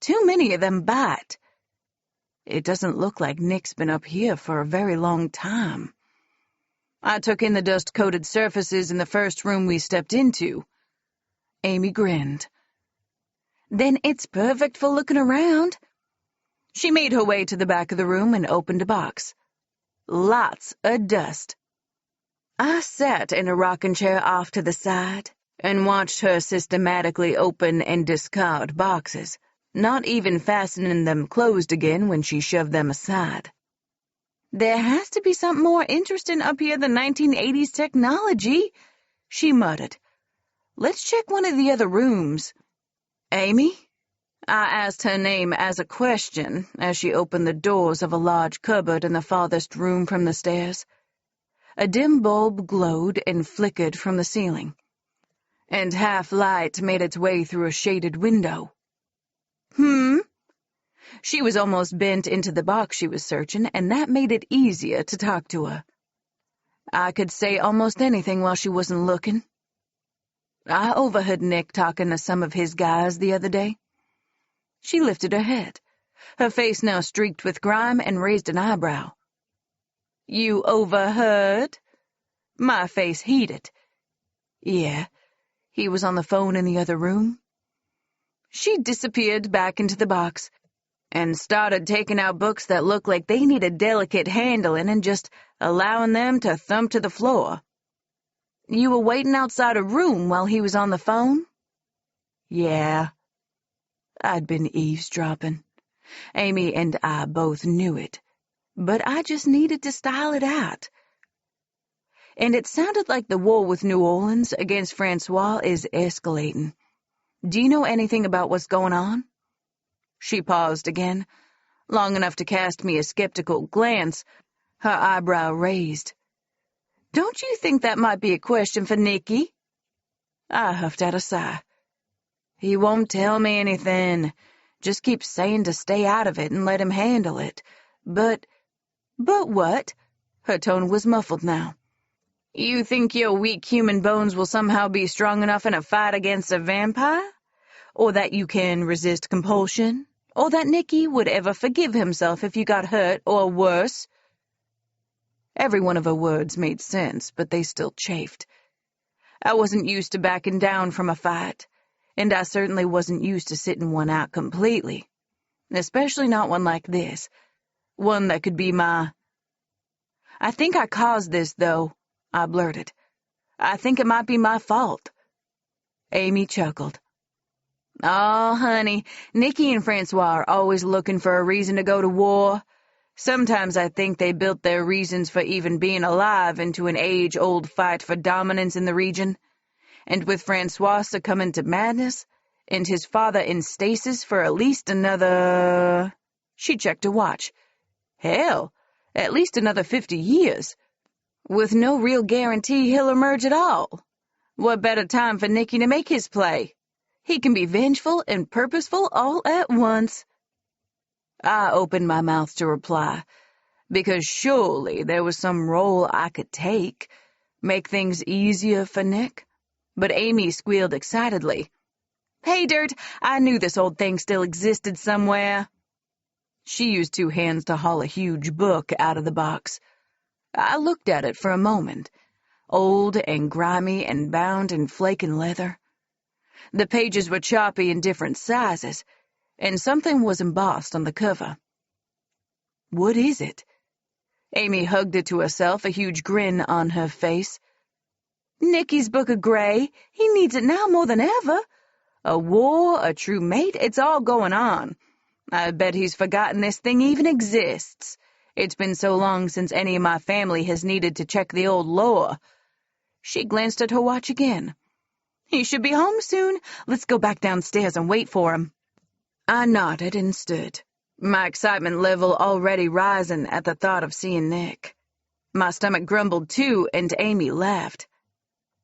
[SPEAKER 3] Too many of them bite. It doesn't look like Nick's been up here for a very long time. I took in the dust-coated surfaces in the first room we stepped into. Amy grinned. Then it's perfect for looking around. She made her way to the back of the room and opened a box. Lots of dust. I sat in a rocking chair off to the side and watched her systematically open and discard boxes, not even fastening them closed again when she shoved them aside. There has to be something more interesting up here than 1980s technology, she muttered. Let's check one of the other rooms. Amy? I asked her name as a question as she opened the doors of a large cupboard in the farthest room from the stairs. A dim bulb glowed and flickered from the ceiling, and half-light made its way through a shaded window. She was almost bent into the box she was searching, and that made it easier to talk to her. I could say almost anything while she wasn't looking. I overheard Nick talking to some of his guys the other day. She lifted her head, her face now streaked with grime, and raised an eyebrow. You overheard? My face heated. Yeah, he was on the phone in the other room. She disappeared back into the box and started taking out books that looked like they needed delicate handling and just allowing them to thump to the floor. You were waiting outside a room while he was on the phone? Yeah. I'd been eavesdropping. Amy and I both knew it, but I just needed to style it out. And it sounded like the war with New Orleans against Francois is escalating. Do you know anything about what's going on? She paused again, long enough to cast me a skeptical glance, her eyebrow raised. Don't you think that might be a question for Nicky? I huffed out a sigh. He won't tell me anything. Just keeps saying to stay out of it and let him handle it. But what? Her tone was muffled now. You think your weak human bones will somehow be strong enough in a fight against a vampire? Or that you can resist compulsion? Or that Nicky would ever forgive himself if you got hurt, or worse? Every one of her words made sense, but they still chafed. I wasn't used to backing down from a fight, and I certainly wasn't used to sitting one out completely, especially not one like this, one that could be my... I think I caused this, though, I blurted. I think it might be my fault. Amy chuckled. Oh, honey, Nicky and Francois are always looking for a reason to go to war. Sometimes I think they built their reasons for even being alive into an age-old fight for dominance in the region. And with Francois succumbing to madness, and his father in stasis for at least another... She checked her watch. Hell, at least another 50 years. With no real guarantee he'll emerge at all. What better time for Nicky to make his play? He can be vengeful and purposeful all at once. I opened my mouth to reply, because surely there was some role I could take, make things easier for Nick. But Amy squealed excitedly. Hey, Dirt, I knew this old thing still existed somewhere. She used 2 hands to haul a huge book out of the box. I looked at it for a moment, old and grimy and bound in flaking leather. The pages were choppy in different sizes, and something was embossed on the cover. What is it? Amy hugged it to herself, a huge grin on her face. Nicky's Book of Grey. He needs it now more than ever. A war, a true mate, it's all going on. I bet he's forgotten this thing even exists. It's been so long since any of my family has needed to check the old lore. She glanced at her watch again. He should be home soon. Let's go back downstairs and wait for him. I nodded and stood, my excitement level already rising at the thought of seeing Nick. My stomach grumbled too, and Amy laughed.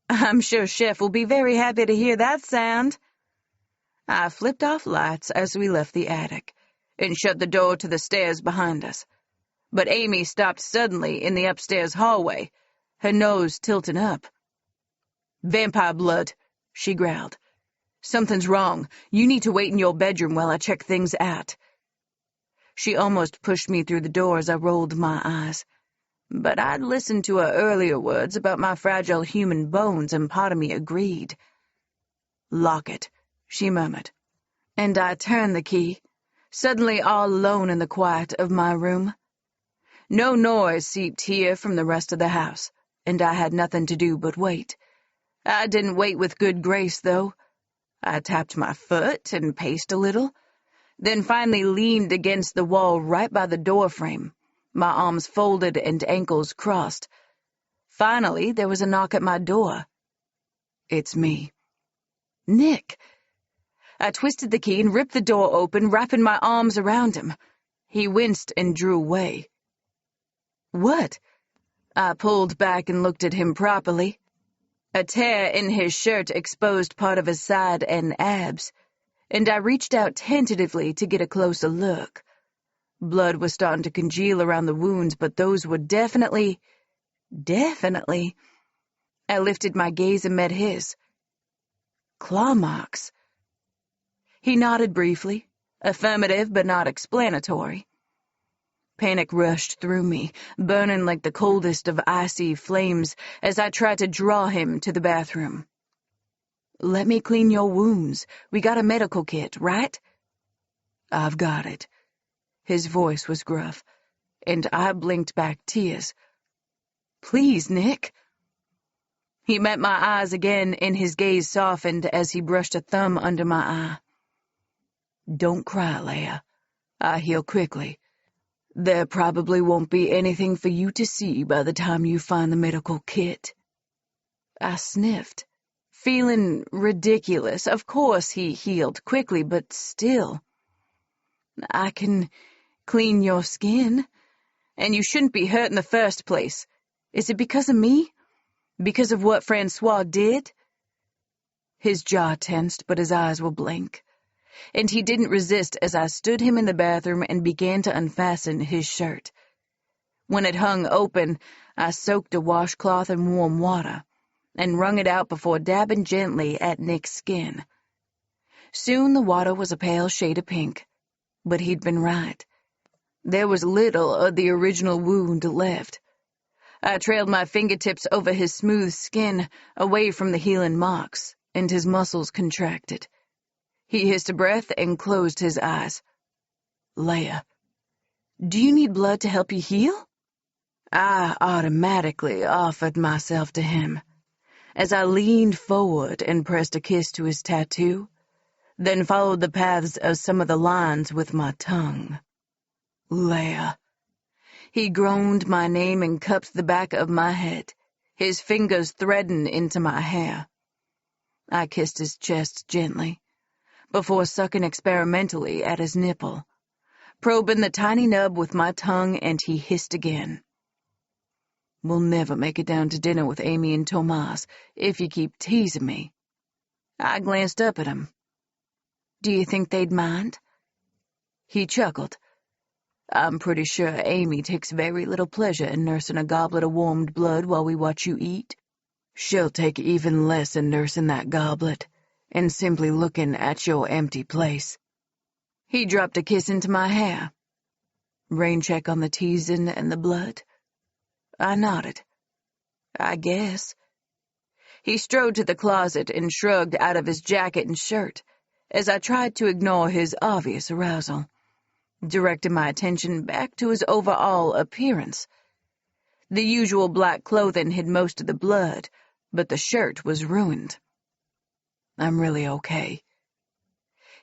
[SPEAKER 3] I'm sure Chef will be very happy to hear that sound. I flipped off lights as we left the attic, and shut the door to the stairs behind us. But Amy stopped suddenly in the upstairs hallway, her nose tilting up. Vampire blood, she growled. Something's wrong. You need to wait in your bedroom while I check things out. She almost pushed me through the door as I rolled my eyes. But I'd listened to her earlier words about my fragile human bones, and part of me agreed. Lock it, she murmured. And I turned the key, suddenly all alone in the quiet of my room. No noise seeped here from the rest of the house, and I had nothing to do but wait. I didn't wait with good grace, though. I tapped my foot and paced a little, then finally leaned against the wall right by the doorframe, my arms folded and ankles crossed. Finally, there was a knock at my door. It's me. Nick. I twisted the key and ripped the door open, wrapping my arms around him. He winced and drew away. What? I pulled back and looked at him properly. A tear in his shirt exposed part of his side and abs, and I reached out tentatively to get a closer look. Blood was starting to congeal around the wounds, but those were definitely... I lifted my gaze and met his. Claw marks. He nodded briefly, affirmative but not explanatory. Panic rushed through me, burning like the coldest of icy flames as I tried to draw him to the bathroom. Let me clean your wounds. We got a medical kit, right? I've got it. His voice was gruff, and I blinked back tears. Please, Nick. He met my eyes again, and his gaze softened as he brushed a thumb under my eye. "Don't cry, Leia. I heal quickly. There probably won't be anything for you to see by the time you find the medical kit." I sniffed, feeling ridiculous. Of course he healed quickly, but still. "I can clean your skin, and you shouldn't be hurt in the first place. Is it because of me? Because of what Francois did?" His jaw tensed, but his eyes were blank, and he didn't resist as I stood him in the bathroom and began to unfasten his shirt. When it hung open, I soaked a washcloth in warm water and wrung it out before dabbing gently at Nick's skin. Soon the water was a pale shade of pink, but he'd been right. There was little of the original wound left. I trailed my fingertips over his smooth skin, away from the healing marks, and his muscles contracted. He hissed a breath and closed his eyes. "Leia, do you need blood to help you heal?" I automatically offered myself to him, as I leaned forward and pressed a kiss to his tattoo, then followed the paths of some of the lines with my tongue. "Leia." He groaned my name and cupped the back of my head, his fingers threading into my hair. I kissed his chest gently, before sucking experimentally at his nipple, probing the tiny nub with my tongue, and he hissed again. "We'll never make it down to dinner with Amy and Tomas if you keep teasing me." I glanced up at him. "Do you think they'd mind?" He chuckled. "I'm pretty sure Amy takes very little pleasure in nursing a goblet of warmed blood while we watch you eat. She'll take even less in nursing that goblet and simply looking at your empty place." He dropped a kiss into my hair. "Rain check on the teasing and the blood?" I nodded. "I guess." He strode to the closet and shrugged out of his jacket and shirt as I tried to ignore his obvious arousal, directing my attention back to his overall appearance. The usual black clothing hid most of the blood, but the shirt was ruined. "I'm really okay."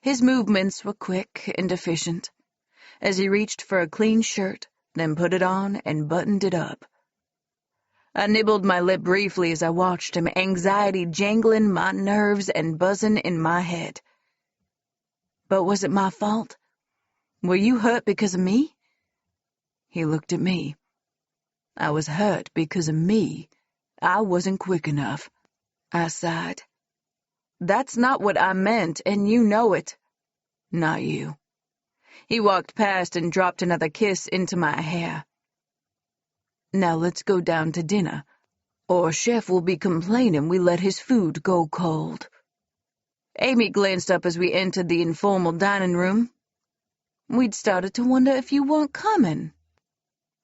[SPEAKER 3] His movements were quick and efficient, as he reached for a clean shirt, then put it on and buttoned it up. I nibbled my lip briefly as I watched him, anxiety jangling my nerves and buzzing in my head. "But was it my fault? Were you hurt because of me?" He looked at me. "I was hurt because of me. I wasn't quick enough." I sighed. "That's not what I meant, and you know it." "Not you." He walked past and dropped another kiss into my hair. "Now let's go down to dinner, or Chef will be complaining we let his food go cold." Amy glanced up as we entered the informal dining room. "We'd started to wonder if you weren't coming."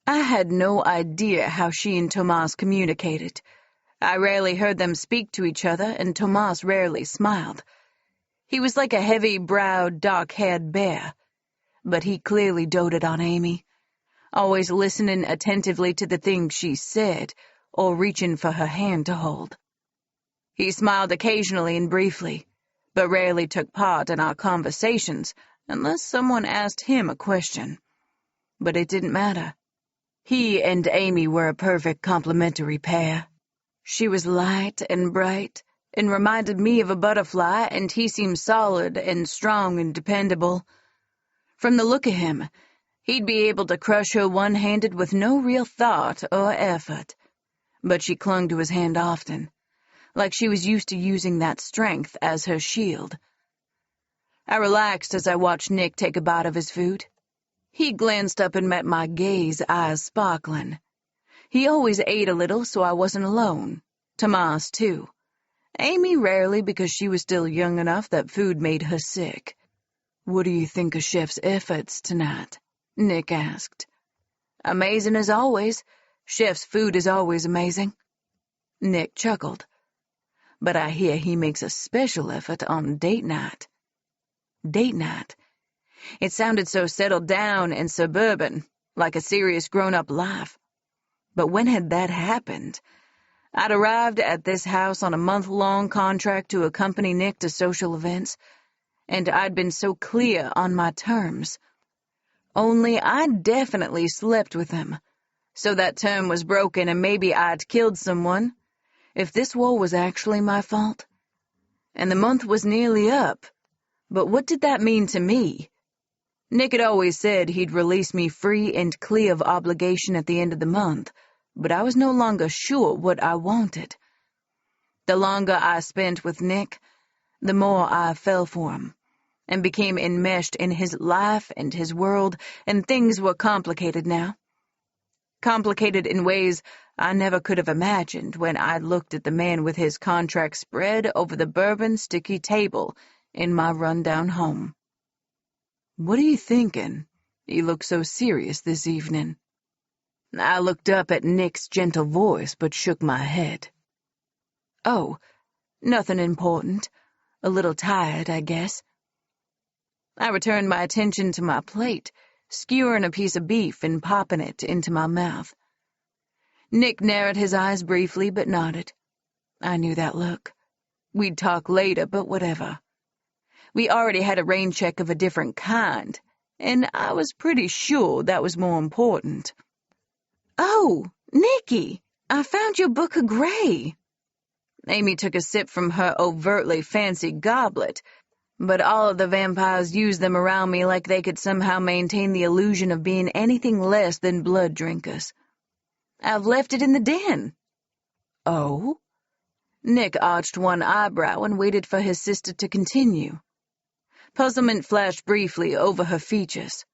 [SPEAKER 3] I had no idea how she and Tomas communicated. I rarely heard them speak to each other, and Tomas rarely smiled. He was like a heavy-browed, dark-haired bear, but he clearly doted on Amy, always listening attentively to the things she said or reaching for her hand to hold. He smiled occasionally and briefly, but rarely took part in our conversations unless someone asked him a question. But it didn't matter. He and Amy were a perfect complementary pair. She was light and bright and reminded me of a butterfly, and he seemed solid and strong and dependable. From the look of him, he'd be able to crush her one-handed with no real thought or effort. But she clung to his hand often, like she was used to using that strength as her shield. I relaxed as I watched Nick take a bite of his food. He glanced up and met my gaze, eyes sparkling. He always ate a little, so I wasn't alone. Tomas, too. Amy rarely, because she was still young enough that food made her sick. "What do you think of Chef's efforts tonight?" Nick asked. "Amazing as always. Chef's food is always amazing." Nick chuckled. "But I hear he makes a special effort on date night." Date night. It sounded so settled down and suburban, like a serious grown-up life. But when had that happened? I'd arrived at this house on a month-long contract to accompany Nick to social events, and I'd been so clear on my terms. Only I'd definitely slept with him, so that term was broken and maybe I'd killed someone, if this war was actually my fault. And the month was nearly up, but what did that mean to me? Nick had always said he'd release me free and clear of obligation at the end of the month, but I was no longer sure what I wanted. The longer I spent with Nick, the more I fell for him, and became enmeshed in his life and his world, and things were complicated now. Complicated in ways I never could have imagined when I looked at the man with his contract spread over the bourbon sticky table in my rundown home. "What are you thinking? You look so serious this evening." I looked up at Nick's gentle voice but shook my head. "Oh, nothing important. A little tired, I guess." I returned my attention to my plate, skewering a piece of beef and popping it into my mouth. Nick narrowed his eyes briefly but nodded. I knew that look. We'd talk later, but whatever. We already had a rain check of a different kind, and I was pretty sure that was more important. "Oh, Nicky, I found your book of Grey." Amy took a sip from her overtly fancy goblet, but all of the vampires used them around me like they could somehow maintain the illusion of being anything less than blood drinkers. "I've left it in the den." "Oh?" Nick arched one eyebrow and waited for his sister to continue. Puzzlement flashed briefly over her features.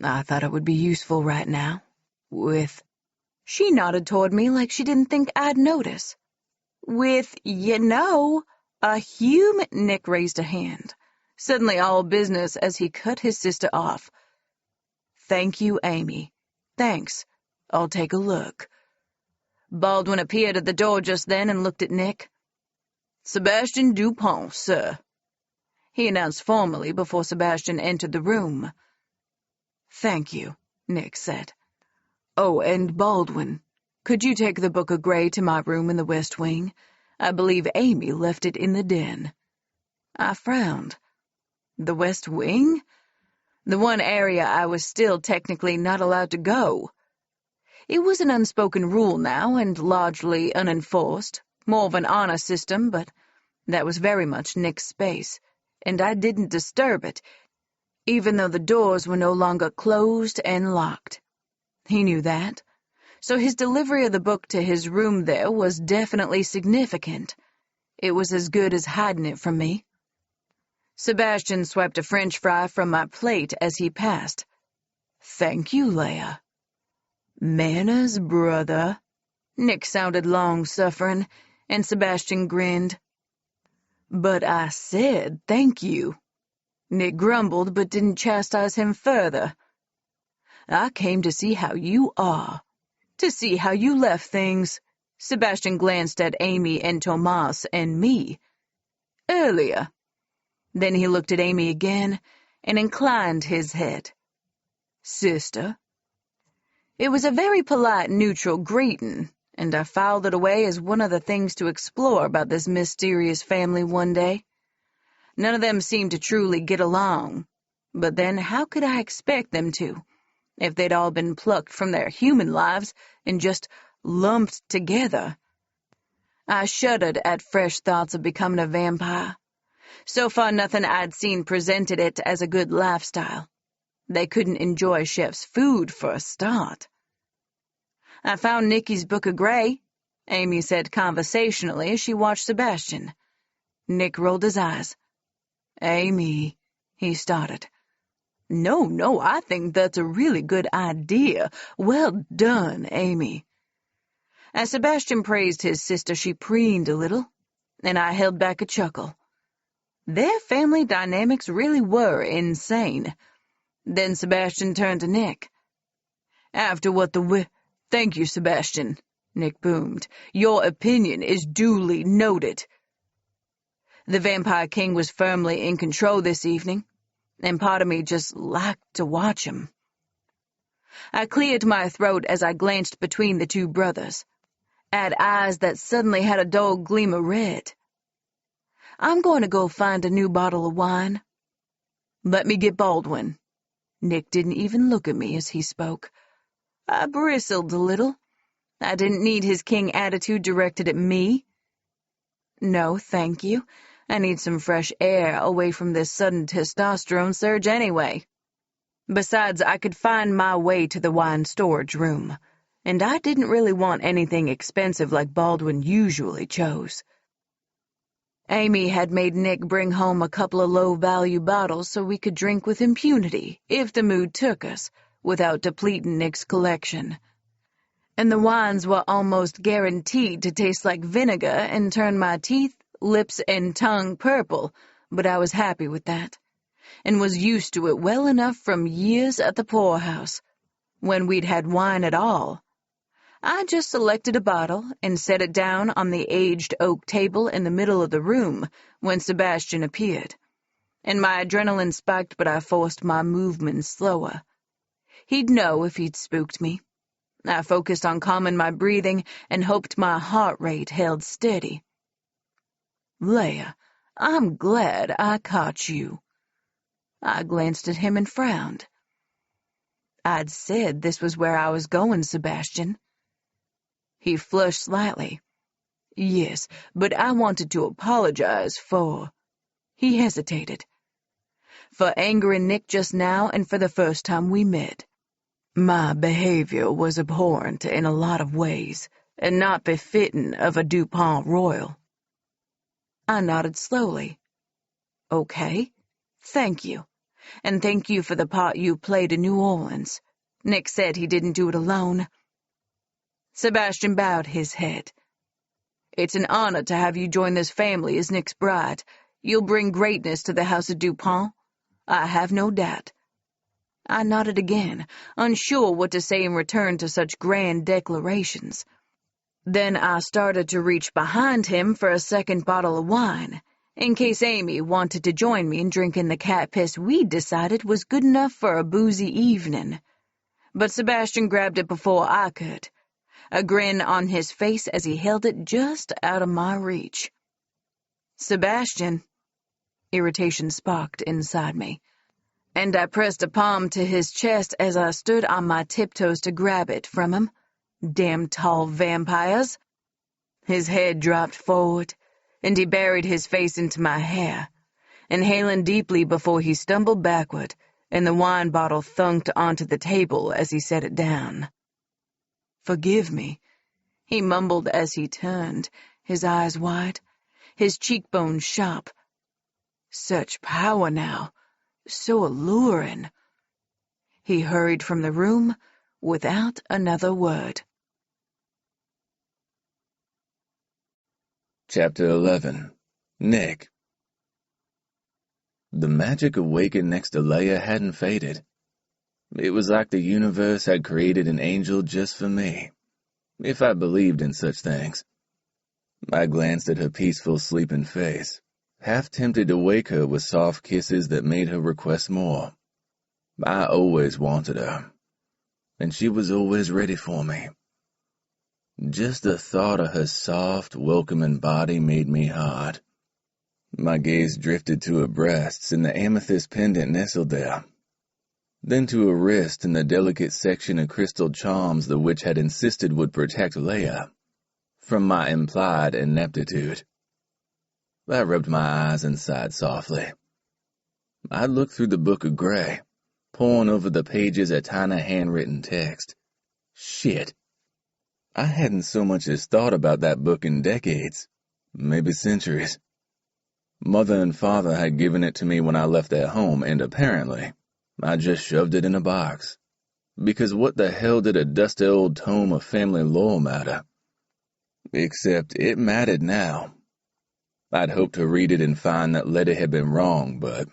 [SPEAKER 3] "I thought it would be useful right now. She nodded toward me like she didn't think I'd notice. "With, a human—" Nick raised a hand, suddenly all business as he cut his sister off. "Thank you, Amy. Thanks. I'll take a look." Baldwin appeared at the door just then and looked at Nick. "Sebastian Dupont, sir," he announced formally before Sebastian entered the room. "Thank you," Nick said. "Oh, and Baldwin, could you take the Book of Grey to my room in the West Wing? I believe Amy left it in the den." I frowned. The West Wing? The one area I was still technically not allowed to go. It was an unspoken rule now and largely unenforced, more of an honor system, but that was very much Nick's space, and I didn't disturb it, even though the doors were no longer closed and locked. He knew that, so his delivery of the book to his room there was definitely significant. It was as good as hiding it from me. Sebastian swiped a French fry from my plate as he passed. "Thank you, Leia." "Manners, brother." Nick sounded long-suffering, and Sebastian grinned. "But I said thank you." Nick grumbled but didn't chastise him further. "I came to see how you are, to see how you left things." Sebastian glanced at Amy and Tomas and me. "Earlier." Then he looked at Amy again and inclined his head. "Sister." It was a very polite, neutral greeting, and I filed it away as one of the things to explore about this mysterious family one day. None of them seemed to truly get along, but then how could I expect them to, if they'd all been plucked from their human lives and just lumped together? I shuddered at fresh thoughts of becoming a vampire. So far nothing I'd seen presented it as a good lifestyle. They couldn't enjoy Chef's food for a start. "I found Nicky's Book of Grey," Amy said conversationally as she watched Sebastian. Nick rolled his eyes. "Amy," he started. No, I think that's a really good idea. Well done, Amy." As Sebastian praised his sister, she preened a little, and I held back a chuckle. Their family dynamics really were insane. Then Sebastian turned to Nick. "After what Thank you, Sebastian," Nick boomed. "Your opinion is duly noted." The Vampire King was firmly in control this evening, and part of me just liked to watch him. I cleared my throat as I glanced between the two brothers. had eyes that suddenly had a dull gleam of red. "I'm going to go find a new bottle of wine." "Let me get Baldwin." Nick didn't even look at me as he spoke. I bristled a little. I didn't need his king attitude directed at me. "No, thank you. I need some fresh air away from this sudden testosterone surge anyway." Besides, I could find my way to the wine storage room, and I didn't really want anything expensive like Baldwin usually chose. Amy had made Nick bring home a couple of low-value bottles so we could drink with impunity, if the mood took us, without depleting Nick's collection. And the wines were almost guaranteed to taste like vinegar and turn my teeth, lips, and tongue purple, but I was happy with that, and was used to it well enough from years at the poorhouse, when we'd had wine at all. I just selected a bottle and set it down on the aged oak table in the middle of the room when Sebastian appeared, and my adrenaline spiked, but I forced my movements slower. He'd know if he'd spooked me. I focused on calming my breathing and hoped my heart rate held steady. "Leia, I'm glad I caught you." I glanced at him and frowned. "I'd said this was where I was going, Sebastian." He flushed slightly. "Yes, but I wanted to apologize for—" He hesitated. "For angering Nick just now and for the first time we met. My behavior was abhorrent in a lot of ways, and not befitting of a DuPont Royal." I nodded slowly. "Okay, thank you. And thank you for the part you played in New Orleans. Nick said he didn't do it alone." Sebastian bowed his head. "It's an honor to have you join this family as Nick's bride. You'll bring greatness to the House of DuPont, I have no doubt." I nodded again, unsure what to say in return to such grand declarations. Then I started to reach behind him for a second bottle of wine, in case Amy wanted to join me in drinking the cat piss we'd decided was good enough for a boozy evening. But Sebastian grabbed it before I could, a grin on his face as he held it just out of my reach. "Sebastian," irritation sparked inside me, and I pressed a palm to his chest as I stood on my tiptoes to grab it from him. Damn tall vampires. His head dropped forward, and he buried his face into my hair, inhaling deeply before he stumbled backward, and the wine bottle thunked onto the table as he set it down. "Forgive me," he mumbled as he turned, his eyes wide, his cheekbones sharp. Such power now, so alluring. He hurried from the room without another word.
[SPEAKER 2] Chapter 11. Nick. The magic awakened next to Leia hadn't faded. It was like the universe had created an angel just for me, if I believed in such things. I glanced at her peaceful, sleeping face, half tempted to wake her with soft kisses that made her request more. I always wanted her, and she was always ready for me. Just the thought of her soft, welcoming body made me hard. My gaze drifted to her breasts and the amethyst pendant nestled there, then to her wrist and the delicate section of crystal charms the witch had insisted would protect Leia from my implied ineptitude. I rubbed my eyes and sighed softly. I looked through the Book of Grey, poring over the pages of tiny handwritten text. Shit. I hadn't so much as thought about that book in decades, maybe centuries. Mother and Father had given it to me when I left their home, and apparently I just shoved it in a box. Because what the hell did a dusty old tome of family lore matter? Except it mattered now. I'd hoped to read it and find that Letty had been wrong, but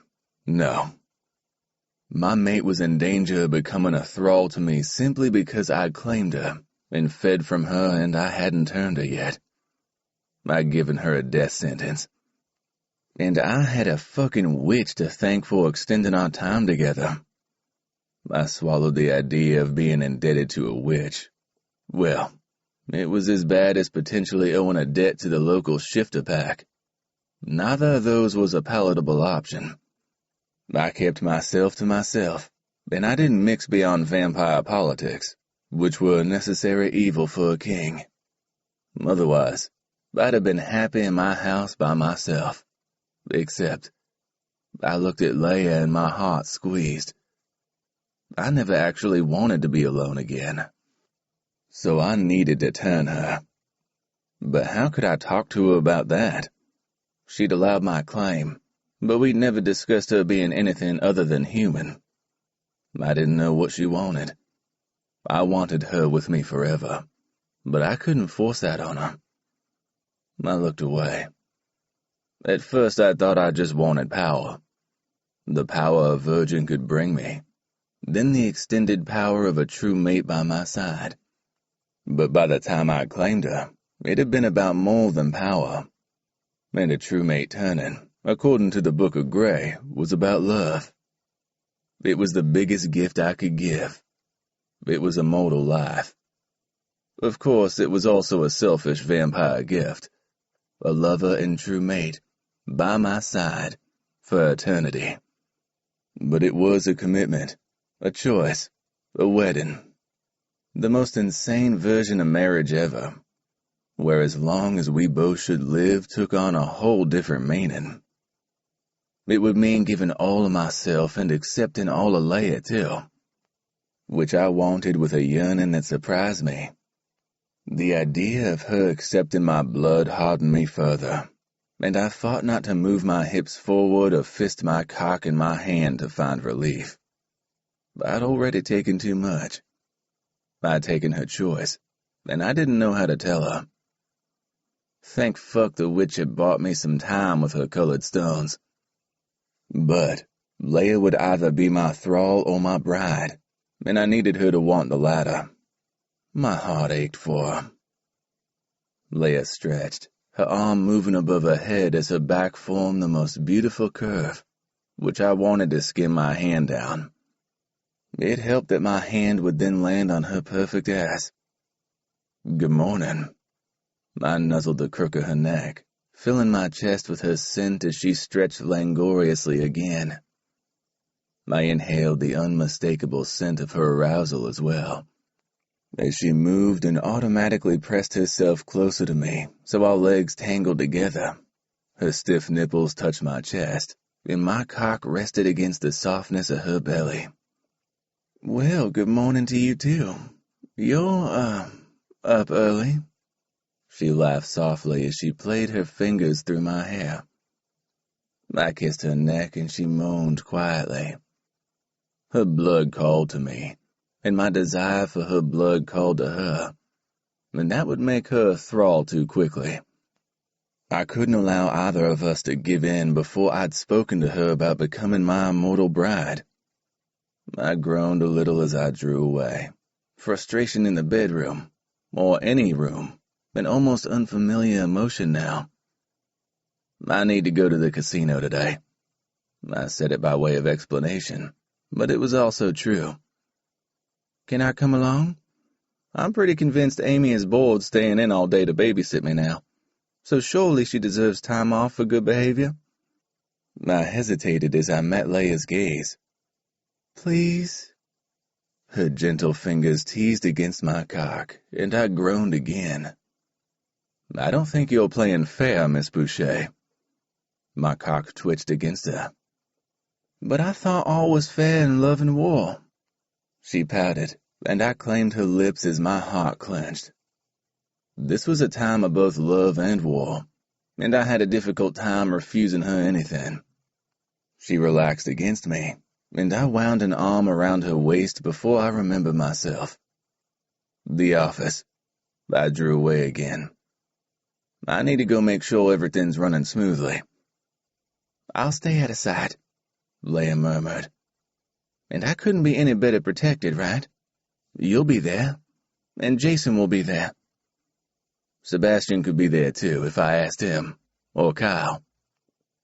[SPEAKER 2] no. My mate was in danger of becoming a thrall to me simply because I'd claimed her and fed from her and I hadn't turned her yet. I'd given her a death sentence. And I had a fucking witch to thank for extending our time together. I swallowed the idea of being indebted to a witch. Well, It was as bad as potentially owing a debt to the local shifter pack. Neither of those was a palatable option. I kept myself to myself, and I didn't mix beyond vampire politics, which were a necessary evil for a king. Otherwise, I'd have been happy in my house by myself. Except, I looked at Leia and my heart squeezed. I never actually wanted to be alone again. So I needed to turn her. But how could I talk to her about that? She'd allowed my claim, but we'd never discussed her being anything other than human. I didn't know what she wanted. I wanted her with me forever, but I couldn't force that on her. I looked away. At first I thought I just wanted power. The power a virgin could bring me. Then the extended power of a true mate by my side. But by the time I claimed her, it had been about more than power. And a true mate turning, according to the Book of Grey, was about love. It was the biggest gift I could give. It was a mortal life. Of course, it was also a selfish vampire gift. A lover and true mate, by my side, for eternity. But it was a commitment, a choice, a wedding. The most insane version of marriage ever, where as long as we both should live took on a whole different meaning. It would mean giving all of myself and accepting all of Leia too, which I wanted with a yearning that surprised me. The idea of her accepting my blood hardened me further, and I fought not to move my hips forward or fist my cock in my hand to find relief. I'd already taken too much. I'd taken her choice, and I didn't know how to tell her. Thank fuck the witch had bought me some time with her colored stones. But Leia would either be my thrall or my bride, and I needed her to want the latter. My heart ached for her. Leia stretched, her arm moving above her head as her back formed the most beautiful curve, which I wanted to skim my hand down. It helped that my hand would then land on her perfect ass. Good morning. I nuzzled the crook of her neck, filling my chest with her scent as she stretched langorously again. I inhaled the unmistakable scent of her arousal as well, as she moved and automatically pressed herself closer to me, so our legs tangled together. Her stiff nipples touched my chest, and my cock rested against the softness of her belly. Well, good morning to you too. You're, up early. She laughed softly as she played her fingers through my hair. I kissed her neck and she moaned quietly. Her blood called to me, and my desire for her blood called to her, and that would make her a thrall too quickly. I couldn't allow either of us to give in before I'd spoken to her about becoming my immortal bride. I groaned a little as I drew away. Frustration in the bedroom, or any room, an almost unfamiliar emotion now. I need to go to the casino today. I said it by way of explanation, but it was also true. Can I come along? I'm pretty convinced Amy is bored staying in all day to babysit me now, so surely she deserves time off for good behavior. I hesitated as I met Leia's gaze. Please? Her gentle fingers teased against my cock, and I groaned again. I don't think you're playing fair, Miss Boucher. My cock twitched against her. But I thought all was fair in love and war. She pouted, and I claimed her lips as my heart clenched. This was a time of both love and war, and I had a difficult time refusing her anything. She relaxed against me, and I wound an arm around her waist before I remembered myself. The office. I drew away again. I need to go make sure everything's running smoothly. I'll stay out of sight, Leia murmured. And I couldn't be any better protected, right? You'll be there, and Jason will be there. Sebastian could be there too if I asked him, or Kyle.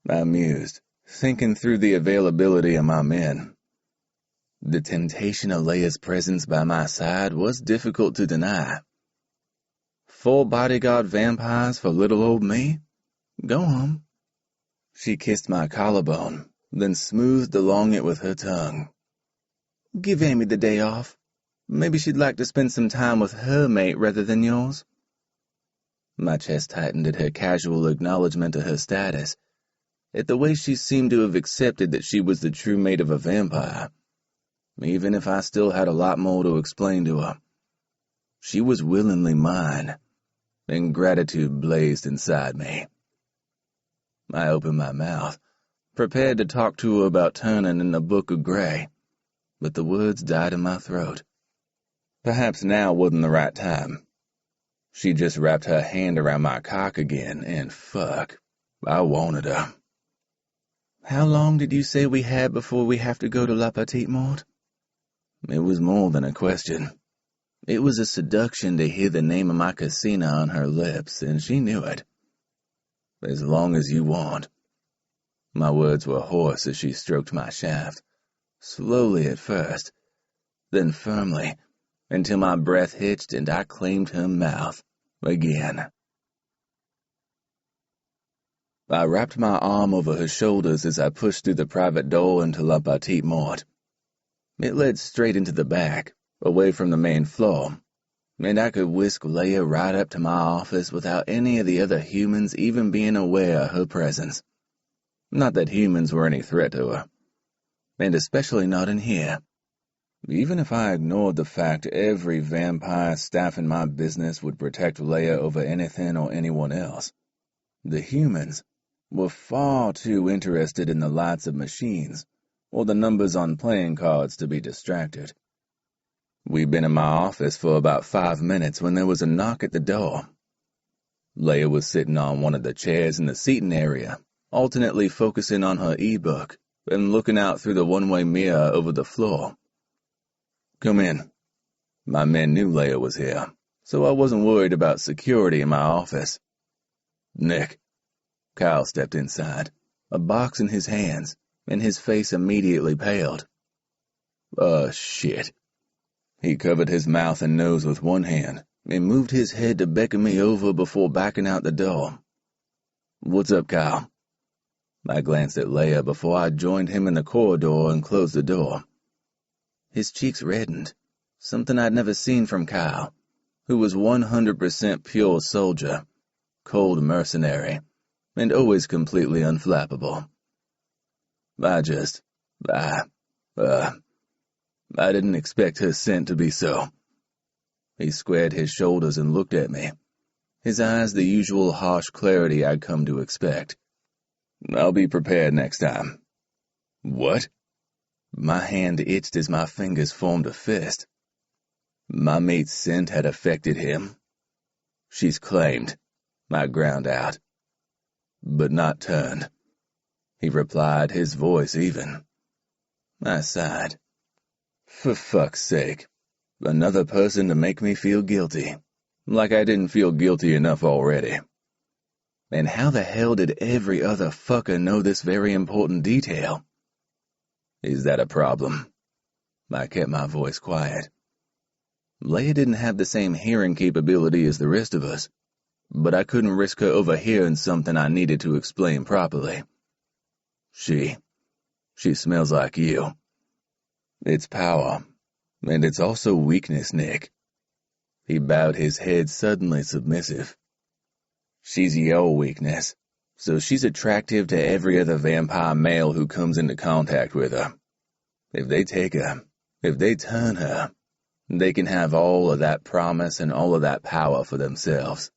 [SPEAKER 2] I mused, thinking through the availability of my men. The temptation of Leia's presence by my side was difficult to deny. Full bodyguard vampires for little old me? Go on. She kissed my collarbone, then smoothed along it with her tongue. Give Amy the day off. Maybe she'd like to spend some time with her mate rather than yours. My chest tightened at her casual acknowledgement of her status, at the way she seemed to have accepted that she was the true mate of a vampire, even if I still had a lot more to explain to her. She was willingly mine, and gratitude blazed inside me. I opened my mouth, prepared to talk to her about turning in the Book of Grey, but the words died in my throat. Perhaps now wasn't the right time. She just wrapped her hand around my cock again, and fuck, I wanted her. How long did you say we had before we have to go to La Petite Mort? It was more than a question. It was a seduction to hear the name of my casino on her lips, and she knew it. As long as you want. My words were hoarse as she stroked my shaft, slowly at first, then firmly, until my breath hitched and I claimed her mouth again. I wrapped my arm over her shoulders as I pushed through the private door into La Petite Mort. It led straight into the back, away from the main floor, and I could whisk Leia right up to my office without any of the other humans even being aware of her presence. Not that humans were any threat to her, and especially not in here. Even if I ignored the fact every vampire staff in my business would protect Leia over anything or anyone else, the humans were far too interested in the lights of machines or the numbers on playing cards to be distracted. We'd been in my office for about 5 minutes when there was a knock at the door. Leia was sitting on one of the chairs in the seating area, alternately focusing on her e-book and looking out through the one-way mirror over the floor. Come in. My men knew Leia was here, so I wasn't worried about security in my office. Nick. Kyle stepped inside, a box in his hands, and his face immediately paled. Shit. He covered his mouth and nose with one hand and moved his head to beckon me over before backing out the door. What's up, Kyle? I glanced at Leia before I joined him in the corridor and closed the door. His cheeks reddened, something I'd never seen from Kyle, who was 100% pure soldier, cold mercenary, and always completely unflappable. I didn't expect her scent to be so. He squared his shoulders and looked at me, his eyes the usual harsh clarity I'd come to expect. I'll be prepared next time. What? My hand itched as my fingers formed a fist. My mate's scent had affected him. She's claimed, I ground out. But not turned. He replied, his voice even. I sighed. For fuck's sake. Another person to make me feel guilty. Like I didn't feel guilty enough already. And how the hell did every other fucker know this very important detail? Is that a problem? I kept my voice quiet. Leia didn't have the same hearing capability as the rest of us, but I couldn't risk her overhearing something I needed to explain properly. She smells like you. It's power, and it's also weakness, Nick. He bowed his head, suddenly submissive. She's your weakness, so she's attractive to every other vampire male who comes into contact with her. If they take her, if they turn her, they can have all of that promise and all of that power for themselves.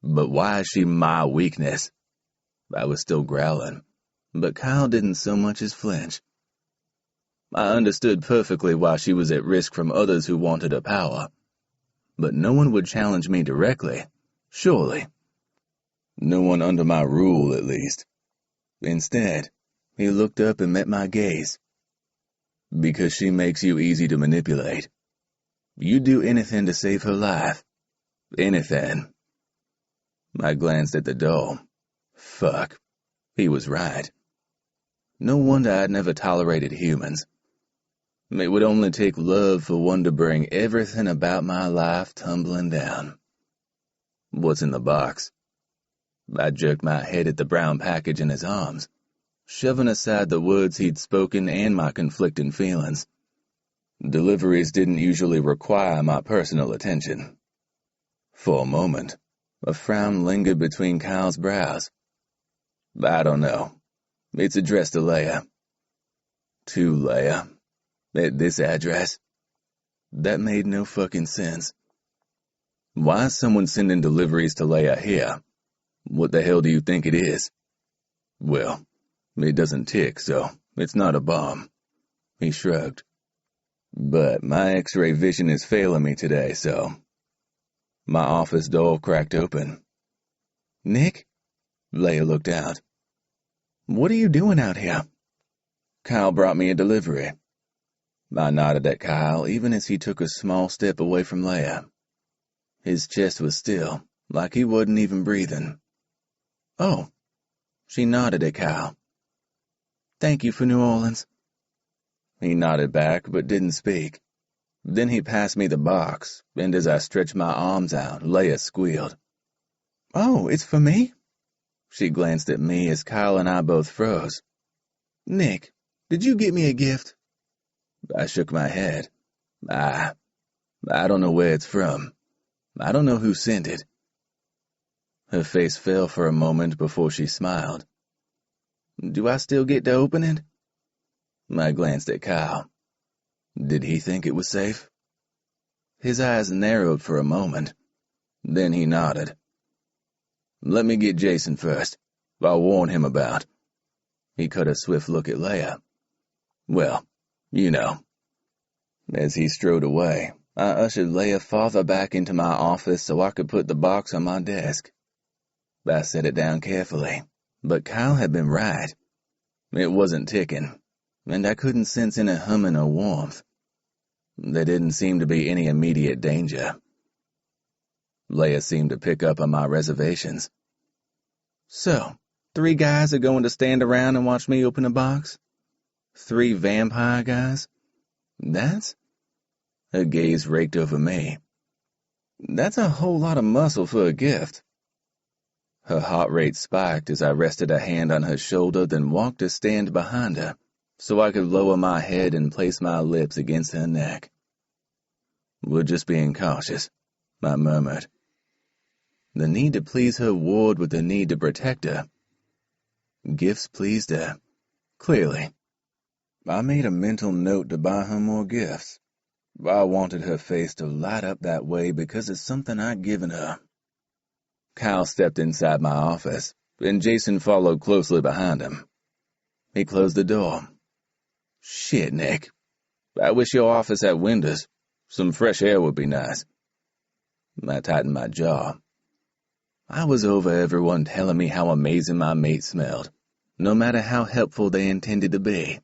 [SPEAKER 2] But why is she my weakness? I was still growling, but Kyle didn't so much as flinch. I understood perfectly why she was at risk from others who wanted her power, but no one would challenge me directly, surely. No one under my rule, at least. Instead, he looked up and met my gaze. Because she makes you easy to manipulate. You'd do anything to save her life. Anything. I glanced at the door. Fuck. He was right. No wonder I'd never tolerated humans. It would only take love for one to bring everything about my life tumbling down. What's in the box? I jerked my head at the brown package in his arms, shoving aside the words he'd spoken and my conflicting feelings. Deliveries didn't usually require my personal attention. For a moment, a frown lingered between Kyle's brows. I don't know. It's addressed to Leia. To Leia? At this address? That made no fucking sense. Why is someone sending deliveries to Leia here? What the hell do you think it is? Well, it doesn't tick, so it's not a bomb. He shrugged. But my X-ray vision is failing me today, so... My office door cracked open. Nick? Leia looked out. What are you doing out here? Kyle brought me a delivery. I nodded at Kyle even as he took a small step away from Leia. His chest was still, like he wasn't even breathing. Oh. She nodded at Kyle. Thank you for New Orleans. He nodded back but didn't speak. Then he passed me the box, and as I stretched my arms out, Leia squealed. Oh, it's for me? She glanced at me as Kyle and I both froze. Nick, did you get me a gift? I shook my head. I don't know where it's from. I don't know who sent it. Her face fell for a moment before she smiled. Do I still get to open it? I glanced at Kyle. Did he think it was safe? His eyes narrowed for a moment. Then he nodded. Let me get Jason first. I'll warn him about. He cut a swift look at Leia. Well, you know. As he strode away, I ushered Leia farther back into my office so I could put the box on my desk. I set it down carefully, but Kyle had been right. It wasn't ticking, and I couldn't sense any humming or warmth. There didn't seem to be any immediate danger. Leia seemed to pick up on my reservations. So, 3 guys are going to stand around and watch me open a box? 3 vampire guys? That's... Her gaze raked over me. That's a whole lot of muscle for a gift. Her heart rate spiked as I rested a hand on her shoulder, then walked to stand behind her, so I could lower my head and place my lips against her neck. We're just being cautious, I murmured. The need to please her warred with the need to protect her. Gifts pleased her, clearly. I made a mental note to buy her more gifts. I wanted her face to light up that way because it's something I'd given her. Kyle stepped inside my office, and Jason followed closely behind him. He closed the door. Shit, Nick. I wish your office had windows. Some fresh air would be nice. I tightened my jaw. I was over everyone telling me how amazing my mate smelled, no matter how helpful they intended to be.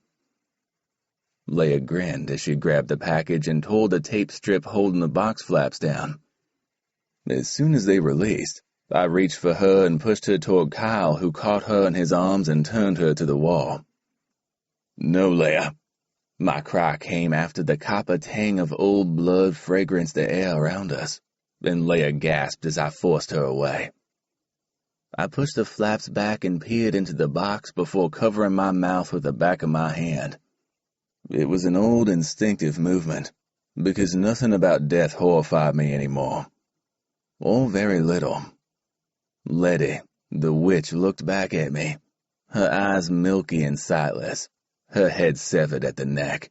[SPEAKER 2] Leia grinned as she grabbed the package and tore the tape strip holding the box flaps down. As soon as they released, I reached for her and pushed her toward Kyle, who caught her in his arms and turned her to the wall. No, Leia. My cry came after the copper tang of old blood fragranced the air around us, and Leia gasped as I forced her away. I pushed the flaps back and peered into the box before covering my mouth with the back of my hand. It was an old instinctive movement, because nothing about death horrified me anymore. Or very little. Letty, the witch, looked back at me, her eyes milky and sightless, her head severed at the neck.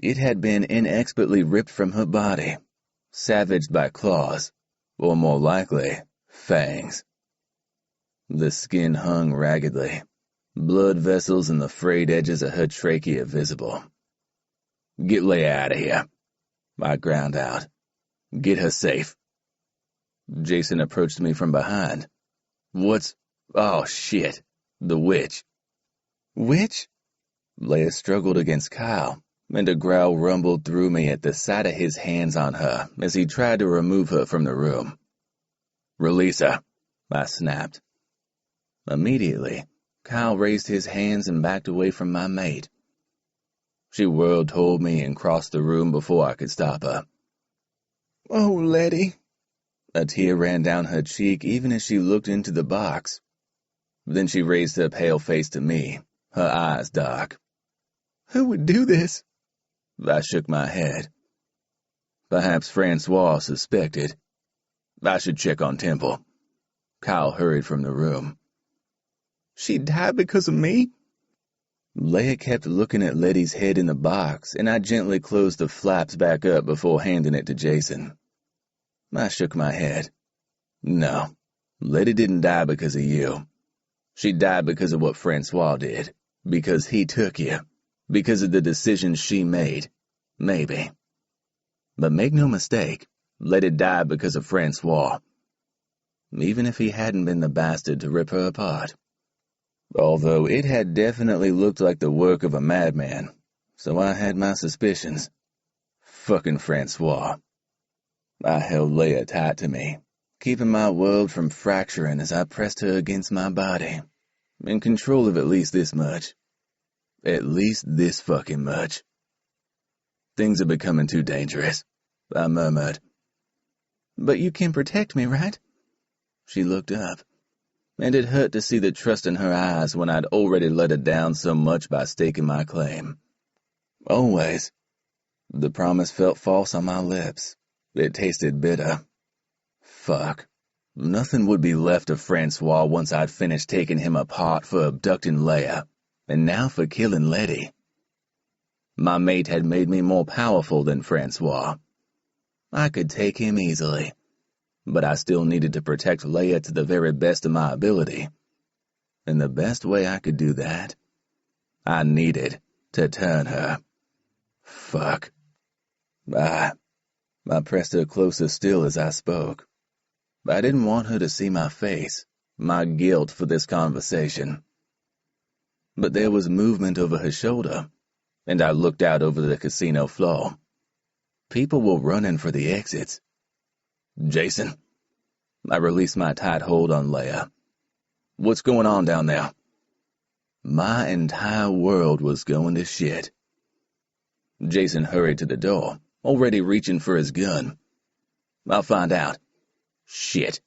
[SPEAKER 2] It had been inexpertly ripped from her body, savaged by claws, or more likely, fangs. The skin hung raggedly, blood vessels and the frayed edges of her trachea visible. Get Leia out of here, I ground out. Get her safe. Jason approached me from behind. What's... Oh, shit. The witch. Witch? Leia struggled against Kyle, and a growl rumbled through me at the sight of his hands on her as he tried to remove her from the room. Release her, I snapped. Immediately, Kyle raised his hands and backed away from my mate. She whirled toward me and crossed the room before I could stop her. Oh, Letty. A tear ran down her cheek even as she looked into the box. Then she raised her pale face to me, her eyes dark.
[SPEAKER 4] Who would do this?
[SPEAKER 2] I shook my head. Perhaps Francois suspected. I should check on Temple. Kyle hurried from the room.
[SPEAKER 4] She died because of me?
[SPEAKER 2] Leia kept looking at Letty's head in the box, and I gently closed the flaps back up before handing it to Jason. I shook my head. No, Letty didn't die because of you. She died because of what Francois did, because he took you, because of the decisions she made. Maybe. But make no mistake, Letty died because of Francois. Even if he hadn't been the bastard to rip her apart. Although it had definitely looked like the work of a madman, so I had my suspicions. Fucking Francois. I held Leia tight to me, keeping my world from fracturing as I pressed her against my body, in control of at least this much. At least this fucking much. Things are becoming too dangerous, I murmured.
[SPEAKER 4] But you can protect me, right?
[SPEAKER 2] She looked up, and it hurt to see the trust in her eyes when I'd already let her down so much by staking my claim. Always. The promise felt false on my lips. It tasted bitter. Fuck. Nothing would be left of Francois once I'd finished taking him apart for abducting Leia, and now for killing Letty. My mate had made me more powerful than Francois. I could take him easily, but I still needed to protect Leia to the very best of my ability. And the best way I could do that, I needed to turn her. Fuck. I pressed her closer still as I spoke. I didn't want her to see my face, my guilt for this conversation. But there was movement over her shoulder, and I looked out over the casino floor. People were running for the exits. Jason. I released my tight hold on Leia. What's going on down there? My entire world was going to shit. Jason hurried to the door, already reaching for his gun. I'll find out. Shit.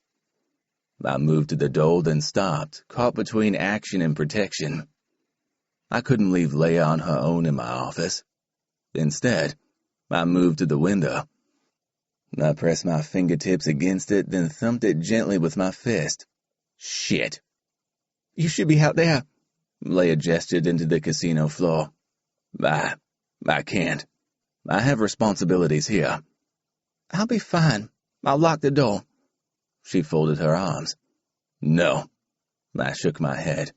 [SPEAKER 2] I moved to the door, then stopped, caught between action and protection. I couldn't leave Leia on her own in my office. Instead, I moved to the window. I pressed my fingertips against it, then thumped it gently with my fist. Shit.
[SPEAKER 4] You should be out there.
[SPEAKER 2] Leia gestured into the casino floor. I can't. I have responsibilities here.
[SPEAKER 4] I'll be fine. I'll lock the door.
[SPEAKER 2] She folded her arms. No. I shook my head.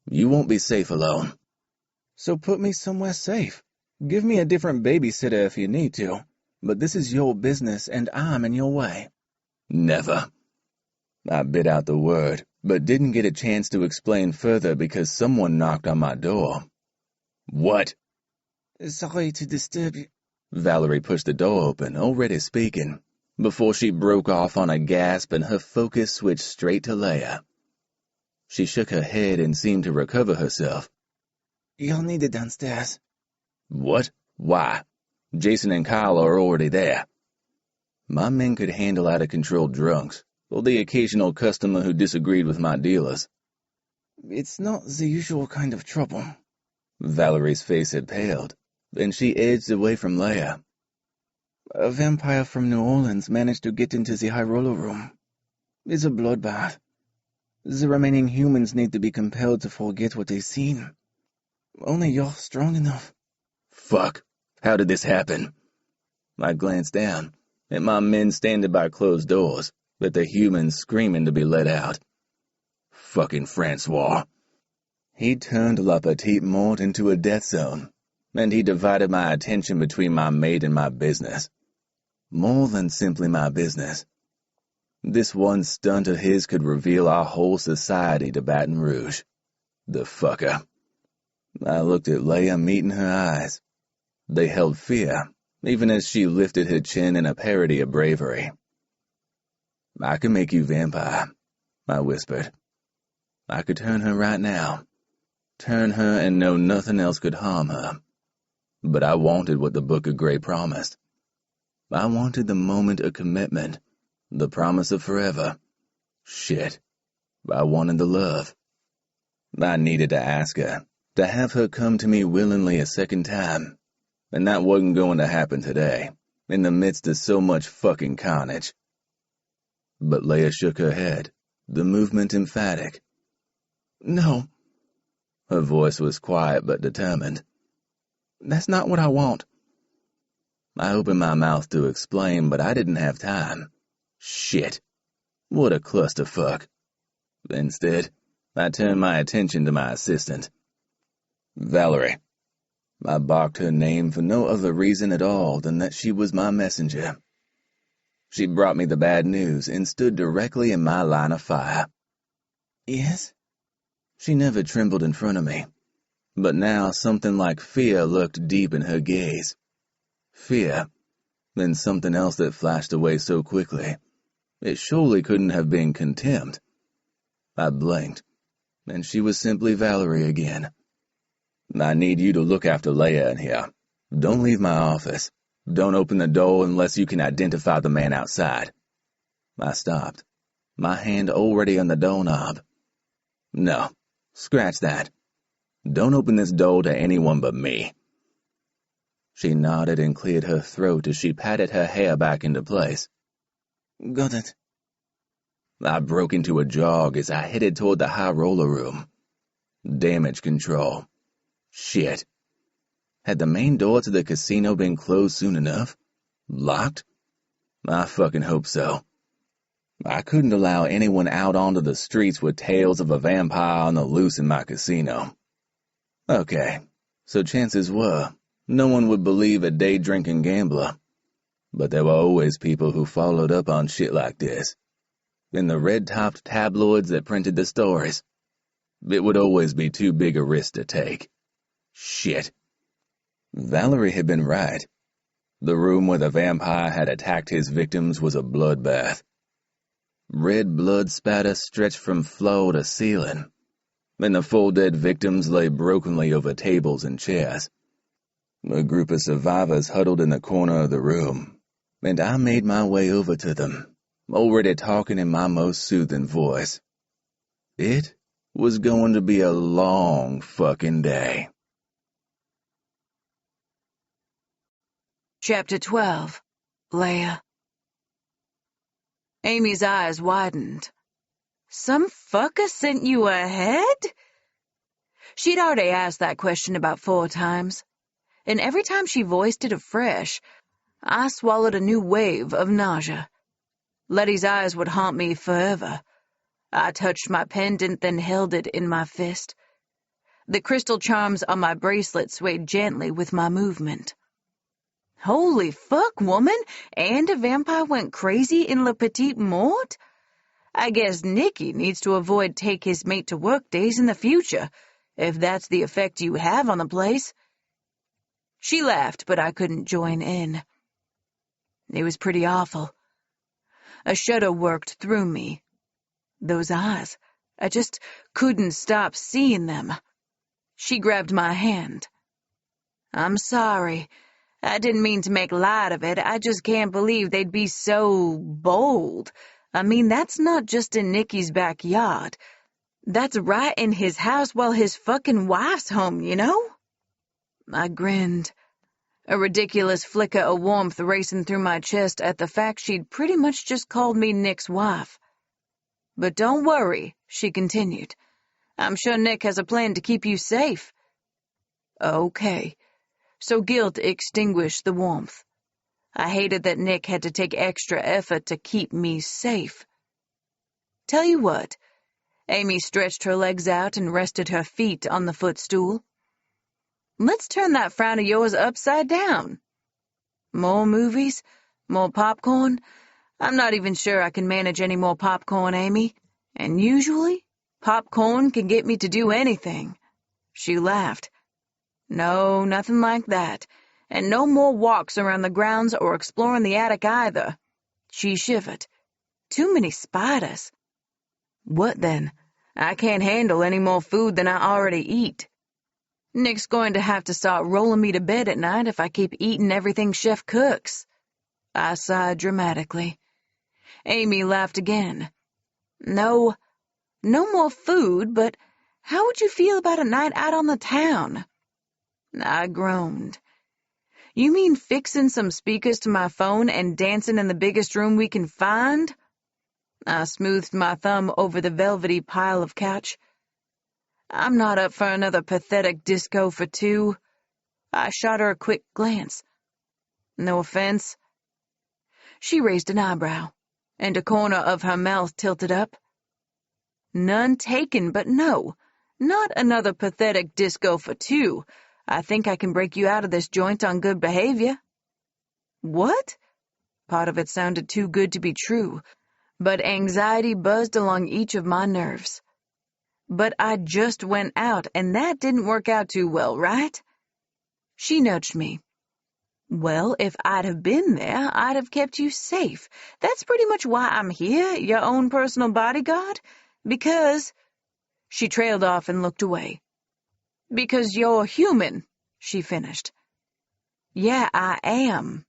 [SPEAKER 2] You won't be safe alone.
[SPEAKER 4] So put me somewhere safe. Give me a different babysitter if you need to. But this is your business, and I'm in your way.
[SPEAKER 2] Never. I bit out the word, but didn't get a chance to explain further because someone knocked on my door. What?
[SPEAKER 4] Sorry to disturb you.
[SPEAKER 2] Valerie pushed the door open, already speaking, before she broke off on a gasp and her focus switched straight to Leia. She shook her head and seemed to recover herself.
[SPEAKER 4] You'll need it downstairs.
[SPEAKER 2] What? Why? Jason and Kyle are already there. My men could handle out-of-control drunks, or the occasional customer who disagreed with my dealers.
[SPEAKER 4] It's not the usual kind of trouble.
[SPEAKER 2] Valerie's face had paled, and she edged away from Leia.
[SPEAKER 4] A vampire from New Orleans managed to get into the high roller room. It's a bloodbath. The remaining humans need to be compelled to forget what they've seen. Only you're strong enough.
[SPEAKER 2] Fuck. How did this happen? I glanced down, at my men standing by closed doors, at the humans screaming to be let out. Fucking Francois. He turned La Petite Mort into a death zone, and he divided my attention between my mate and my business. More than simply my business. This one stunt of his could reveal our whole society to Baton Rouge. The fucker. I looked at Leia, meeting her eyes. They held fear, even as she lifted her chin in a parody of bravery. I can make you vampire, I whispered. I could turn her right now. Turn her and know nothing else could harm her. But I wanted what the Book of Grey promised. I wanted the moment of commitment, The promise of forever. Shit. I wanted the love. I needed to ask her, to have her come to me willingly a second time. And that wasn't going to happen today, in the midst of so much fucking carnage. But Leia shook her head, the movement emphatic.
[SPEAKER 4] No.
[SPEAKER 2] Her voice was quiet but determined.
[SPEAKER 4] That's not what I want.
[SPEAKER 2] I opened my mouth to explain, but I didn't have time. Shit. What a clusterfuck. Instead, I turned my attention to my assistant. Valerie. I barked her name for no other reason at all than that she was my messenger. She brought me the bad news and stood directly in my line of fire.
[SPEAKER 4] Yes?
[SPEAKER 2] She never trembled in front of me, but now something like fear lurked deep in her gaze. Fear, then something else that flashed away so quickly. It surely couldn't have been contempt. I blinked, and she was simply Valerie again. I need you to look after Leia in here. Don't leave my office. Don't open the door unless you can identify the man outside. I stopped, my hand already on the doorknob. No, scratch that. Don't open this door to anyone but me. She nodded and cleared her throat as she patted her hair back into place.
[SPEAKER 4] Got it.
[SPEAKER 2] I broke into a jog as I headed toward the high roller room. Damage control. Shit. Had the main door to the casino been closed soon enough? Locked? I fucking hope so. I couldn't allow anyone out onto the streets with tales of a vampire on the loose in my casino. Okay, so chances were, no one would believe a day-drinking gambler. But there were always people who followed up on shit like this. In the red-topped tabloids that printed the stories. It would always be too big a risk to take. Shit. Valerie had been right. The room where the vampire had attacked his victims was a bloodbath. Red blood spatter stretched from floor to ceiling, and the full dead victims lay brokenly over tables and chairs. A group of survivors huddled in the corner of the room, and I made my way over to them, already talking in my most soothing voice. It was going to be a long fucking day.
[SPEAKER 3] Chapter 12. Leia. Amy's eyes widened. Some fucker sent you a head? She'd already asked that question about 4 times, and every time she voiced it afresh, I swallowed a new wave of nausea. Letty's eyes would haunt me forever. I touched my pendant, then held it in my fist. The crystal charms on my bracelet swayed gently with my movement. Holy fuck, woman! And a vampire went crazy in Le Petit Mort? I guess Nicky needs to avoid take-his-mate-to-work days in the future, if that's the effect you have on the place. She laughed, but I couldn't join in. It was pretty awful. A shudder worked through me. Those eyes, I just couldn't stop seeing them. She grabbed my hand. I'm sorry. I didn't mean to make light of it. I just can't believe they'd be so bold. I mean, that's not just in Nicky's backyard. That's right in his house while his fucking wife's home, you know? I grinned, a ridiculous flicker of warmth racing through my chest at the fact she'd pretty much just called me Nick's wife. But don't worry, she continued. I'm sure Nick has a plan to keep you safe. Okay. So guilt extinguished the warmth. I hated that Nick had to take extra effort to keep me safe. Tell you what, Amy stretched her legs out and rested her feet on the footstool. Let's turn that frown of yours upside down. More movies? More popcorn? I'm not even sure I can manage any more popcorn, Amy. And usually, popcorn can get me to do anything. She laughed. No, nothing like that. And no more walks around the grounds or exploring the attic either. She shivered. Too many spiders. What then? I can't handle any more food than I already eat. Nick's going to have to start rolling me to bed at night if I keep eating everything Chef cooks. I sighed dramatically. Amy laughed again. No more food, but how would you feel about a night out on the town? I groaned. You mean fixing some speakers to my phone and dancing in the biggest room we can find? I smoothed my thumb over the velvety pile of couch. I'm not up for another pathetic disco for two. I shot her a quick glance. No offense. She raised an eyebrow, and a corner of her mouth tilted up. None taken, but no, not another pathetic disco for two. I think I can break you out of this joint on good behavior. What? Part of it sounded too good to be true, but anxiety buzzed along each of my nerves. But I just went out, and that didn't work out too well, right? She nudged me. Well, if I'd have been there, I'd have kept you safe. That's pretty much why I'm here, your own personal bodyguard. Because... She trailed off and looked away. Because you're human, she finished. Yeah, I am.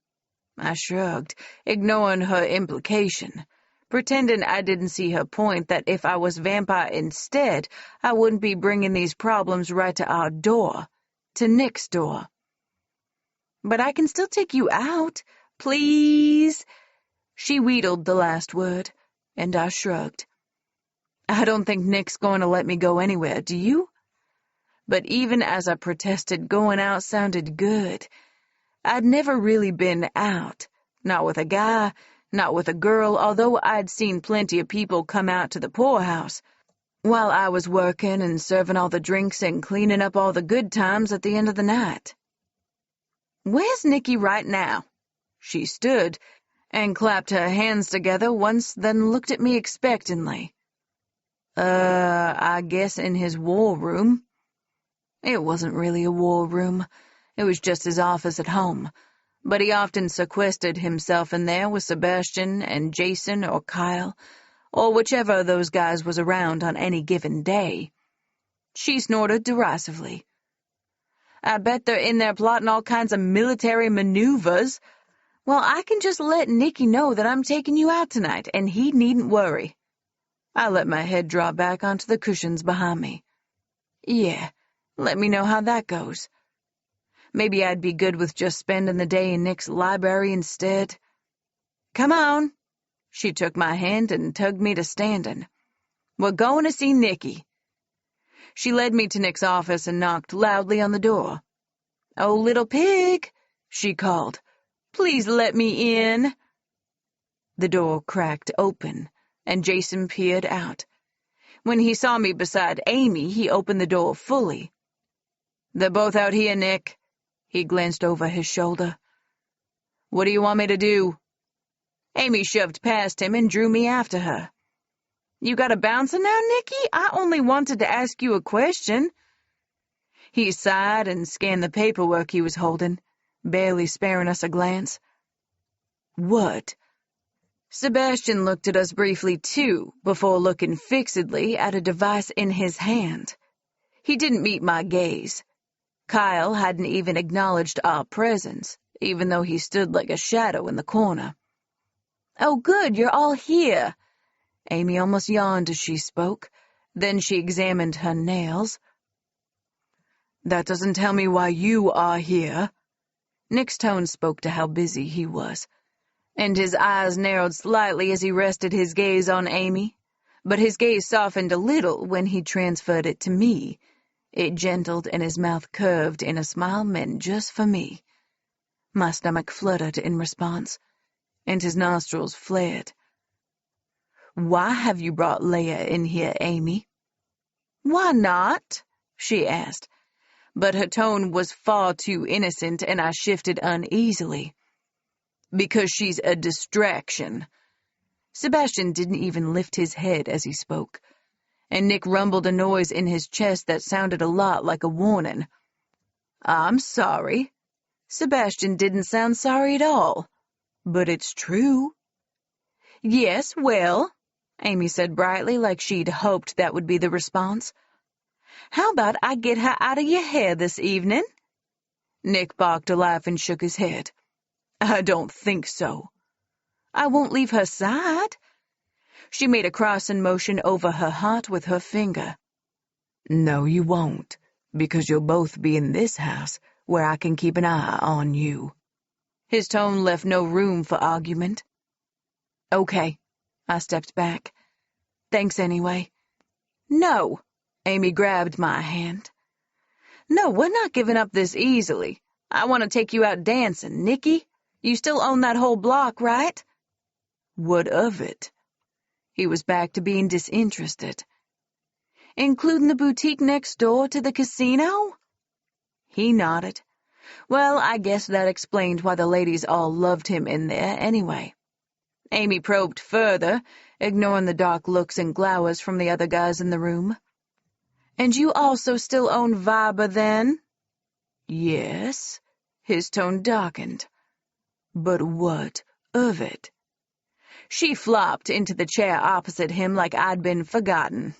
[SPEAKER 3] I shrugged, ignoring her implication, pretending I didn't see her point that if I was vampire instead, I wouldn't be bringing these problems right to our door, to Nick's door. But I can still take you out, please. She wheedled the last word, and I shrugged. I don't think Nick's going to let me go anywhere, do you? But even as I protested, going out sounded good. I'd never really been out, not with a guy, not with a girl, although I'd seen plenty of people come out to the poorhouse, while I was working and serving all the drinks and cleaning up all the good times at the end of the night. Where's Nicky right now? She stood and clapped her hands together once, then looked at me expectantly. I guess in his war room. It wasn't really a war room. It was just his office at home. But he often sequestered himself in there with Sebastian and Jason or Kyle, or whichever of those guys was around on any given day. She snorted derisively. I bet they're in there plotting all kinds of military maneuvers. Well, I can just let Nicky know that I'm taking you out tonight, and he needn't worry. I let my head draw back onto the cushions behind me. Yeah, let me know how that goes. Maybe I'd be good with just spending the day in Nick's library instead. Come on. She took my hand and tugged me to standing. We're going to see Nicky. She led me to Nick's office and knocked loudly on the door. Oh, little pig, she called. Please let me in. The door cracked open, and Jason peered out. When he saw me beside Amy, he opened the door fully. They're both out here, Nick. He glanced over his shoulder. What do you want me to do? Amy shoved past him and drew me after her. You got a bouncer now, Nicky? I only wanted to ask you a question. He sighed and scanned the paperwork he was holding, barely sparing us a glance. What? Sebastian looked at us briefly, too, before looking fixedly at a device in his hand. He didn't meet my gaze. Kyle hadn't even acknowledged our presence, even though he stood like a shadow in the corner. Oh, good, you're all here. Amy almost yawned as she spoke. Then she examined her nails. That doesn't tell me why you are here. Nick's tone spoke to how busy he was, and his eyes narrowed slightly as he rested his gaze on Amy, but his gaze softened a little when he transferred it to me. It gentled and his mouth curved in a smile meant just for me. My stomach fluttered in response, and his nostrils flared. Why have you brought Leia in here, Amy? Why not? She asked, but her tone was far too innocent, and I shifted uneasily. Because she's a distraction. Sebastian didn't even lift his head as he spoke, and Nick rumbled a noise in his chest that sounded a lot like a warning. I'm sorry. Sebastian didn't sound sorry at all. But it's true. Yes, well, Amy said brightly, like she'd hoped that would be the response. How about I get her out of your hair this evening? Nick barked a laugh and shook his head. I don't think so. I won't leave her side." She made a crossing motion over her heart with her finger.
[SPEAKER 1] "No, you won't, because you'll both be in this house where I can keep an eye on you."
[SPEAKER 3] His tone left no room for argument.
[SPEAKER 1] "Okay," I stepped back. "Thanks anyway."
[SPEAKER 3] "No."
[SPEAKER 1] Amy grabbed my hand.
[SPEAKER 3] "No, we're not giving up this easily. I want to take you out dancing. Nicky, you still own that whole block, right?"
[SPEAKER 1] "What of it?" He was back to being disinterested.
[SPEAKER 3] "Including the boutique next door to the casino?"
[SPEAKER 1] He nodded.
[SPEAKER 3] Well, I guess that explained why the ladies all loved him in there anyway. Amy probed further, ignoring the dark looks and glowers from the other guys in the room. "And you also still own Viber, then?"
[SPEAKER 1] "Yes." His tone darkened. "But what of it?"
[SPEAKER 3] She flopped into the chair opposite him like I'd been forgotten.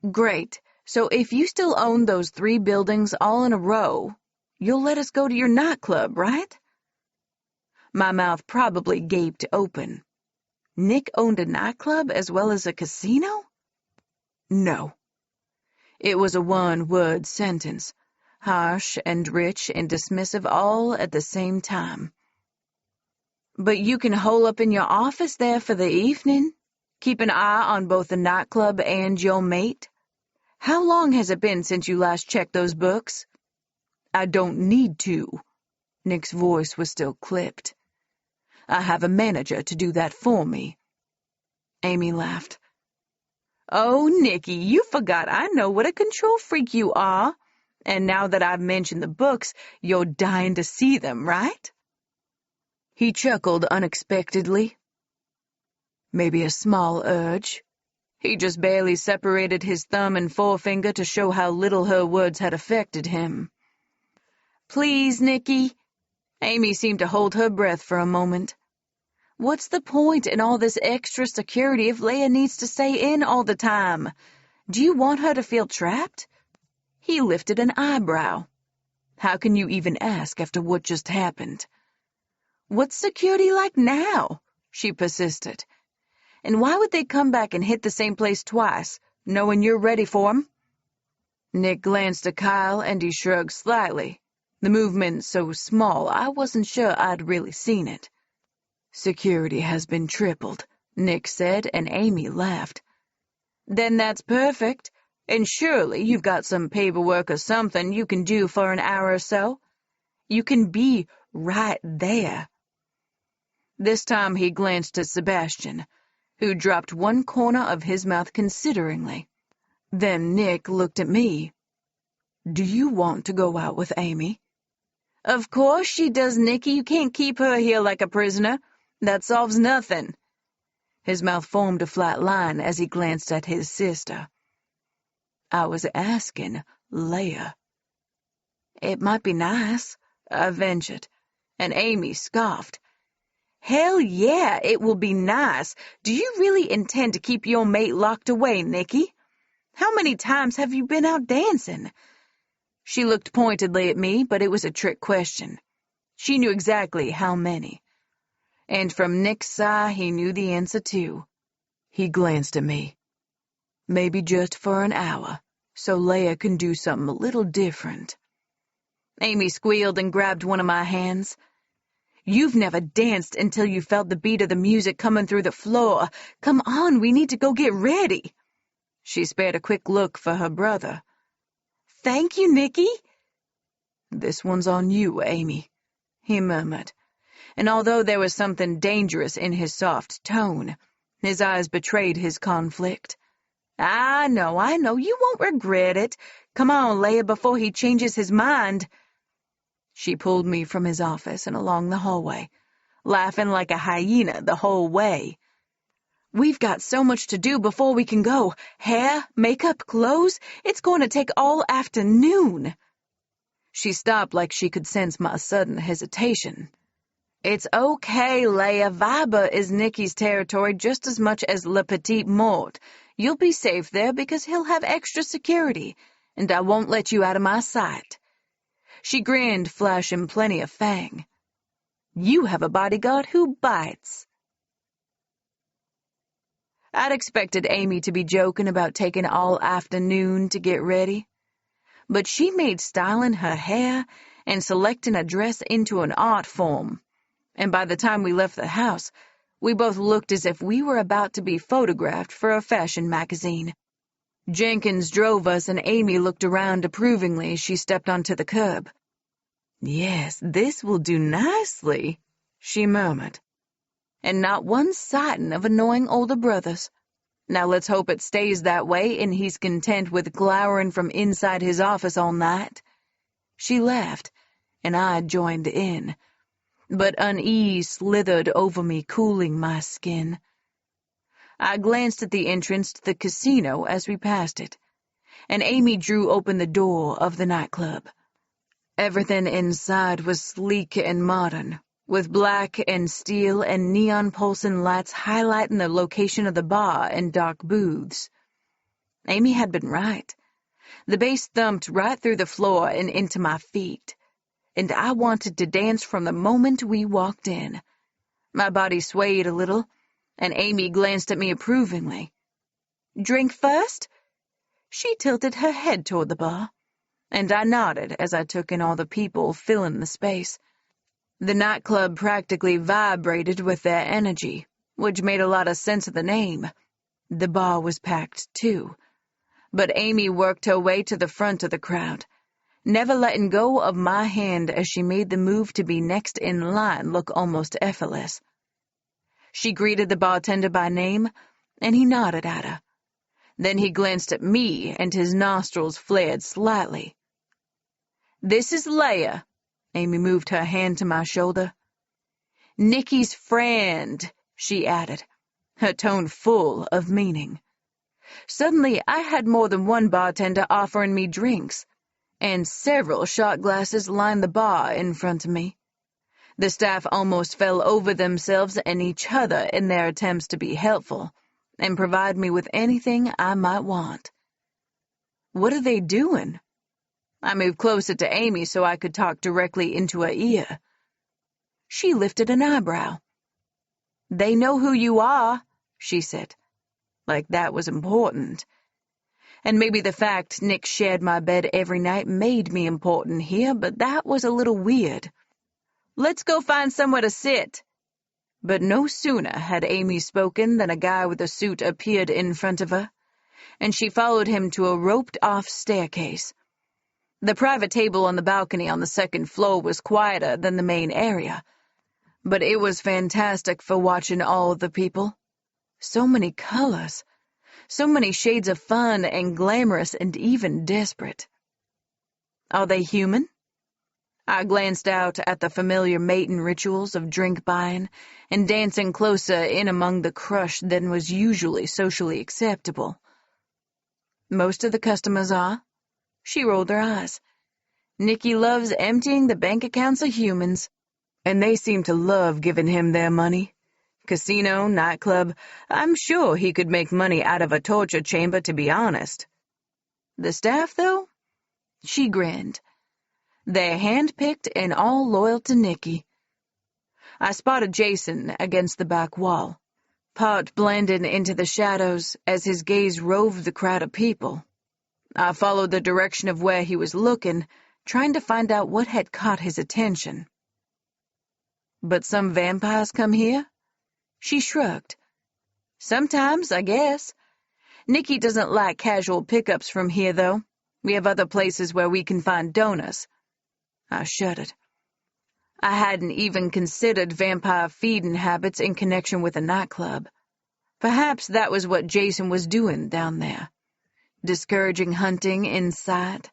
[SPEAKER 3] "Great. So if you still own those 3 buildings all in a row, you'll let us go to your nightclub, right?" My mouth probably gaped open. Nick owned a nightclub as well as a casino?
[SPEAKER 1] "No." It was a one-word sentence, harsh and rich and dismissive all at the same time.
[SPEAKER 3] "But you can hole up in your office there for the evening, keep an eye on both the nightclub and your mate. How long has it been since you last checked those books?"
[SPEAKER 1] "I don't need to." Nick's voice was still clipped. "I have a manager to do that for me."
[SPEAKER 3] Amy laughed. "Oh, Nicky, you forgot I know what a control freak you are. And now that I've mentioned the books, you're dying to see them, right?"
[SPEAKER 1] He chuckled unexpectedly. Maybe a small urge. He just barely separated his thumb and forefinger to show how little her words had affected him.
[SPEAKER 3] "Please, Nicky." Amy seemed to hold her breath for a moment. "What's the point in all this extra security if Leia needs to stay in all the time? Do you want her to feel trapped?"
[SPEAKER 1] He lifted an eyebrow. "How can you even ask after what just happened?"
[SPEAKER 3] "What's security like now?" she persisted. "And why would they come back and hit the same place twice, knowing you're ready for 'em?"
[SPEAKER 1] Nick glanced at Kyle and he shrugged slightly. The movement so small I wasn't sure I'd really seen it. "Security has been tripled," Nick said, and Amy laughed.
[SPEAKER 3] "Then that's perfect. And surely you've got some paperwork or something you can do for an hour or so. You can be right there."
[SPEAKER 1] This time he glanced at Sebastian, who dropped one corner of his mouth consideringly. Then Nick looked at me. "Do you want to go out with Amy?"
[SPEAKER 3] "Of course she does, Nicky. You can't keep her here like a prisoner. That solves nothing."
[SPEAKER 1] His mouth formed a flat line as he glanced at his sister. "I was asking Leia."
[SPEAKER 3] "It might be nice," I ventured, and Amy scoffed. "Hell yeah, it will be nice. Do you really intend to keep your mate locked away, Nicky? How many times have you been out dancing?"
[SPEAKER 1] She looked pointedly at me, but it was a trick question. She knew exactly how many. And from Nick's sigh, he knew the answer too. He glanced at me. "Maybe just for an hour, so Leia can do something a little different."
[SPEAKER 3] Amy squealed and grabbed one of my hands. "You've never danced until you felt the beat of the music coming through the floor. Come on, we need to go get ready."
[SPEAKER 1] She spared a quick look for her brother.
[SPEAKER 3] "Thank you, Nicky."
[SPEAKER 1] "This one's on you, Amy," he murmured. And although there was something dangerous in his soft tone, his eyes betrayed his conflict.
[SPEAKER 3] I know, you won't regret it. Come on, Leia, before he changes his mind."
[SPEAKER 1] She pulled me from his office and along the hallway, laughing like a hyena the whole way.
[SPEAKER 3] "We've got so much to do before we can go. Hair, makeup, clothes. It's going to take all afternoon."
[SPEAKER 1] She stopped like she could sense my sudden hesitation.
[SPEAKER 3] "It's okay, Leia. Viber is Nicky's territory just as much as Le Petit Mort. You'll be safe there because he'll have extra security, and I won't let you out of my sight."
[SPEAKER 1] She grinned, flashing plenty of fang.
[SPEAKER 3] "You have a bodyguard who bites." I'd expected Amy to be joking about taking all afternoon to get ready, but she made styling her hair and selecting a dress into an art form, and by the time we left the house, we both looked as if we were about to be photographed for a fashion magazine. Jenkins drove us, and Amy looked around approvingly as she stepped onto the curb. "Yes, this will do nicely," she murmured. "And not one sighting of annoying older brothers. Now let's hope it stays that way and he's content with glowering from inside his office all night." She laughed, and I joined in, but unease slithered over me, cooling my skin. I glanced at the entrance to the casino as we passed it, and Amy drew open the door of the nightclub. Everything inside was sleek and modern, with black and steel and neon pulsing lights highlighting the location of the bar and dark booths. Amy had been right. The bass thumped right through the floor and into my feet, and I wanted to dance from the moment we walked in. My body swayed a little, and Amy glanced at me approvingly. "Drink first?" She tilted her head toward the bar, and I nodded as I took in all the people filling the space. The nightclub practically vibrated with their energy, which made a lot of sense of the name. The bar was packed, too, but Amy worked her way to the front of the crowd, never letting go of my hand as she made the move to be next in line look almost effortless. She greeted the bartender by name, and he nodded at her. Then he glanced at me, and his nostrils flared slightly. "This is Leia." Amy moved her hand to my shoulder. "Nikki's friend," she added, her tone full of meaning. Suddenly, I had more than one bartender offering me drinks, and several shot glasses lined the bar in front of me. The staff almost fell over themselves and each other in their attempts to be helpful and provide me with anything I might want. "What are they doing?" I moved closer to Amy so I could talk directly into her ear. She lifted an eyebrow. "They know who you are," she said, like that was important. And maybe the fact Nick shared my bed every night made me important here, but that was a little weird. "Let's go find somewhere to sit." But no sooner had Amy spoken than a guy with a suit appeared in front of her, and she followed him to a roped-off staircase. The private table on the balcony on the second floor was quieter than the main area, but it was fantastic for watching all the people. So many colors, so many shades of fun and glamorous and even desperate. Are they human? I glanced out at the familiar mating rituals of drink buying and dancing closer in among the crush than was usually socially acceptable. Most of the customers are. She rolled her eyes. Nikki loves emptying the bank accounts of humans, and they seem to love giving him their money. Casino, nightclub, I'm sure he could make money out of a torture chamber, to be honest. The staff, though? She grinned. They're hand-picked and all loyal to Nikki. I spotted Jason against the back wall, part blended into the shadows as his gaze roved the crowd of people. I followed the direction of where he was looking, trying to find out what had caught his attention. "But some vampires come here?" She shrugged. "Sometimes, I guess. Nikki doesn't like casual pickups from here, though. We have other places where we can find donors." I shuddered. I hadn't even considered vampire feeding habits in connection with a nightclub. Perhaps that was what Jason was doing down there, discouraging hunting inside.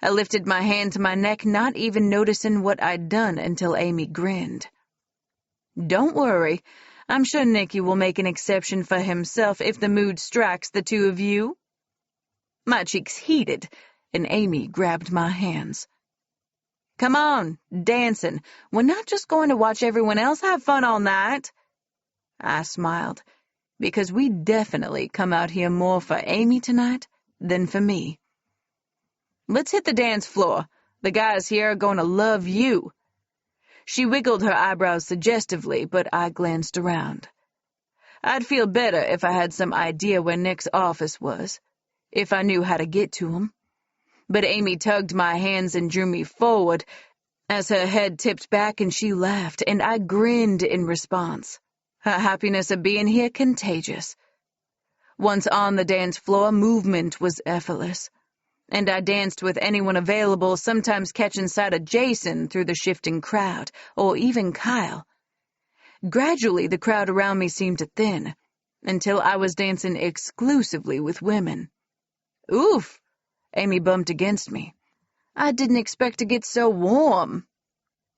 [SPEAKER 3] I lifted my hand to my neck, not even noticing what I'd done until Amy grinned. "Don't worry. I'm sure Nikki will make an exception for himself if the mood strikes the two of you." My cheeks heated, and Amy grabbed my hands. "Come on, dancing. We're not just going to watch everyone else have fun all night." I smiled, because we definitely come out here more for Amy tonight than for me. "Let's hit the dance floor. The guys here are going to love you." She wiggled her eyebrows suggestively, but I glanced around. I'd feel better if I had some idea where Nick's office was, if I knew how to get to him. But Amy tugged my hands and drew me forward as her head tipped back and she laughed, and I grinned in response. Her happiness of being here contagious. Once on the dance floor, movement was effortless, and I danced with anyone available, sometimes catching sight of Jason through the shifting crowd, or even Kyle. Gradually, the crowd around me seemed to thin, until I was dancing exclusively with women. Oof! Amy bumped against me. I didn't expect to get so warm.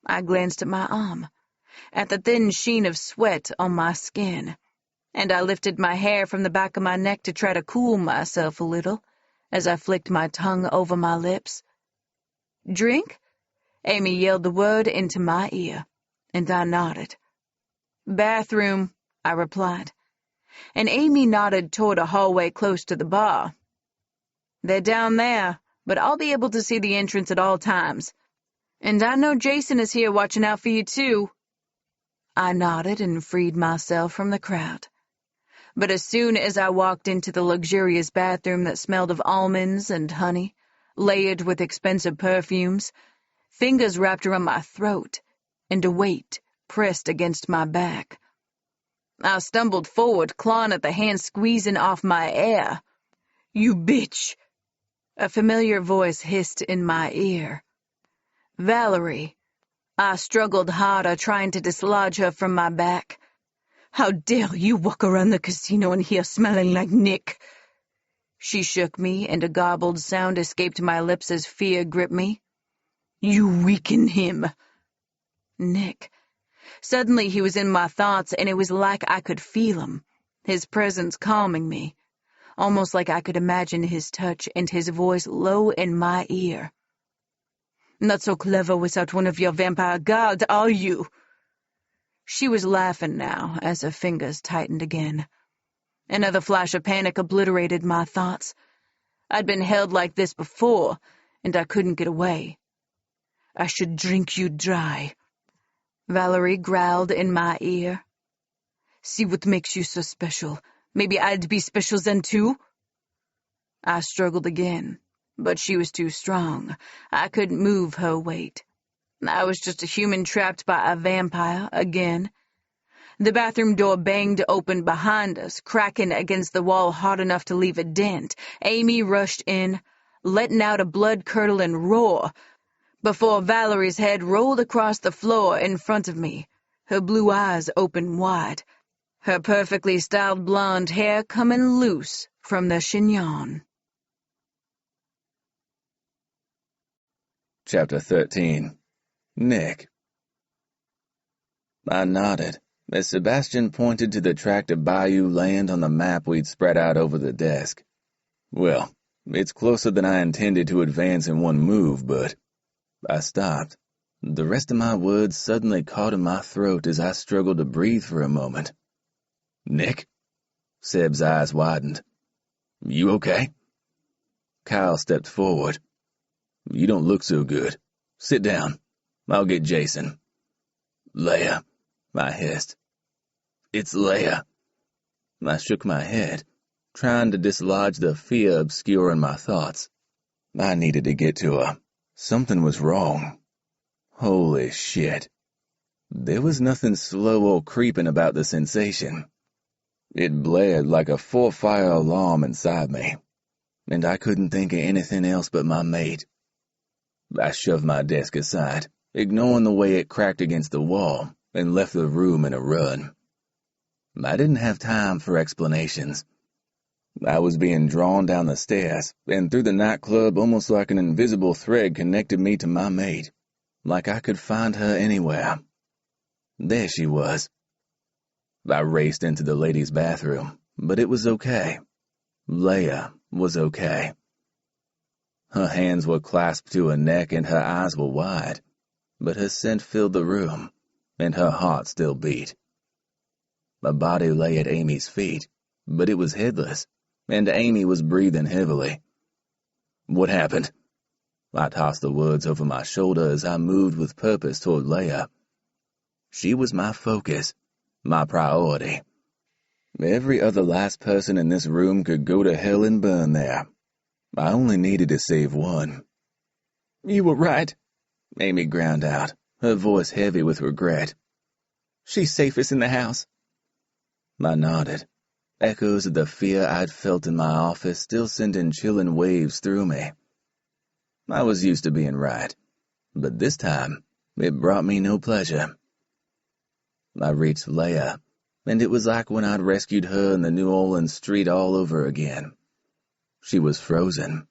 [SPEAKER 3] I glanced at my arm, at the thin sheen of sweat on my skin, and I lifted my hair from the back of my neck to try to cool myself a little, as I flicked my tongue over my lips. Drink? Amy yelled the word into my ear, and I nodded. Bathroom, I replied, and Amy nodded toward a hallway close to the bar. They're down there, but I'll be able to see the entrance at all times. And I know Jason is here watching out for you, too. I nodded and freed myself from the crowd. But as soon as I walked into the luxurious bathroom that smelled of almonds and honey, layered with expensive perfumes, fingers wrapped around my throat, and a weight pressed against my back. I stumbled forward, clawing at the hand squeezing off my air. You bitch! A familiar voice hissed in my ear. Valerie. I struggled harder, trying to dislodge her from my back. How dare you walk around the casino in here smelling like Nick? She shook me, and a garbled sound escaped my lips as fear gripped me. You weaken him. Nick. Suddenly he was in my thoughts, and it was like I could feel him, his presence calming me. Almost like I could imagine his touch and his voice low in my ear. Not so clever without one of your vampire guards, are you? She was laughing now as her fingers tightened again. Another flash of panic obliterated my thoughts. I'd been held like this before, and I couldn't get away. I should drink you dry. Valerie growled in my ear. See what makes you so special. Maybe I'd be special then too? I struggled again, but she was too strong. I couldn't move her weight. I was just a human trapped by a vampire again. The bathroom door banged open behind us, cracking against the wall hard enough to leave a dent. Amy rushed in, letting out a blood-curdling roar, before Valerie's head rolled across the floor in front of me, her blue eyes open wide, her perfectly styled blonde hair coming loose from the chignon.
[SPEAKER 2] Chapter 13. Nick. I nodded as Sebastian pointed to the tract of bayou land on the map we'd spread out over the desk. Well, it's closer than I intended to advance in one move, but I stopped. The rest of my words suddenly caught in my throat as I struggled to breathe for a moment. Nick? Seb's eyes widened. You okay? Kyle stepped forward. You don't look so good. Sit down. I'll get Jason. Leia, I hissed. It's Leia. I shook my head, trying to dislodge the fear obscuring my thoughts. I needed to get to her. Something was wrong. Holy shit. There was nothing slow or creeping about the sensation. It blared like a four-fire alarm inside me, and I couldn't think of anything else but my mate. I shoved my desk aside, ignoring the way it cracked against the wall, and left the room in a run. I didn't have time for explanations. I was being drawn down the stairs and through the nightclub almost like an invisible thread connected me to my mate, like I could find her anywhere. There she was. I raced into the ladies' bathroom, but it was okay. Leia was okay. Her hands were clasped to her neck and her eyes were wide, but her scent filled the room, and her heart still beat. My body lay at Amy's feet, but it was headless, and Amy was breathing heavily. What happened? I tossed the words over my shoulder as I moved with purpose toward Leia. She was my focus, my priority. Every other last person in this room could go to hell and burn there. I only needed to save one.
[SPEAKER 4] You were right,
[SPEAKER 2] Amy ground out, her voice heavy with regret.
[SPEAKER 4] She's safest in the house.
[SPEAKER 2] I nodded. Echoes of the fear I'd felt in my office still sending chilling waves through me. I was used to being right, but this time it brought me no pleasure. I reached Leia, and it was like when I'd rescued her in the New Orleans street all over again. She was frozen.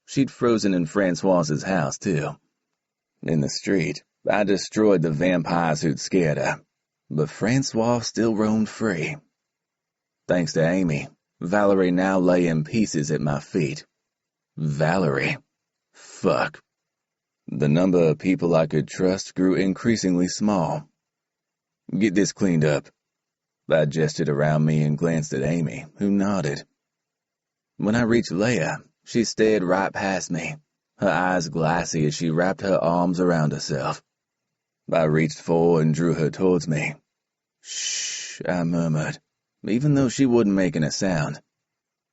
[SPEAKER 2] She'd frozen in Francoise's house, too. In the street, I destroyed the vampires who'd scared her, but Francois still roamed free. Thanks to Amy, Valerie now lay in pieces at my feet. Valerie. Fuck. The number of people I could trust grew increasingly small. Get this cleaned up. I gestured around me and glanced at Amy, who nodded. When I reached Leia, she stared right past me, her eyes glassy as she wrapped her arms around herself. I reached forward and drew her towards me. Shh, I murmured, even though she wasn't making a sound.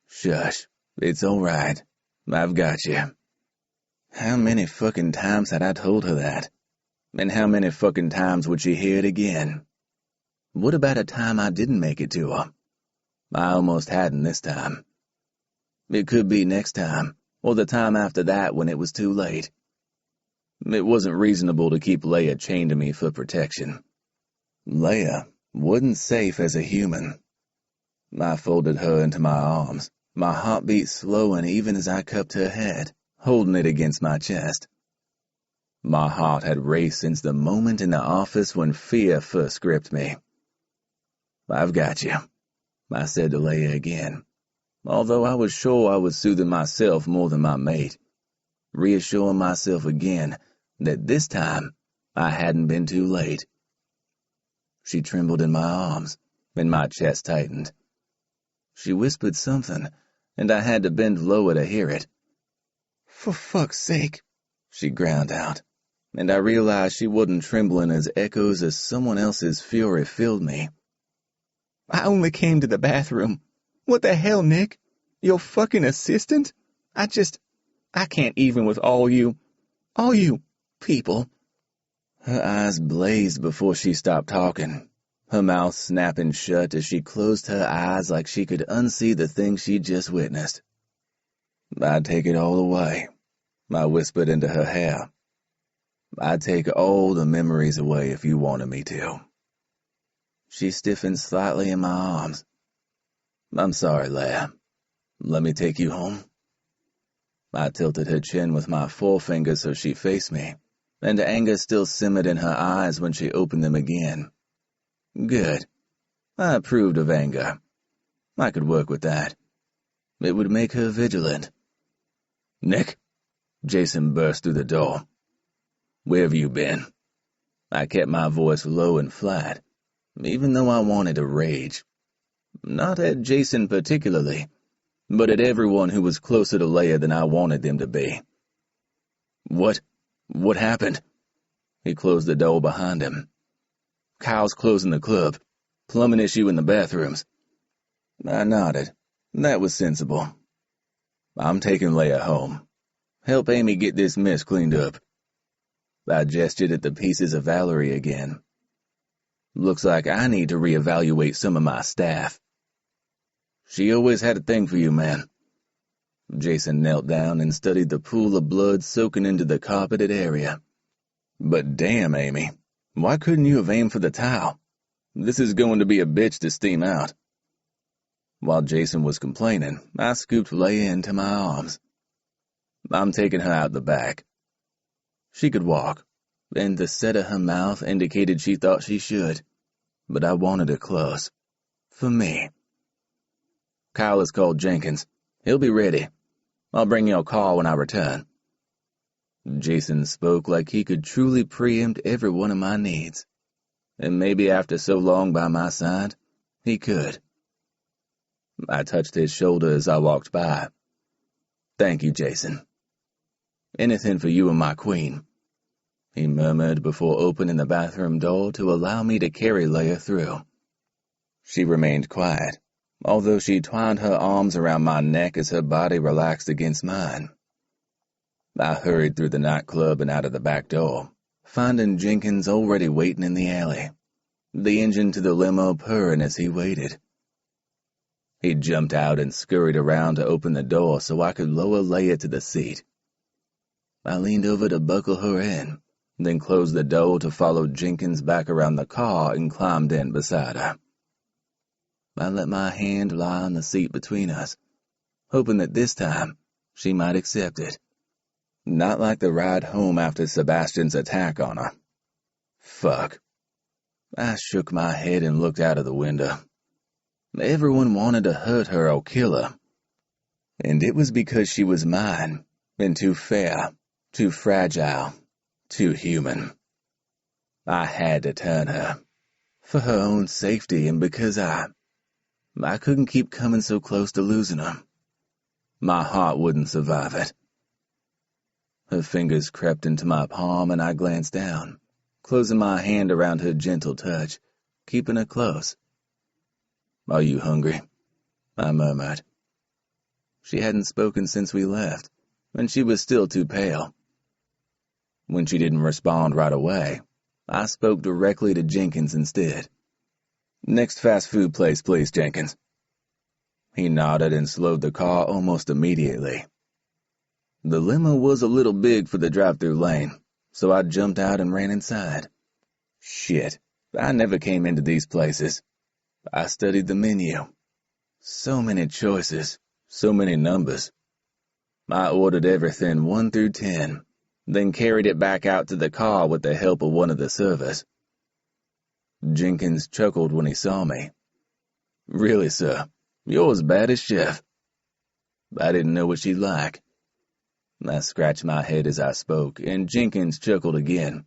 [SPEAKER 2] Shush, it's all right. I've got you. How many fucking times had I told her that? And how many fucking times would she hear it again? What about a time I didn't make it to her? I almost hadn't this time. It could be next time, or the time after that when it was too late. It wasn't reasonable to keep Leia chained to me for protection. Leia wasn't safe as a human. I folded her into my arms, my heartbeat slowing even as I cupped her head, holding it against my chest. My heart had raced since the moment in the office when fear first gripped me. I've got you, I said to Leia again, although I was sure I was soothing myself more than my mate, reassuring myself again that this time I hadn't been too late. She trembled in my arms, and my chest tightened. She whispered something, and I had to bend lower to hear it.
[SPEAKER 4] For fuck's sake,
[SPEAKER 2] she ground out, and I realized she wasn't trembling as echoes of someone else's fury filled me.
[SPEAKER 4] I only came to the bathroom. What the hell, Nick? Your fucking assistant? I can't even with all you people.
[SPEAKER 2] Her eyes blazed before she stopped talking, her mouth snapping shut as she closed her eyes like she could unsee the thing she'd just witnessed. I'd take it all away, I whispered into her hair. I'd take all the memories away if you wanted me to. She stiffened slightly in my arms. I'm sorry, Leia. Let me take you home. I tilted her chin with my forefinger so she faced me, and anger still simmered in her eyes when she opened them again. Good. I approved of anger. I could work with that. It would make her vigilant. Nick, Jason burst through the door. Where have you been? I kept my voice low and flat, even though I wanted to rage. Not at Jason particularly, but at everyone who was closer to Leia than I wanted them to be. What happened? He closed the door behind him. Kyle's closing the club. Plumbing issue in the bathrooms. I nodded. That was sensible. I'm taking Leia home. Help Amy get this mess cleaned up. I gestured at the pieces of Valerie again. Looks like I need to reevaluate some of my staff. She always had a thing for you, man. Jason knelt down and studied the pool of blood soaking into the carpeted area. But damn, Amy, why couldn't you have aimed for the towel? This is going to be a bitch to steam out. While Jason was complaining, I scooped Leia into my arms. I'm taking her out the back. She could walk, and the set of her mouth indicated she thought she should, but I wanted her close. For me. Kyle has called Jenkins. He'll be ready. I'll bring you a call when I return. Jason spoke like he could truly preempt every one of my needs. And maybe after so long by my side, he could. I touched his shoulder as I walked by. Thank you, Jason. Anything for you and my queen, he murmured before opening the bathroom door to allow me to carry Leia through. She remained quiet, although she twined her arms around my neck as her body relaxed against mine. I hurried through the nightclub and out of the back door, finding Jenkins already waiting in the alley, the engine to the limo purring as he waited. He jumped out and scurried around to open the door so I could lower Leia to the seat. I leaned over to buckle her in, then closed the door to follow Jenkins back around the car and climbed in beside her. I let my hand lie on the seat between us, hoping that this time she might accept it. Not like the ride home after Sebastian's attack on her. Fuck. I shook my head and looked out of the window. Everyone wanted to hurt her or kill her. And it was because she was mine, and too fair, too fragile, too human. I had to turn her, for her own safety and because I couldn't keep coming so close to losing her. My heart wouldn't survive it. Her fingers crept into my palm and I glanced down, closing my hand around her gentle touch, keeping her close. "Are you hungry?" I murmured. She hadn't spoken since we left, and she was still too pale. When she didn't respond right away, I spoke directly to Jenkins instead. "Next fast food place, please, Jenkins." He nodded and slowed the car almost immediately. The limo was a little big for the drive-through lane, so I jumped out and ran inside. Shit, I never came into these places. I studied the menu. So many choices, so many numbers. I ordered everything 1 through 10, then carried it back out to the car with the help of one of the servers. Jenkins chuckled when he saw me. "Really, sir, you're as bad as chef." I didn't know what she'd like. I scratched my head as I spoke, and Jenkins chuckled again.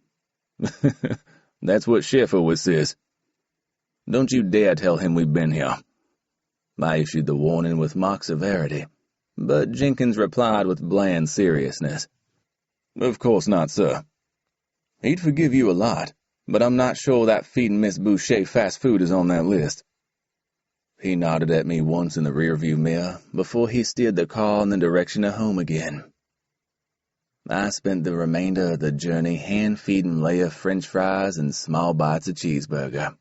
[SPEAKER 2] "That's what chef always says. Don't you dare tell him we've been here." I issued the warning with mock severity, but Jenkins replied with bland seriousness. "Of course not, sir. He'd forgive you a lot, but I'm not sure that feeding Miss Boucher fast food is on that list." He nodded at me once in the rearview mirror before he steered the car in the direction of home again. I spent the remainder of the journey hand-feeding Leia French fries and small bites of cheeseburger.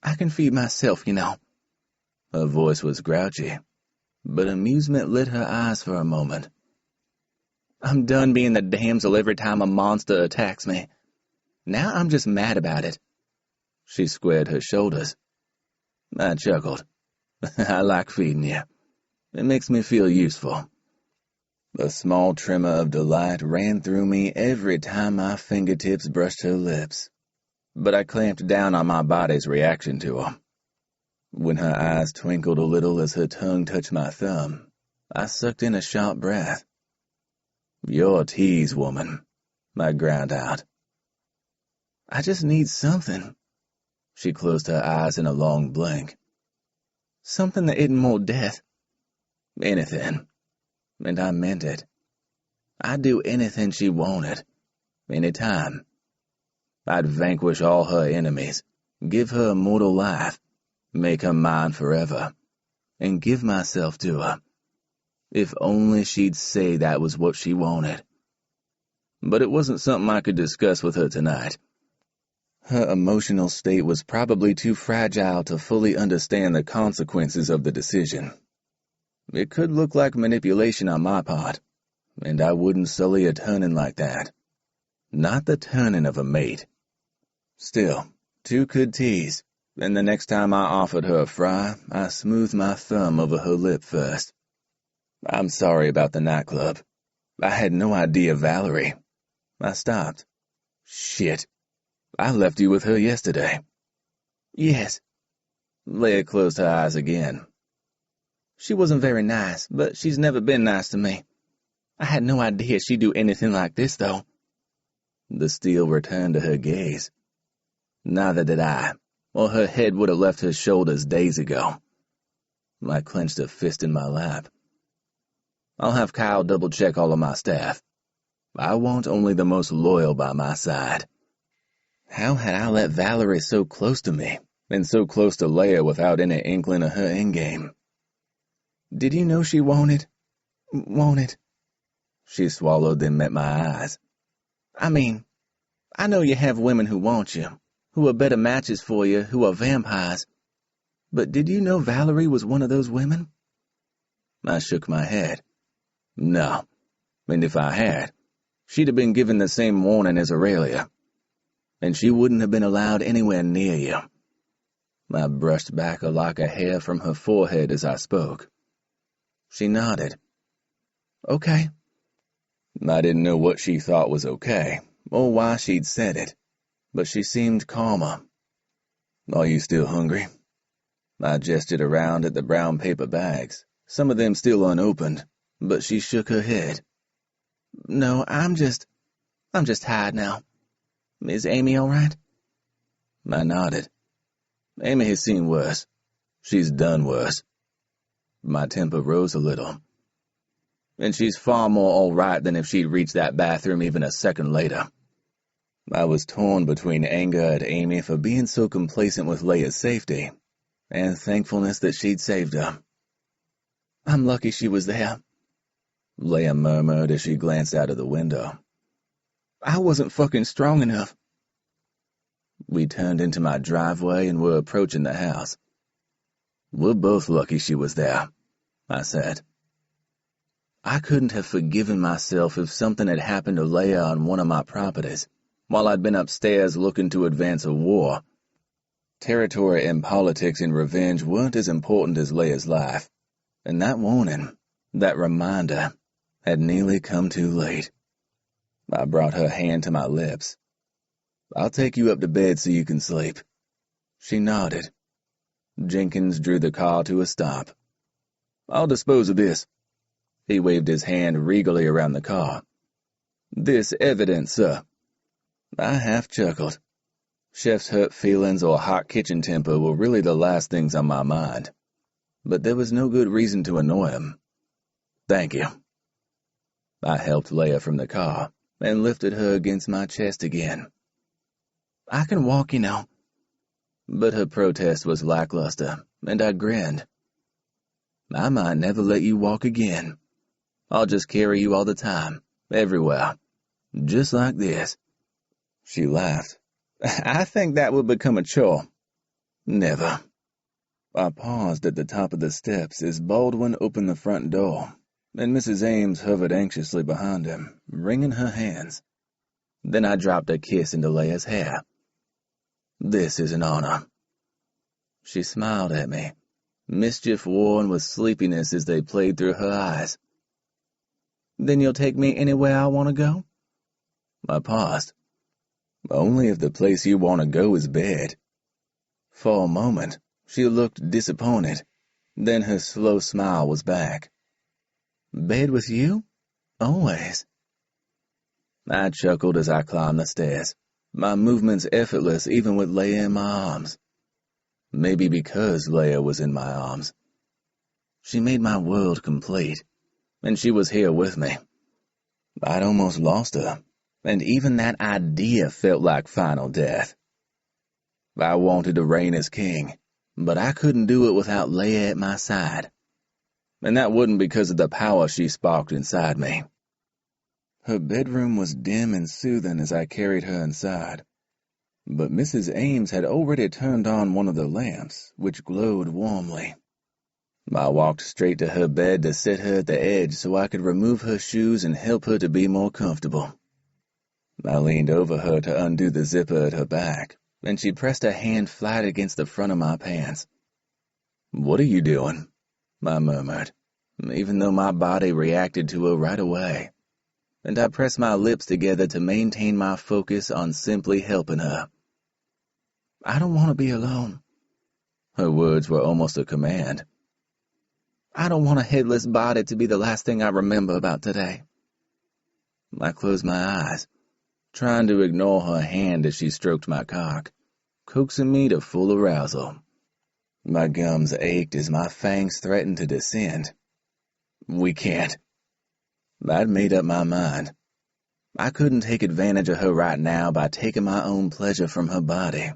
[SPEAKER 2] "I can feed myself, you know." Her voice was grouchy, but amusement lit her eyes for a moment. "I'm done being the damsel every time a monster attacks me. Now I'm just mad about it." She squared her shoulders. I chuckled. "I like feeding you. It makes me feel useful." A small tremor of delight ran through me every time my fingertips brushed her lips, but I clamped down on my body's reaction to her. When her eyes twinkled a little as her tongue touched my thumb, I sucked in a sharp breath. "You're a tease, woman," I ground out. "I just need something." She closed her eyes in a long blink. "Something that isn't more death." "Anything." And I meant it. I'd do anything she wanted, anytime. I'd vanquish all her enemies, give her immortal life, make her mine forever, and give myself to her. If only she'd say that was what she wanted. But it wasn't something I could discuss with her tonight. Her emotional state was probably too fragile to fully understand the consequences of the decision. It could look like manipulation on my part, and I wouldn't sully a turning like that. Not the turning of a mate. Still, two could tease, and the next time I offered her a fry, I smoothed my thumb over her lip first. "I'm sorry about the nightclub. I had no idea Valerie." I stopped. "Shit. I left you with her yesterday." "Yes." Leia closed her eyes again. "She wasn't very nice, but she's never been nice to me. I had no idea she'd do anything like this, though." The steel returned to her gaze. Neither did I, or her head would have left her shoulders days ago. I clenched a fist in my lap. "I'll have Kyle double-check all of my staff. I want only the most loyal by my side." How had I let Valerie so close to me, and so close to Leia without any inkling of her endgame.
[SPEAKER 4] Did you know she wanted?
[SPEAKER 2] She swallowed, then met my eyes.
[SPEAKER 4] I mean, I know you have women who want you, who are better matches for you, who are vampires. But did you know Valerie was one of those women?
[SPEAKER 2] I shook my head. No, and if I had, she'd have been given the same warning as Aurelia, and she wouldn't have been allowed anywhere near you. I brushed back a lock of hair from her forehead as I spoke. She nodded.
[SPEAKER 4] Okay.
[SPEAKER 2] I didn't know what she thought was okay, or why she'd said it, but she seemed calmer. Are you still hungry? I gestured around at the brown paper bags, some of them still unopened, but she shook her head.
[SPEAKER 4] No, I'm just tired now. Is Amy all right?
[SPEAKER 2] I nodded. Amy has seen worse. She's done worse. My temper rose a little. And she's far more all right than if she'd reached that bathroom even a second later. I was torn between anger at Amy for being so complacent with Leia's safety, and thankfulness that she'd saved her.
[SPEAKER 4] I'm lucky she was there,
[SPEAKER 2] Leia murmured as she glanced out of the window.
[SPEAKER 4] I wasn't fucking strong enough.
[SPEAKER 2] We turned into my driveway and were approaching the house. We're both lucky she was there, I said. I couldn't have forgiven myself if something had happened to Leia on one of my properties, while I'd been upstairs looking to advance a war. Territory and politics and revenge weren't as important as Leia's life, and that warning, that reminder, had nearly come too late. I brought her hand to my lips. I'll take you up to bed so you can sleep. She nodded. Jenkins drew the car to a stop. I'll dispose of this. He waved his hand regally around the car. This evidence, sir. I half chuckled. Chef's hurt feelings or hot kitchen temper were really the last things on my mind. But there was no good reason to annoy him. Thank you. I helped Leia from the car and lifted her against my chest again.
[SPEAKER 4] I can walk, you know.
[SPEAKER 2] But her protest was lackluster, and I grinned. I might never let you walk again. I'll just carry you all the time, everywhere, just like this. She laughed. I think that would become a chore. Never. I paused at the top of the steps as Baldwin opened the front door, and Mrs. Ames hovered anxiously behind him, wringing her hands. Then I dropped a kiss into Leia's hair. This is an honor. She smiled at me, mischief worn with sleepiness as they played through her eyes.
[SPEAKER 4] Then you'll take me anywhere I want to go?
[SPEAKER 2] I paused. Only if the place you want to go is bed. For a moment, she looked disappointed. Then her slow smile was back.
[SPEAKER 4] Bed with you? Always.
[SPEAKER 2] I chuckled as I climbed the stairs, my movements effortless even with Leia in my arms. Maybe because Leia was in my arms. She made my world complete, and she was here with me. I'd almost lost her, and even that idea felt like final death. I wanted to reign as king, but I couldn't do it without Leia at my side. And that wasn't because of the power she sparked inside me. Her bedroom was dim and soothing as I carried her inside, but Mrs. Ames had already turned on one of the lamps, which glowed warmly. I walked straight to her bed to set her at the edge so I could remove her shoes and help her to be more comfortable. I leaned over her to undo the zipper at her back, and she pressed a hand flat against the front of my pants. "What are you doing?" I murmured, even though my body reacted to her right away, and I pressed my lips together to maintain my focus on simply helping her.
[SPEAKER 4] I don't want to be alone.
[SPEAKER 2] Her words were almost a command.
[SPEAKER 4] I don't want a headless body to be the last thing I remember about today.
[SPEAKER 2] I closed my eyes, trying to ignore her hand as she stroked my cock, coaxing me to full arousal. My gums ached as my fangs threatened to descend. We can't. I'd made up my mind. I couldn't take advantage of her right now by taking my own pleasure from her body.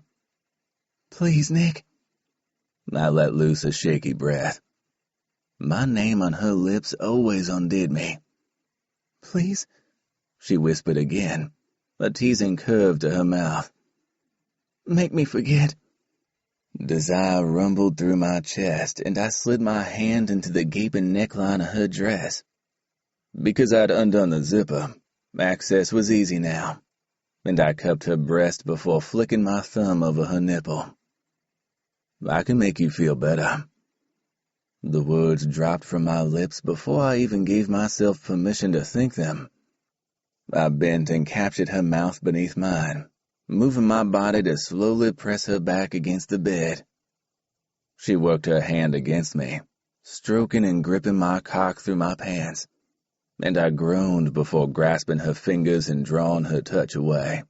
[SPEAKER 4] Please, Nick.
[SPEAKER 2] I let loose a shaky breath. My name on her lips always undid me.
[SPEAKER 4] Please?
[SPEAKER 2] She whispered again, a teasing curve to her mouth.
[SPEAKER 4] Make me forget.
[SPEAKER 2] Desire rumbled through my chest, and I slid my hand into the gaping neckline of her dress. Because I'd undone the zipper, access was easy now, and I cupped her breast before flicking my thumb over her nipple. I can make you feel better. The words dropped from my lips before I even gave myself permission to think them. I bent and captured her mouth beneath mine, moving my body to slowly press her back against the bed. She worked her hand against me, stroking and gripping my cock through my pants, and I groaned before grasping her fingers and drawing her touch away.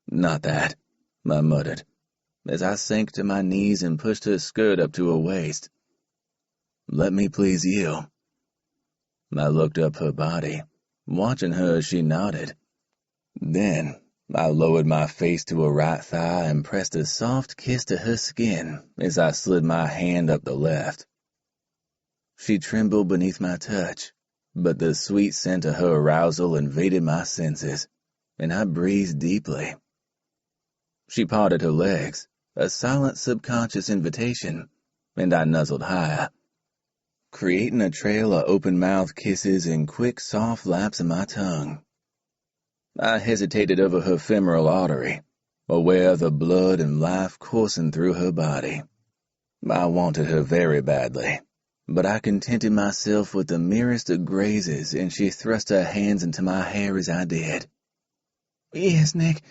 [SPEAKER 2] Not that, I muttered, as I sank to my knees and pushed her skirt up to her waist. Let me please you. I looked up her body, watching her as she nodded. Then I lowered my face to her right thigh and pressed a soft kiss to her skin as I slid my hand up the left. She trembled beneath my touch, but the sweet scent of her arousal invaded my senses, and I breathed deeply. She parted her legs, a silent subconscious invitation, and I nuzzled higher, creating a trail of open-mouthed kisses and quick, soft laps of my tongue. I hesitated over her femoral artery, aware of the blood and life coursing through her body. I wanted her very badly, but I contented myself with the merest of grazes, and she thrust her hands into my hair as I did.
[SPEAKER 4] Yes, Nick.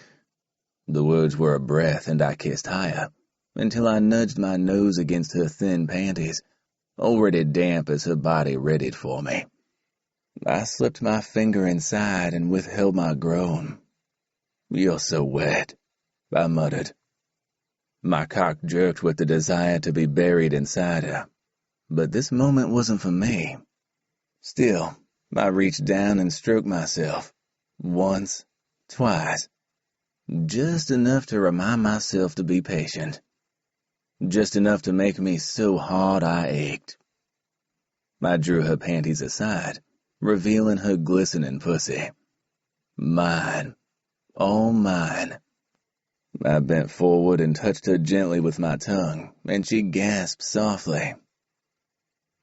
[SPEAKER 2] The words were a breath, and I kissed higher, until I nudged my nose against her thin panties, already damp as her body readied for me. I slipped my finger inside and withheld my groan. You're so wet, I muttered. My cock jerked with the desire to be buried inside her, but this moment wasn't for me. Still, I reached down and stroked myself, once, twice, just enough to remind myself to be patient, just enough to make me so hard I ached. I drew her panties aside, revealing her glistening pussy. Mine. All mine. I bent forward and touched her gently with my tongue, and she gasped softly.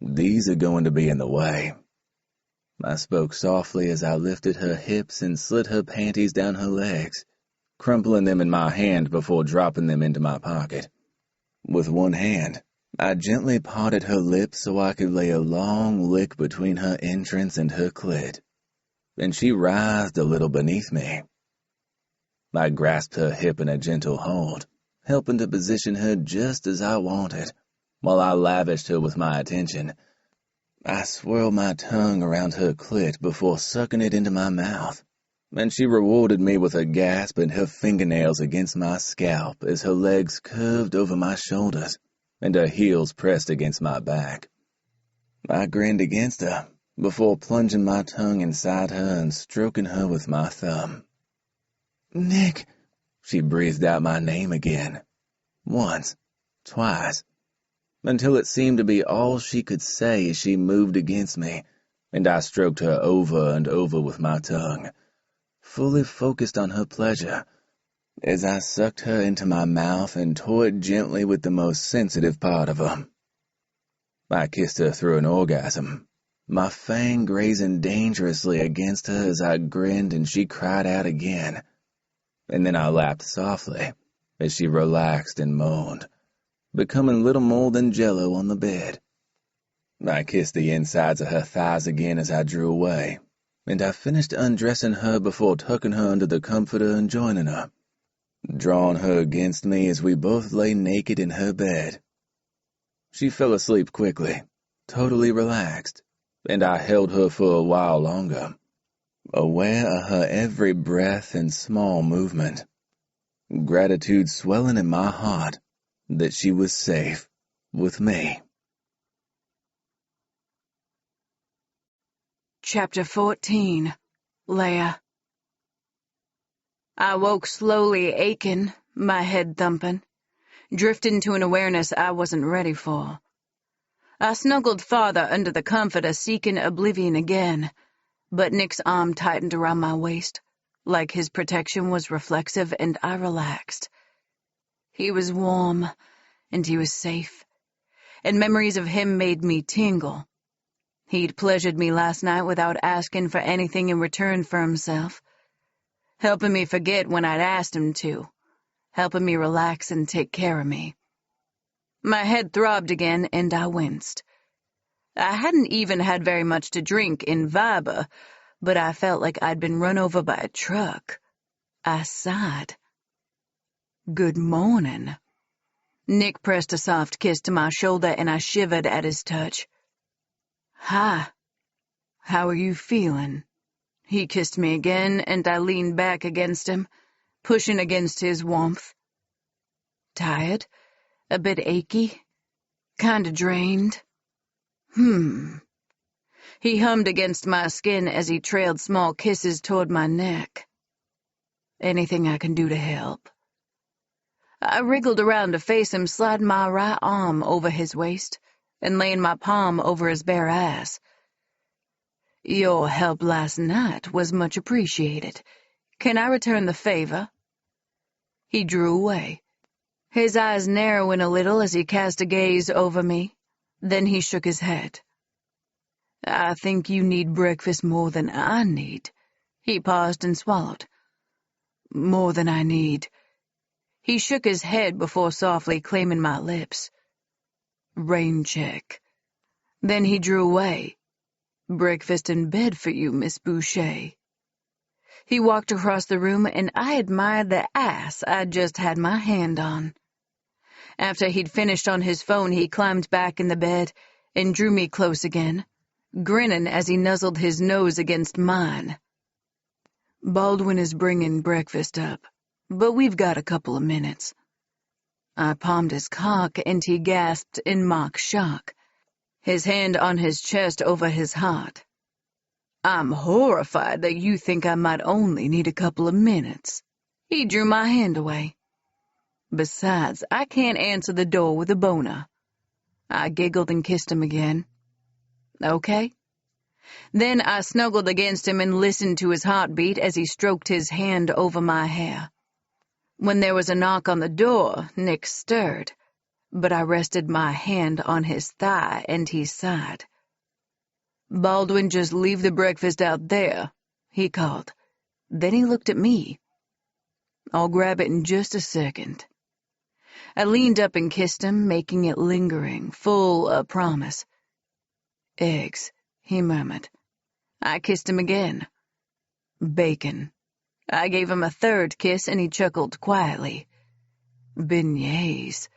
[SPEAKER 2] These are going to be in the way. I spoke softly as I lifted her hips and slid her panties down her legs, crumpling them in my hand before dropping them into my pocket. With one hand, I gently parted her lips so I could lay a long lick between her entrance and her clit, and she writhed a little beneath me. I grasped her hip in a gentle hold, helping to position her just as I wanted, while I lavished her with my attention. I swirled my tongue around her clit before sucking it into my mouth, and she rewarded me with a gasp and her fingernails against my scalp as her legs curved over my shoulders and her heels pressed against my back. I grinned against her before plunging my tongue inside her and stroking her with my thumb.
[SPEAKER 4] Nick,
[SPEAKER 2] she breathed out my name again, once, twice, until it seemed to be all she could say as she moved against me, and I stroked her over and over with my tongue, fully focused on her pleasure, as I sucked her into my mouth and toyed gently with the most sensitive part of her. I kissed her through an orgasm, my fang grazing dangerously against her as I grinned and she cried out again, and then I laughed softly as she relaxed and moaned, becoming little more than jello on the bed. I kissed the insides of her thighs again as I drew away, and I finished undressing her before tucking her under the comforter and joining her, drawing her against me as we both lay naked in her bed. She fell asleep quickly, totally relaxed, and I held her for a while longer, aware of her every breath and small movement, gratitude swelling in my heart that she was safe with me.
[SPEAKER 3] Chapter 14. Leia. I woke slowly aching, my head thumping. drift into an awareness I wasn't ready for. I snuggled farther under the comforter, seeking oblivion again, but Nick's arm tightened around my waist, like his protection was reflexive, and I relaxed. He was warm, and he was safe, and memories of him made me tingle. He'd pleasured me last night without asking for anything in return for himself, helping me forget when I'd asked him to, helping me relax and take care of me. My head throbbed again, and I winced. I hadn't even had very much to drink in Viber, but I felt like I'd been run over by a truck. I sighed. "Good morning." Nick pressed a soft kiss to my shoulder, and I shivered at his touch. "Hi. How are you feeling?" He kissed me again, and I leaned back against him, pushing against his warmth. "Tired? A bit achy? Kinda drained?" He hummed against my skin as he trailed small kisses toward my neck. "Anything I can do to help?" I wriggled around to face him, sliding my right arm over his waist and laying my palm over his bare ass. "Your help last night was much appreciated. Can I return the favor?" He drew away, his eyes narrowing a little as he cast a gaze over me. Then he shook his head. "I think you need breakfast more than I need." He paused and swallowed. "More than I need." He shook his head before softly claiming my lips. "Rain check." Then he drew away. "Breakfast in bed for you, Miss Boucher." He walked across the room, and I admired the ass I'd just had my hand on. After he'd finished on his phone, he climbed back in the bed and drew me close again, grinning as he nuzzled his nose against mine. "Baldwin is bringing breakfast up, but we've got a couple of minutes." I palmed his cock, and he gasped in mock shock, his hand on his chest over his heart. "I'm horrified that you think I might only need a couple of minutes." He drew my hand away. "Besides, I can't answer the door with a boner." I giggled and kissed him again. "Okay." Then I snuggled against him and listened to his heartbeat as he stroked his hand over my hair. When there was a knock on the door, Nick stirred, but I rested my hand on his thigh, and he sighed. "Baldwin, just leave the breakfast out there," he called. Then he looked at me. "I'll grab it in just a second." I leaned up and kissed him, making it lingering, full of promise. "Eggs," he murmured. I kissed him again. "Bacon." I gave him a third kiss, and he chuckled quietly. "Beignets."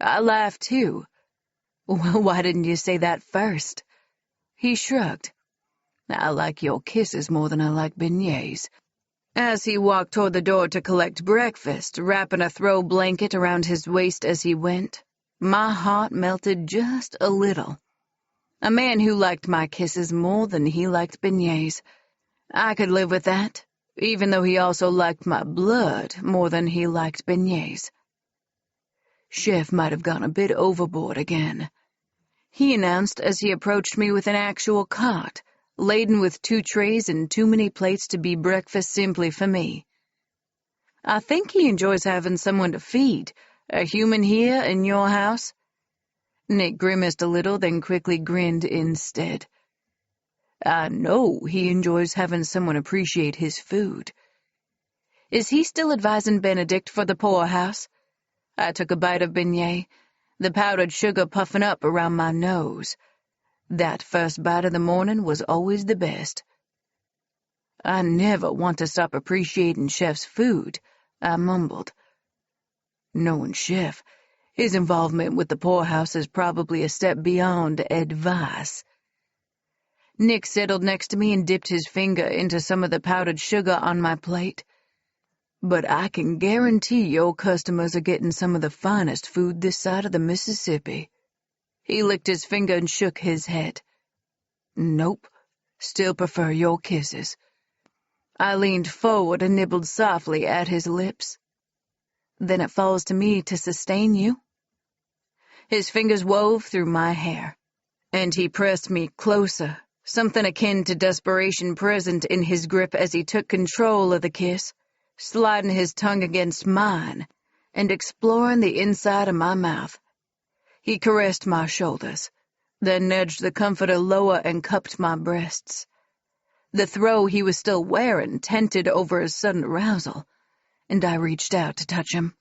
[SPEAKER 3] I laughed too. "Well, why didn't you say that first?" He shrugged. "I like your kisses more than I like beignets." As he walked toward the door to collect breakfast, wrapping a throw blanket around his waist as he went, my heart melted just a little. A man who liked my kisses more than he liked beignets. I could live with that, even though he also liked my blood more than he liked beignets. Chef might have gone a bit overboard again, he announced as he approached me with an actual cart, laden with 2 trays and too many plates to be breakfast simply for me. "I think he enjoys having someone to feed. A human here in your house?" Nick grimaced a little, then quickly grinned instead. "I know he enjoys having someone appreciate his food." "Is he still advising Benedict for the poorhouse?" I took a bite of beignet, the powdered sugar puffing up around my nose. That first bite of the morning was always the best. "I never want to stop appreciating Chef's food," I mumbled. Knowing Chef, his involvement with the poorhouse is probably a step beyond advice. Nick settled next to me and dipped his finger into some of the powdered sugar on my plate. "But I can guarantee your customers are getting some of the finest food this side of the Mississippi." He licked his finger and shook his head. "Nope, still prefer your kisses." I leaned forward and nibbled softly at his lips. then it falls to me to sustain you." His fingers wove through my hair, and he pressed me closer, something akin to desperation present in his grip as he took control of the kiss, sliding his tongue against mine and exploring the inside of my mouth. He caressed my shoulders, then nudged the comforter lower and cupped my breasts. The throw he was still wearing tented over his sudden arousal, and I reached out to touch him.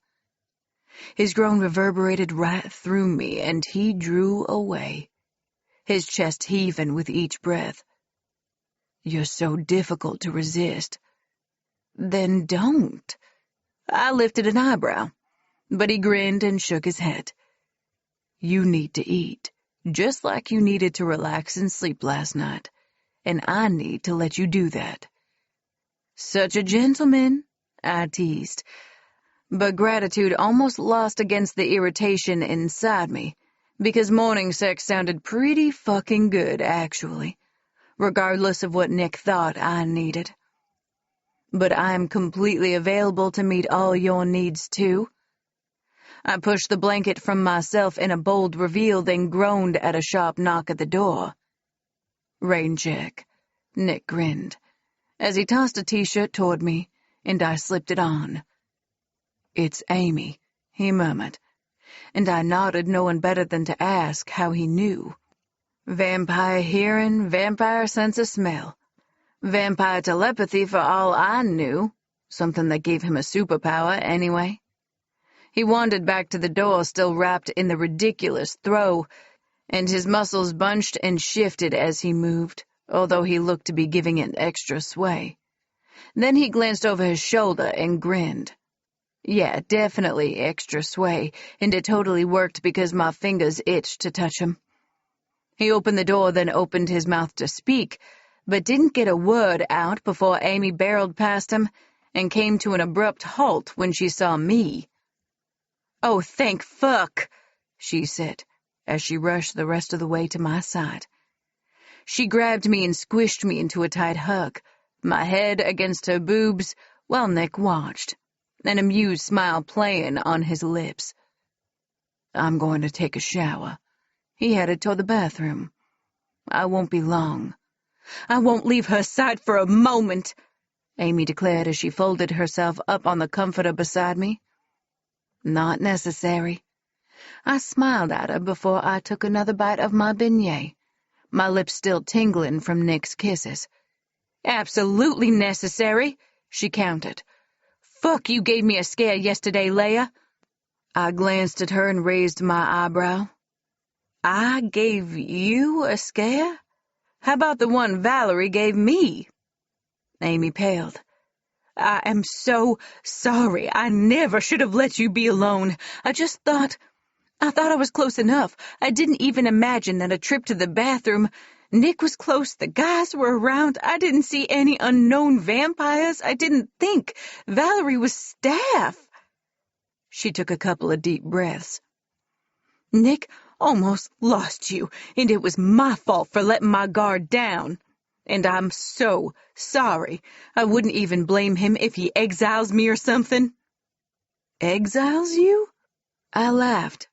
[SPEAKER 3] His groan reverberated right through me, and he drew away, his chest heaving with each breath. "You're so difficult to resist." "Then don't." I lifted an eyebrow, but he grinned and shook his head. "You need to eat, just like you needed to relax and sleep last night, and I need to let you do that." "Such a gentleman," I teased, but gratitude almost lost against the irritation inside me, because morning sex sounded pretty fucking good, actually, regardless of what Nick thought I needed. "But I'm completely available to meet all your needs, too." I pushed the blanket from myself in a bold reveal, then groaned at a sharp knock at the door. "Rain check." Nick grinned, as he tossed a t-shirt toward me, and I slipped it on. "It's Amy," he murmured, and I nodded, knowing better than to ask how he knew. Vampire hearing, vampire sense of smell. Vampire telepathy for all I knew, something that gave him a superpower anyway. He wandered back to the door, still wrapped in the ridiculous throw, and his muscles bunched and shifted as he moved, although he looked to be giving it extra sway. Then he glanced over his shoulder and grinned. Yeah, definitely extra sway, and it totally worked because my fingers itched to touch him. He opened the door, then opened his mouth to speak, but didn't get a word out before Amy barreled past him and came to an abrupt halt when she saw me. "Oh, thank fuck," she said, as she rushed the rest of the way to my side. She grabbed me and squished me into a tight hug, my head against her boobs, while Nick watched, an amused smile playing on his lips. "I'm going to take a shower." He headed toward the bathroom. "I won't be long." "I won't leave her side for a moment," Amy declared as she folded herself up on the comforter beside me. "Not necessary." I smiled at her before I took another bite of my beignet, my lips still tingling from Nick's kisses. "Absolutely necessary," she countered. "Fuck, you gave me a scare yesterday, Leia." I glanced at her and raised my eyebrow. "I gave you a scare? How about the one Valerie gave me?" Amy paled. "I am so sorry. I never should have let you be alone. I thought I was close enough. I didn't even imagine that a trip to the bathroom. Nick was close. The guys were around. I didn't see any unknown vampires. I didn't think Valerie was staff." She took a couple of deep breaths. "Nick almost lost you, and it was my fault for letting my guard down. And I'm so sorry. I wouldn't even blame him if he exiles me or something." "Exiles you?" I laughed.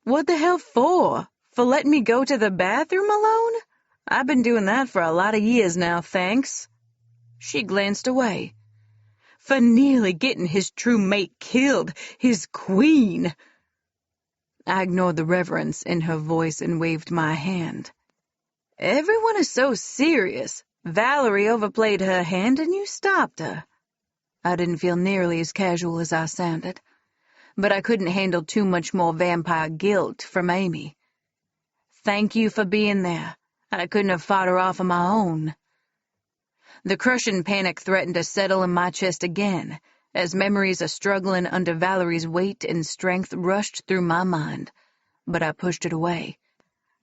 [SPEAKER 3] "What the hell for? For letting me go to the bathroom alone? I've been doing that for a lot of years now, thanks." She glanced away. "For nearly getting his true mate killed, his queen." I ignored the reverence in her voice and waved my hand. "Everyone is so serious. Valerie overplayed her hand and you stopped her." I didn't feel nearly as casual as I sounded, but I couldn't handle too much more vampire guilt from Amy. "Thank you for being there. I couldn't have fought her off on my own." The crushing panic threatened to settle in my chest again, as memories of struggling under Valerie's weight and strength rushed through my mind, but I pushed it away,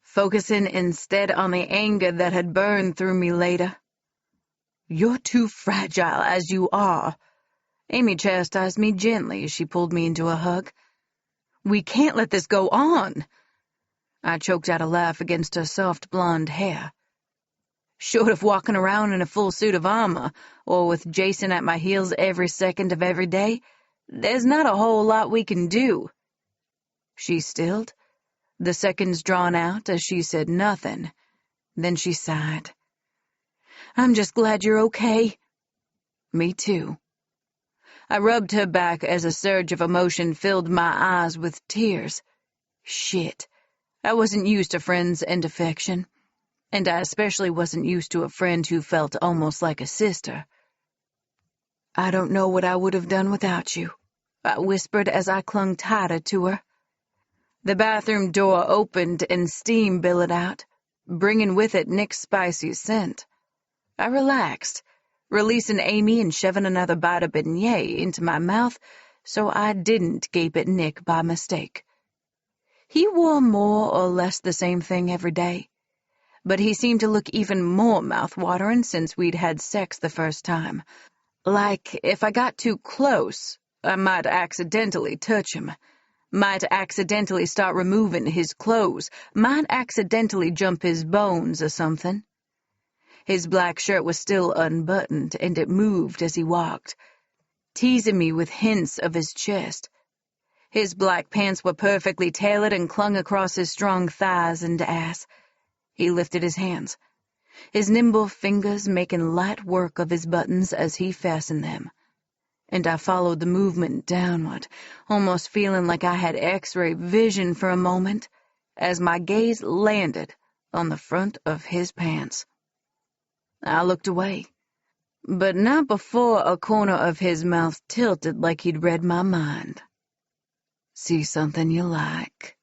[SPEAKER 3] focusing instead on the anger that had burned through me later. "You're too fragile as you are." Amy chastised me gently as she pulled me into a hug. "We can't let this go on." I choked out a laugh against her soft blonde hair. "Short of walking around in a full suit of armor, or with Jason at my heels every second of every day, there's not a whole lot we can do." She stilled, the seconds drawn out as she said nothing. Then she sighed. "I'm just glad you're okay." "Me too." I rubbed her back as a surge of emotion filled my eyes with tears. Shit. I wasn't used to friends and affection, and I especially wasn't used to a friend who felt almost like a sister. "I don't know what I would have done without you," I whispered as I clung tighter to her. The bathroom door opened and steam billowed out, bringing with it Nick's spicy scent. I relaxed, releasing Amy and shoving another bite of beignet into my mouth so I didn't gape at Nick by mistake. He wore more or less the same thing every day, but he seemed to look even more mouth-watering since we'd had sex the first time. Like, if I got too close, I might accidentally touch him, might accidentally start removing his clothes, might accidentally jump his bones or something. His black shirt was still unbuttoned, and it moved as he walked, teasing me with hints of his chest. His black pants were perfectly tailored and clung across his strong thighs and ass. He lifted his hands, his nimble fingers making light work of his buttons as he fastened them, and I followed the movement downward, almost feeling like I had X-ray vision for a moment, as my gaze landed on the front of his pants. I looked away, but not before a corner of his mouth tilted like he'd read my mind. "See something you like?"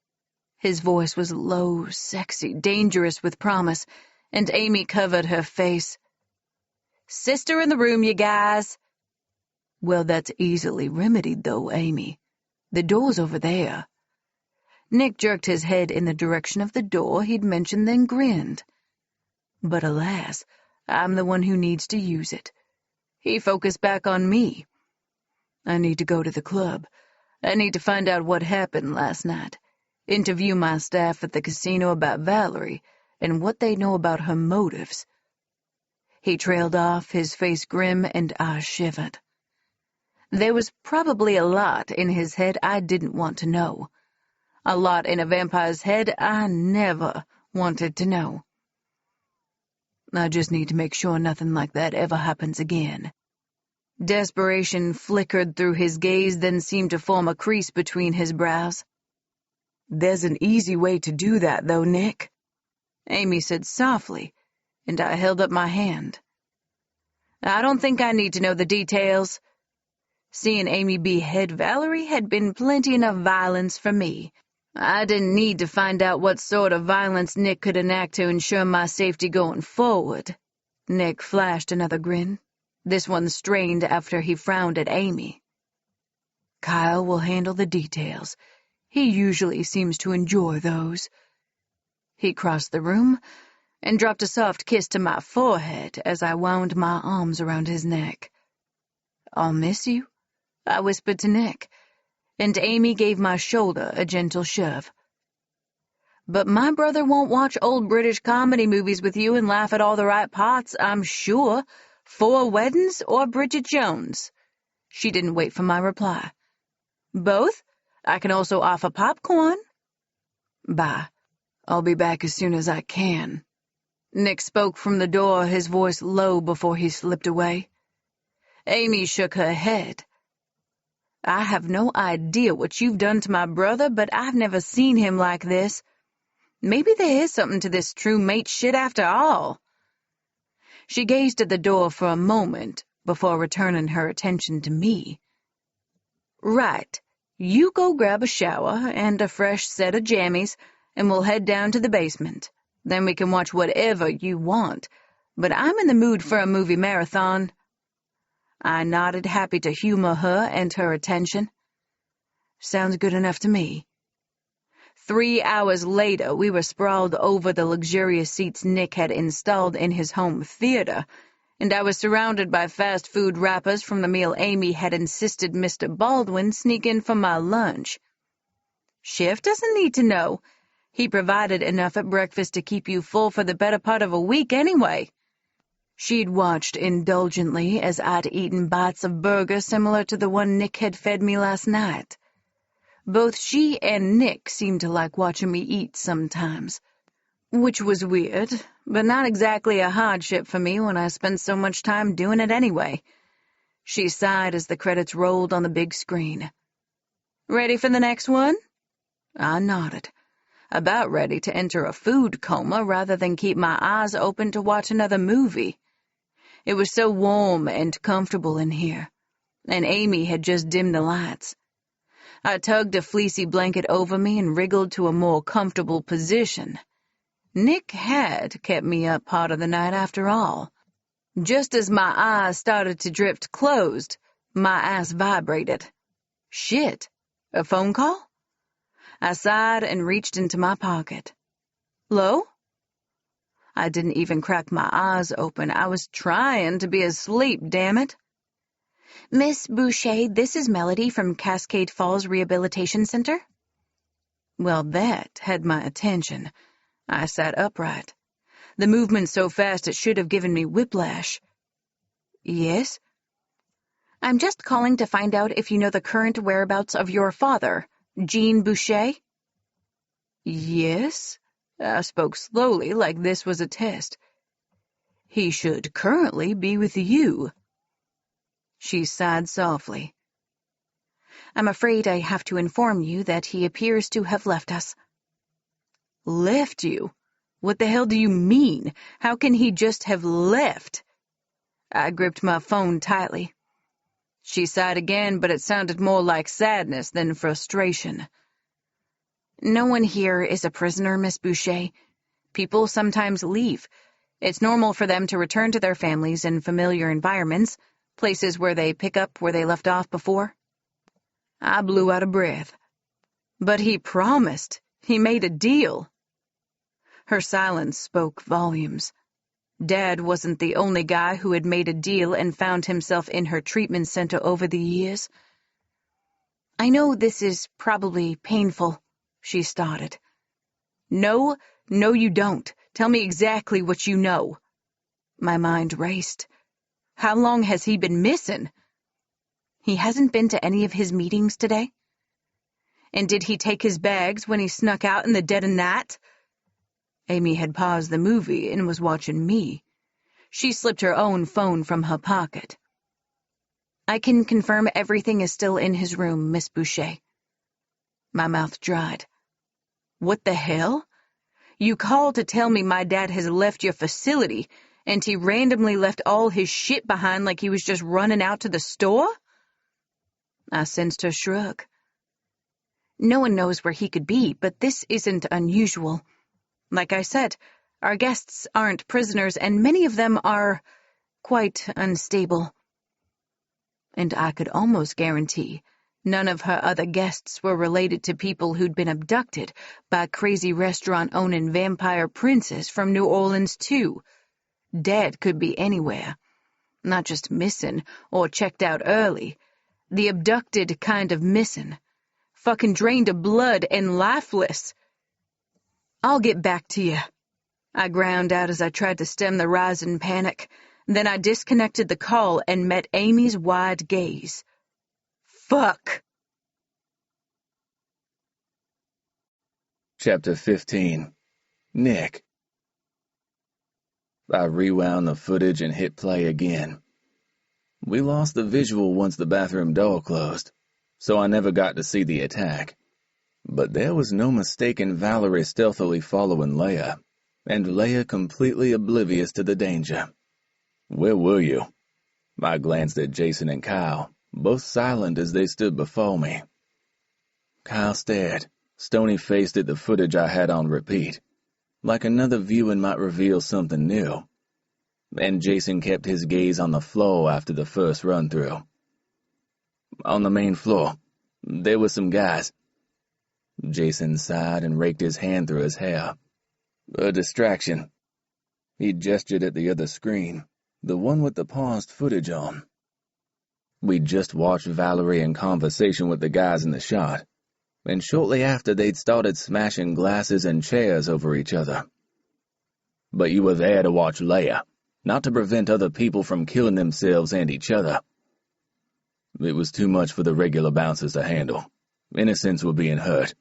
[SPEAKER 3] His voice was low, sexy, dangerous with promise, and Amy covered her face. "Sister in the room, you guys." "Well, that's easily remedied, though, Amy. The door's over there." Nick jerked his head in the direction of the door he'd mentioned, then grinned. But alas, I'm the one who needs to use it. He focused back on me. "I need to go to the club. I need to find out what happened last night, interview my staff at the casino about Valerie and what they know about her motives." He trailed off, his face grim, and I shivered. There was probably a lot in his head I didn't want to know. A lot in a vampire's head I never wanted to know. "I just need to make sure nothing like that ever happens again." Desperation flickered through his gaze, then seemed to form a crease between his brows. "There's an easy way to do that, though, Nick," Amy said softly, and I held up my hand. "I don't think I need to know the details." Seeing Amy behead Valerie had been plenty enough violence for me. I didn't need to find out what sort of violence Nick could enact to ensure my safety going forward. Nick flashed another grin, this one strained after he frowned at Amy. "Kyle will handle the details. He usually seems to enjoy those." He crossed the room and dropped a soft kiss to my forehead as I wound my arms around his neck. "I'll miss you," I whispered to Nick, and Amy gave my shoulder a gentle shove. "But my brother won't watch old British comedy movies with you and laugh at all the right parts, I'm sure. 4 Weddings or Bridget Jones?" She didn't wait for my reply. "Both? I can also offer popcorn." "Bye. I'll be back as soon as I can." Nick spoke from the door, his voice low before he slipped away. Amy shook her head. "I have no idea what you've done to my brother, but I've never seen him like this. Maybe there is something to this true mate shit after all." She gazed at the door for a moment before returning her attention to me. "Right. You go grab a shower and a fresh set of jammies, and we'll head down to the basement. Then we can watch whatever you want, but I'm in the mood for a movie marathon." I nodded, happy to humor her and her attention. "Sounds good enough to me." 3 hours later, we were sprawled over the luxurious seats Nick had installed in his home theater, and I was surrounded by fast food wrappers from the meal Amy had insisted Mr. Baldwin sneak in for my lunch. Chef doesn't need to know. He provided enough at breakfast to keep you full for the better part of a week anyway. She'd watched indulgently as I'd eaten bites of burger similar to the one Nick had fed me last night. Both she and Nick seemed to like watching me eat sometimes, which was weird, but not exactly a hardship for me when I spent so much time doing it anyway. She sighed as the credits rolled on the big screen. "Ready for the next one?" I nodded, about ready to enter a food coma rather than keep my eyes open to watch another movie. It was so warm and comfortable in here, and Amy had just dimmed the lights. I tugged a fleecy blanket over me and wriggled to a more comfortable position. Nick had kept me up part of the night after all. Just as my eyes started to drift closed, my ass vibrated. Shit, a phone call? I sighed and reached into my pocket. "Lo?" I didn't even crack my eyes open. I was trying to be asleep, damn it. "Miss Boucher, this is Melody from Cascade Falls Rehabilitation Center." Well, that had my attention. I sat upright. The movement so fast it should have given me whiplash. "Yes?" "I'm just calling to find out if you know the current whereabouts of your father, Jean Boucher." "Yes?" I spoke slowly, like this was a test. "He should currently be with you." She sighed softly. "I'm afraid I have to inform you that he appears to have left us." "Left you? What the hell do you mean? How can he just have left?" I gripped my phone tightly. She sighed again, but it sounded more like sadness than frustration. "No one here is a prisoner, Miss Boucher. People sometimes leave. It's normal for them to return to their families in familiar environments, places where they pick up where they left off before." I blew out a breath. "But he promised. He made a deal." Her silence spoke volumes. Dad wasn't the only guy who had made a deal and found himself in her treatment center over the years. "I know this is probably painful," she started. No, you don't. Tell me exactly what you know." My mind raced. How long has he been missing? He hasn't been to any of his meetings today? And did he take his bags when he snuck out in the dead of night? Amy had paused the movie and was watching me. She slipped her own phone from her pocket. "I can confirm everything is still in his room, Miss Boucher." My mouth dried. "What the hell? You called to tell me my dad has left your facility, and he randomly left all his shit behind like he was just running out to the store?" I sensed her shrug. "No one knows where he could be, but this isn't unusual. Like I said, our guests aren't prisoners, and many of them are quite unstable." And I could almost guarantee none of her other guests were related to people who'd been abducted by crazy restaurant-owning vampire princes from New Orleans, too. Dead could be anywhere. Not just missing or checked out early. The abducted kind of missing. Fucking drained of blood and lifeless. "I'll get back to you," I ground out as I tried to stem the rising panic. Then I disconnected the call and met Amy's wide gaze. Fuck!
[SPEAKER 2] Chapter 15. Nick. I rewound the footage and hit play again. We lost the visual once the bathroom door closed, so I never got to see the attack. But there was no mistaking Valerie stealthily following Leia, and Leia completely oblivious to the danger. "Where were you?" I glanced at Jason and Kyle, both silent as they stood before me. Kyle stared, stony-faced at the footage I had on repeat, like another viewing might reveal something new. And Jason kept his gaze on the floor after the first run-through. "On the main floor. There were some guys." Jason sighed and raked his hand through his hair. "A distraction." He gestured at the other screen, the one with the paused footage on. We'd just watched Valerie in conversation with the guys in the shot, and shortly after they'd started smashing glasses and chairs over each other. "But you were there to watch Leia," not to prevent other people from killing themselves and each other. It was too much for the regular bouncers to handle. Innocents were being hurt.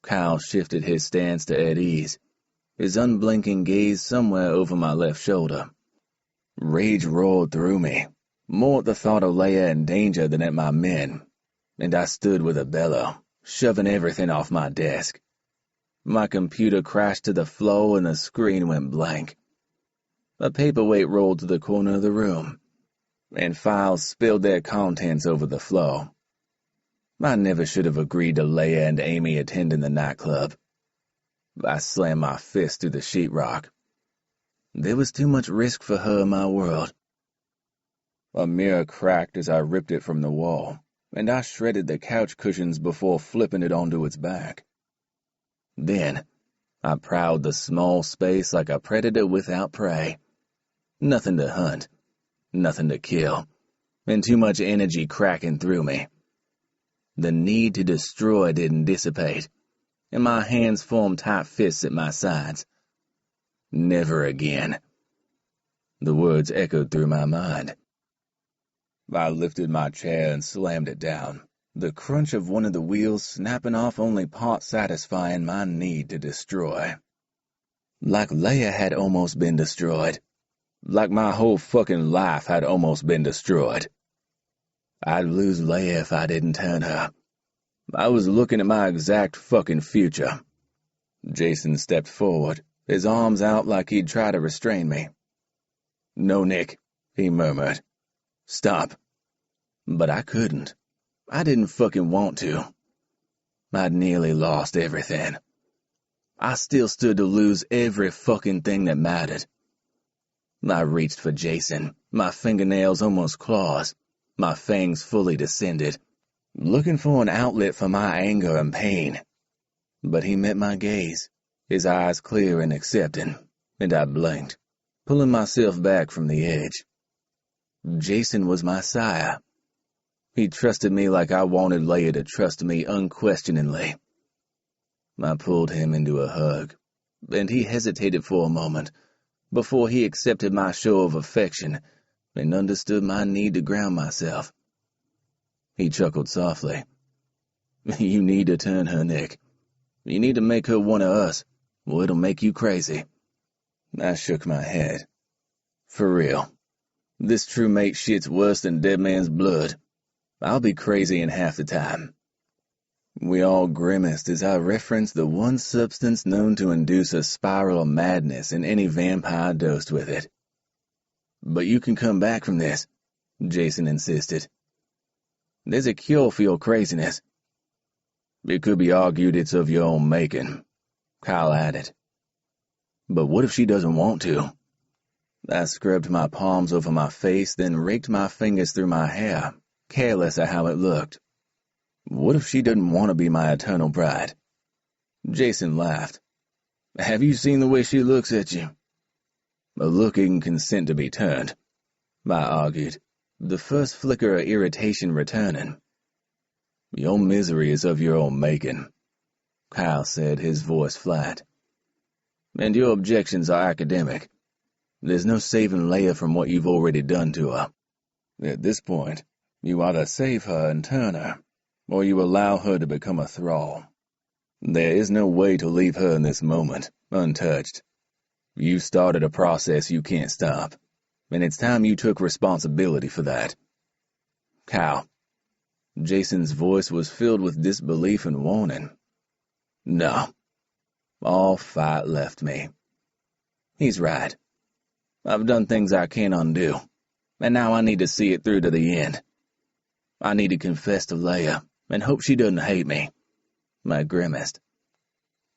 [SPEAKER 2] Kyle shifted his stance to at ease, his unblinking gaze somewhere over my left shoulder. Rage roared through me, more at the thought of Leia in danger than at my men, and I stood with a bellow, shoving everything off my desk. My computer crashed to the floor and the screen went blank. A paperweight rolled to the corner of the room, and files spilled their contents over the floor. I never should have agreed to Leia and Amy attending the nightclub. I slammed my fist through the sheetrock. There was too much risk for her in my world. A mirror cracked as I ripped it from the wall, and I shredded the couch cushions before flipping it onto its back. Then, I prowled the small space like a predator without prey. Nothing to hunt, nothing to kill, and too much energy cracking through me. The need to destroy didn't dissipate, and my hands formed tight fists at my sides. Never again. The words echoed through my mind. I lifted my chair and slammed it down, the crunch of one of the wheels snapping off only part satisfying my need to destroy. Like Leia had almost been destroyed. Like my whole fucking life had almost been destroyed. I'd lose Leia if I didn't turn her. I was looking at my exact fucking future. Jason stepped forward, his arms out like he'd try to restrain me. "No, Nick," he murmured. "Stop." But I couldn't. I didn't fucking want to. I'd nearly lost everything. I still stood to lose every fucking thing that mattered. I reached for Jason, my fingernails almost claws, my fangs fully descended, looking for an outlet for my anger and pain. But he met my gaze, his eyes clear and accepting, and I blinked, pulling myself back from the edge. Jason was my sire. He trusted me like I wanted Leia to trust me unquestioningly. I pulled him into a hug, and he hesitated for a moment before he accepted my show of affection and understood my need to ground myself. He chuckled softly. "You need to turn her, Nick. You need to make her one of us, or it'll make you crazy." I shook my head. "For real. This true mate shit's worse than dead man's blood. I'll be crazy in half the time." We all grimaced as I referenced the one substance known to induce a spiral of madness in any vampire dosed with it. "But you can come back from this," Jason insisted. "There's a cure for your craziness." "It could be argued it's of your own making," Kyle added. "But what if she doesn't want to?" I scrubbed my palms over my face, then raked my fingers through my hair, careless of how it looked. "What if she doesn't want to be my eternal bride?" Jason laughed. "Have you seen the way she looks at you?" "A look can consent to be turned," I argued, the first flicker of irritation returning. "Your misery is of your own making," Kyle said, his voice flat. "And your objections are academic. There's no saving Leia from what you've already done to her. At this point, you either save her and turn her, or you allow her to become a thrall. There is no way to leave her in this moment, untouched. You started a process you can't stop, and it's time you took responsibility for that." "Kyle." Jason's voice was filled with disbelief and warning. "No." All fight left me. He's right. I've done things I can't undo, and now I need to see it through to the end. I need to confess to Leia and hope she doesn't hate me. I grimaced.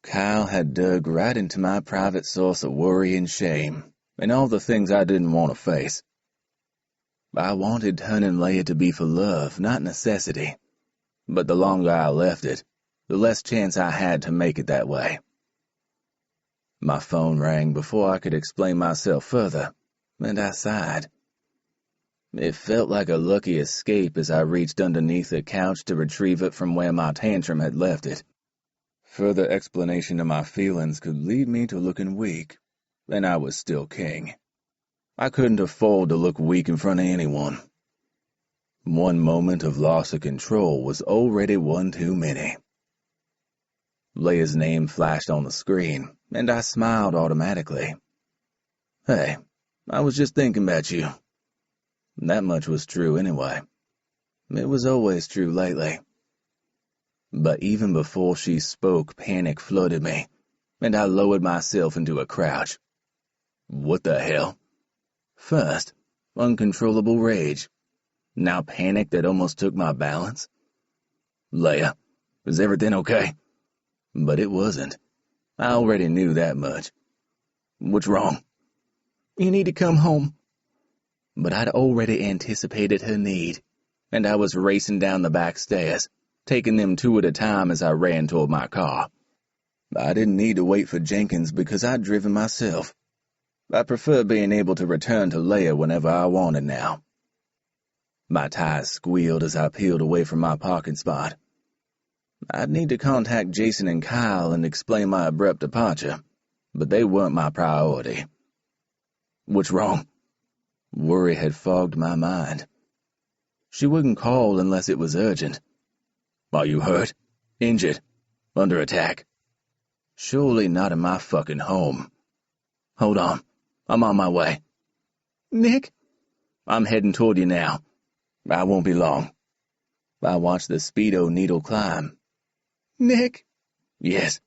[SPEAKER 2] Kyle had dug right into my private source of worry and shame, and all the things I didn't want to face. I wanted turning Leia to be for love, not necessity, but the longer I left it, the less chance I had to make it that way. My phone rang before I could explain myself further, and I sighed. It felt like a lucky escape as I reached underneath the couch to retrieve it from where my tantrum had left it. Further explanation of my feelings could lead me to looking weak, and I was still king. I couldn't afford to look weak in front of anyone. One moment of loss of control was already one too many. Leia's name flashed on the screen, and I smiled automatically. Hey, I was just thinking about you. That much was true anyway. It was always true lately. But even before she spoke, panic flooded me, and I lowered myself into a crouch. What the hell? First, uncontrollable rage. Now panic that almost took my balance. Leia, is everything okay? But it wasn't. I already knew that much. What's wrong? You need to come home. But I'd already anticipated her need, and I was racing down the back stairs, taking them two at a time as I ran toward my car. I didn't need to wait for Jenkins because I'd driven myself. I prefer being able to return to Leia whenever I wanted now. My tires squealed as I peeled away from my parking spot. I'd need to contact Jason and Kyle and explain my abrupt departure, but they weren't my priority. What's wrong? Worry had fogged my mind. She wouldn't call unless it was urgent. Are you hurt? Injured? Under attack? Surely not in my fucking home. Hold on. I'm on my way. Nick? I'm heading toward you now. I won't be long. I watched the Speedo needle climb. Nick? Yes.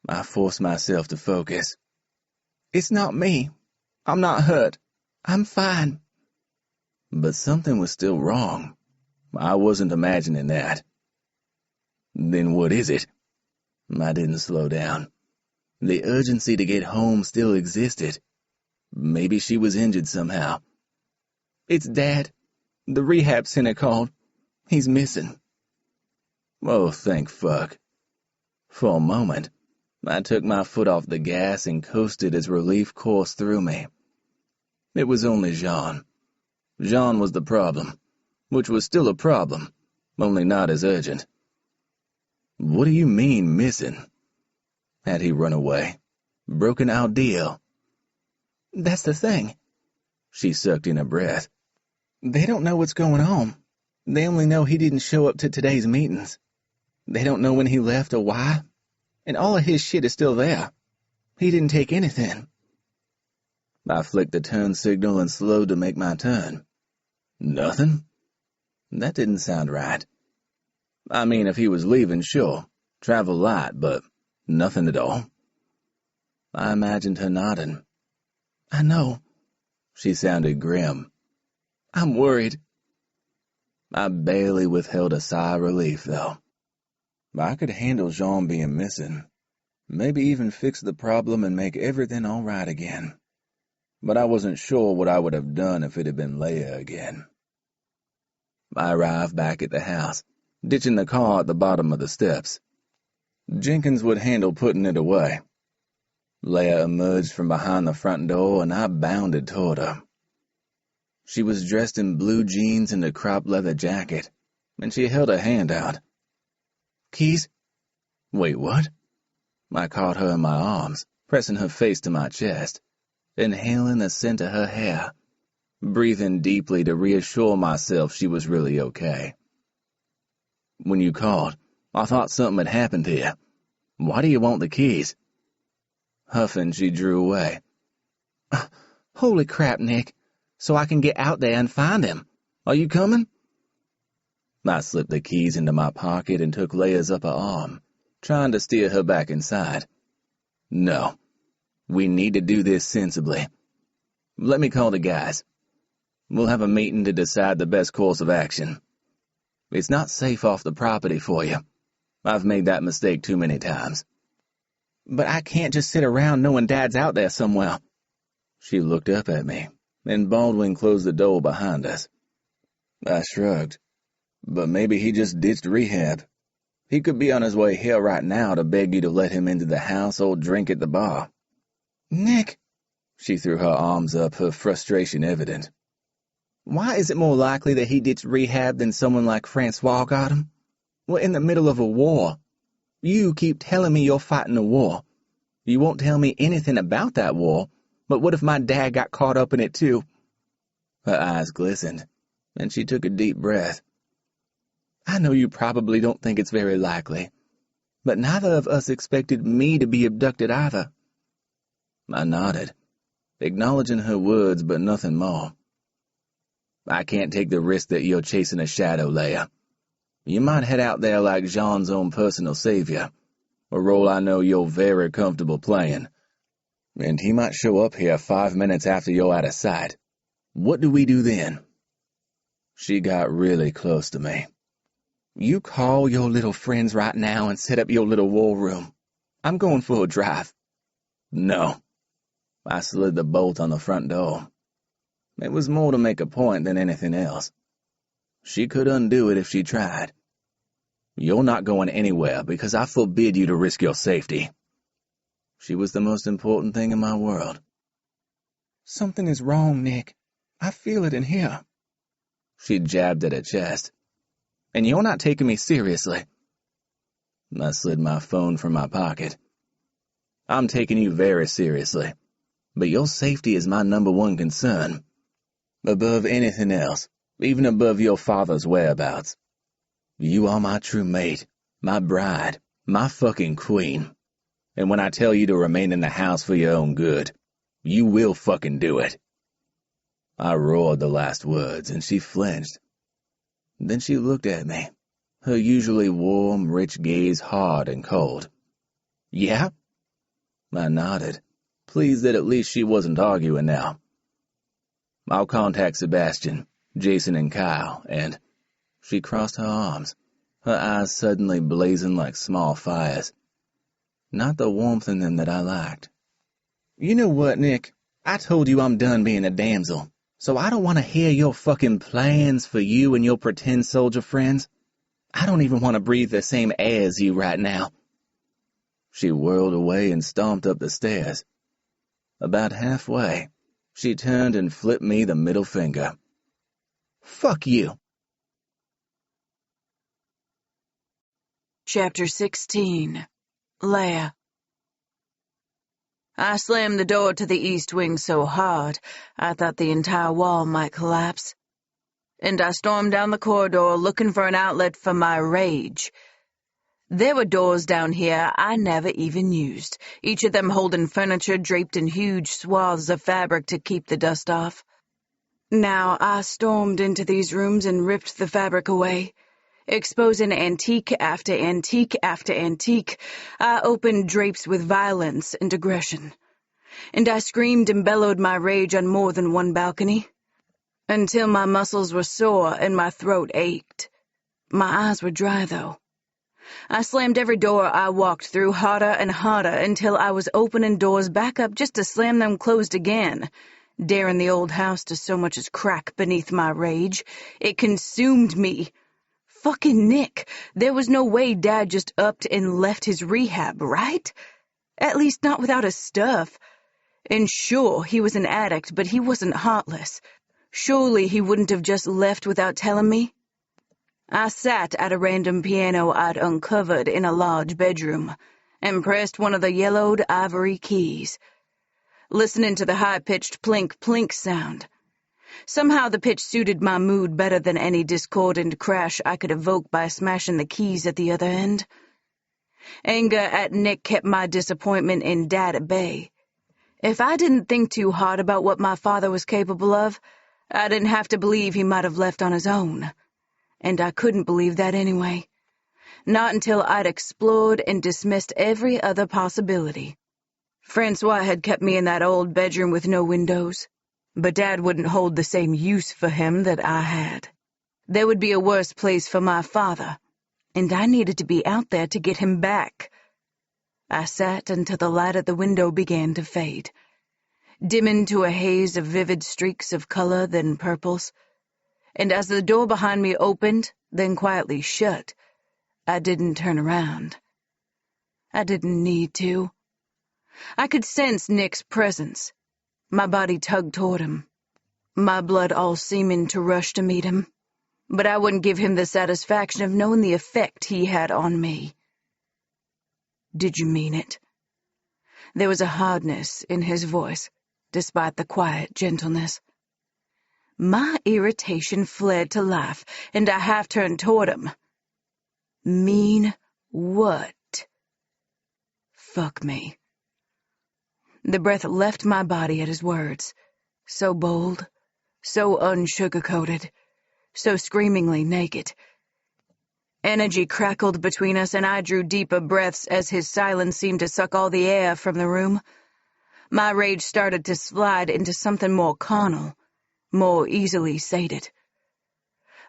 [SPEAKER 2] I forced myself to focus. It's not me. I'm not hurt. I'm fine. But something was still wrong. I wasn't imagining that. Then what is it? I didn't slow down. The urgency to get home still existed. Maybe she was injured somehow. It's Dad. The rehab center called. He's missing. Oh, thank fuck. For a moment, I took my foot off the gas and coasted as relief coursed through me. It was only Jean. Jean was the problem, which was still a problem, only not as urgent. What do you mean, missing? Had he run away? Broken our deal? That's the thing. She sucked in a breath. They don't know what's going on. They only know he didn't show up to today's meetings. They don't know when he left or why. And all of his shit is still there. He didn't take anything. I flicked the turn signal and slowed to make my turn. Nothing? That didn't sound right. I mean, if he was leaving, sure. Travel light, but nothing at all. I imagined her nodding. I know. She sounded grim. I'm worried. I barely withheld a sigh of relief, though. I could handle Jean being missing. Maybe even fix the problem and make everything all right again. But I wasn't sure what I would have done if it had been Leia again. I arrived back at the house, ditching the car at the bottom of the steps. Jenkins would handle putting it away. Leia emerged from behind the front door, and I bounded toward her. She was dressed in blue jeans and a cropped leather jacket, and she held a hand out. Keys? Wait, what? I caught her in my arms, pressing her face to my chest, inhaling the scent of her hair, breathing deeply to reassure myself she was really okay. When you called, I thought something had happened to you. Why do you want the keys? Huffing, she drew away. Holy crap, Nick. So I can get out there and find him. Are you coming? I slipped the keys into my pocket and took Leia's upper arm, trying to steer her back inside. No. We need to do this sensibly. Let me call the guys. We'll have a meeting to decide the best course of action. It's not safe off the property for you. I've made that mistake too many times. But I can't just sit around knowing Dad's out there somewhere. She looked up at me, and Baldwin closed the door behind us. I shrugged. But maybe he just ditched rehab. He could be on his way here right now to beg you to let him into the house or drink at the bar. Nick, she threw her arms up, her frustration evident. Why is it more likely that he ditched rehab than someone like Francois got him? We're in the middle of a war. You keep telling me you're fighting a war. You won't tell me anything about that war,
[SPEAKER 4] But what if my dad got caught up in it too? Her eyes glistened, and she took a deep breath. I know you probably don't think it's very likely, but neither of us expected me to be abducted either. I nodded, acknowledging her words but nothing more. I can't take the risk that you're chasing a shadow, Leia. You might head out there like Jean's own personal savior, a role I know you're very comfortable playing, and he might show up here 5 minutes after you're out of sight. What do we do then? She got really close to me. You call your little friends right now and set up your little war room. I'm going for a drive. No. I slid the bolt on the front door. It was more to make a point than anything else. She could undo it if she tried. You're not going anywhere because I forbid you to risk your safety. She was the most important thing in my world. Something is wrong, Nick. I feel it in here. She jabbed at her chest. And you're not taking me seriously. I slid my phone from my pocket. I'm taking you very seriously, but your safety is my #1 concern. Above anything else, even above your father's whereabouts. You are my true mate, my bride, my fucking queen. And when I tell you to remain in the house for your own good, you will fucking do it. I roared the last words, and she flinched. Then she looked at me, her usually warm, rich gaze hard and cold. Yeah? I nodded, pleased that at least she wasn't arguing now. I'll contact Sebastian, Jason, and Kyle, and... She crossed her arms, her eyes suddenly blazing like small fires. Not the warmth in them that I liked. You know what, Nick? I told you I'm done being a damsel, so I don't want to hear your fucking plans for you and your pretend soldier friends. I don't even want to breathe the same air as you right now. She whirled away and stomped up the stairs. About halfway, she turned and flipped me the middle finger. Fuck you.
[SPEAKER 3] Chapter 16. Leia. I slammed the door to the east wing so hard, I thought the entire wall might collapse. And I stormed down the corridor looking for an outlet for my rage. There were doors down here I never even used, each of them holding furniture draped in huge swaths of fabric to keep the dust off. Now I stormed into these rooms and ripped the fabric away. Exposing antique after antique after antique, I opened drapes with violence and aggression. And I screamed and bellowed my rage on more than one balcony, until my muscles were sore and my throat ached. My eyes were dry, though. I slammed every door I walked through harder and harder until I was opening doors back up just to slam them closed again, daring the old house to so much as crack beneath my rage. It consumed me. Fucking Nick, there was no way Dad just upped and left his rehab, right? At least not without his stuff. And sure, he was an addict, but he wasn't heartless. Surely he wouldn't have just left without telling me. I sat at a random piano I'd uncovered in a large bedroom and pressed one of the yellowed ivory keys, listening to the high-pitched plink-plink sound. Somehow the pitch suited my mood better than any discordant crash I could evoke by smashing the keys at the other end. Anger at Nick kept my disappointment in Dad at bay. If I didn't think too hard about what my father was capable of, I didn't have to believe he might have left on his own. And I couldn't believe that anyway. Not until I'd explored and dismissed every other possibility. Francois had kept me in that old bedroom with no windows. But Dad wouldn't hold the same use for him that I had. There would be a worse place for my father, and I needed to be out there to get him back. I sat until the light at the window began to fade, dimming to a haze of vivid streaks of color, then purples. And as the door behind me opened, then quietly shut, I didn't turn around. I didn't need to. I could sense Nick's presence. My body tugged toward him, my blood all seeming to rush to meet him, but I wouldn't give him the satisfaction of knowing the effect he had on me. Did you mean it? There was a hardness in his voice, despite the quiet gentleness. My irritation flared to life, and I half-turned toward him. Mean what? Fuck me. The breath left my body at his words, so bold, so unsugar-coated, so screamingly naked. Energy crackled between us, and I drew deeper breaths as his silence seemed to suck all the air from the room. My rage started to slide into something more carnal, more easily sated.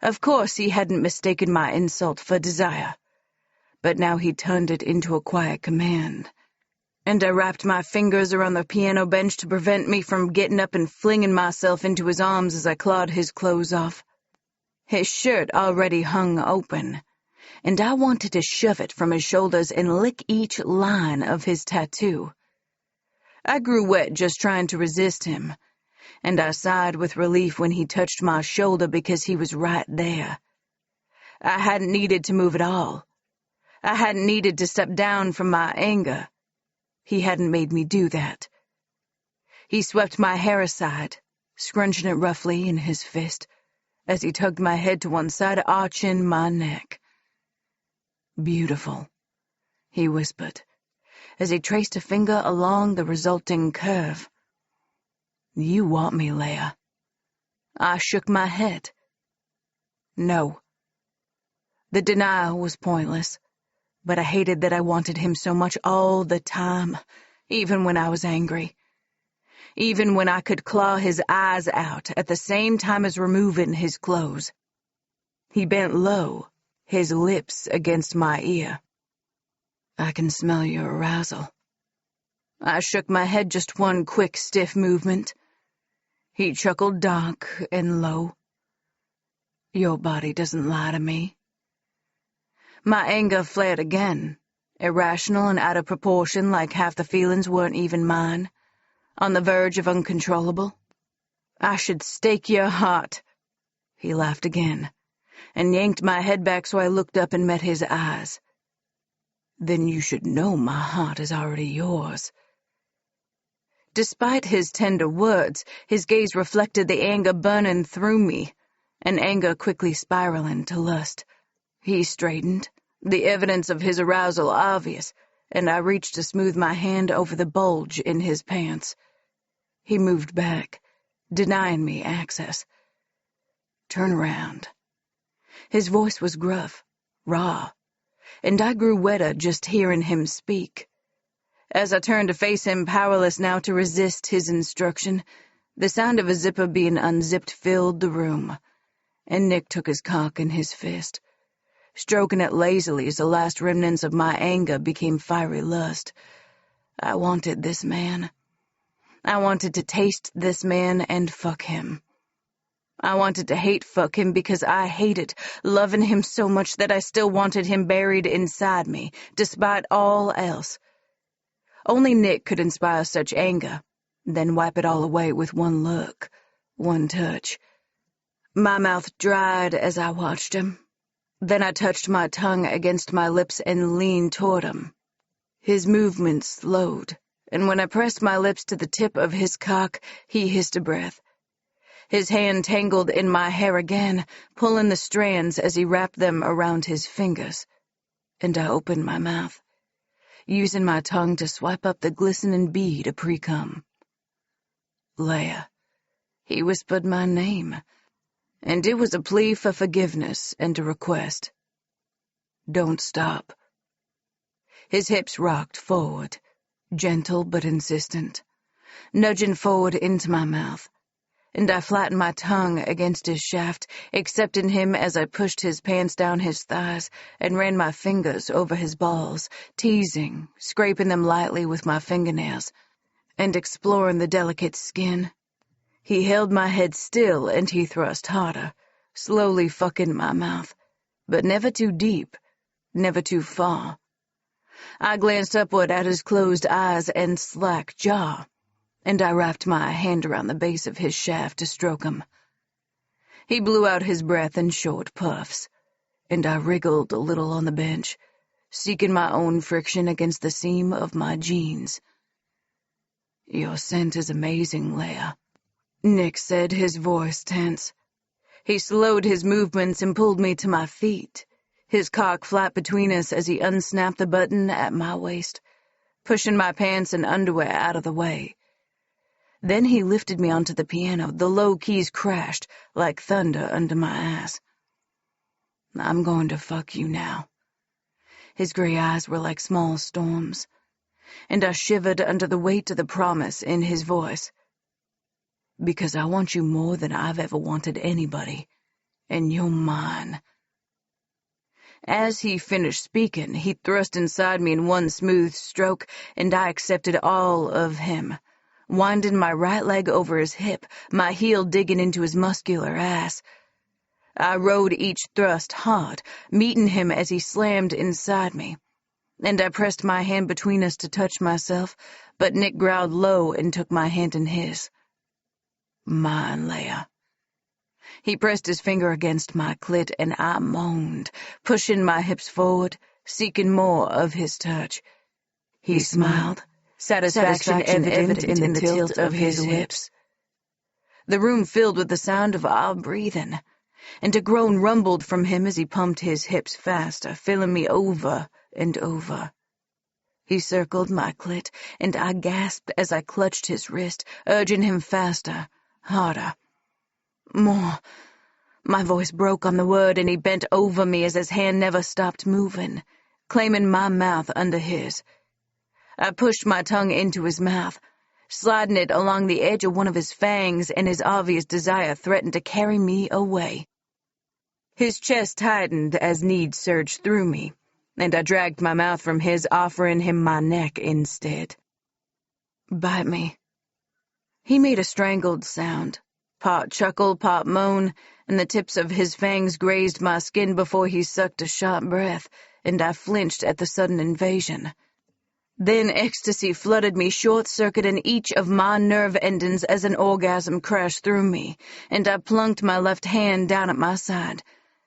[SPEAKER 3] Of course, he hadn't mistaken my insult for desire, but now he turned it into a quiet command, and I wrapped my fingers around the piano bench to prevent me from getting up and flinging myself into his arms as I clawed his clothes off. His shirt already hung open, and I wanted to shove it from his shoulders and lick each line of his tattoo. I grew wet just trying to resist him, and I sighed with relief when he touched my shoulder because he was right there. I hadn't needed to move at all. I hadn't needed to step down from my anger. He hadn't made me do that. He swept my hair aside, scrunching it roughly in his fist, as he tugged my head to one side, arching my neck. "Beautiful," he whispered, as he traced a finger along the resulting curve. "You want me, Leia." I shook my head. No. The denial was pointless, but I hated that I wanted him so much all the time, even when I was angry. Even when I could claw his eyes out at the same time as removing his clothes. He bent low, his lips against my ear. "I can smell your arousal." I shook my head, just one quick, stiff movement. He chuckled dark and low. "Your body doesn't lie to me." My anger flared again, irrational and out of proportion, like half the feelings weren't even mine, on the verge of uncontrollable. "I should stake your heart." He laughed again, and yanked my head back so I looked up and met his eyes. "Then you should know my heart is already yours." Despite his tender words, his gaze reflected the anger burning through me, an anger quickly spiraling to lust. He straightened, the evidence of his arousal obvious, and I reached to smooth my hand over the bulge in his pants. He moved back, denying me access. "Turn around." His voice was gruff, raw, and I grew wetter just hearing him speak. As I turned to face him, powerless now to resist his instruction, the sound of a zipper being unzipped filled the room, and Nick took his cock in his fist, stroking it lazily as the last remnants of my anger became fiery lust. I wanted this man. I wanted to taste this man and fuck him. I wanted to hate fuck him because I hated loving him so much that I still wanted him buried inside me, despite all else. Only Nick could inspire such anger, then wipe it all away with one look, one touch. My mouth dried as I watched him. Then I touched my tongue against my lips and leaned toward him. His movements slowed, and when I pressed my lips to the tip of his cock, he hissed a breath. His hand tangled in my hair again, pulling the strands as he wrapped them around his fingers, and I opened my mouth, using my tongue to swipe up the glistening bead of pre-cum. "Leia." He whispered my name, and it was a plea for forgiveness and a request. "Don't stop." His hips rocked forward, gentle but insistent, nudging forward into my mouth, and I flattened my tongue against his shaft, accepting him as I pushed his pants down his thighs and ran my fingers over his balls, teasing, scraping them lightly with my fingernails, and exploring the delicate skin. He held my head still and he thrust harder, slowly fucking my mouth, but never too deep, never too far. I glanced upward at his closed eyes and slack jaw, and I wrapped my hand around the base of his shaft to stroke him. He blew out his breath in short puffs, and I wriggled a little on the bench, seeking my own friction against the seam of my jeans. Your scent is amazing, Leia, Nick said, his voice tense. He slowed his movements and pulled me to my feet, his cock flat between us as he unsnapped the button at my waist, pushing my pants and underwear out of the way. Then he lifted me onto the piano. The low keys crashed like thunder under my ass. I'm going to fuck you now. His gray eyes were like small storms, and I shivered under the weight of the promise in his voice. Because I want you more than I've ever wanted anybody, and you're mine. As he finished speaking, he thrust inside me in one smooth stroke, and I accepted all of him, winding my right leg over his hip, my heel digging into his muscular ass. I rode each thrust hard, meeting him as he slammed inside me, and I pressed my hand between us to touch myself, but Nick growled low and took my hand in his. Mine, Leia. He pressed his finger against my clit, and I moaned, pushing my hips forward, seeking more of his touch. He smiled, satisfaction evident in the tilt of his lips. The room filled with the sound of our breathing, and a groan rumbled from him as he pumped his hips faster, filling me over and over. He circled my clit, and I gasped as I clutched his wrist, urging him faster, harder. More. My voice broke on the word, and he bent over me as his hand never stopped moving, claiming my mouth under his. I pushed my tongue into his mouth, sliding it along the edge of one of his fangs, and his obvious desire threatened to carry me away. His chest tightened as need surged through me, and I dragged my mouth from his, offering him my neck instead. Bite me. He made a strangled sound, part chuckle, part moan, and the tips of his fangs grazed my skin before he sucked a sharp breath, and I flinched at the sudden invasion. Then ecstasy flooded me, short-circuiting each of my nerve endings as an orgasm crashed through me, and I plunked my left hand down at my side,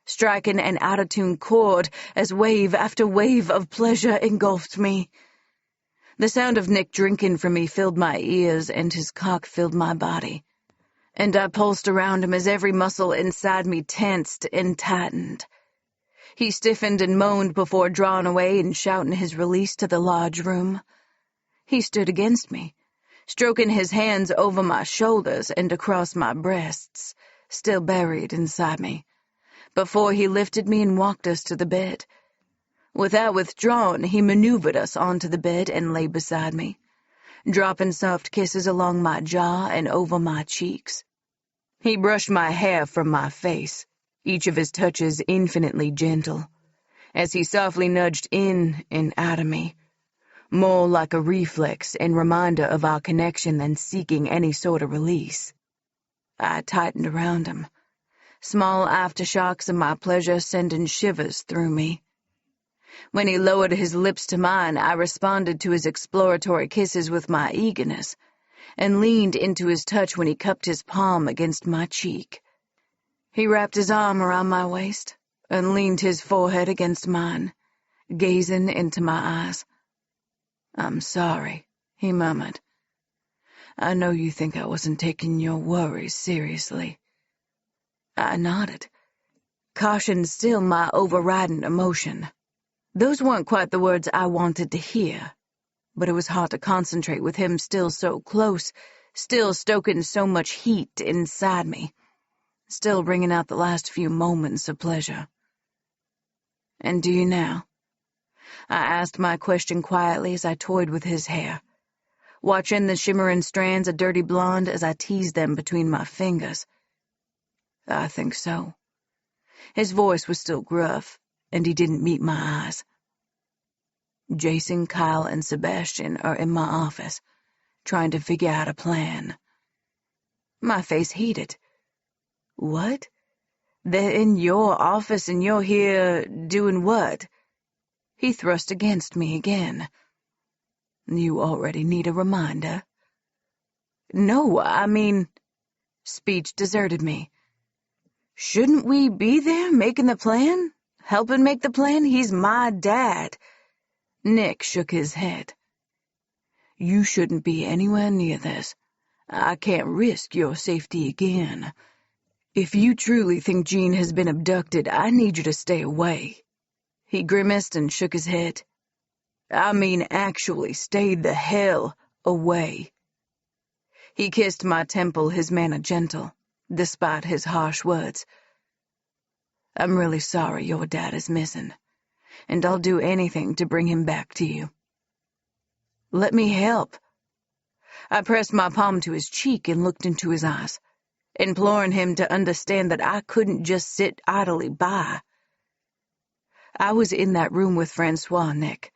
[SPEAKER 3] striking an out-of-tune chord as wave after wave of pleasure engulfed me. The sound of Nick drinking from me filled my ears, and his cock filled my body, and I pulsed around him as every muscle inside me tensed and tightened. He stiffened and moaned before drawing away and shouting his release to the large room. He stood against me, stroking his hands over my shoulders and across my breasts, still buried inside me, before he lifted me and walked us to the bed. Without withdrawing, he maneuvered us onto the bed and lay beside me, dropping soft kisses along my jaw and over my cheeks. He brushed my hair from my face, each of his touches infinitely gentle, as he softly nudged in and out of me, more like a reflex and reminder of our connection than seeking any sort of release. I tightened around him, small aftershocks of my pleasure sending shivers through me. When he lowered his lips to mine, I responded to his exploratory kisses with my eagerness, and leaned into his touch when he cupped his palm against my cheek. He wrapped his arm around my waist and leaned his forehead against mine, gazing into my eyes. "I'm sorry," he murmured. "I know you think I wasn't taking your worries seriously." I nodded, caution still my overriding emotion. Those weren't quite the words I wanted to hear, but it was hard to concentrate with him still so close, still stoking so much heat inside me, still bringing out the last few moments of pleasure. "And do you now?" I asked my question quietly as I toyed with his hair, watching the shimmering strands of dirty blonde as I teased them between my fingers. "I think so." His voice was still gruff, and he didn't meet my eyes. "Jason, Kyle, and Sebastian are in my office, trying to figure out a plan." My face heated. "What? They're in your office and you're here doing what?" He thrust against me again. "You already need a reminder." "No, I mean..." Speech deserted me. "Shouldn't we be there, making the plan? Helping make the plan? He's my dad." Nick shook his head. You shouldn't be anywhere near this. I can't risk your safety again. If you truly think Jean has been abducted, I need you to stay away." He grimaced and shook his head. "I mean actually stay the hell away." He kissed my temple, his manner gentle, despite his harsh words. "I'm really sorry your dad is missing, and I'll do anything to bring him back to you." "Let me help." I pressed my palm to his cheek and looked into his eyes, imploring him to understand that I couldn't just sit idly by. I was in that room with Francois, Nick.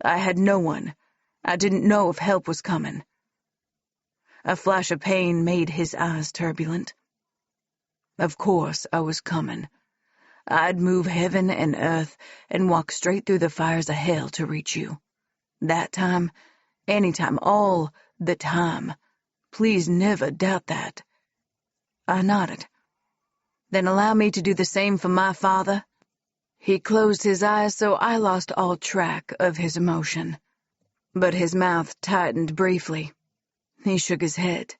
[SPEAKER 3] I had no one. I didn't know if help was coming. A flash of pain made his eyes turbulent. Of course I was coming. I'd move heaven and earth and walk straight through the fires of hell to reach you. That time, anytime, all the time. Please never doubt that. I nodded. "Then allow me to do the same for my father." He closed his eyes so I lost all track of his emotion. But his mouth tightened briefly. He shook his head.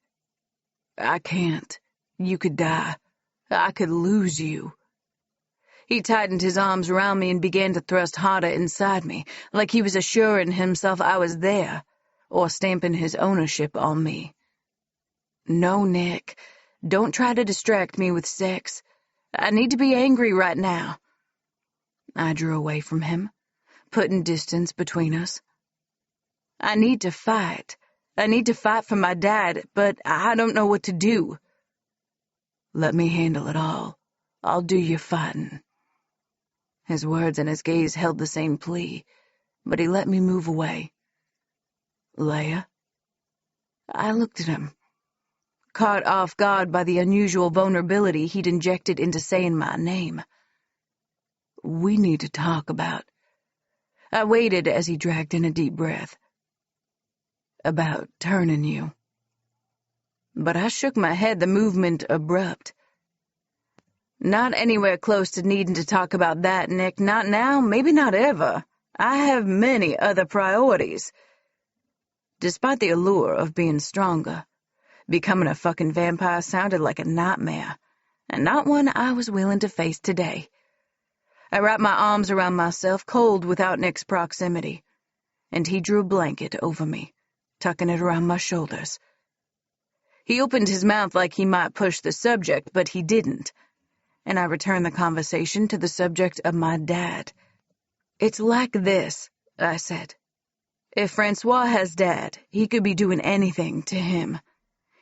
[SPEAKER 3] "I can't. You could die. I could lose you." He tightened his arms around me and began to thrust harder inside me, like he was assuring himself I was there, or stamping his ownership on me. "No, Nick. Don't try to distract me with sex. I need to be angry right now." I drew away from him, putting distance between us. "I need to fight. I need to fight for my dad, but I don't know what to do." "Let me handle it all. I'll do your fighting." His words and his gaze held the same plea, but he let me move away. "Leia?" I looked at him, caught off guard by the unusual vulnerability he'd injected into saying my name. "We need to talk about..." I waited as he dragged in a deep breath. "About turning you." But I shook my head, the movement abrupt. "Not anywhere close to needing to talk about that, Nick. Not now, maybe not ever. I have many other priorities." Despite the allure of being stronger, becoming a fucking vampire sounded like a nightmare, and not one I was willing to face today. I wrapped my arms around myself, cold without Nick's proximity, and he drew a blanket over me, tucking it around my shoulders. He opened his mouth like he might push the subject, but he didn't, and I returned the conversation to the subject of my dad. "It's like this," I said. "If Francois has Dad, he could be doing anything to him.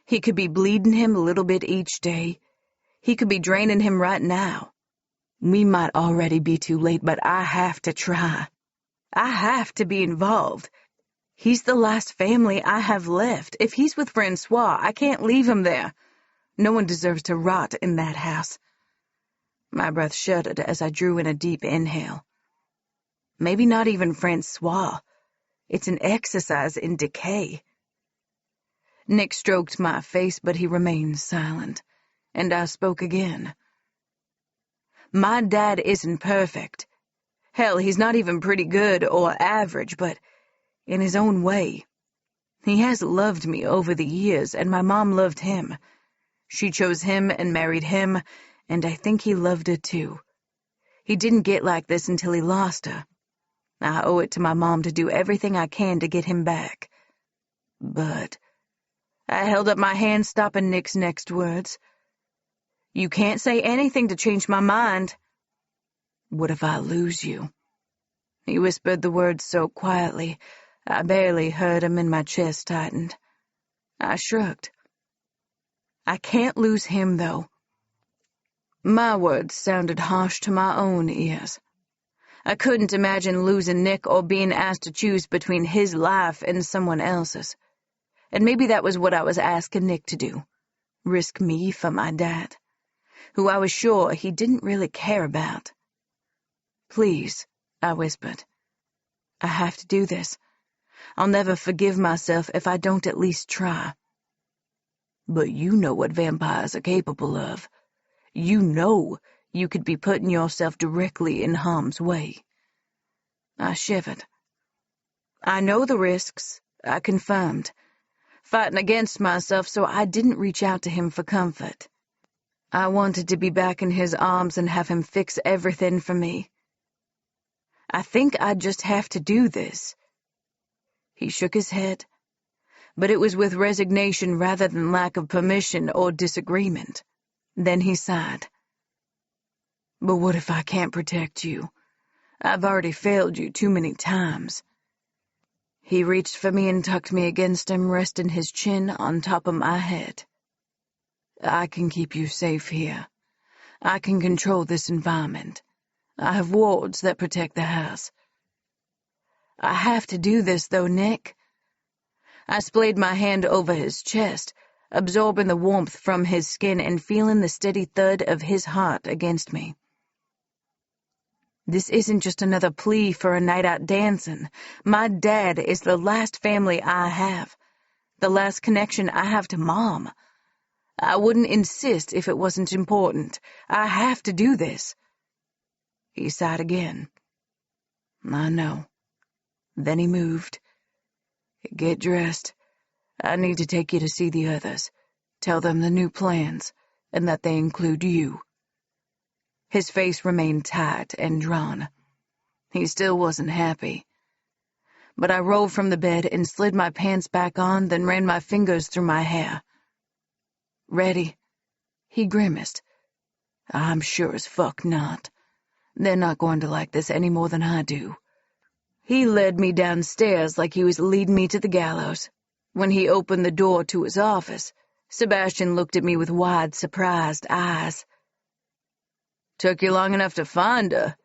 [SPEAKER 3] He could be bleeding him a little bit each day. He could be draining him right now. We might already be too late, but I have to try. I have to be involved. He's the last family I have left. If he's with Francois, I can't leave him there. No one deserves to rot in that house." My breath shuddered as I drew in a deep inhale. Maybe not even Francois. It's an exercise in decay. Nick stroked my face, but he remained silent, and I spoke again. "My dad isn't perfect. Hell, he's not even pretty good or average, but in his own way. He has loved me over the years, and my mom loved him. She chose him and married him, and I think he loved her too. He didn't get like this until he lost her. I owe it to my mom to do everything I can to get him back. But..." I held up my hand, stopping Nick's next words. "You can't say anything to change my mind." "What if I lose you?" He whispered the words so quietly, I barely heard him, and my chest tightened. I shrugged. "I can't lose him, though." My words sounded harsh to my own ears. I couldn't imagine losing Nick or being asked to choose between his life and someone else's. And maybe that was what I was asking Nick to do. Risk me for my dad, who I was sure he didn't really care about. "Please," I whispered. "I have to do this. I'll never forgive myself if I don't at least try." "But you know what vampires are capable of. You know you could be putting yourself directly in harm's way." I shivered. "I know the risks. I confirmed, fighting against myself so I didn't reach out to him for comfort. I wanted to be back in his arms and have him fix everything for me. I think I just have to do this. He shook his head, but it was with resignation rather than lack of permission or disagreement. Then he sighed. But what if I can't protect you? I've already failed you too many times. He reached for me and tucked me against him, resting his chin on top of my head. I can keep you safe here. I can control this environment. I have wards that protect the house. I have to do this, though, Nick. I splayed my hand over his chest, absorbing the warmth from his skin and feeling the steady thud of his heart against me. This isn't just another plea for a night out dancing. My dad is the last family I have, the last connection I have to Mom. I wouldn't insist if it wasn't important. I have to do this. He sighed again. I know. Then he moved. Get dressed. I need to take you to see the others. Tell them the new plans, and that they include you. His face remained tight and drawn. He still wasn't happy. But I rolled from the bed and slid my pants back on, then ran my fingers through my hair. Ready? He grimaced. I'm sure as fuck not. They're not going to like this any more than I do. He led me downstairs like he was leading me to the gallows. When he opened the door to his office, Sebastian looked at me with wide, surprised eyes. Took you long enough to find her?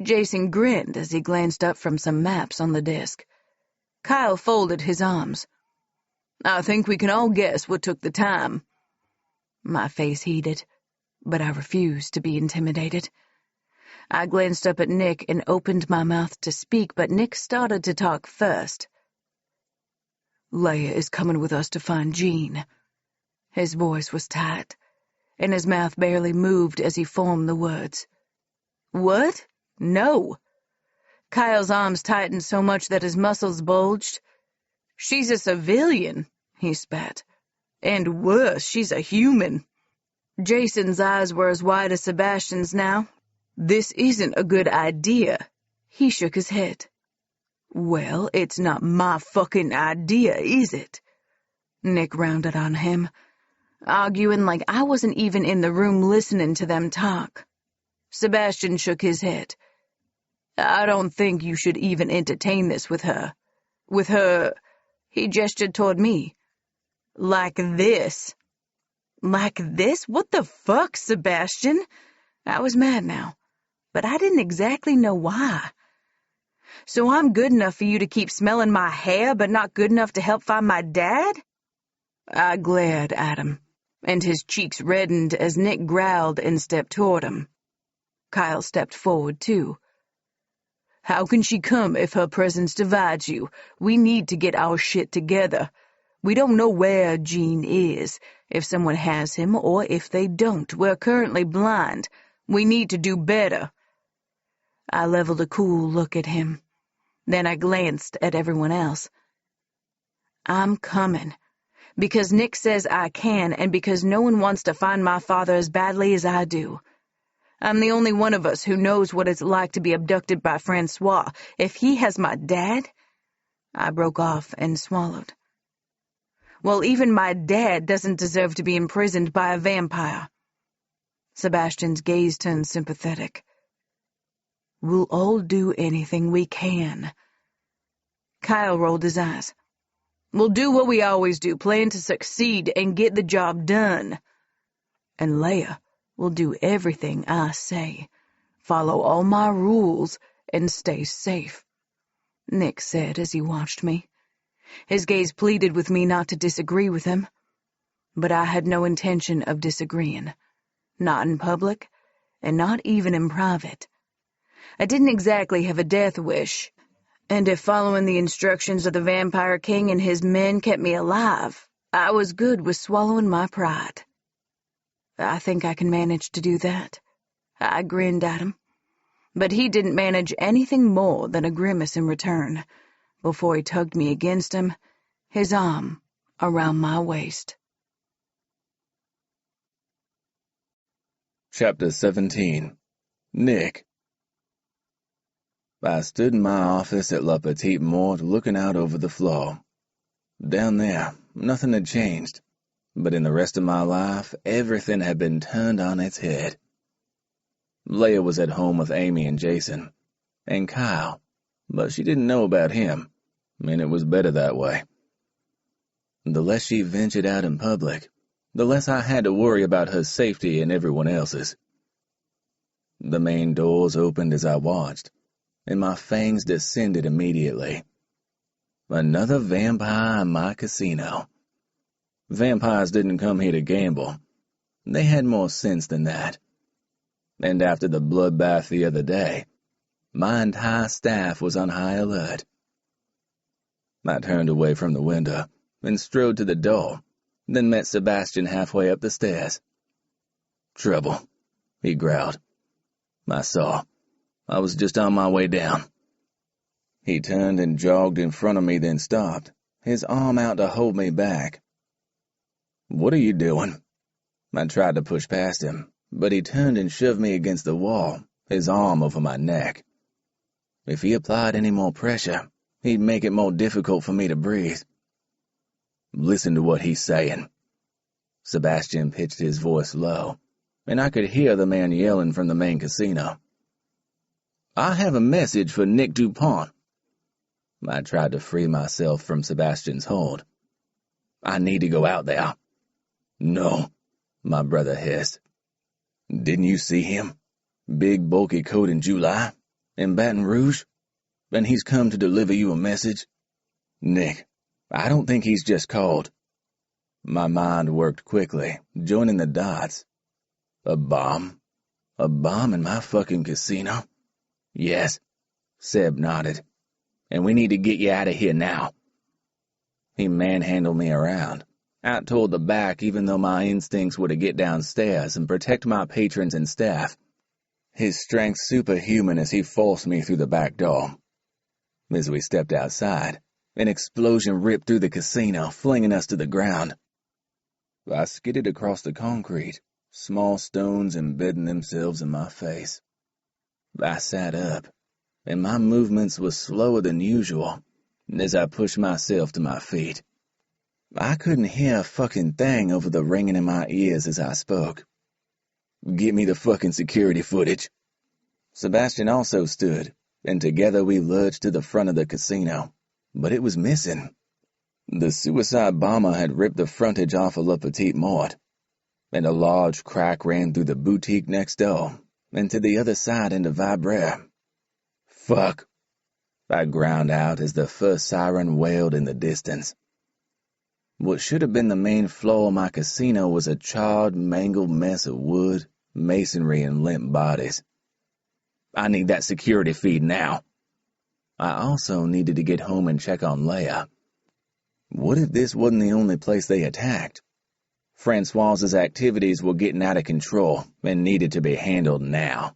[SPEAKER 3] Jason grinned as he glanced up from some maps on the desk. Kyle folded his arms. I think we can all guess what took the time. My face heated, but I refused to be intimidated. I glanced up at Nick and opened my mouth to speak, but Nick started to talk first. Leia is coming with us to find Jean. His voice was tight, and his mouth barely moved as he formed the words. What? No. Kyle's arms tightened so much that his muscles bulged. She's a civilian, he spat. And worse, she's a human. Jason's eyes were as wide as Sebastian's now. This isn't a good idea. He shook his head. Well, it's not my fucking idea, is it? Nick rounded on him, arguing like I wasn't even in the room listening to them talk. Sebastian shook his head. I don't think you should even entertain this with her. With her... He gestured toward me. Like this. Like this? What the fuck, Sebastian? I was mad now, but I didn't exactly know why. So I'm good enough for you to keep smelling my hair, but not good enough to help find my dad? I glared at him, and his cheeks reddened as Nick growled and stepped toward him. Kyle stepped forward, too. How can she come if her presence divides you? We need to get our shit together. We don't know where Jean is, if someone has him or if they don't. We're currently blind. We need to do better. I leveled a cool look at him. Then I glanced at everyone else. I'm coming. Because Nick says I can, and because no one wants to find my father as badly as I do. I'm the only one of us who knows what it's like to be abducted by Francois. If he has my dad... I broke off and swallowed. Well, even my dad doesn't deserve to be imprisoned by a vampire. Sebastian's gaze turned sympathetic. We'll all do anything we can. Kyle rolled his eyes. We'll do what we always do, plan to succeed and get the job done. And Leia will do everything I say, follow all my rules, and stay safe, Nick said as he watched me. His gaze pleaded with me not to disagree with him, but I had no intention of disagreeing, not in public, and not even in private. I didn't exactly have a death wish, and if following the instructions of the Vampire King and his men kept me alive, I was good with swallowing my pride. I think I can manage to do that. I grinned at him, but he didn't manage anything more than a grimace in return. before he tugged me against him, his arm around my waist.
[SPEAKER 2] Chapter 17. Nick. I stood in my office at La Petite Morte looking out over the floor. Down there, nothing had changed, but in the rest of my life, everything had been turned on its head. Leia was at home with Amy and Jason, and Kyle, but she didn't know about him, and it was better that way. The less she ventured out in public, the less I had to worry about her safety and everyone else's. The main doors opened as I watched, and my fangs descended immediately. Another vampire in my casino. Vampires didn't come here to gamble. They had more sense than that. And after the bloodbath the other day, my entire staff was on high alert. I turned away from the window and strode to the door, then met Sebastian halfway up the stairs. "Trouble," he growled. I saw. I was just on my way down. He turned and jogged in front of me, then stopped, his arm out to hold me back. "What are you doing?" I tried to push past him, but he turned and shoved me against the wall, his arm over my neck. If he applied any more pressure, he'd make it more difficult for me to breathe. "Listen to what he's saying." Sebastian pitched his voice low, and I could hear the man yelling from the main casino. "I have a message for Nick DuPont." I tried to free myself from Sebastian's hold. "I need to go out there." "No," my brother hissed. "Didn't you see him? Big bulky coat in July, in Baton Rouge? And he's come to deliver you a message? Nick, I don't think he's just called." My mind worked quickly, joining the dots. A bomb? A bomb in my fucking casino? "Yes," Seb nodded. "And we need to get you out of here now." He manhandled me around, out toward the back, even though my instincts were to get downstairs and protect my patrons and staff. His strength superhuman as he forced me through the back door. As we stepped outside, an explosion ripped through the casino, flinging us to the ground. I skidded across the concrete, small stones embedding themselves in my face. I sat up, and my movements were slower than usual as I pushed myself to my feet. I couldn't hear a fucking thing over the ringing in my ears as I spoke. "Get me the fucking security footage." Sebastian also stood, and together we lurched to the front of the casino, but it was missing. The suicide bomber had ripped the frontage off of La Petite Morte, and a large crack ran through the boutique next door and to the other side into Vibraire. "Fuck," I ground out as the first siren wailed in the distance. What should have been the main floor of my casino was a charred, mangled mess of wood, masonry, and limp bodies. I need that security feed now. I also needed to get home and check on Leia. What if this wasn't the only place they attacked? Francoise's activities were getting out of control and needed to be handled now.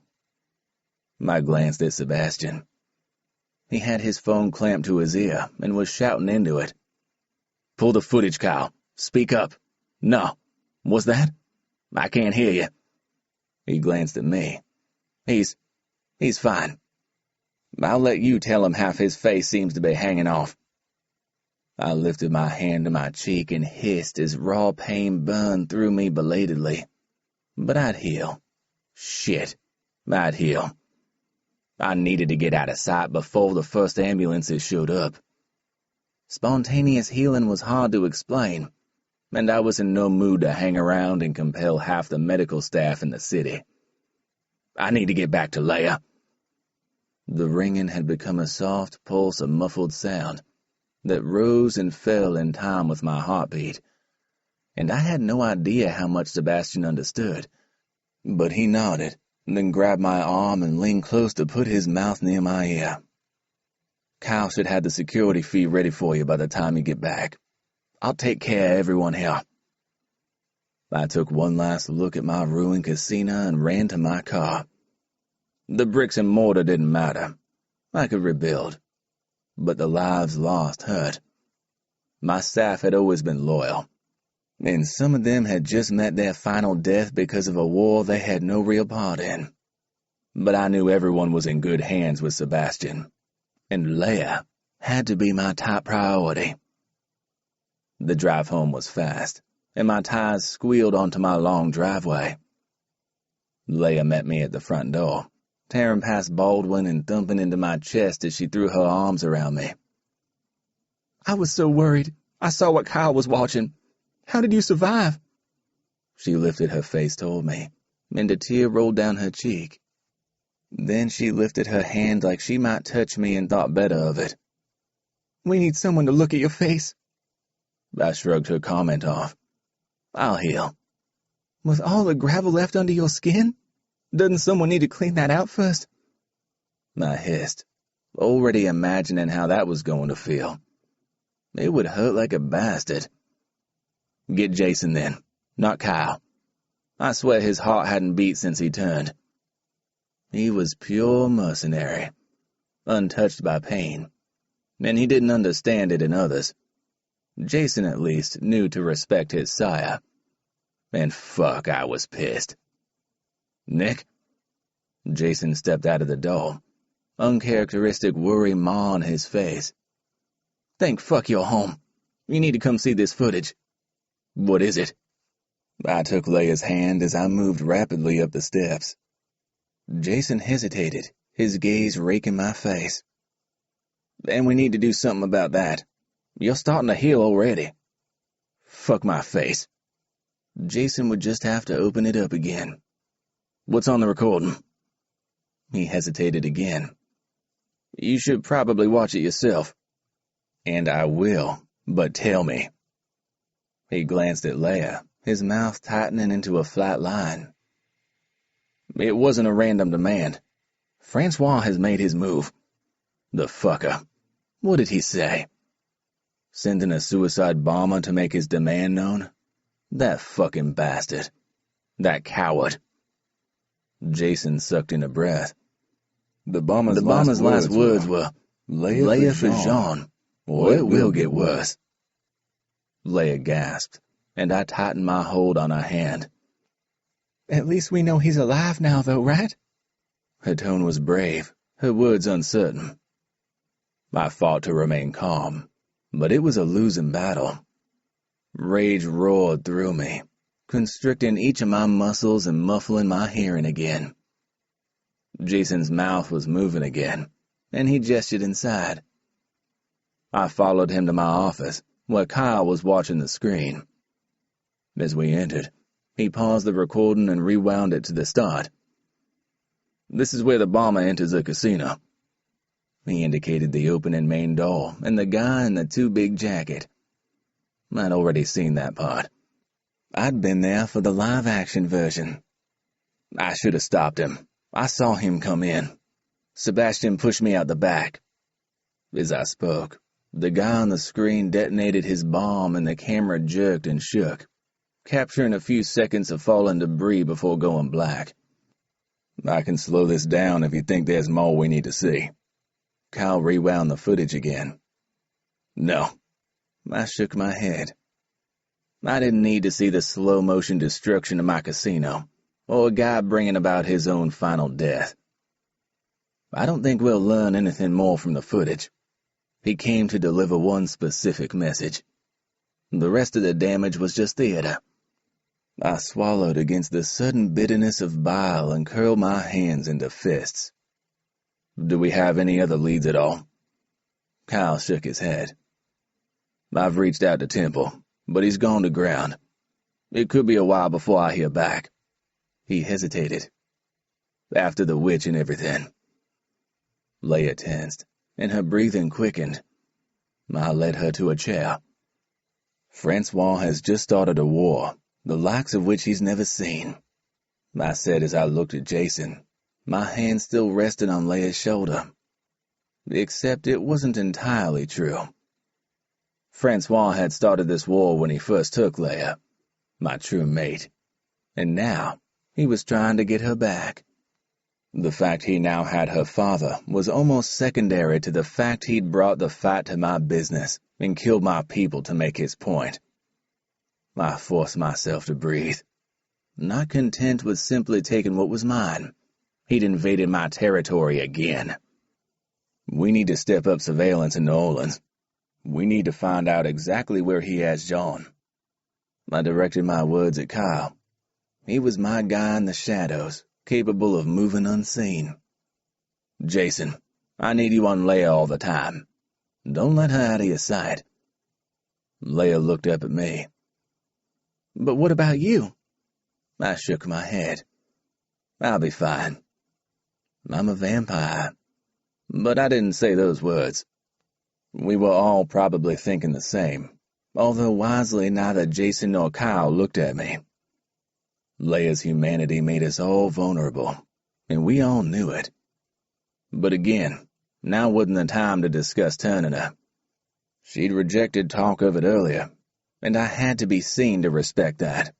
[SPEAKER 2] I glanced at Sebastian. He had his phone clamped to his ear and was shouting into it. "Pull the footage, Kyle. Speak up." "No. What's that? I can't hear you." He glanced at me. He's fine. I'll let you tell him half his face seems to be hanging off." I lifted my hand to my cheek and hissed as raw pain burned through me belatedly. But I'd heal. Shit, I'd heal. I needed to get out of sight before the first ambulances showed up. Spontaneous healing was hard to explain, and I was in no mood to hang around and compel half the medical staff in the city. I need to get back to Leia. The ringing had become a soft pulse of muffled sound that rose and fell in time with my heartbeat, and I had no idea how much Sebastian understood, but he nodded, then grabbed my arm and leaned close to put his mouth near my ear. "Kyle should have the security feed ready for you by the time you get back. I'll take care of everyone here." I took one last look at my ruined casino and ran to my car. The bricks and mortar didn't matter. I could rebuild. but the lives lost hurt. My staff had always been loyal, and some of them had just met their final death because of a war they had no real part in. But I knew everyone was in good hands with Sebastian, and Leia had to be my top priority. The drive home was fast, and my tires squealed onto my long driveway. Leia met me at the front door, tearing past Baldwin and thumping into my chest as she threw her arms around me.
[SPEAKER 4] I was so worried. I saw what Kyle was watching. How did you survive?
[SPEAKER 2] She lifted her face toward me, and a tear rolled down her cheek. Then she lifted her hand like she might touch me and thought better of it.
[SPEAKER 4] We need someone to look at your face.
[SPEAKER 2] I shrugged her comment off. I'll heal.
[SPEAKER 4] With all the gravel left under your skin? Doesn't someone need to clean that out first?
[SPEAKER 2] I hissed, already imagining how that was going to feel. It would hurt like a bastard. Get Jason then, not Kyle. I swear his heart hadn't beat since he turned. He was pure mercenary, untouched by pain, and he didn't understand it in others. Jason at least knew to respect his sire. And fuck, I was pissed. Nick? Jason stepped out of the door, uncharacteristic worry maw on his face.
[SPEAKER 4] Thank fuck you're home. You need to come see this footage.
[SPEAKER 2] What is it? I took Leia's hand as I moved rapidly up the steps. Jason hesitated, his gaze raking my face.
[SPEAKER 4] And we need to do something about that. You're starting to heal already.
[SPEAKER 2] Fuck my face. Jason would just have to open it up again.
[SPEAKER 4] What's on the recording?
[SPEAKER 2] He hesitated again.
[SPEAKER 4] You should probably watch it yourself.
[SPEAKER 2] And I will, but tell me. He glanced at Leia, his mouth tightening into a flat line.
[SPEAKER 4] It wasn't a random demand. Francois has made his move.
[SPEAKER 2] The fucker. What did he say? Sending a suicide bomber to make his demand known? That fucking bastard. That coward. Jason sucked in a breath.
[SPEAKER 4] The bomber's last words were,
[SPEAKER 2] Leia for Jean, or it will get worse. Leia gasped, and I tightened my hold on her hand.
[SPEAKER 4] At least we know he's alive now, though, right?
[SPEAKER 2] Her tone was brave, her words uncertain. I fought to remain calm, but it was a losing battle. Rage roared through me, constricting each of my muscles and muffling my hearing again. Jason's mouth was moving again, and he gestured inside. I followed him to my office, where Kyle was watching the screen. As we entered, he paused the recording and rewound it to the start.
[SPEAKER 4] This is where the bomber enters the casino.
[SPEAKER 2] He indicated the opening main door and the guy in the too big jacket. I'd already seen that part. I'd been there for the live-action version. I should have stopped him. I saw him come in. Sebastian pushed me out the back. As I spoke, the guy on the screen detonated his bomb and the camera jerked and shook, capturing a few seconds of falling debris before going black. I can slow this down if you think there's more we need to see. Kyle rewound the footage again. No. I shook my head. I didn't need to see the slow-motion destruction of my casino, or a guy bringing about his own final death. I don't think we'll learn anything more from the footage. He came to deliver one specific message. The rest of the damage was just theater. I swallowed against the sudden bitterness of bile and curled my hands into fists. Do we have any other leads at all? Kyle shook his head. I've reached out to Temple, but he's gone to ground. It could be a while before I hear back. He hesitated. After the witch and everything. Leia tensed, and her breathing quickened. I led her to a chair. Francois has just started a war, the likes of which he's never seen. I said as I looked at Jason, my hand still resting on Leia's shoulder. Except it wasn't entirely true. Francois had started this war when he first took Leia, my true mate, and now he was trying to get her back. The fact he now had her father was almost secondary to the fact he'd brought the fight to my business and killed my people to make his point. I forced myself to breathe. Not content with simply taking what was mine, he'd invaded my territory again. We need to step up surveillance in New Orleans. We need to find out exactly where he has John. I directed my words at Kyle. He was my guy in the shadows, capable of moving unseen. Jason, I need you on Leia all the time. Don't let her out of your sight. Leia looked up at me. But what about you? I shook my head. I'll be fine. I'm a vampire. But I didn't say those words. We were all probably thinking the same, although wisely neither Jason nor Kyle looked at me. Leia's humanity made us all vulnerable, and we all knew it. But again, now wasn't the time to discuss turning her. She'd rejected talk of it earlier, and I had to be seen to respect that.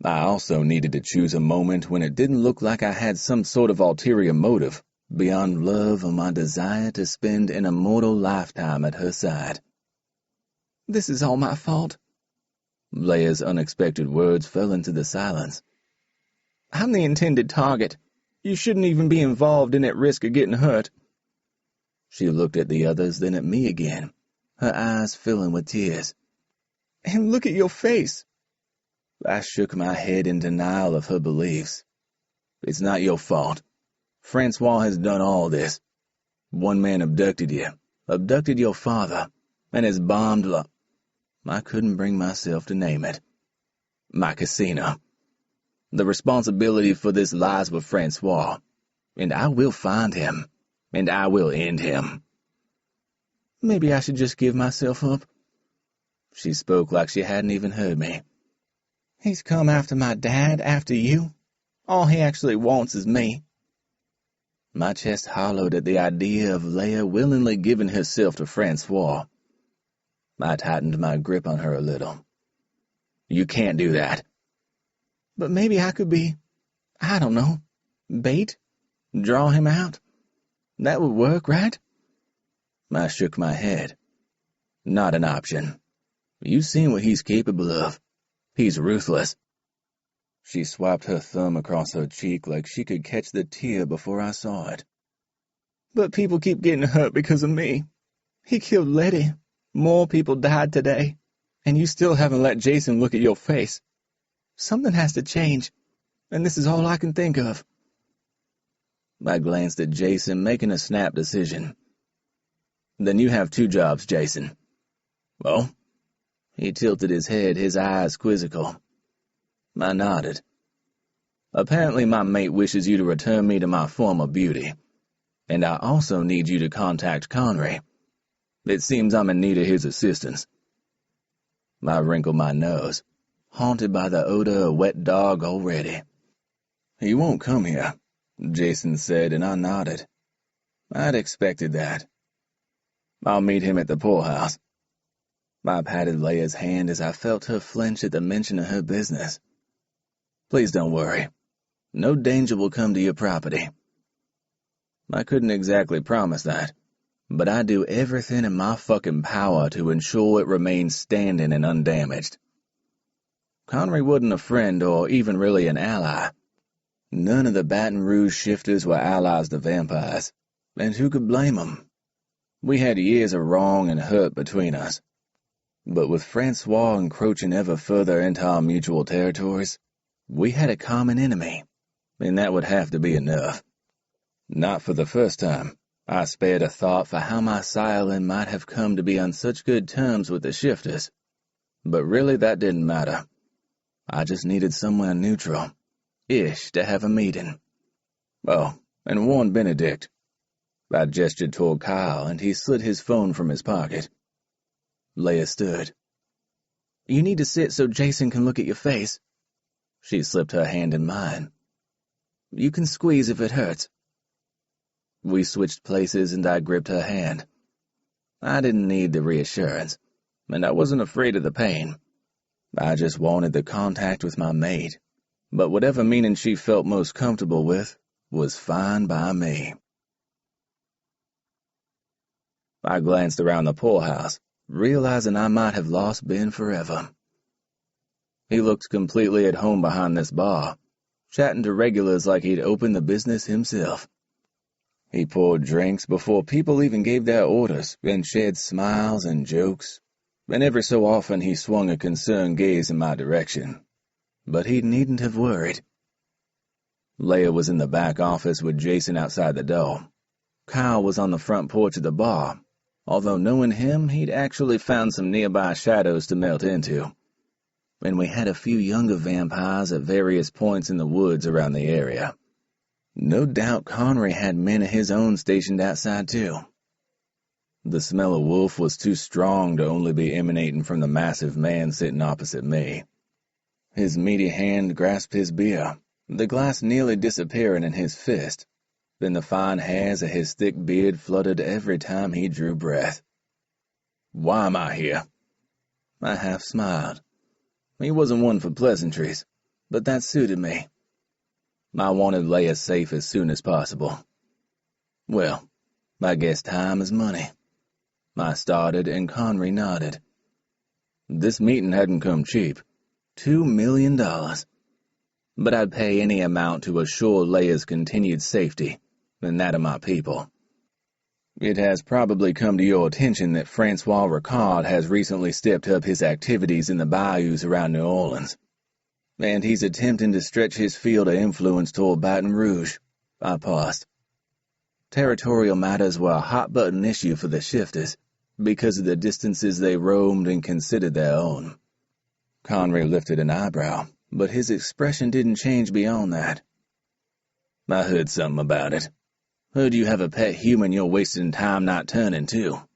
[SPEAKER 2] I also needed to choose a moment when it didn't look like I had some sort of ulterior motive beyond love or my desire to spend an immortal lifetime at her side.
[SPEAKER 4] This is all my fault.
[SPEAKER 2] Leia's unexpected words fell into the silence.
[SPEAKER 4] I'm the intended target. You shouldn't even be involved in at risk of getting hurt.
[SPEAKER 2] She looked at the others, then at me again, her eyes filling with tears.
[SPEAKER 4] And look at your face.
[SPEAKER 2] I shook my head in denial of her beliefs. It's not your fault. Francois has done all this. One man abducted you, abducted your father, and has bombed I couldn't bring myself to name it. My casino. The responsibility for this lies with Francois, and I will find him, and I will end him.
[SPEAKER 4] Maybe I should just give myself up.
[SPEAKER 2] She spoke like she hadn't even heard me.
[SPEAKER 4] He's come after my dad, after you. All he actually wants is me.
[SPEAKER 2] My chest hollowed at the idea of Leia willingly giving herself to Francois. I tightened my grip on her a little. You can't do that.
[SPEAKER 4] But maybe I could be, I don't know, bait? Draw him out? That would work, right?
[SPEAKER 2] I shook my head. Not an option. You've seen what he's capable of. He's ruthless. She swiped her thumb across her cheek like she could catch the tear before I saw it.
[SPEAKER 4] But people keep getting hurt because of me. He killed Letty. More people died today. And you still haven't let Jason look at your face. Something has to change, and this is all I can think of.
[SPEAKER 2] I glanced at Jason, making a snap decision. Then you have 2 jobs, Jason. Well? He tilted his head, his eyes quizzical. I nodded. Apparently my mate wishes you to return me to my former beauty, and I also need you to contact Connery. It seems I'm in need of his assistance. I wrinkled my nose, haunted by the odor of wet dog already. He won't come here, Jason said, and I nodded. I'd expected that. I'll meet him at the poorhouse. I patted Leia's hand as I felt her flinch at the mention of her business. Please don't worry. No danger will come to your property. I couldn't exactly promise that, but I do everything in my fucking power to ensure it remains standing and undamaged. Connery wasn't a friend or even really an ally. None of the Baton Rouge shifters were allies to vampires, and who could blame them? We had years of wrong and hurt between us. But with Francois encroaching ever further into our mutual territories, we had a common enemy, and that would have to be enough. Not for the first time, I spared a thought for how my Silent might have come to be on such good terms with the shifters. But really that didn't matter. I just needed somewhere neutral-ish to have a meeting. Oh, and warn Benedict. I gestured toward Kyle, and he slid his phone from his pocket. Leia stood.
[SPEAKER 4] You need to sit so Jason can look at your face.
[SPEAKER 2] She slipped her hand in mine.
[SPEAKER 4] You can squeeze if it hurts.
[SPEAKER 2] We switched places and I gripped her hand. I didn't need the reassurance, and I wasn't afraid of the pain. I just wanted the contact with my mate, but whatever meaning she felt most comfortable with, was fine by me. I glanced around the poorhouse, realizing I might have lost Ben forever. He looked completely at home behind this bar, chatting to regulars like he'd opened the business himself. He poured drinks before people even gave their orders and shared smiles and jokes, and every so often he swung a concerned gaze in my direction. But he needn't have worried. Leia was in the back office with Jason outside the door. Kyle was on the front porch of the bar, although knowing him, he'd actually found some nearby shadows to melt into. And we had a few younger vampires at various points in the woods around the area. No doubt Connery had men of his own stationed outside too. The smell of wolf was too strong to only be emanating from the massive man sitting opposite me. His meaty hand grasped his beer, the glass nearly disappearing in his fist, then the fine hairs of his thick beard fluttered every time he drew breath. "Why am I here?" I half smiled. He wasn't one for pleasantries, but that suited me. I wanted Leia safe as soon as possible. "Well, I guess time is money." I started, and Connery nodded. This meeting hadn't come cheap. $2 million. But I'd pay any amount to assure Leia's continued safety, and that of my people. It has probably come to your attention that Francois Ricard has recently stepped up his activities in the bayous around New Orleans, and he's attempting to stretch his field of influence toward Baton Rouge. I paused. Territorial matters were a hot-button issue for the shifters because of the distances they roamed and considered their own. Connery lifted an eyebrow, but his expression didn't change beyond that. "I heard something about it. Heard you have a pet human you're wasting time not turning to."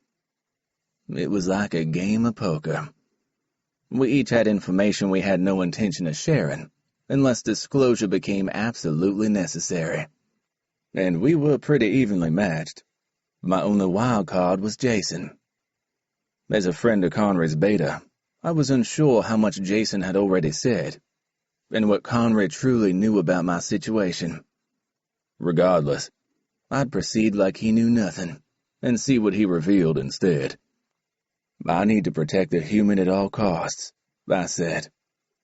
[SPEAKER 2] It was like a game of poker. We each had information we had no intention of sharing, unless disclosure became absolutely necessary. And we were pretty evenly matched. My only wild card was Jason. As a friend of Connery's beta, I was unsure how much Jason had already said, and what Connery truly knew about my situation. Regardless, I'd proceed like he knew nothing, and see what he revealed instead. "I need to protect the human at all costs," I said,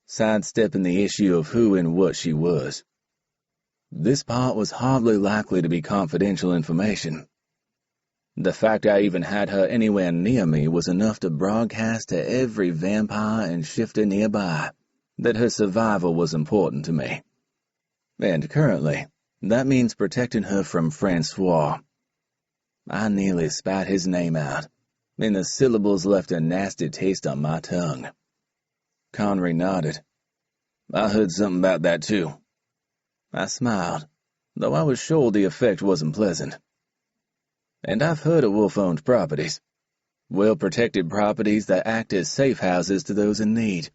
[SPEAKER 2] sidestepping the issue of who and what she was. This part was hardly likely to be confidential information. The fact I even had her anywhere near me was enough to broadcast to every vampire and shifter nearby that her survival was important to me. And currently, that means protecting her from Francois. I nearly spat his name out, and the syllables left a nasty taste on my tongue. Connery nodded. "I heard something about that too." I smiled, though I was sure the effect wasn't pleasant. "And I've heard of wolf-owned properties. Well-protected properties that act as safe houses to those in need.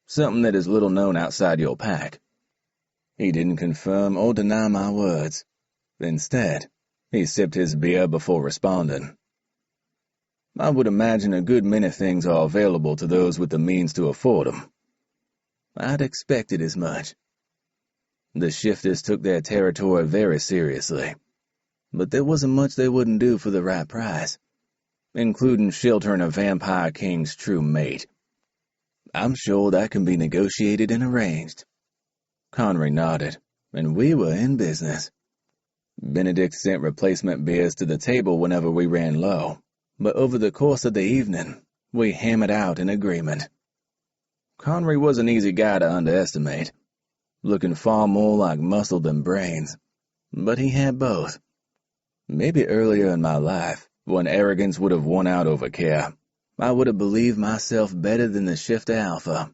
[SPEAKER 2] Something that is little known outside your pack." He didn't confirm or deny my words. Instead, he sipped his beer before responding. "I would imagine a good many things are available to those with the means to afford them." I'd expected as much. The shifters took their territory very seriously, but there wasn't much they wouldn't do for the right price, including sheltering a vampire king's true mate. I'm sure that can be negotiated and arranged. Connery nodded, and we were in business. Benedict sent replacement beers to the table whenever we ran low, but over the course of the evening, we hammered out an agreement. Connery was an easy guy to underestimate, looking far more like muscle than brains, but he had both. Maybe earlier in my life, when arrogance would have won out over care, I would have believed myself better than the shifter alpha.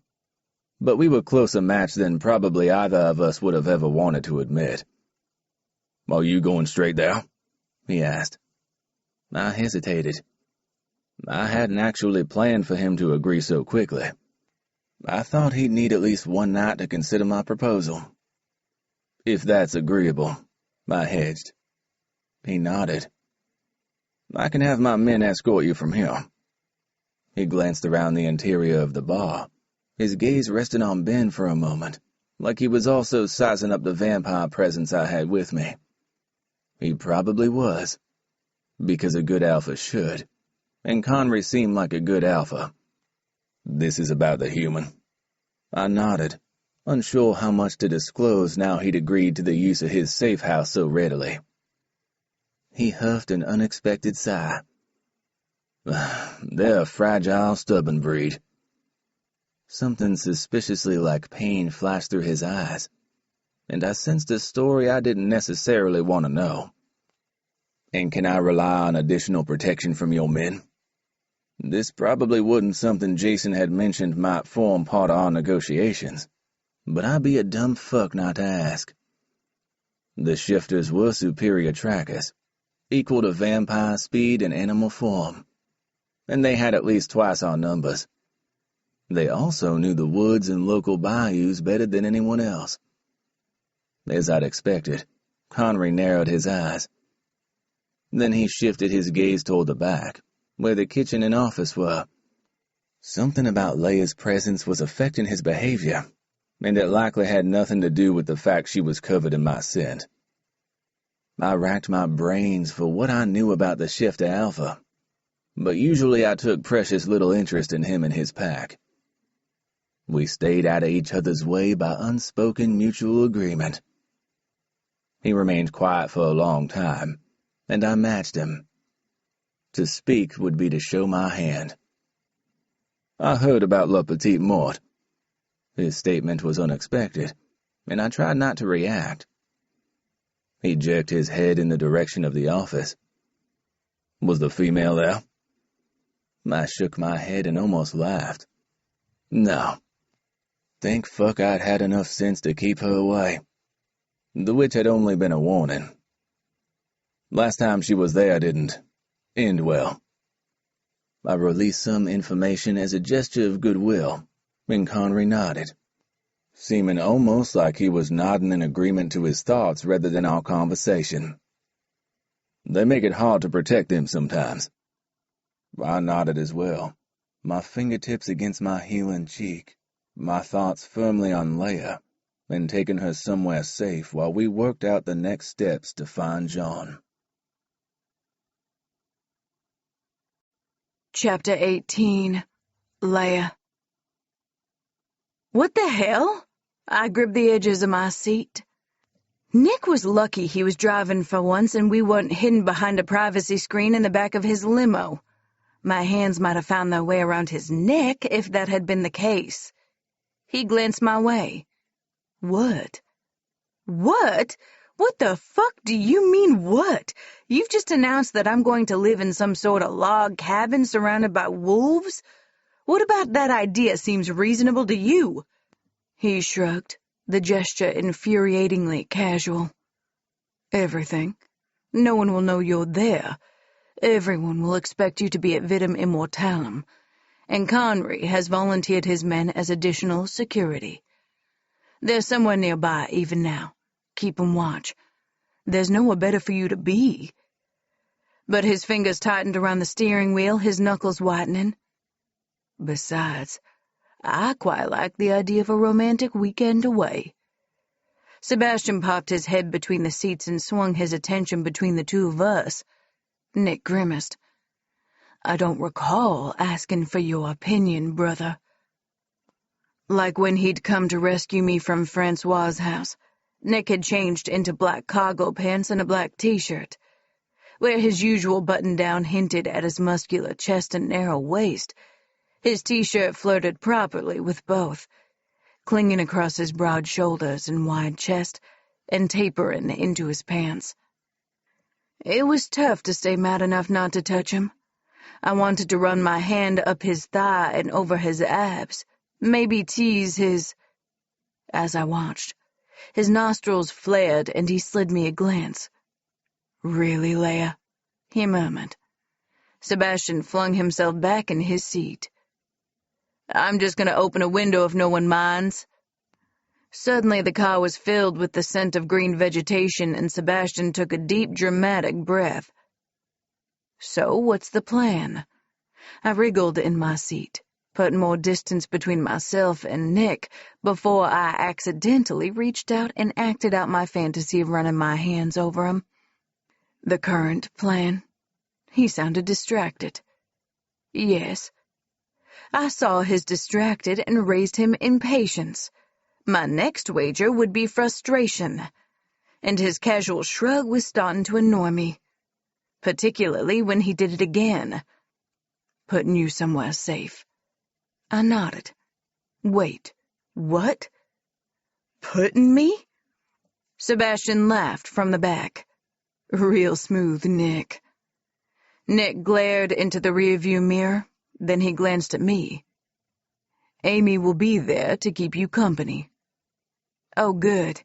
[SPEAKER 2] But we were closer matched than probably either of us would have ever wanted to admit. "Are you going straight there?" he asked. I hesitated. I hadn't actually planned for him to agree so quickly. I thought he'd need at least one night to consider my proposal. "If that's agreeable," I hedged. He nodded. "I can have my men escort you from here." He glanced around the interior of the bar, his gaze resting on Ben for a moment, like he was also sizing up the vampire presence I had with me. He probably was, because a good alpha should, and Connery seemed like a good alpha. "This is about the human." I nodded, unsure how much to disclose now he'd agreed to the use of his safe house so readily. He huffed an unexpected sigh. "They're a fragile, stubborn breed." Something suspiciously like pain flashed through his eyes, and I sensed a story I didn't necessarily want to know. "And can I rely on additional protection from your men?" This probably wasn't something Jason had mentioned might form part of our negotiations, but I'd be a dumb fuck not to ask. The shifters were superior trackers, equal to vampire speed and animal form, and they had at least twice our numbers. They also knew the woods and local bayous better than anyone else. As I'd expected, Connery narrowed his eyes. Then he shifted his gaze toward the back, where the kitchen and office were. Something about Leia's presence was affecting his behavior, and it likely had nothing to do with the fact she was covered in my scent. I racked my brains for what I knew about the shifter alpha, but usually I took precious little interest in him and his pack. We stayed out of each other's way by unspoken mutual agreement. He remained quiet for a long time, and I matched him. To speak would be to show my hand. "I heard about La Petite Mort." His statement was unexpected, and I tried not to react. He jerked his head in the direction of the office. "Was the female there?" I shook my head and almost laughed. "No. Thank fuck I'd had enough sense to keep her away. The witch had only been a warning. Last time she was there didn't end well." I released some information as a gesture of goodwill, and Connery nodded, seeming almost like he was nodding in agreement to his thoughts rather than our conversation. "They make it hard to protect them sometimes." I nodded as well, my fingertips against my healing cheek, my thoughts firmly on Leia, and taking her somewhere safe while we worked out the next steps to find John.
[SPEAKER 3] Chapter 18. Leia. What the hell? I gripped the edges of my seat. Nick was lucky he was driving for once and we weren't hidden behind a privacy screen in the back of his limo. My hands might have found their way around his neck if that had been the case. He glanced my way. "What? What? What the fuck do you mean, what? You've just announced that I'm going to live in some sort of log cabin surrounded by wolves? What about that idea seems reasonable to you?" He shrugged, the gesture infuriatingly casual. "Everything. No one will know you're there. Everyone will expect you to be at Vitam Immortalum, and Connery has volunteered his men as additional security. They're somewhere nearby even now. Keep 'em watch. There's nowhere better for you to be." But his fingers tightened around the steering wheel, his knuckles whitening. "Besides, I quite like the idea of a romantic weekend away." Sebastian popped his head between the seats and swung his attention between the two of us. Nick grimaced. "I don't recall asking for your opinion, brother." Like when he'd come to rescue me from Francois's house, Nick had changed into black cargo pants and a black t-shirt. Where his usual button-down hinted at his muscular chest and narrow waist, his t-shirt flirted properly with both, clinging across his broad shoulders and wide chest, and tapering into his pants. It was tough to stay mad enough not to touch him. I wanted to run my hand up his thigh and over his abs, maybe tease his... As I watched, his nostrils flared and he slid me a glance. "Really, Leia?" he murmured. Sebastian flung himself back in his seat. "I'm just going to open a window if no one minds." Suddenly the car was filled with the scent of green vegetation and Sebastian took a deep, dramatic breath. "So what's the plan?" I wriggled in my seat, put more distance between myself and Nick before I accidentally reached out and acted out my fantasy of running my hands over him. The current plan. He sounded distracted. Yes. I saw his distracted and raised him impatience. My next wager would be frustration, and his casual shrug was starting to annoy me, particularly when he did it again. Putting you somewhere safe. I nodded. Wait, what? Putting me? Sebastian laughed from the back. Real smooth, Nick. Nick glared into the rearview mirror, then he glanced at me. Amy will be there to keep you company. Oh, good.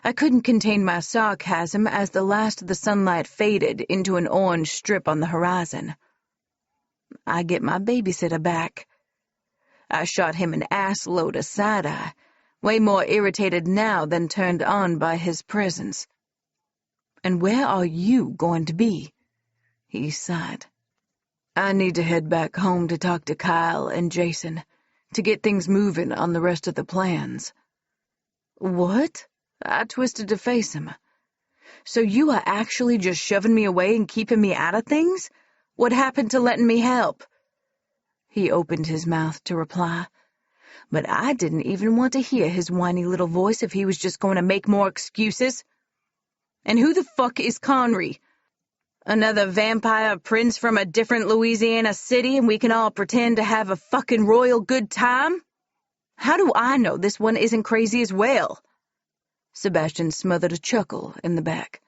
[SPEAKER 3] I couldn't contain my sarcasm as the last of the sunlight faded into an orange strip on the horizon. I get my babysitter back. I shot him an ass-load of side-eye, way more irritated now than turned on by his presence. And where are you going to be? He sighed. I need to head back home to talk to Kyle and Jason, to get things moving on the rest of the plans. What? I twisted to face him. So you are actually just shoving me away and keeping me out of things? What happened to letting me help? He opened his mouth to reply, but I didn't even want to hear his whiny little voice if he was just going to make more excuses. And who the fuck is Conry? Another vampire prince from a different Louisiana city and we can all pretend to have a fucking royal good time? How do I know this one isn't crazy as well? Sebastian smothered a chuckle in the back.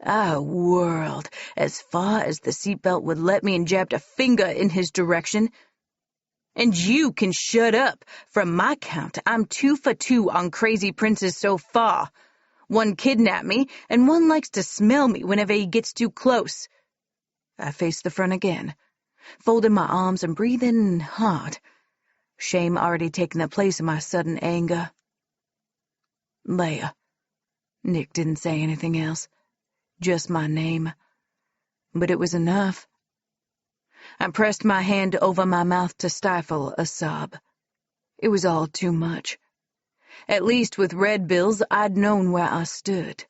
[SPEAKER 3] I whirled as far as the seatbelt would let me and jabbed a finger in his direction. And you can shut up. From my count, I'm 2 for 2 on crazy princes so far. One kidnapped me, and one likes to smell me whenever he gets too close. I faced the front again, folding my arms and breathing hard. Shame already taking the place of my sudden anger. Leia. Nick didn't say anything else. Just my name. But it was enough. I pressed my hand over my mouth to stifle a sob. It was all too much. At least with Red Bills, I'd known where I stood.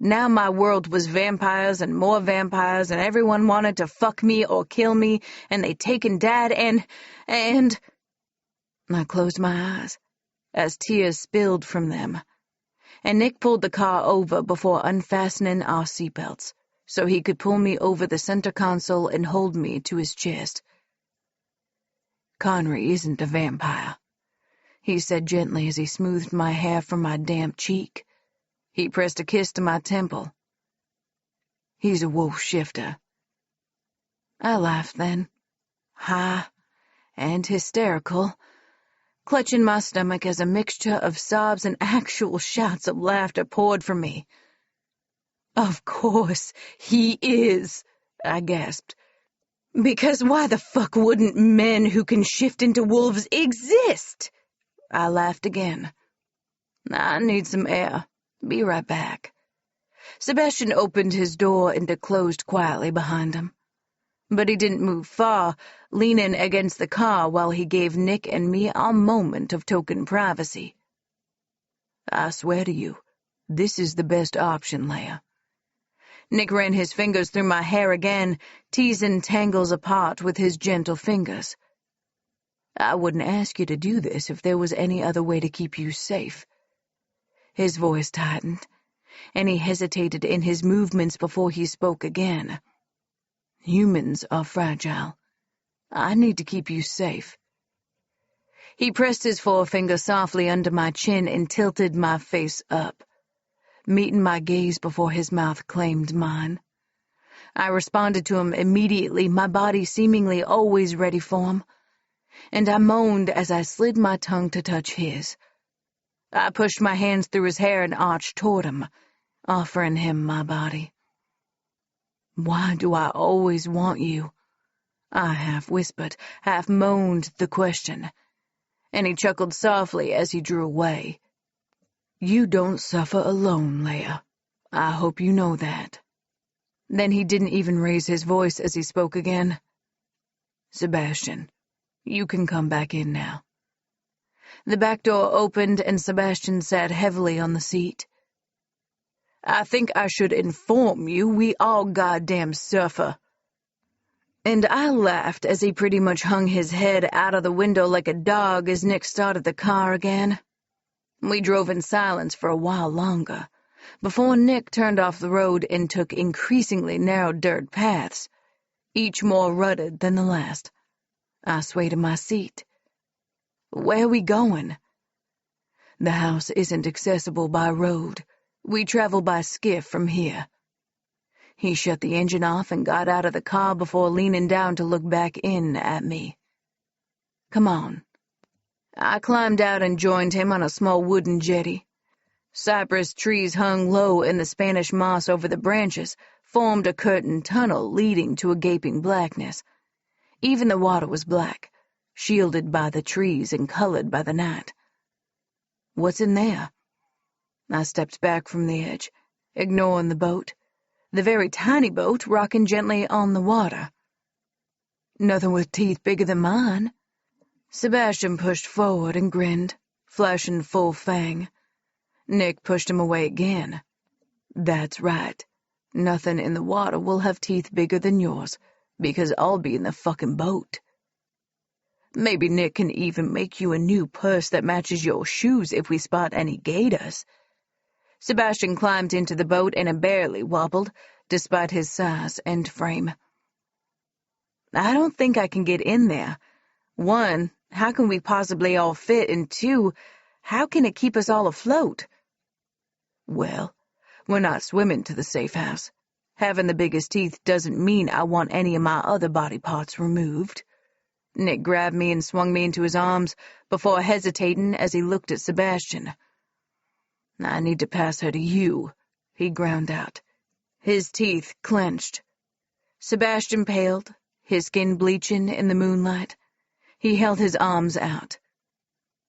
[SPEAKER 3] Now my world was vampires and more vampires, and everyone wanted to fuck me or kill me, and they'd taken Dad and... I closed my eyes, as tears spilled from them, and Nick pulled the car over before unfastening our seatbelts, so he could pull me over the center console and hold me to his chest. Conry isn't a vampire, he said gently as he smoothed my hair from my damp cheek. He pressed a kiss to my temple. He's a wolf shifter. I laughed then, high and hysterical, clutching my stomach as a mixture of sobs and actual shouts of laughter poured from me. Of course he is, I gasped. Because why the fuck wouldn't men who can shift into wolves exist? I laughed again. I need some air. Be right back. Sebastian opened his door and closed quietly behind him. But he didn't move far, leaning against the car while he gave Nick and me a moment of token privacy. I swear to you, this is the best option, Leia. Nick ran his fingers through my hair again, teasing tangles apart with his gentle fingers. I wouldn't ask you to do this if there was any other way to keep you safe. His voice tightened, and he hesitated in his movements before he spoke again. Humans are fragile. I need to keep you safe. He pressed his forefinger softly under my chin and tilted my face up, meeting my gaze before his mouth claimed mine. I responded to him immediately, my body seemingly always ready for him, and I moaned as I slid my tongue to touch his. I pushed my hands through his hair and arched toward him, offering him my body. Why do I always want you? I half whispered, half moaned the question, and he chuckled softly as he drew away. You don't suffer alone, Leia. I hope you know that. Then he didn't even raise his voice as he spoke again. Sebastian, You can come back in now." The back door opened and Sebastian sat heavily on the seat. "I think I should inform you we all goddamn suffer." And I laughed as he pretty much hung his head out of the window like a dog as Nick started the car again. We drove in silence for a while longer, before Nick turned off the road and took increasingly narrow dirt paths, each more rutted than the last. I swayed in my seat. "Where are we going?" "The house isn't accessible by road. We travel by skiff from here." He shut the engine off and got out of the car before leaning down to look back in at me. "Come on." I climbed out and joined him on a small wooden jetty. Cypress trees hung low and the Spanish moss over the branches formed a curtained tunnel leading to a gaping blackness. Even the water was black, shielded by the trees and colored by the night. "What's in there?" I stepped back from the edge, ignoring the boat, the very tiny boat rocking gently on the water. "Nothing with teeth bigger than mine." Sebastian pushed forward and grinned, flashing full fang. Nick pushed him away again. "That's right. Nothing in the water will have teeth bigger than yours, because I'll be in the fucking boat. Maybe Nick can even make you a new purse that matches your shoes if we spot any gators." Sebastian climbed into the boat and it barely wobbled, despite his size and frame. "I don't think I can get in there. 1, how can we possibly all fit? And 2, how can it keep us all afloat?" "Well, we're not swimming to the safe house. Having the biggest teeth doesn't mean I want any of my other body parts removed." Nick grabbed me and swung me into his arms before hesitating as he looked at Sebastian. "I need to pass her to you," he ground out. His teeth clenched. Sebastian paled, his skin bleaching in the moonlight. He held his arms out.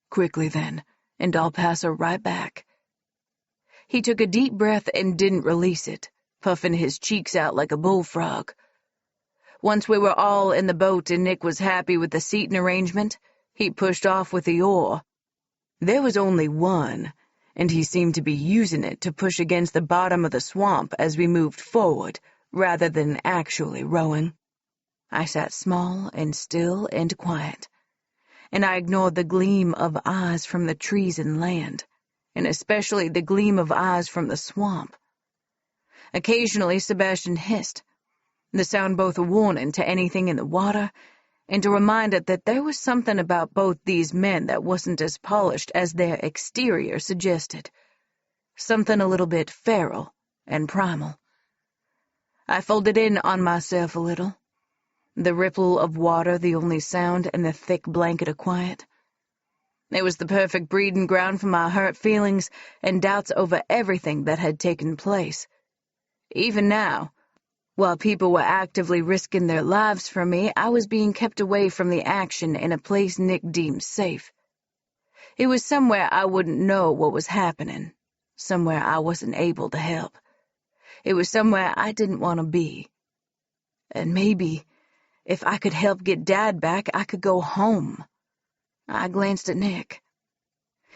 [SPEAKER 3] "Quickly then, and I'll pass her right back." He took a deep breath and didn't release it, puffing his cheeks out like a bullfrog. Once we were all in the boat and Nick was happy with the seating arrangement, he pushed off with the oar. There was only one, and he seemed to be using it to push against the bottom of the swamp as we moved forward, rather than actually rowing. I sat small and still and quiet, and I ignored the gleam of eyes from the trees and land, and especially the gleam of eyes from the swamp. Occasionally Sebastian hissed, the sound both a warning to anything in the water and a reminder that there was something about both these men that wasn't as polished as their exterior suggested, something a little bit feral and primal. I folded in on myself a little, the ripple of water the only sound and the thick blanket of quiet. It was the perfect breeding ground for my hurt feelings and doubts over everything that had taken place. Even now, while people were actively risking their lives for me, I was being kept away from the action in a place Nick deemed safe. It was somewhere I wouldn't know what was happening, somewhere I wasn't able to help. It was somewhere I didn't want to be. And maybe, if I could help get Dad back, I could go home. I glanced at Nick.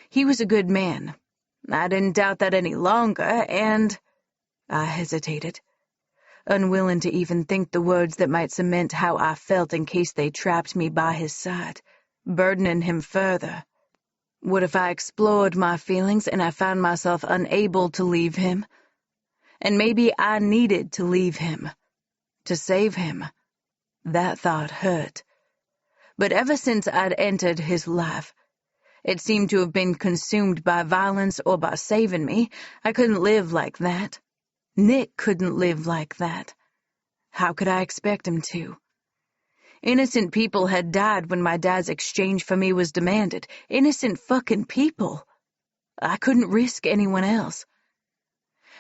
[SPEAKER 3] He was a good man. I didn't doubt that any longer, and I hesitated, unwilling to even think the words that might cement how I felt in case they trapped me by his side, burdening him further. What if I explored my feelings and I found myself unable to leave him? And maybe I needed to leave him, to save him. That thought hurt. But ever since I'd entered his life, it seemed to have been consumed by violence or by saving me. I couldn't live like that. Nick couldn't live like that. How could I expect him to? Innocent people had died when my dad's exchange for me was demanded. Innocent fucking people. I couldn't risk anyone else.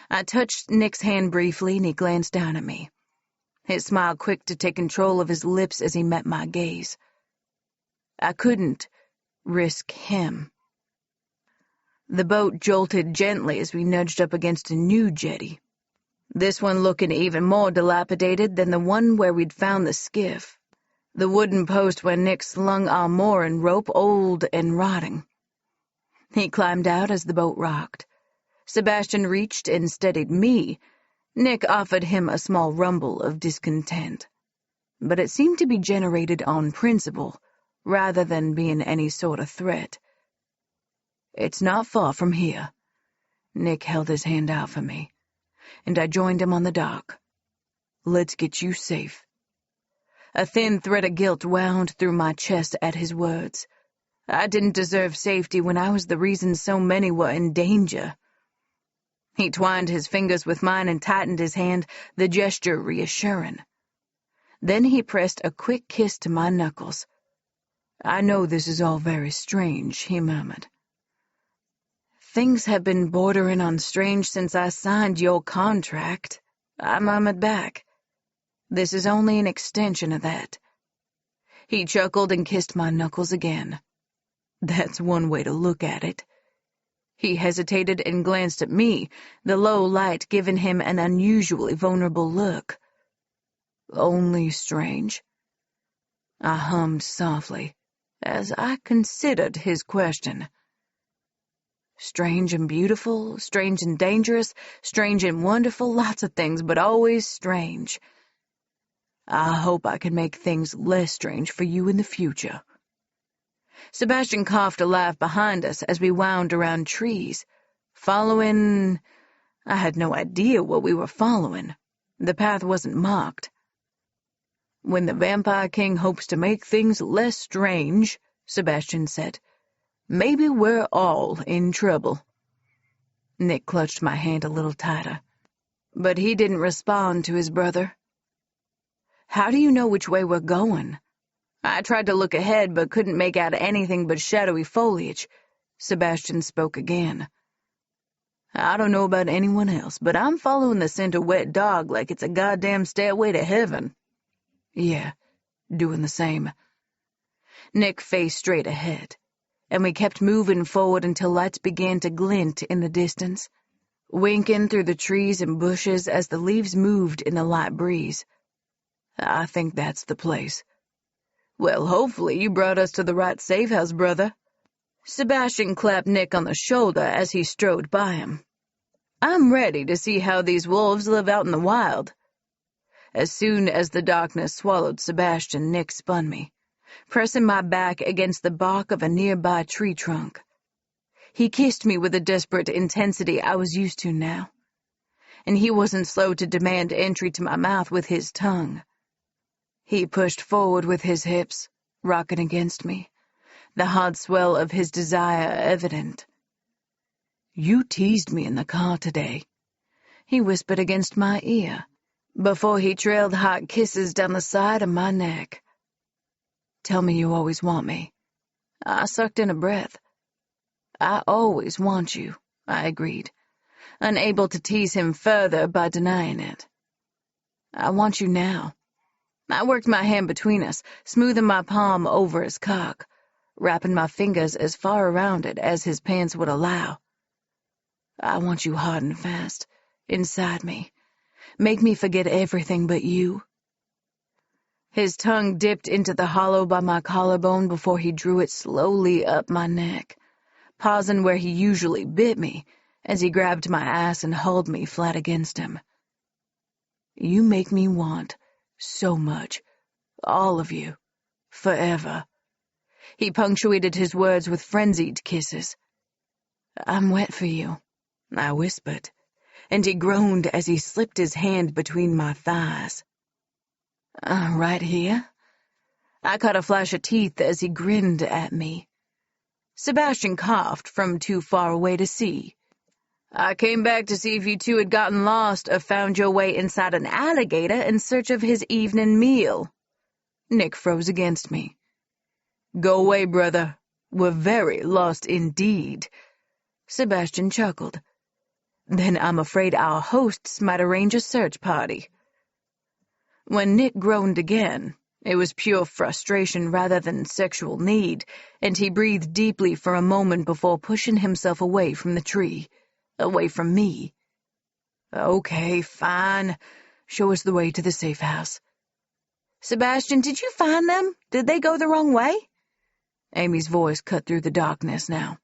[SPEAKER 3] I touched Nick's hand briefly and he glanced down at me, his smile quick to take control of his lips as he met my gaze. I couldn't risk him. The boat jolted gently as we nudged up against a new jetty, this one looking even more dilapidated than the one where we'd found the skiff. the wooden post where Nick slung our mooring rope, old and rotting. He climbed out as the boat rocked. Sebastian reached and steadied me. Nick offered him a small rumble of discontent, but it seemed to be generated on principle, rather than being any sort of threat. "It's not far from here." Nick held his hand out for me, and I joined him on the dock. "Let's get you safe." A thin thread of guilt wound through my chest at his words. I didn't deserve safety when I was the reason so many were in danger. He twined his fingers with mine and tightened his hand, the gesture reassuring. Then he pressed a quick kiss to my knuckles. "I know this is all very strange," he murmured. "Things have been bordering on strange since I signed your contract," I murmured back. "This is only an extension of that." He chuckled and kissed my knuckles again. "That's one way to look at it." He hesitated and glanced at me, the low light giving him an unusually vulnerable look. "Only strange?" I hummed softly, as I considered his question. Strange and beautiful, strange and dangerous, strange and wonderful, lots of things, but always strange. I hope I can make things less strange for you in the future. Sebastian coughed a laugh behind us as we wound around trees, following... I had no idea what we were following. The path wasn't marked. "When the Vampire King hopes to make things less strange," Sebastian said, "maybe we're all in trouble." Nick clutched my hand a little tighter, but he didn't respond to his brother. "How do you know which way we're going?" I tried to look ahead, but couldn't make out anything but shadowy foliage. Sebastian spoke again. "I don't know about anyone else, but I'm following the scent of wet dog like it's a goddamn stairway to heaven." "Yeah, doing the same." Nick faced straight ahead, and we kept moving forward until lights began to glint in the distance, winking through the trees and bushes as the leaves moved in the light breeze. "I think that's the place." "Well, hopefully you brought us to the right safe house, brother." Sebastian clapped Nick on the shoulder as he strode by him. "I'm ready to see how these wolves live out in the wild." As soon as the darkness swallowed Sebastian, Nick spun me, pressing my back against the bark of a nearby tree trunk. He kissed me with a desperate intensity I was used to now, and he wasn't slow to demand entry to my mouth with his tongue. He pushed forward with his hips, rocking against me, the hard swell of his desire evident. "You teased me in the car today," he whispered against my ear, before he trailed hot kisses down the side of my neck. "Tell me you always want me." I sucked in a breath. "I always want you," I agreed, unable to tease him further by denying it. "I want you now." I worked my hand between us, smoothing my palm over his cock, wrapping my fingers as far around it as his pants would allow. "I want you hard and fast, inside me. Make me forget everything but you." His tongue dipped into the hollow by my collarbone before he drew it slowly up my neck, pausing where he usually bit me as he grabbed my ass and hauled me flat against him. "You make me want so much, all of you, forever." He punctuated his words with frenzied kisses. "I'm wet for you," I whispered, and he groaned as he slipped his hand between my thighs. Right here?" I caught a flash of teeth as he grinned at me. Sebastian coughed from too far away to see. "I came back to see if you two had gotten lost or found your way inside an alligator in search of his evening meal." Nick froze against me. "Go away, brother. We're very lost indeed." Sebastian chuckled. "Then I'm afraid our hosts might arrange a search party." When Nick groaned again, it was pure frustration rather than sexual need, and he breathed deeply for a moment before pushing himself away from the tree. Away from me. "Okay, fine. Show us the way to the safe house." Sebastian, did you find them? Did they go the wrong way? Amy's voice cut through the darkness now.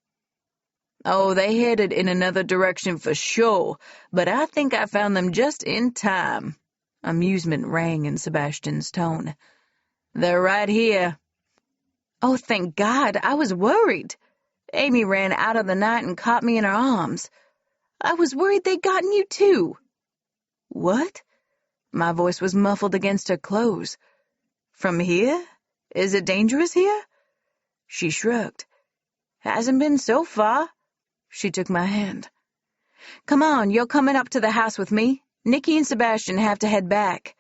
[SPEAKER 3] Oh, they headed in another direction for sure, but I think I found them just in time. Amusement rang in Sebastian's tone. They're right here. Oh, thank God, I was worried. Amy ran out of the night and caught me in her arms. I was worried they'd gotten you too. What? My voice was muffled against her clothes. From here? Is it dangerous here? She shrugged. Hasn't been so far. She took my hand. Come on, you're coming up to the house with me. Nicky and Sebastian have to head back.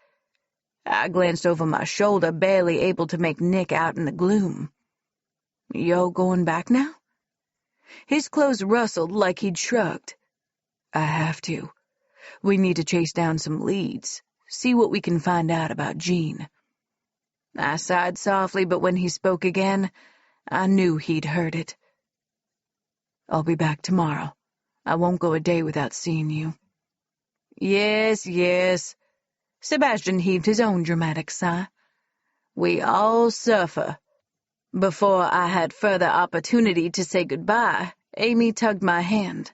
[SPEAKER 3] I glanced over my shoulder, barely able to make Nick out in the gloom. You're going back now? His clothes rustled like he'd shrugged. I have to. We need to chase down some leads, see what we can find out about Jean. I sighed softly, but when he spoke again, I knew he'd heard it. I'll be back tomorrow. I won't go a day without seeing you. Yes, yes. Sebastian heaved his own dramatic sigh. We all suffer. Before I had further opportunity to say goodbye, Amy tugged my hand.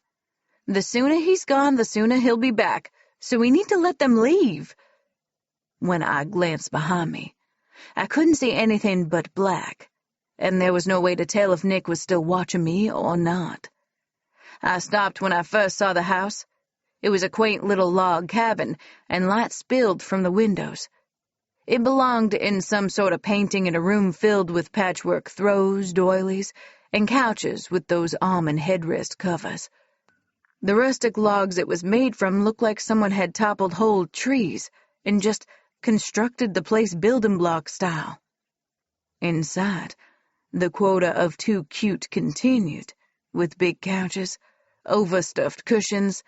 [SPEAKER 3] The sooner he's gone, the sooner he'll be back, so we need to let them leave. When I glanced behind me, I couldn't see anything but black, and there was no way to tell if Nick was still watching me or not. I stopped when I first saw the house. It was a quaint little log cabin, and light spilled from the windows. It belonged in some sort of painting in a room filled with patchwork throws, doilies, and couches with those arm and headrest covers. The rustic logs it was made from looked like someone had toppled whole trees and just constructed the place building block style. Inside, the quota of too cute continued, with big couches, overstuffed cushions,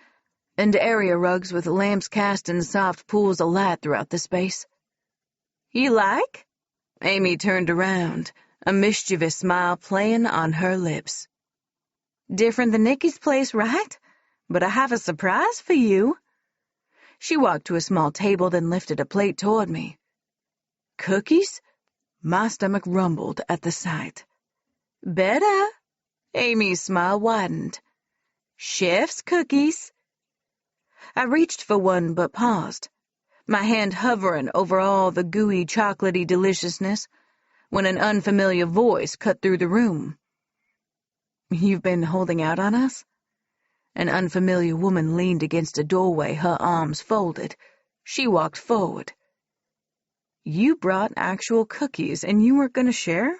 [SPEAKER 3] and area rugs with lamps cast in soft pools of light throughout the space. You like? Amy turned around, a mischievous smile playing on her lips. Different than Nicky's place, right? But I have a surprise for you. She walked to a small table, then lifted a plate toward me. Cookies? My stomach rumbled at the sight. Better. Amy's smile widened. Chef's cookies. I reached for one but paused, my hand hovering over all the gooey, chocolatey deliciousness, when an unfamiliar voice cut through the room. You've been holding out on us? An unfamiliar woman leaned against a doorway, her arms folded. She walked forward. You brought actual cookies, and you weren't going to share?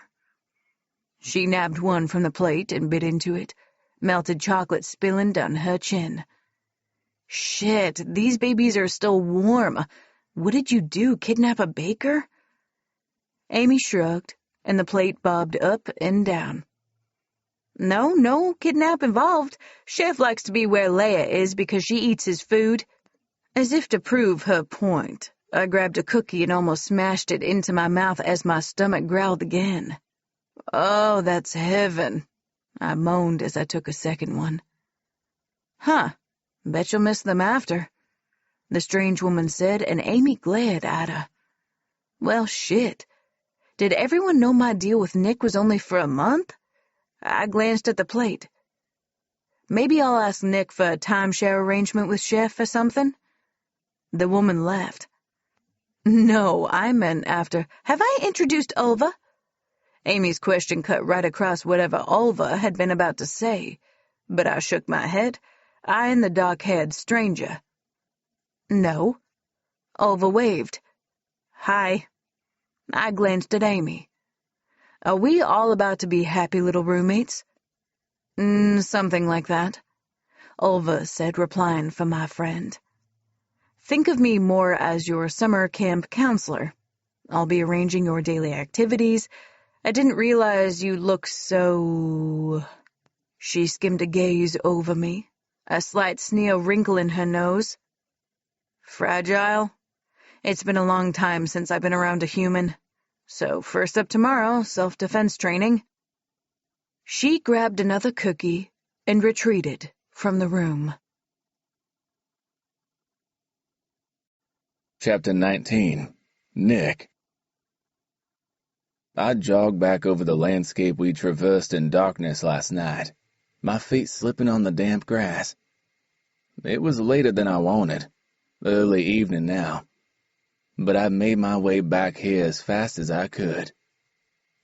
[SPEAKER 3] She nabbed one from the plate and bit into it, melted chocolate spilling down her chin. Shit, these babies are still warm. What did you do, kidnap a baker? Amy shrugged, and the plate bobbed up and down. No kidnap involved. Chef likes to be where Leia is because she eats his food. As if to prove her point, I grabbed a cookie and almost smashed it into my mouth as my stomach growled again. Oh, that's heaven, I moaned as I took a second one. Huh, bet you'll miss them after, the strange woman said, and Amy glared at her. Well, shit. Did everyone know my deal with Nick was only for a month? I glanced at the plate. Maybe I'll ask Nick for a timeshare arrangement with Chef or something? The woman laughed. No, I meant after. Have I introduced Ulva? Amy's question cut right across whatever Ulva had been about to say, but I shook my head, eyeing the dark-haired stranger. No. Ulva waved. Hi. I glanced at Amy. Are we all about to be happy little roommates? Something like that, Ulva said, replying for my friend. Think of me more as your summer camp counselor. I'll be arranging your daily activities. I didn't realize you look so... She skimmed a gaze over me, a slight sneer wrinkle in her nose. Fragile? It's been a long time since I've been around a human. So first up tomorrow, self-defense training. She grabbed another cookie and retreated from the room.
[SPEAKER 2] Chapter 19. Nick. I jogged back over the landscape we traversed in darkness last night, my feet slipping on the damp grass. It was later than I wanted, early evening now, but I made my way back here as fast as I could.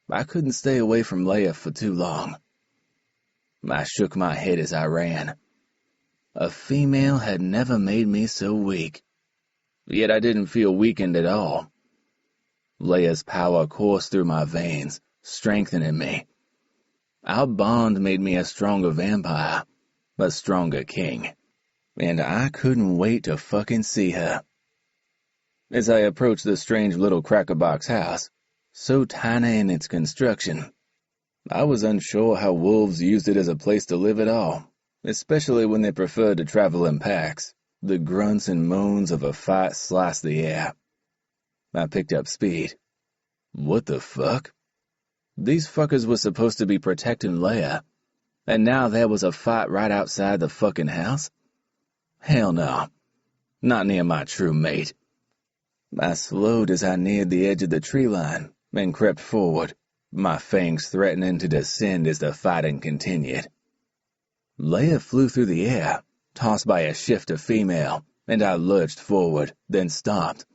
[SPEAKER 2] I couldn't stay away from Leia for too long. I shook my head as I ran. A female had never made me so weak, yet I didn't feel weakened at all. Leia's power coursed through my veins, strengthening me. Our bond made me a stronger vampire, a stronger king, and I couldn't wait to fucking see her. As I approached the strange little crackerbox house, so tiny in its construction, I was unsure how wolves used it as a place to live at all, especially when they preferred to travel in packs. The grunts and moans of a fight sliced the air. I picked up speed. What the fuck? These fuckers were supposed to be protecting Leia, and now there was a fight right outside the fucking house? Hell no. Not near my true mate. I slowed as I neared the edge of the tree line and crept forward, my fangs threatening to descend as the fighting continued. Leia flew through the air, tossed by a shift of female, and I lurched forward, then stopped,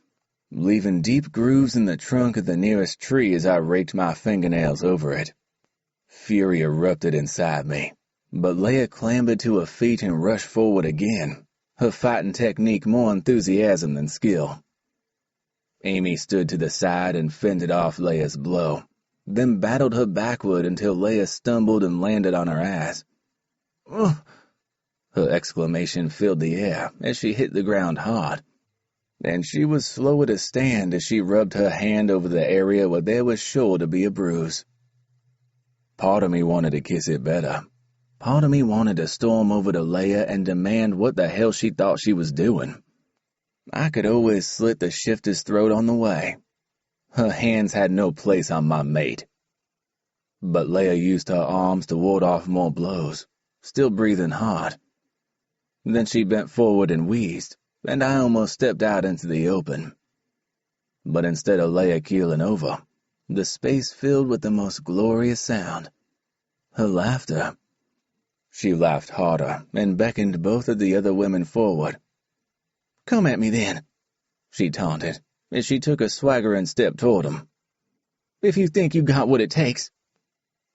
[SPEAKER 2] leaving deep grooves in the trunk of the nearest tree as I raked my fingernails over it. Fury erupted inside me, but Leia clambered to her feet and rushed forward again, her fighting technique more enthusiasm than skill. Amy stood to the side and fended off Leia's blow, then battled her backward until Leia stumbled and landed on her ass. Ugh! Her exclamation filled the air as she hit the ground hard, and she was slower to stand as she rubbed her hand over the area where there was sure to be a bruise. Part of me wanted to kiss it better. Part of me wanted to storm over to Leia and demand what the hell she thought she was doing. I could always slit the shifter's throat on the way. Her hands had no place on my mate. But Leia used her arms to ward off more blows, still breathing hard. Then she bent forward and wheezed, and I almost stepped out into the open. But instead of Leia keeling over, the space filled with the most glorious sound. Her laughter. She laughed harder and beckoned both of the other women forward. "Come at me then," she taunted, as she took a swaggering step toward him. "If you think you got what it takes."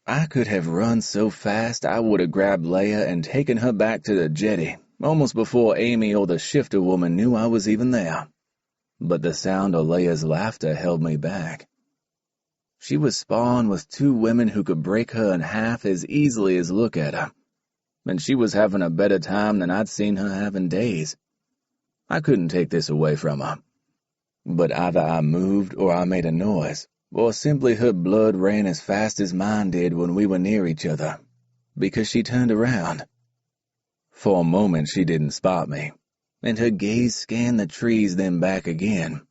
[SPEAKER 2] I could have run so fast I would have grabbed Leia and taken her back to the jetty, almost before Amy or the shifter woman knew I was even there. But the sound of Leia's laughter held me back. She was spawned with two women who could break her in half as easily as look at her, and she was having a better time than I'd seen her have in days. I couldn't take this away from her. But either I moved or I made a noise, or simply her blood ran as fast as mine did when we were near each other, because she turned around. For a moment she didn't spot me, and her gaze scanned the trees then back again,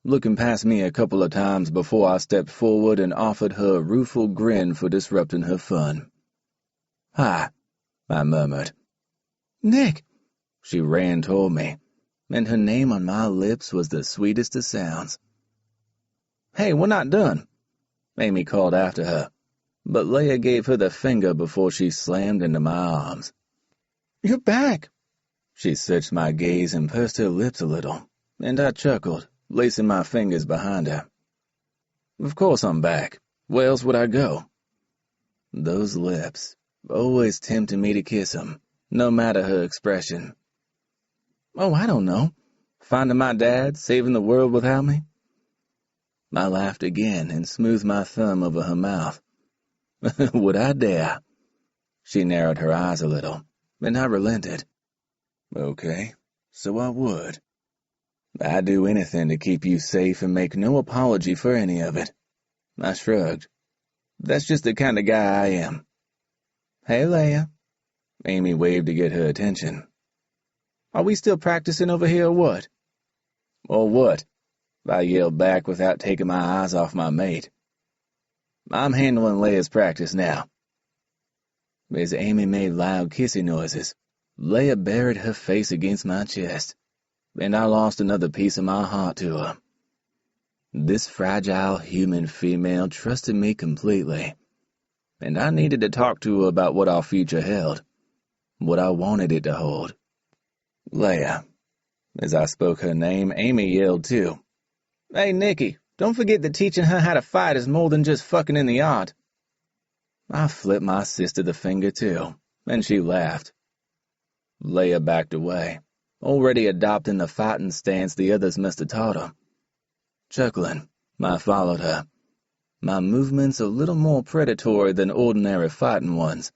[SPEAKER 2] looking past me a couple of times before I stepped forward and offered her a rueful grin for disrupting her fun. "Hi," I murmured. "Nick," she ran toward me, and her name on my lips was the sweetest of sounds. "Hey, we're not done," Amy called after her, but Leia gave her the finger before she slammed into my arms. "You're back." She searched my gaze and pursed her lips a little, and I chuckled, lacing my fingers behind her. "Of course I'm back. Where else would I go?" Those lips, always tempting me to kiss them, no matter her expression. "Oh, I don't know. Finding my dad, saving the world without me?" I laughed again and smoothed my thumb over her mouth. "Would I dare?" She narrowed her eyes a little, and I relented. "Okay, so I would. I'd do anything to keep you safe and make no apology for any of it." I shrugged. "That's just the kind of guy I am." "Hey, Leia." Amy waved to get her attention. "Are we still practicing over here or what?" "Or what?" I yelled back without taking my eyes off my mate. "I'm handling Leia's practice now." As Amy made loud kissing noises, Leia buried her face against my chest, and I lost another piece of my heart to her. This fragile human female trusted me completely, and I needed to talk to her about what our future held, what I wanted it to hold. Leia. As I spoke her name, Amy yelled too. "Hey, Nikki, don't forget that teaching her how to fight is more than just fucking in the art." I flipped my sister the finger too, and she laughed. Leia backed away, already adopting the fighting stance the others must have taught her. Chuckling, I followed her, my movements a little more predatory than ordinary fighting ones.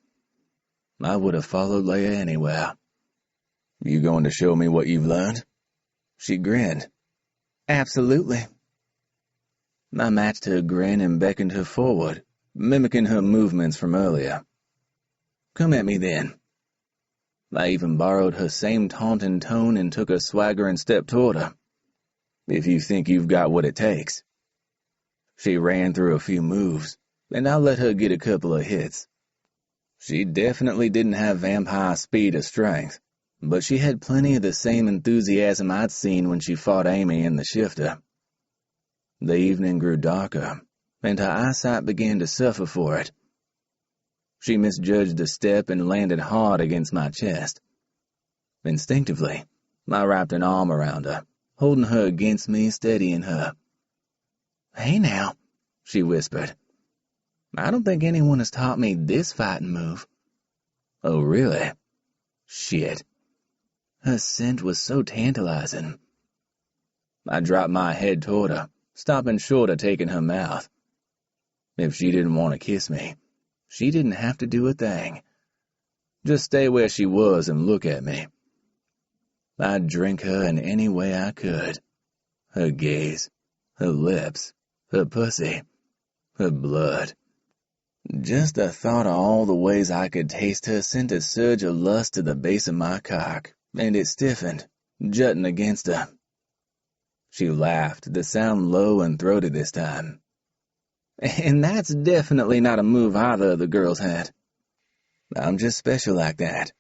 [SPEAKER 2] I would have followed Leia anywhere. "You going to show me what you've learned?" She grinned. "Absolutely." I matched her grin and beckoned her forward, mimicking her movements from earlier. "Come at me then." I even borrowed her same taunting tone and took a swaggering step toward her. "If you think you've got what it takes." She ran through a few moves, and I let her get a couple of hits. She definitely didn't have vampire speed or strength, but she had plenty of the same enthusiasm I'd seen when she fought Amy in the shifter. The evening grew darker, and her eyesight began to suffer for it. She misjudged a step and landed hard against my chest. Instinctively, I wrapped an arm around her, holding her against me, steadying her. "Hey now," she whispered. "I don't think anyone has taught me this fighting move." "Oh, really?" Shit. Her scent was so tantalizing. I dropped my head toward her, stopping short of taking her mouth. If she didn't want to kiss me, she didn't have to do a thing. Just stay where she was and look at me. I'd drink her in any way I could. Her gaze, her lips, her pussy, her blood. Just the thought of all the ways I could taste her sent a surge of lust to the base of my cock, and it stiffened, jutting against her. She laughed, the sound low and throaty this time. "And that's definitely not a move either of the girls had. I'm just special like that."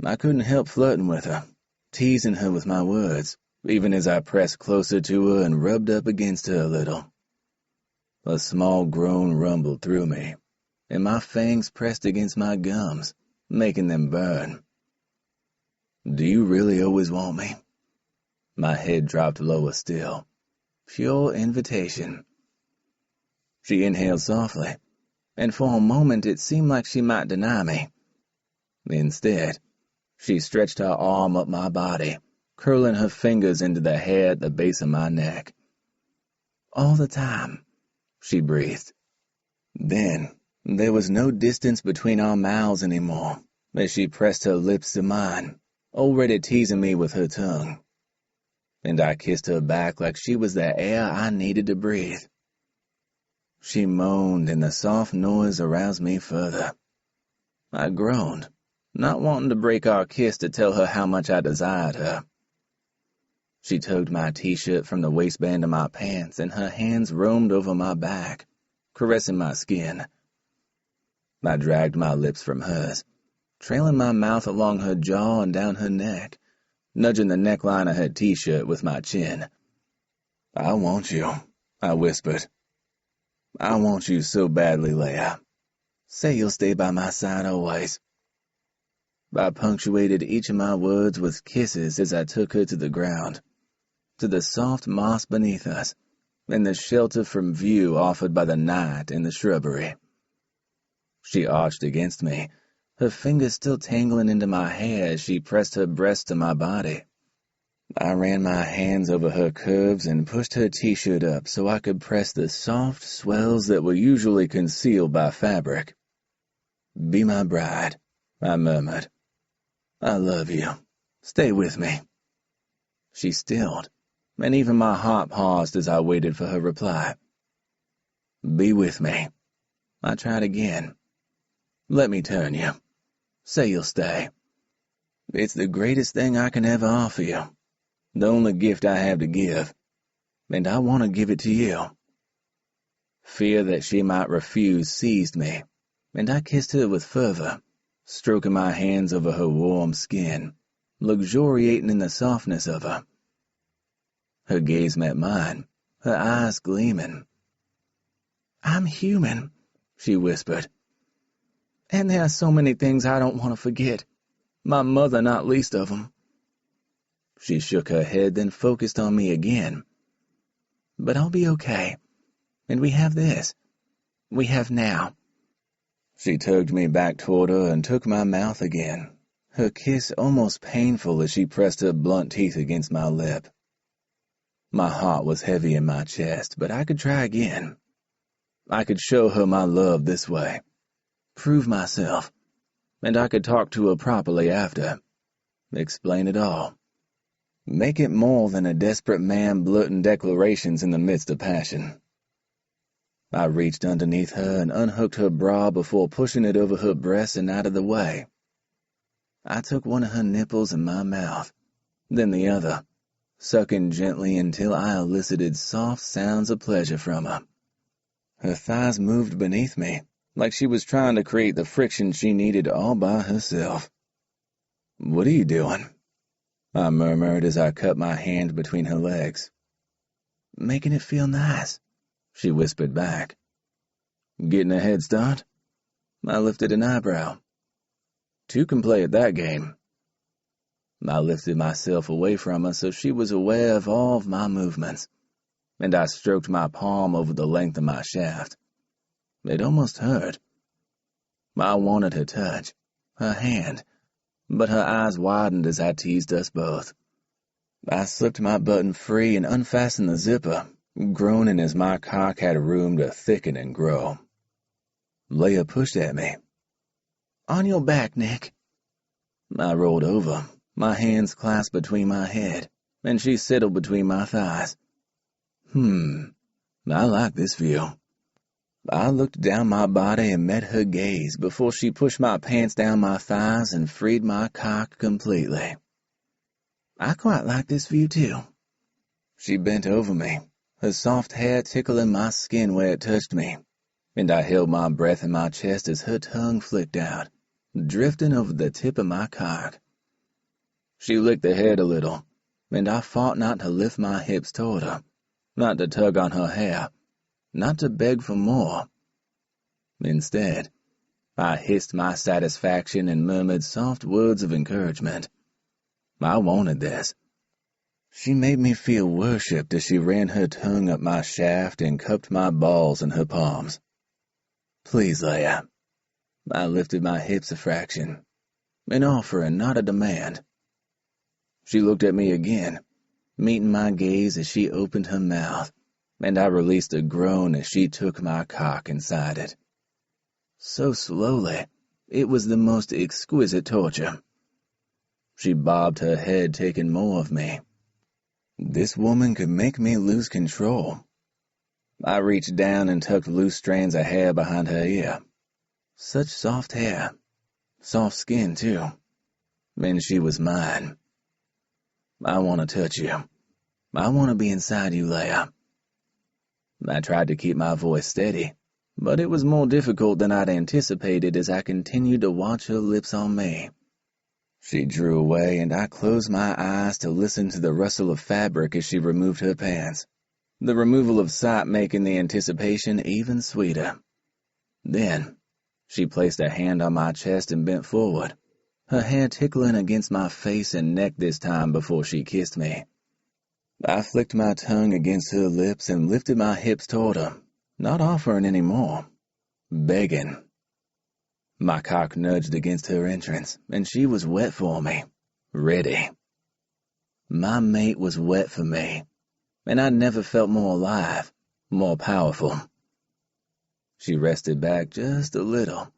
[SPEAKER 2] I couldn't help flirting with her, teasing her with my words, even as I pressed closer to her and rubbed up against her a little. A small groan rumbled through me, and my fangs pressed against my gums, making them burn. "Do you really always want me?" My head dropped lower still. Pure invitation. She inhaled softly, and for a moment it seemed like she might deny me. Instead, she stretched her arm up my body, curling her fingers into the hair at the base of my neck. "All the time," she breathed. Then, there was no distance between our mouths anymore, as she pressed her lips to mine, already teasing me with her tongue. And I kissed her back like she was the air I needed to breathe. She moaned, and the soft noise aroused me further. I groaned, not wanting to break our kiss to tell her how much I desired her. She tugged my t-shirt from the waistband of my pants, and her hands roamed over my back, caressing my skin. I dragged my lips from hers, trailing my mouth along her jaw and down her neck, nudging the neckline of her t-shirt with my chin. "I want you," I whispered. "I want you so badly, Leia. Say you'll stay by my side always." I punctuated each of my words with kisses as I took her to the ground, to the soft moss beneath us, and the shelter from view offered by the night and the shrubbery. She arched against me, her fingers still tangling into my hair as she pressed her breast to my body. I ran my hands over her curves and pushed her t-shirt up so I could press the soft swells that were usually concealed by fabric. "Be my bride," I murmured. "I love you. Stay with me." She stilled, and even my heart paused as I waited for her reply. "Be with me." I tried again. "Let me turn you. Say you'll stay. It's the greatest thing I can ever offer you, the only gift I have to give, and I want to give it to you." Fear that she might refuse seized me, and I kissed her with fervor, stroking my hands over her warm skin, luxuriating in the softness of her. Her gaze met mine,
[SPEAKER 4] her eyes gleaming. "I'm human," she whispered. "And there are so many things I don't want to forget. My mother not least of them." She shook her head, then focused on me again. "But I'll be okay. And we have this. We have now." She tugged me back toward her and took my mouth again, her kiss almost painful as she pressed her blunt teeth against my lip. My heart was heavy in my chest, but I could try again. I could show her my love this way, prove myself, and I could talk to her properly after, explain it all. Make it more than a desperate man blurting declarations in the midst of passion. I reached underneath her and unhooked her bra before pushing it over her breast and out of the way. I took one of her nipples in my mouth, then the other, sucking gently until I elicited soft sounds of pleasure from her. Her thighs moved beneath me, like she was trying to create the friction she needed all by herself. "What are you doing?" I murmured as I cut my hand between her legs. "Making it feel nice," she whispered back. "Getting a head start?" I lifted an eyebrow. "Two can play at that game." I lifted myself away from her so she was aware of all of my movements, and I stroked my palm over the length of my shaft. It almost hurt. I wanted her touch, her hand, but her eyes widened as I teased us both. I slipped my button free and unfastened the zipper, groaning as my cock had room to thicken and grow. Leia pushed at me. "On your back, Nick." I rolled over, my hands clasped between my head, and she settled between my thighs. I like this view. I looked down my body and met her gaze before she pushed my pants down my thighs and freed my cock completely. "I quite like this view, too." She bent over me, her soft hair tickling my skin where it touched me, and I held my breath in my chest as her tongue flicked out, drifting over the tip of my cock. She licked the head a little, and I fought not to lift my hips toward her, not to tug on her hair, not to beg for more. Instead, I hissed my satisfaction and murmured soft words of encouragement. I wanted this. She made me feel worshipped as she ran her tongue up my shaft and cupped my balls in her palms. "Please, Leia." I lifted my hips a fraction, an offer and not a demand. She looked at me again, meeting my gaze as she opened her mouth, and I released a groan as she took my cock inside it. So slowly, it was the most exquisite torture. She bobbed her head, taking more of me. This woman could make me lose control. I reached down and tucked loose strands of hair behind her ear. Such soft hair. Soft skin, too. And she was mine. "I want to touch you. I want to be inside you, Leia." I tried to keep my voice steady, but it was more difficult than I'd anticipated as I continued to watch her lips on me. She drew away, and I closed my eyes to listen to the rustle of fabric as she removed her pants, the removal of sight making the anticipation even sweeter. Then, she placed a hand on my chest and bent forward, her hair tickling against my face and neck this time before she kissed me. I flicked my tongue against her lips and lifted my hips toward her, not offering any more, begging. My cock nudged against her entrance, and she was wet for me, ready. My mate was wet for me, and I'd never felt more alive, more powerful. She rested back just a little,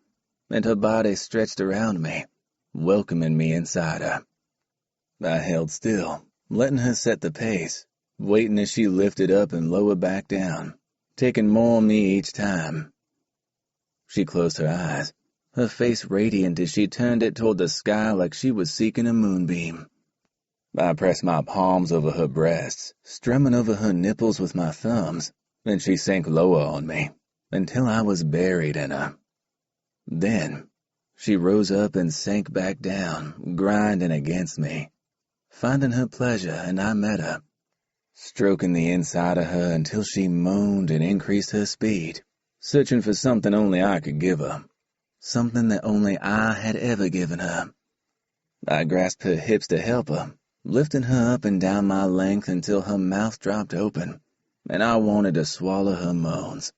[SPEAKER 4] and her body stretched around me, welcoming me inside her. I held still, letting her set the pace, waiting as she lifted up and lowered back down, taking more of me each time. She closed her eyes, her face radiant as she turned it toward the sky like she was seeking a moonbeam. I pressed my palms over her breasts, strumming over her nipples with my thumbs, and she sank lower on me, until I was buried in her. Then, she rose up and sank back down, grinding against me, finding her pleasure, and I met her.
[SPEAKER 2] stroking the inside of her until she moaned and increased her speed, searching for something only I could give her, something that only I had ever given her. I grasped her hips to help her, lifting her up and down my length until her mouth dropped open, and I wanted to swallow her moans.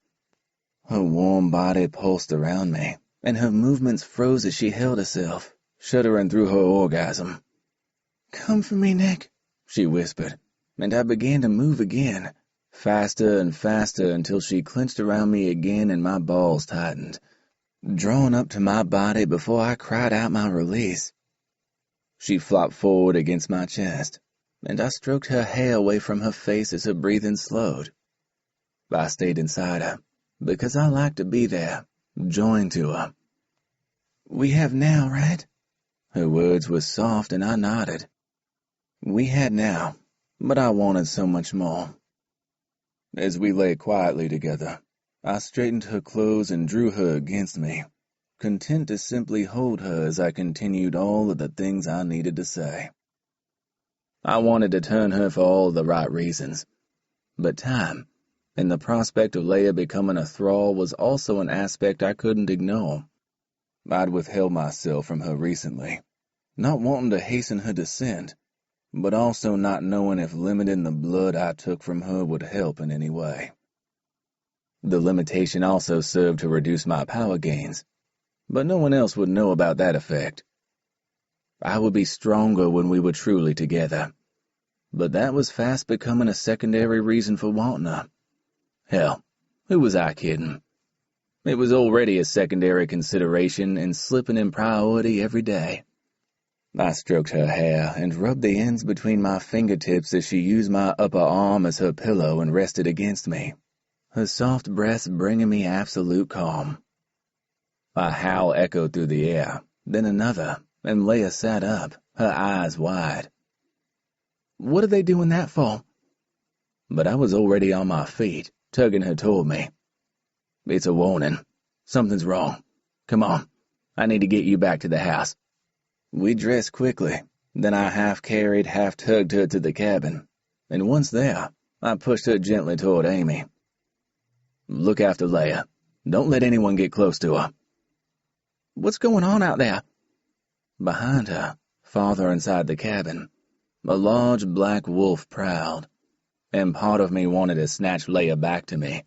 [SPEAKER 2] Her warm body pulsed around me, and her movements froze as she held herself, shuddering through her orgasm. "Come for me, Nick," she whispered, and I began to move again, faster and faster until she clenched around me again and my balls tightened, drawn up to my body before I cried out my release. She flopped forward against my chest, and I stroked her hair away from her face as her breathing slowed. I stayed inside her, because I liked to be there, joined to her. "We have now, right?" Her words were soft and I nodded. We had now, but I wanted so much more. As we lay quietly together, I straightened her clothes and drew her against me, content to simply hold her as I continued all of the things I needed to say. I wanted to turn her for all the right reasons, but time, and the prospect of Leia becoming a thrall was also an aspect I couldn't ignore. I'd withheld myself from her recently, not wanting to hasten her descent, but also not knowing if limiting the blood I took from her would help in any way. The limitation also served to reduce my power gains, but no one else would know about that effect. I would be stronger when we were truly together, but that was fast becoming a secondary reason for wanting her. Hell, who was I kidding? It was already a secondary consideration and slipping in priority every day. I stroked her hair and rubbed the ends between my fingertips as she used my upper arm as her pillow and rested against me, her soft breaths bringing me absolute calm. A howl echoed through the air, then another, and Leia sat up, her eyes wide. "What are they doing that for?" But I was already on my feet, tugging her toward me. "It's a warning. Something's wrong. Come on. I need to get you back to the house." We dressed quickly, then I half-carried, half-tugged her to the cabin, and once there, I pushed her gently toward Amy. "Look after Leia. Don't let anyone get close to her." "What's going on out there?" Behind her, farther inside the cabin, a large black wolf prowled, and part of me wanted to snatch Leia back to me,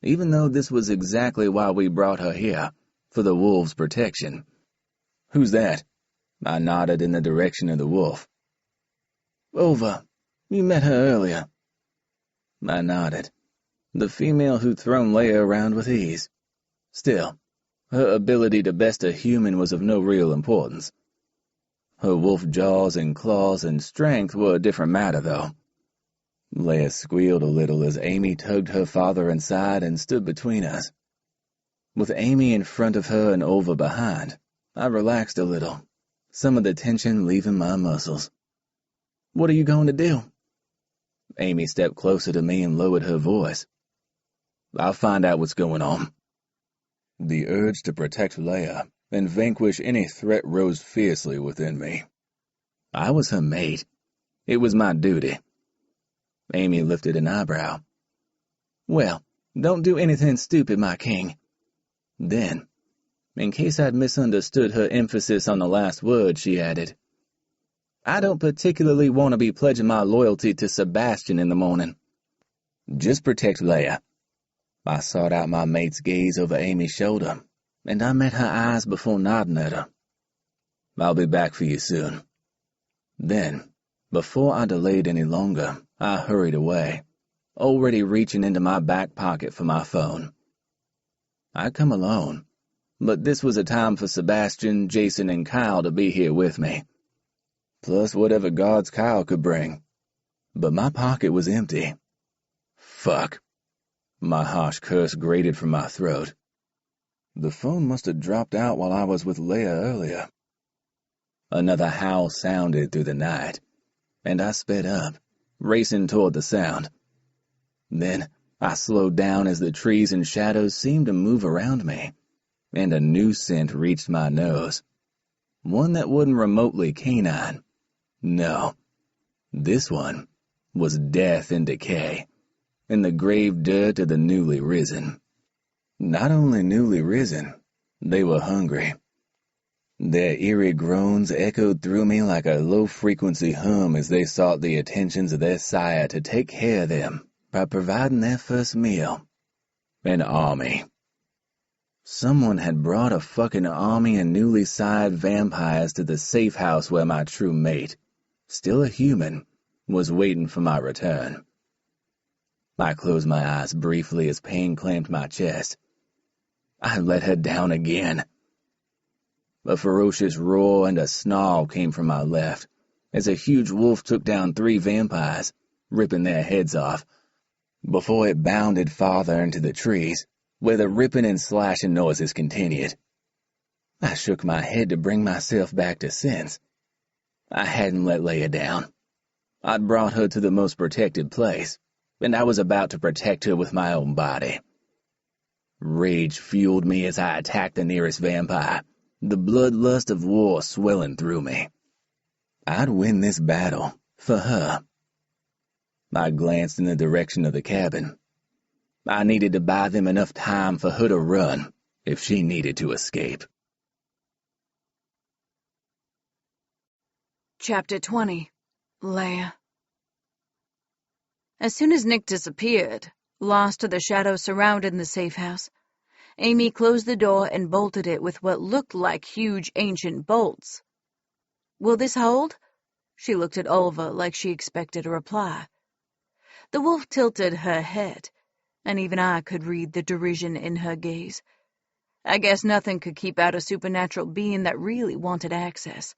[SPEAKER 2] even though this was exactly why we brought her here, for the wolf's protection. "Who's that?" I nodded in the direction of the wolf. "Over. You met her earlier." I nodded. The female who'd thrown Leia around with ease. Still, her ability to best a human was of no real importance. Her wolf jaws and claws and strength were a different matter, though. Leia squealed a little as Amy tugged her father inside and stood between us. With Amy in front of her and Over behind, I relaxed a little, some of the tension leaving my muscles. "What are you going to do?" Amy stepped closer to me and lowered her voice. "I'll find out what's going on." The urge to protect Leia and vanquish any threat rose fiercely within me. I was her mate. It was my duty. Amy lifted an eyebrow. "Well, don't do anything stupid, my king." Then, in case I'd misunderstood her emphasis on the last word, she added, "I don't particularly want to be pledging my loyalty to Sebastian in the morning." "Just protect Leia." I sought out my mate's gaze over Amy's shoulder, and I met her eyes before nodding at her. "I'll be back for you soon." Then, before I delayed any longer, I hurried away, already reaching into my back pocket for my phone. I'd come alone, but this was a time for Sebastian, Jason, and Kyle to be here with me. Plus whatever gods Kyle could bring. But my pocket was empty. Fuck. My harsh curse grated from my throat. The phone must have dropped out while I was with Leia earlier. Another howl sounded through the night, and I sped up, racing toward the sound. Then I slowed down as the trees and shadows seemed to move around me, and a new scent reached my nose. One that wasn't remotely canine. No, this one was death and decay, and the grave dirt of the newly risen. Not only newly risen, they were hungry. Their eerie groans echoed through me like a low-frequency hum as they sought the attentions of their sire to take care of them by providing their first meal. An army. Someone had brought a fucking army of newly sired vampires to the safe house where my true mate, still a human, was waiting for my return. I closed my eyes briefly as pain clamped my chest. I let her down again. A ferocious roar and a snarl came from my left as a huge wolf took down 3 vampires, ripping their heads off, before it bounded farther into the trees, where the ripping and slashing noises continued. I shook my head to bring myself back to sense. I hadn't let Leia down. I'd brought her to the most protected place, and I was about to protect her with my own body. Rage fueled me as I attacked the nearest vampire, the bloodlust of war swelling through me. I'd win this battle, for her. I glanced in the direction of the cabin. I needed to buy them enough time for her to run, if she needed to escape.
[SPEAKER 3] Chapter 20. Leia. As soon as Nick disappeared, lost to the shadows surrounding the safe house, Amy closed the door and bolted it with what looked like huge ancient bolts. "Will this hold?" She looked at Ulva like she expected a reply. The wolf tilted her head, and even I could read the derision in her gaze. I guess nothing could keep out a supernatural being that really wanted access.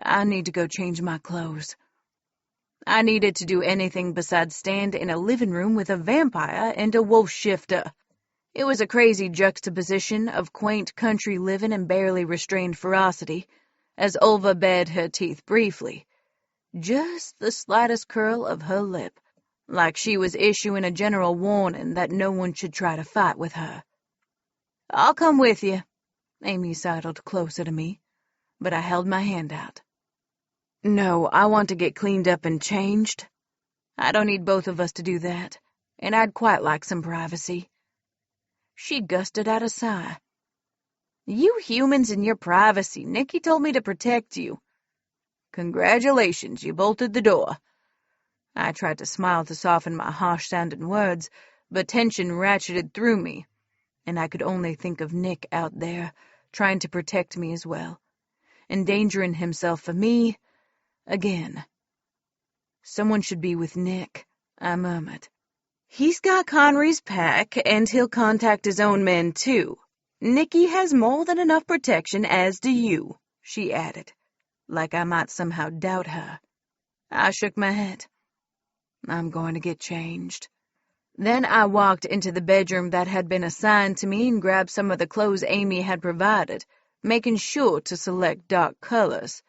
[SPEAKER 3] I need to go change my clothes. I needed to do anything besides stand in a living room with a vampire and a wolf shifter. It was a crazy juxtaposition of quaint country living and barely restrained ferocity, as Ulva bared her teeth briefly. Just the slightest curl of her lip, like she was issuing a general warning that no one should try to fight with her. "I'll come with you." Amy sidled closer to me, but I held my hand out. "No, I want to get cleaned up and changed. I don't need both of us to do that, and I'd quite like some privacy." She gusted out a sigh. "You humans and your privacy. Nicky told me to protect you." "Congratulations, you bolted the door." I tried to smile to soften my harsh-sounding words, but tension ratcheted through me, and I could only think of Nick out there, trying to protect me as well, endangering himself for me again. "Someone should be with Nick," I murmured. "He's got Connery's pack, and he'll contact his own men, too. Nicky has more than enough protection, as do you," she added, like I might somehow doubt her. I shook my head. "I'm going to get changed." Then I walked into the bedroom that had been assigned to me and grabbed some of the clothes Amy had provided, making sure to select dark colors.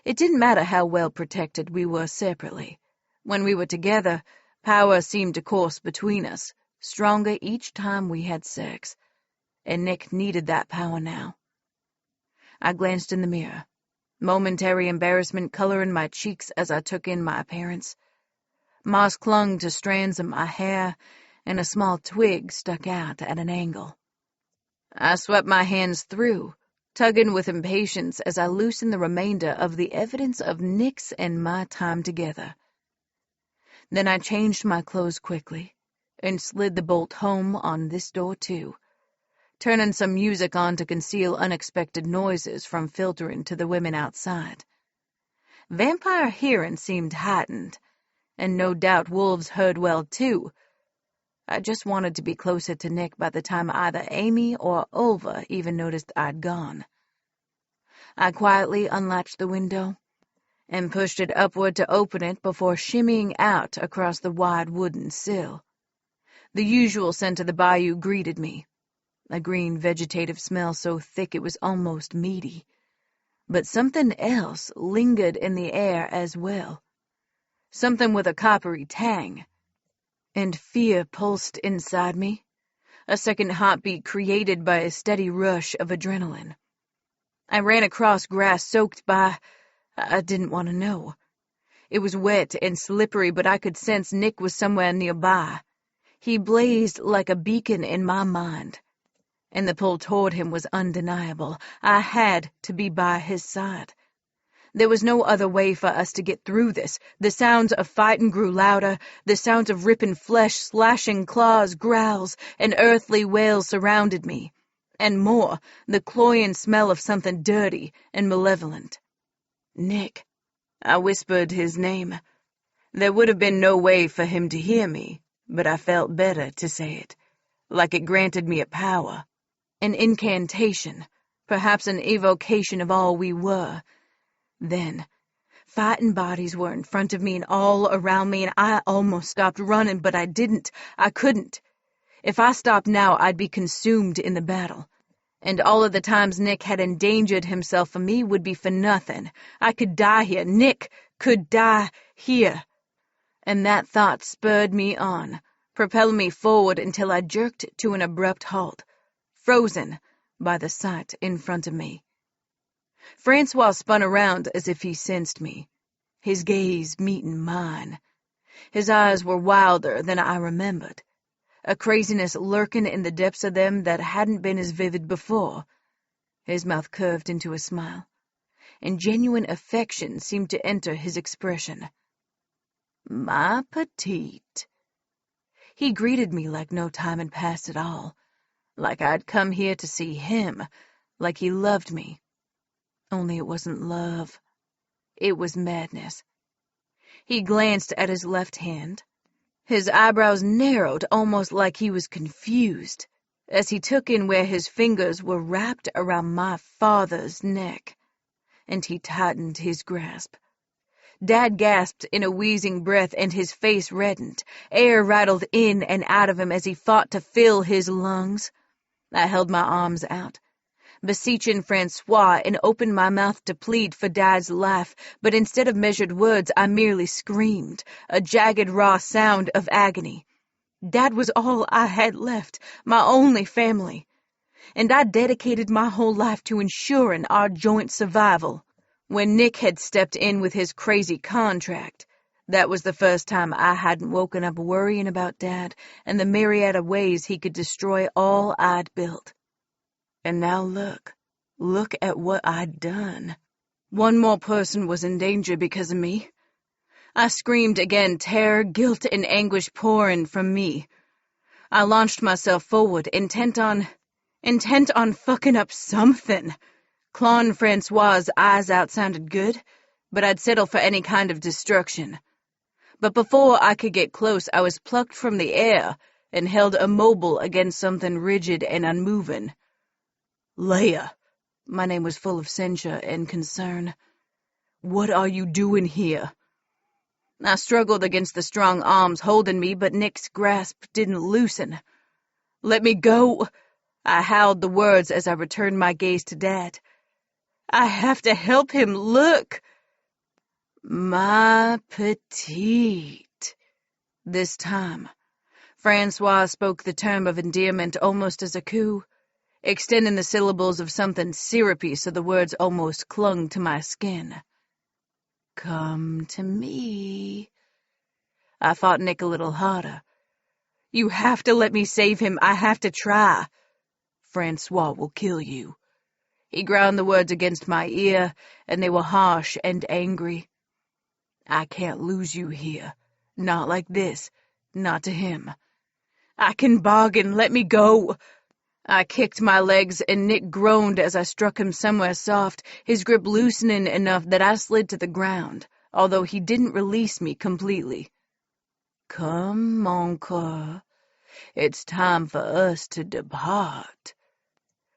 [SPEAKER 3] It didn't matter how well protected we were separately. When we were together, power seemed to course between us, stronger each time we had sex, and Nick needed that power now. I glanced in the mirror, momentary embarrassment coloring my cheeks as I took in my appearance. Moss clung to strands of my hair, and a small twig stuck out at an angle. I swept my hands through, tugging with impatience as I loosened the remainder of the evidence of Nick's and my time together. Then I changed my clothes quickly and slid the bolt home on this door, too, turning some music on to conceal unexpected noises from filtering to the women outside. Vampire hearing seemed heightened, and no doubt wolves heard well, too. I just wanted to be closer to Nick by the time either Amy or Ulva even noticed I'd gone. I quietly unlatched the window and pushed it upward to open it before shimmying out across the wide wooden sill. The usual scent of the bayou greeted me, a green vegetative smell so thick it was almost meaty. But something else lingered in the air as well, something with a coppery tang, and fear pulsed inside me, a second heartbeat created by a steady rush of adrenaline. I ran across grass soaked by... I didn't want to know. It was wet and slippery, but I could sense Nick was somewhere nearby. He blazed like a beacon in my mind, and the pull toward him was undeniable. I had to be by his side. There was no other way for us to get through this. The sounds of fighting grew louder, the sounds of ripping flesh, slashing claws, growls, and earthly wails surrounded me. And more, the cloying smell of something dirty and malevolent. Nick. I whispered his name. There would have been no way for him to hear me, but I felt better to say it, like it granted me a power, an incantation, perhaps an evocation of all we were. Then, fighting bodies were in front of me and all around me, and I almost stopped running, but I didn't. I couldn't. If I stopped now, I'd be consumed in the battle. And all of the times Nick had endangered himself for me would be for nothing. I could die here. Nick could die here. And that thought spurred me on, propelling me forward until I jerked to an abrupt halt, frozen by the sight in front of me. Francois spun around as if he sensed me, his gaze meeting mine. His eyes were wilder than I remembered, a craziness lurking in the depths of them that hadn't been as vivid before. His mouth curved into a smile, and genuine affection seemed to enter his expression. "My petite." He greeted me like no time had passed at all, like I'd come here to see him, like he loved me. Only it wasn't love. It was madness. He glanced at his left hand. His eyebrows narrowed almost like he was confused, as he took in where his fingers were wrapped around my father's neck, and he tightened his grasp. Dad gasped in a wheezing breath, and his face reddened. Air rattled in and out of him as he fought to fill his lungs. I held my arms out, beseeching Francois, and opened my mouth to plead for Dad's life, but instead of measured words, I merely screamed, a jagged, raw sound of agony. Dad was all I had left, my only family, and I dedicated my whole life to ensuring our joint survival. When Nick had stepped in with his crazy contract, that was the first time I hadn't woken up worrying about Dad and the myriad of ways he could destroy all I'd built. And now look at what I'd done. One more person was in danger because of me. I screamed again, terror, guilt, and anguish pouring from me. I launched myself forward, intent on fucking up something. Clawing Francois' eyes out sounded good, but I'd settle for any kind of destruction. But before I could get close, I was plucked from the air and held immobile against something rigid and unmoving. "Leia." My name was full of censure and concern. "What are you doing here?" I struggled against the strong arms holding me, but Nick's grasp didn't loosen. "Let me go." I howled the words as I returned my gaze to Dad. "I have to help him. Look." "My petite." This time, Francois spoke the term of endearment almost as a coo, extending the syllables of something syrupy so the words almost clung to my skin. "Come to me." I fought Nick a little harder. "You have to let me save him. I have to try." "Francois will kill you." He ground the words against my ear, and they were harsh and angry. "I can't lose you here. Not like this. Not to him." "I can bargain. Let me go." I kicked my legs, and Nick groaned as I struck him somewhere soft, his grip loosening enough that I slid to the ground, although he didn't release me completely. "Come, mon coeur. It's time for us to depart."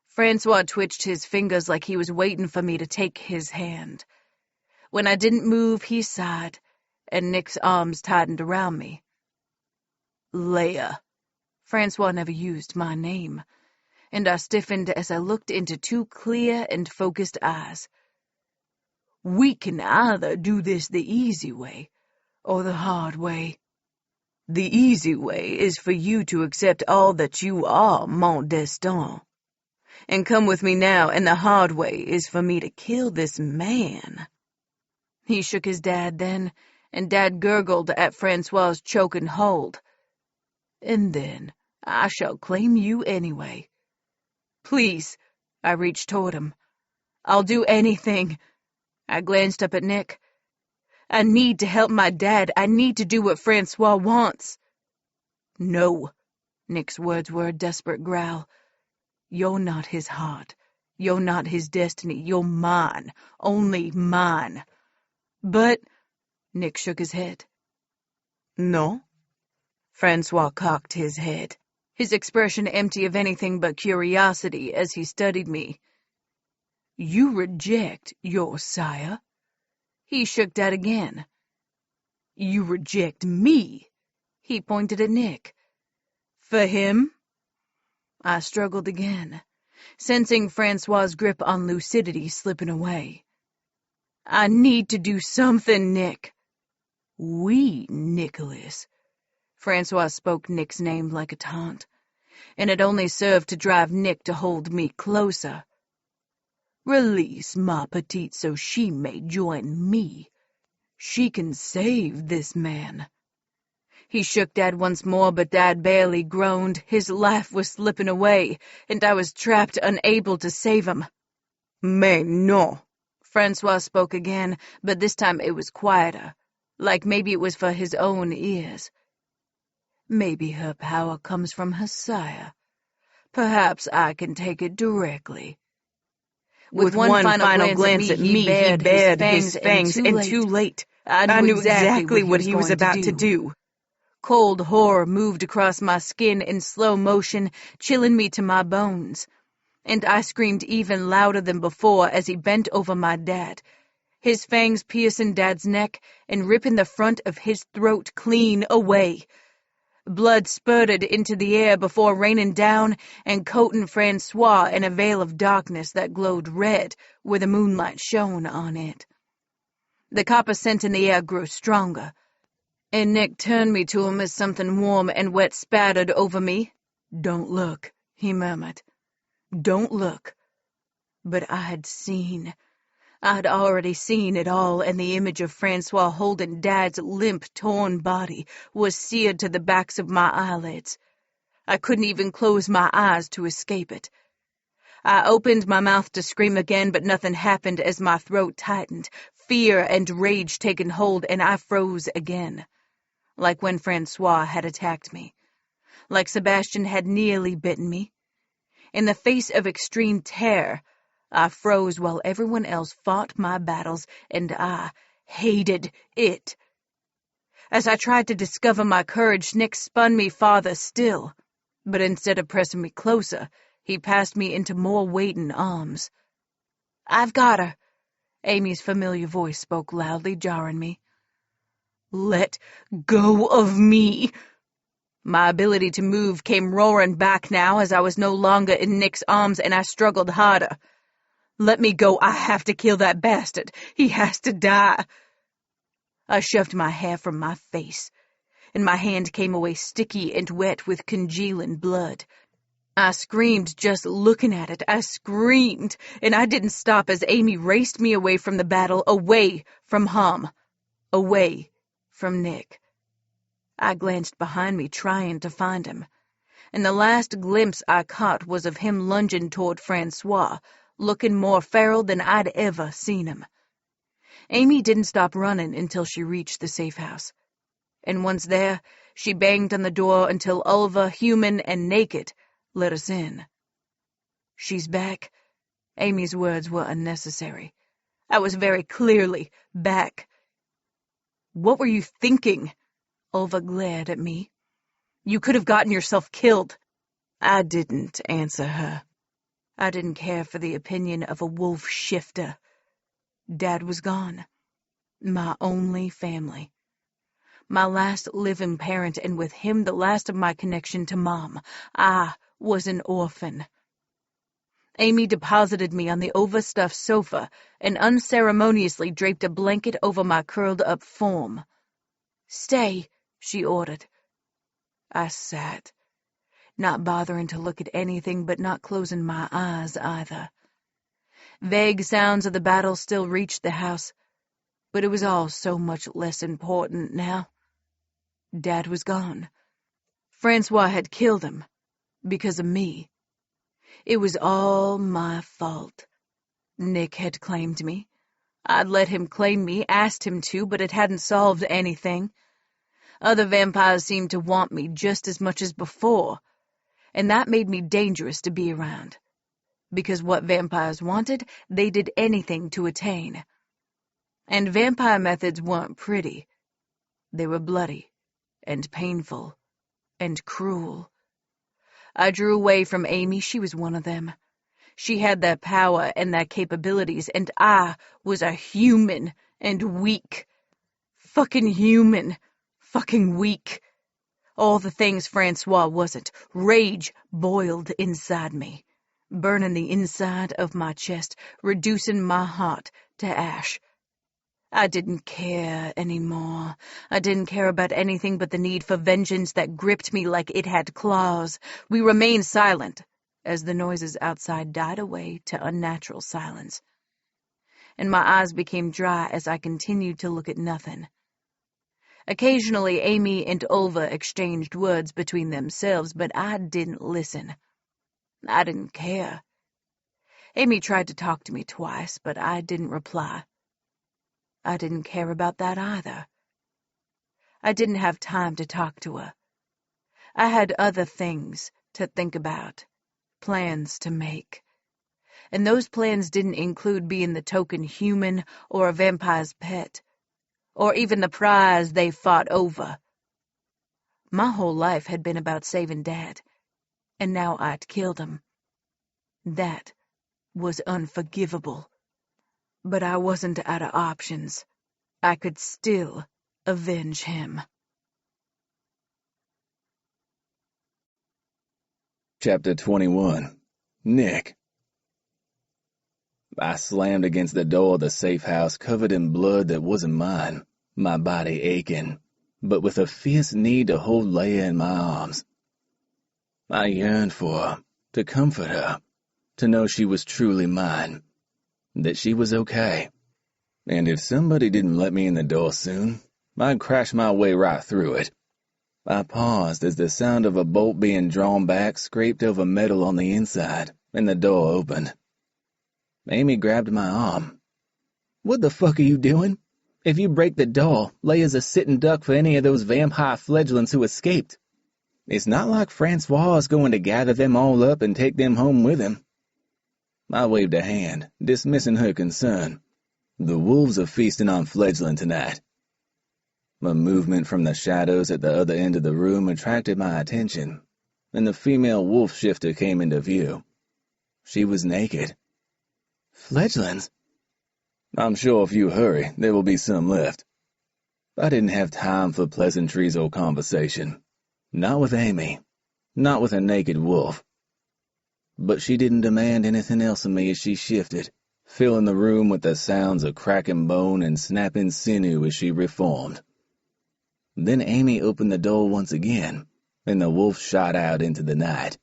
[SPEAKER 3] Francois twitched his fingers like he was waiting for me to take his hand. When I didn't move, he sighed, and Nick's arms tightened around me. "Leia." Francois never used my name, and I stiffened as I looked into two clear and focused eyes. "We can either do this the easy way or the hard way. The easy way is for you to accept all that you are, mon destin, and come with me now, and the hard way is for me to kill this man." He shook his dad then, and Dad gurgled at Francois's choking hold. "And then I shall claim you anyway." "Please." I reached toward him. "I'll do anything." I glanced up at Nick. "I need to help my dad. I need to do what Francois wants." "No." Nick's words were a desperate growl. "You're not his heart. You're not his destiny. You're mine. Only mine." "But—" Nick shook his head. "No?" Francois cocked his head, his expression empty of anything but curiosity as he studied me. "You reject your sire?" He shook that again. "You reject me?" He pointed at Nick. "For him?" I struggled again, sensing Francois's grip on lucidity slipping away. "I need to do something, Nick." "We, Nicholas." Francois spoke Nick's name like a taunt, and it only served to drive Nick to hold me closer. "Release ma petite so she may join me. She can save this man." He shook Dad once more, but Dad barely groaned. His life was slipping away, and I was trapped, unable to save him. "Mais non." Francois spoke again, but this time it was quieter, like maybe it was for his own ears. "Maybe her power comes from her sire. Perhaps I can take it directly." With one final glance at me, he bared his fangs, and too late. I knew exactly what he was about to do. Cold horror moved across my skin in slow motion, chilling me to my bones. And I screamed even louder than before as he bent over my dad, his fangs piercing Dad's neck and ripping the front of his throat clean away. Blood spurted into the air before raining down and coating Francois in a veil of darkness that glowed red where the moonlight shone on it. The copper scent in the air grew stronger, and Nick turned me to him as something warm and wet spattered over me. "Don't look," he murmured. "Don't look." But I had already seen it all, and the image of Francois holding Dad's limp, torn body was seared to the backs of my eyelids. I couldn't even close my eyes to escape it. I opened my mouth to scream again, but nothing happened as my throat tightened, fear and rage taking hold, and I froze again. Like when Francois had attacked me. Like Sebastian had nearly bitten me. In the face of extreme terror, I froze while everyone else fought my battles, and I hated it. As I tried to discover my courage, Nick spun me farther still, but instead of pressing me closer, he passed me into more waiting arms. "I've got her," Amy's familiar voice spoke loudly, jarring me. "Let go of me." My ability to move came roaring back now as I was no longer in Nick's arms, and I struggled harder. "Let me go. I have to kill that bastard. He has to die." I shoved my hair from my face, and my hand came away sticky and wet with congealing blood. I screamed just looking at it. I screamed, and I didn't stop as Amy raced me away from the battle, away from Hum, away from Nick. I glanced behind me, trying to find him, and the last glimpse I caught was of him lunging toward Francois, looking more feral than I'd ever seen him. Amy didn't stop running until she reached the safe house, and once there, she banged on the door until Ulva, human and naked, let us in. "She's back." Amy's words were unnecessary. I was very clearly back. "What were you thinking?" Ulva glared at me. "You could have gotten yourself killed." I didn't answer her. I didn't care for the opinion of a wolf shifter. Dad was gone. My only family. My last living parent, and with him the last of my connection to Mom. I was an orphan. Amy deposited me on the overstuffed sofa and unceremoniously draped a blanket over my curled-up form. "Stay," she ordered. I sat, not bothering to look at anything but not closing my eyes either. Vague sounds of the battle still reached the house. But it was all so much less important now. Dad was gone. Francois had killed him because of me. It was all my fault. Nick had claimed me. I'd let him claim me, asked him to, but it hadn't solved anything. Other vampires seemed to want me just as much as before, and that made me dangerous to be around. Because what vampires wanted, they did anything to attain. And vampire methods weren't pretty. They were bloody, and painful, and cruel. I drew away from Amy. She was one of them. She had their power and their capabilities, and I was a human and weak. Fucking human. Fucking weak. All the things Francois wasn't. Rage boiled inside me, burning the inside of my chest, reducing my heart to ash. I didn't care anymore. I didn't care about anything but the need for vengeance that gripped me like it had claws. We remained silent as the noises outside died away to unnatural silence, and my eyes became dry as I continued to look at nothing. Occasionally, Amy and Ulva exchanged words between themselves, but I didn't listen. I didn't care. Amy tried to talk to me twice, but I didn't reply. I didn't care about that either. I didn't have time to talk to her. I had other things to think about, plans to make. And those plans didn't include being the token human or a vampire's pet, or even the prize they fought over. My whole life had been about saving Dad, and now I'd killed him. That was unforgivable. But I wasn't out of options. I could still avenge him.
[SPEAKER 2] Chapter 21. Nick. I slammed against the door of the safe house, covered in blood that wasn't mine, my body aching, but with a fierce need to hold Leia in my arms. I yearned for her, to comfort her, to know she was truly mine, that she was okay. And if somebody didn't let me in the door soon, I'd crash my way right through it. I paused as the sound of a bolt being drawn back scraped over metal on the inside, and the door opened. Amy grabbed my arm. "What the fuck are you doing? If you break the door, Leia's a sitting duck for any of those vampire fledglings who escaped. It's not like Francois is going to gather them all up and take them home with him." I waved a hand, dismissing her concern. The wolves are feasting on fledgling tonight. A movement from the shadows at the other end of the room attracted my attention, and the female wolf shifter came into view. She was naked. Fledglings? I'm sure if you hurry, there will be some left. I didn't have time for pleasantries or conversation. Not with Amy. Not with a naked wolf. But she didn't demand anything else of me as she shifted, filling the room with the sounds of cracking bone and snapping sinew as she reformed. Then Amy opened the door once again, and the wolf shot out into the night.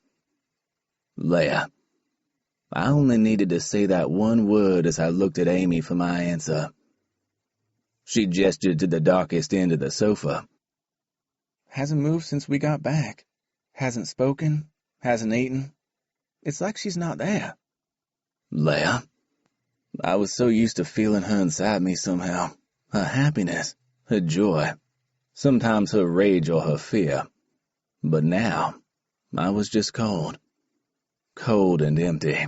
[SPEAKER 2] Leia. I only needed to say that one word as I looked at Amy for my answer. She gestured to the darkest end of the sofa. "Hasn't moved since we got back. Hasn't spoken, hasn't eaten. It's like she's not there." Leia? I was so used to feeling her inside me somehow. Her happiness, her joy, sometimes her rage or her fear. But now, I was just cold. Cold and empty.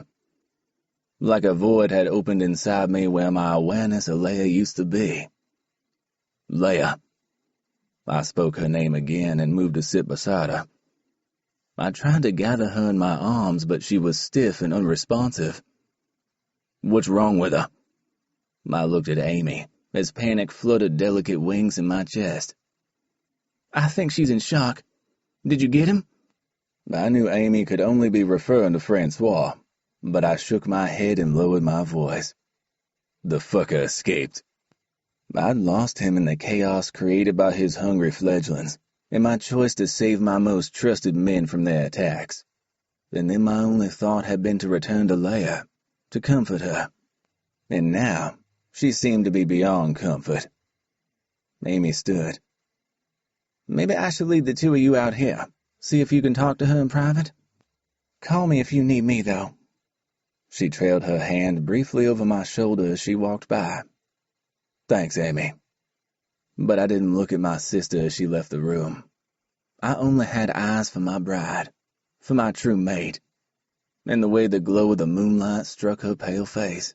[SPEAKER 2] Like a void had opened inside me where my awareness of Leia used to be. Leia. I spoke her name again and moved to sit beside her. I tried to gather her in my arms, but she was stiff and unresponsive. "What's wrong with her?" I looked at Amy, as panic fluttered delicate wings in my chest. "I think she's in shock. Did you get him?" I knew Amy could only be referring to Francois, but I shook my head and lowered my voice. The fucker escaped. I'd lost him in the chaos created by his hungry fledglings, and my choice to save my most trusted men from their attacks. And then my only thought had been to return to Leia, to comfort her. And now, She seemed to be beyond comfort. Amy stood.
[SPEAKER 4] Maybe I should leave the two of you out here. See if you can talk to her in private. Call me if you need me, though.
[SPEAKER 2] She trailed her hand briefly over my shoulder as she walked by. Thanks, Amy. But I didn't look at my sister as she left the room. I only had eyes for my bride, for my true mate, and the way the glow of the moonlight struck her pale face.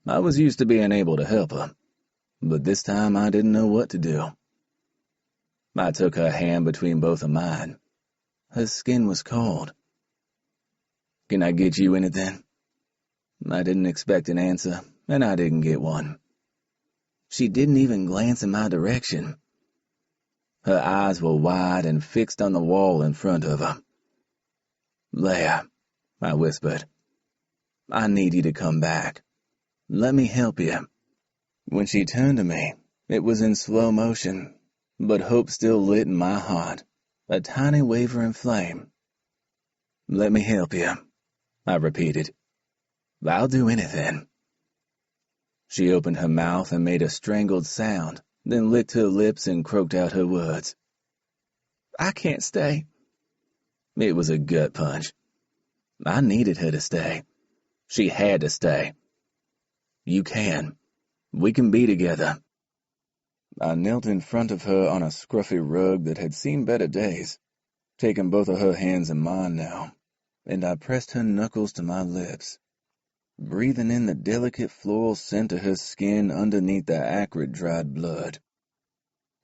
[SPEAKER 2] I was used to being able to help her, but this time I didn't know what to do. I took her hand between both of mine. Her skin was cold. Can I get you anything? I didn't expect an answer, and I didn't get one. She didn't even glance in my direction. Her eyes were wide and fixed on the wall in front of her. Leia, I whispered, I need you to come back. Let me help you. When she turned to me, it was in slow motion, but hope still lit in my heart, a tiny wavering flame. Let me help you, I repeated. I'll do anything. She opened her mouth and made a strangled sound, then licked her lips and croaked out her words. I can't stay. It was a gut punch. I needed her to stay. She had to stay. You can. We can be together. I knelt in front of her on a scruffy rug that had seen better days, taking both of her hands in mine now, and I pressed her knuckles to my lips, breathing in the delicate floral scent of her skin underneath the acrid dried blood.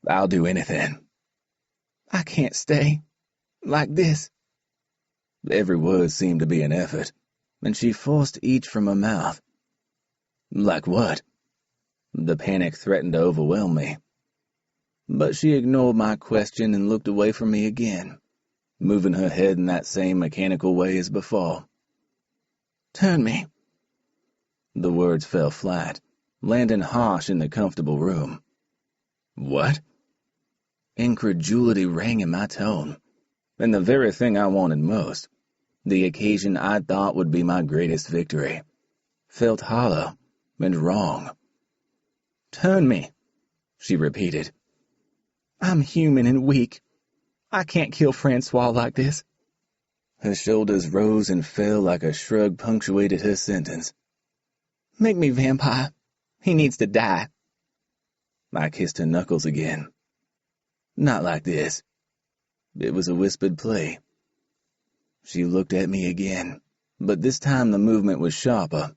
[SPEAKER 2] I'll do anything. I can't stay. Like this. Every word seemed to be an effort, and she forced each from her mouth. Like what? The panic threatened to overwhelm me. But she ignored my question and looked away from me again, moving her head in that same mechanical way as before. Turn me. The words fell flat, landing harsh in the comfortable room. What? Incredulity rang in my tone, and the very thing I wanted most, the occasion I thought would be my greatest victory, felt hollow and wrong. Turn me, she repeated. I'm human and weak. I can't kill Francois like this. Her shoulders rose and fell like a shrug punctuated her sentence. Make me vampire. He needs to die. I kissed her knuckles again. Not like this. It was a whispered plea. She looked at me again, but this time the movement was sharper,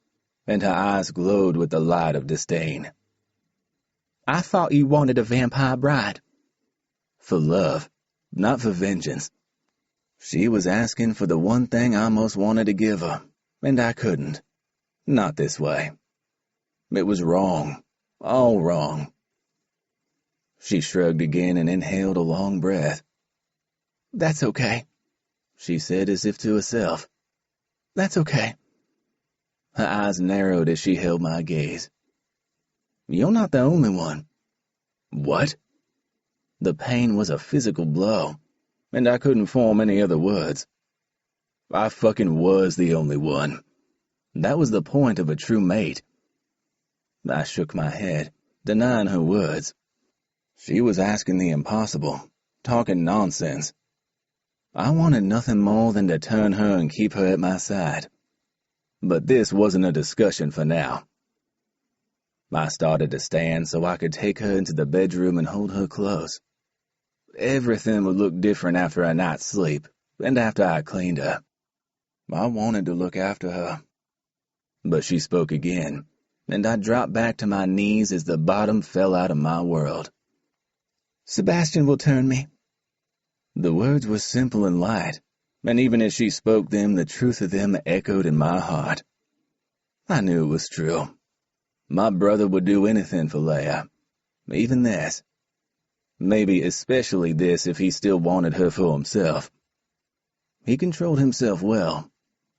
[SPEAKER 2] and her eyes glowed with the light of disdain. I thought you wanted a vampire bride. For love, not for vengeance. She was asking for the one thing I most wanted to give her, and I couldn't. Not this way. It was wrong. All wrong. She shrugged again and inhaled a long breath. That's okay, she said as if to herself. That's okay. Her eyes narrowed as she held my gaze. You're not the only one. What? The pain was a physical blow, and I couldn't form any other words. I fucking was the only one. That was the point of a true mate. I shook my head, denying her words. She was asking the impossible, talking nonsense. I wanted nothing more than to turn her and keep her at my side. But this wasn't a discussion for now. I started to stand so I could take her into the bedroom and hold her close. Everything would look different after a night's sleep, and after I cleaned her. I wanted to look after her. But she spoke again, and I dropped back to my knees as the bottom fell out of my world. Sebastian will turn me. The words were simple and light, and even as she spoke them, the truth of them echoed in my heart. I knew it was true. My brother would do anything for Leia, even this. Maybe especially this if he still wanted her for himself. He controlled himself well,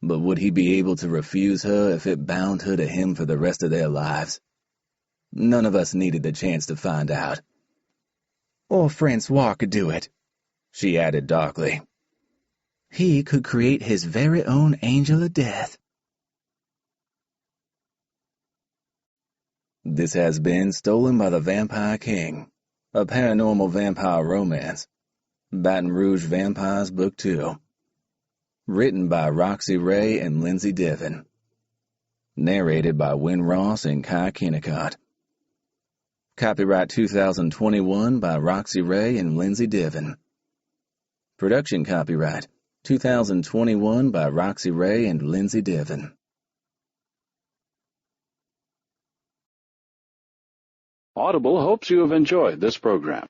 [SPEAKER 2] but would he be able to refuse her if it bound her to him for the rest of their lives? None of us needed the chance to find out. Or Francois could do it, she added darkly. He could create his very own angel of death. This has been Stolen by the Vampire King, a paranormal vampire romance. Baton Rouge Vampires Book 2. Written by Roxie Ray and Lindsey Devin. Narrated by Wynn Ross and Kai Kennicott. Copyright 2021 by Roxie Ray and Lindsey Devin. Production copyright 2021 by Roxie Ray and Lindsey Devin.
[SPEAKER 5] Audible hopes you have enjoyed this program.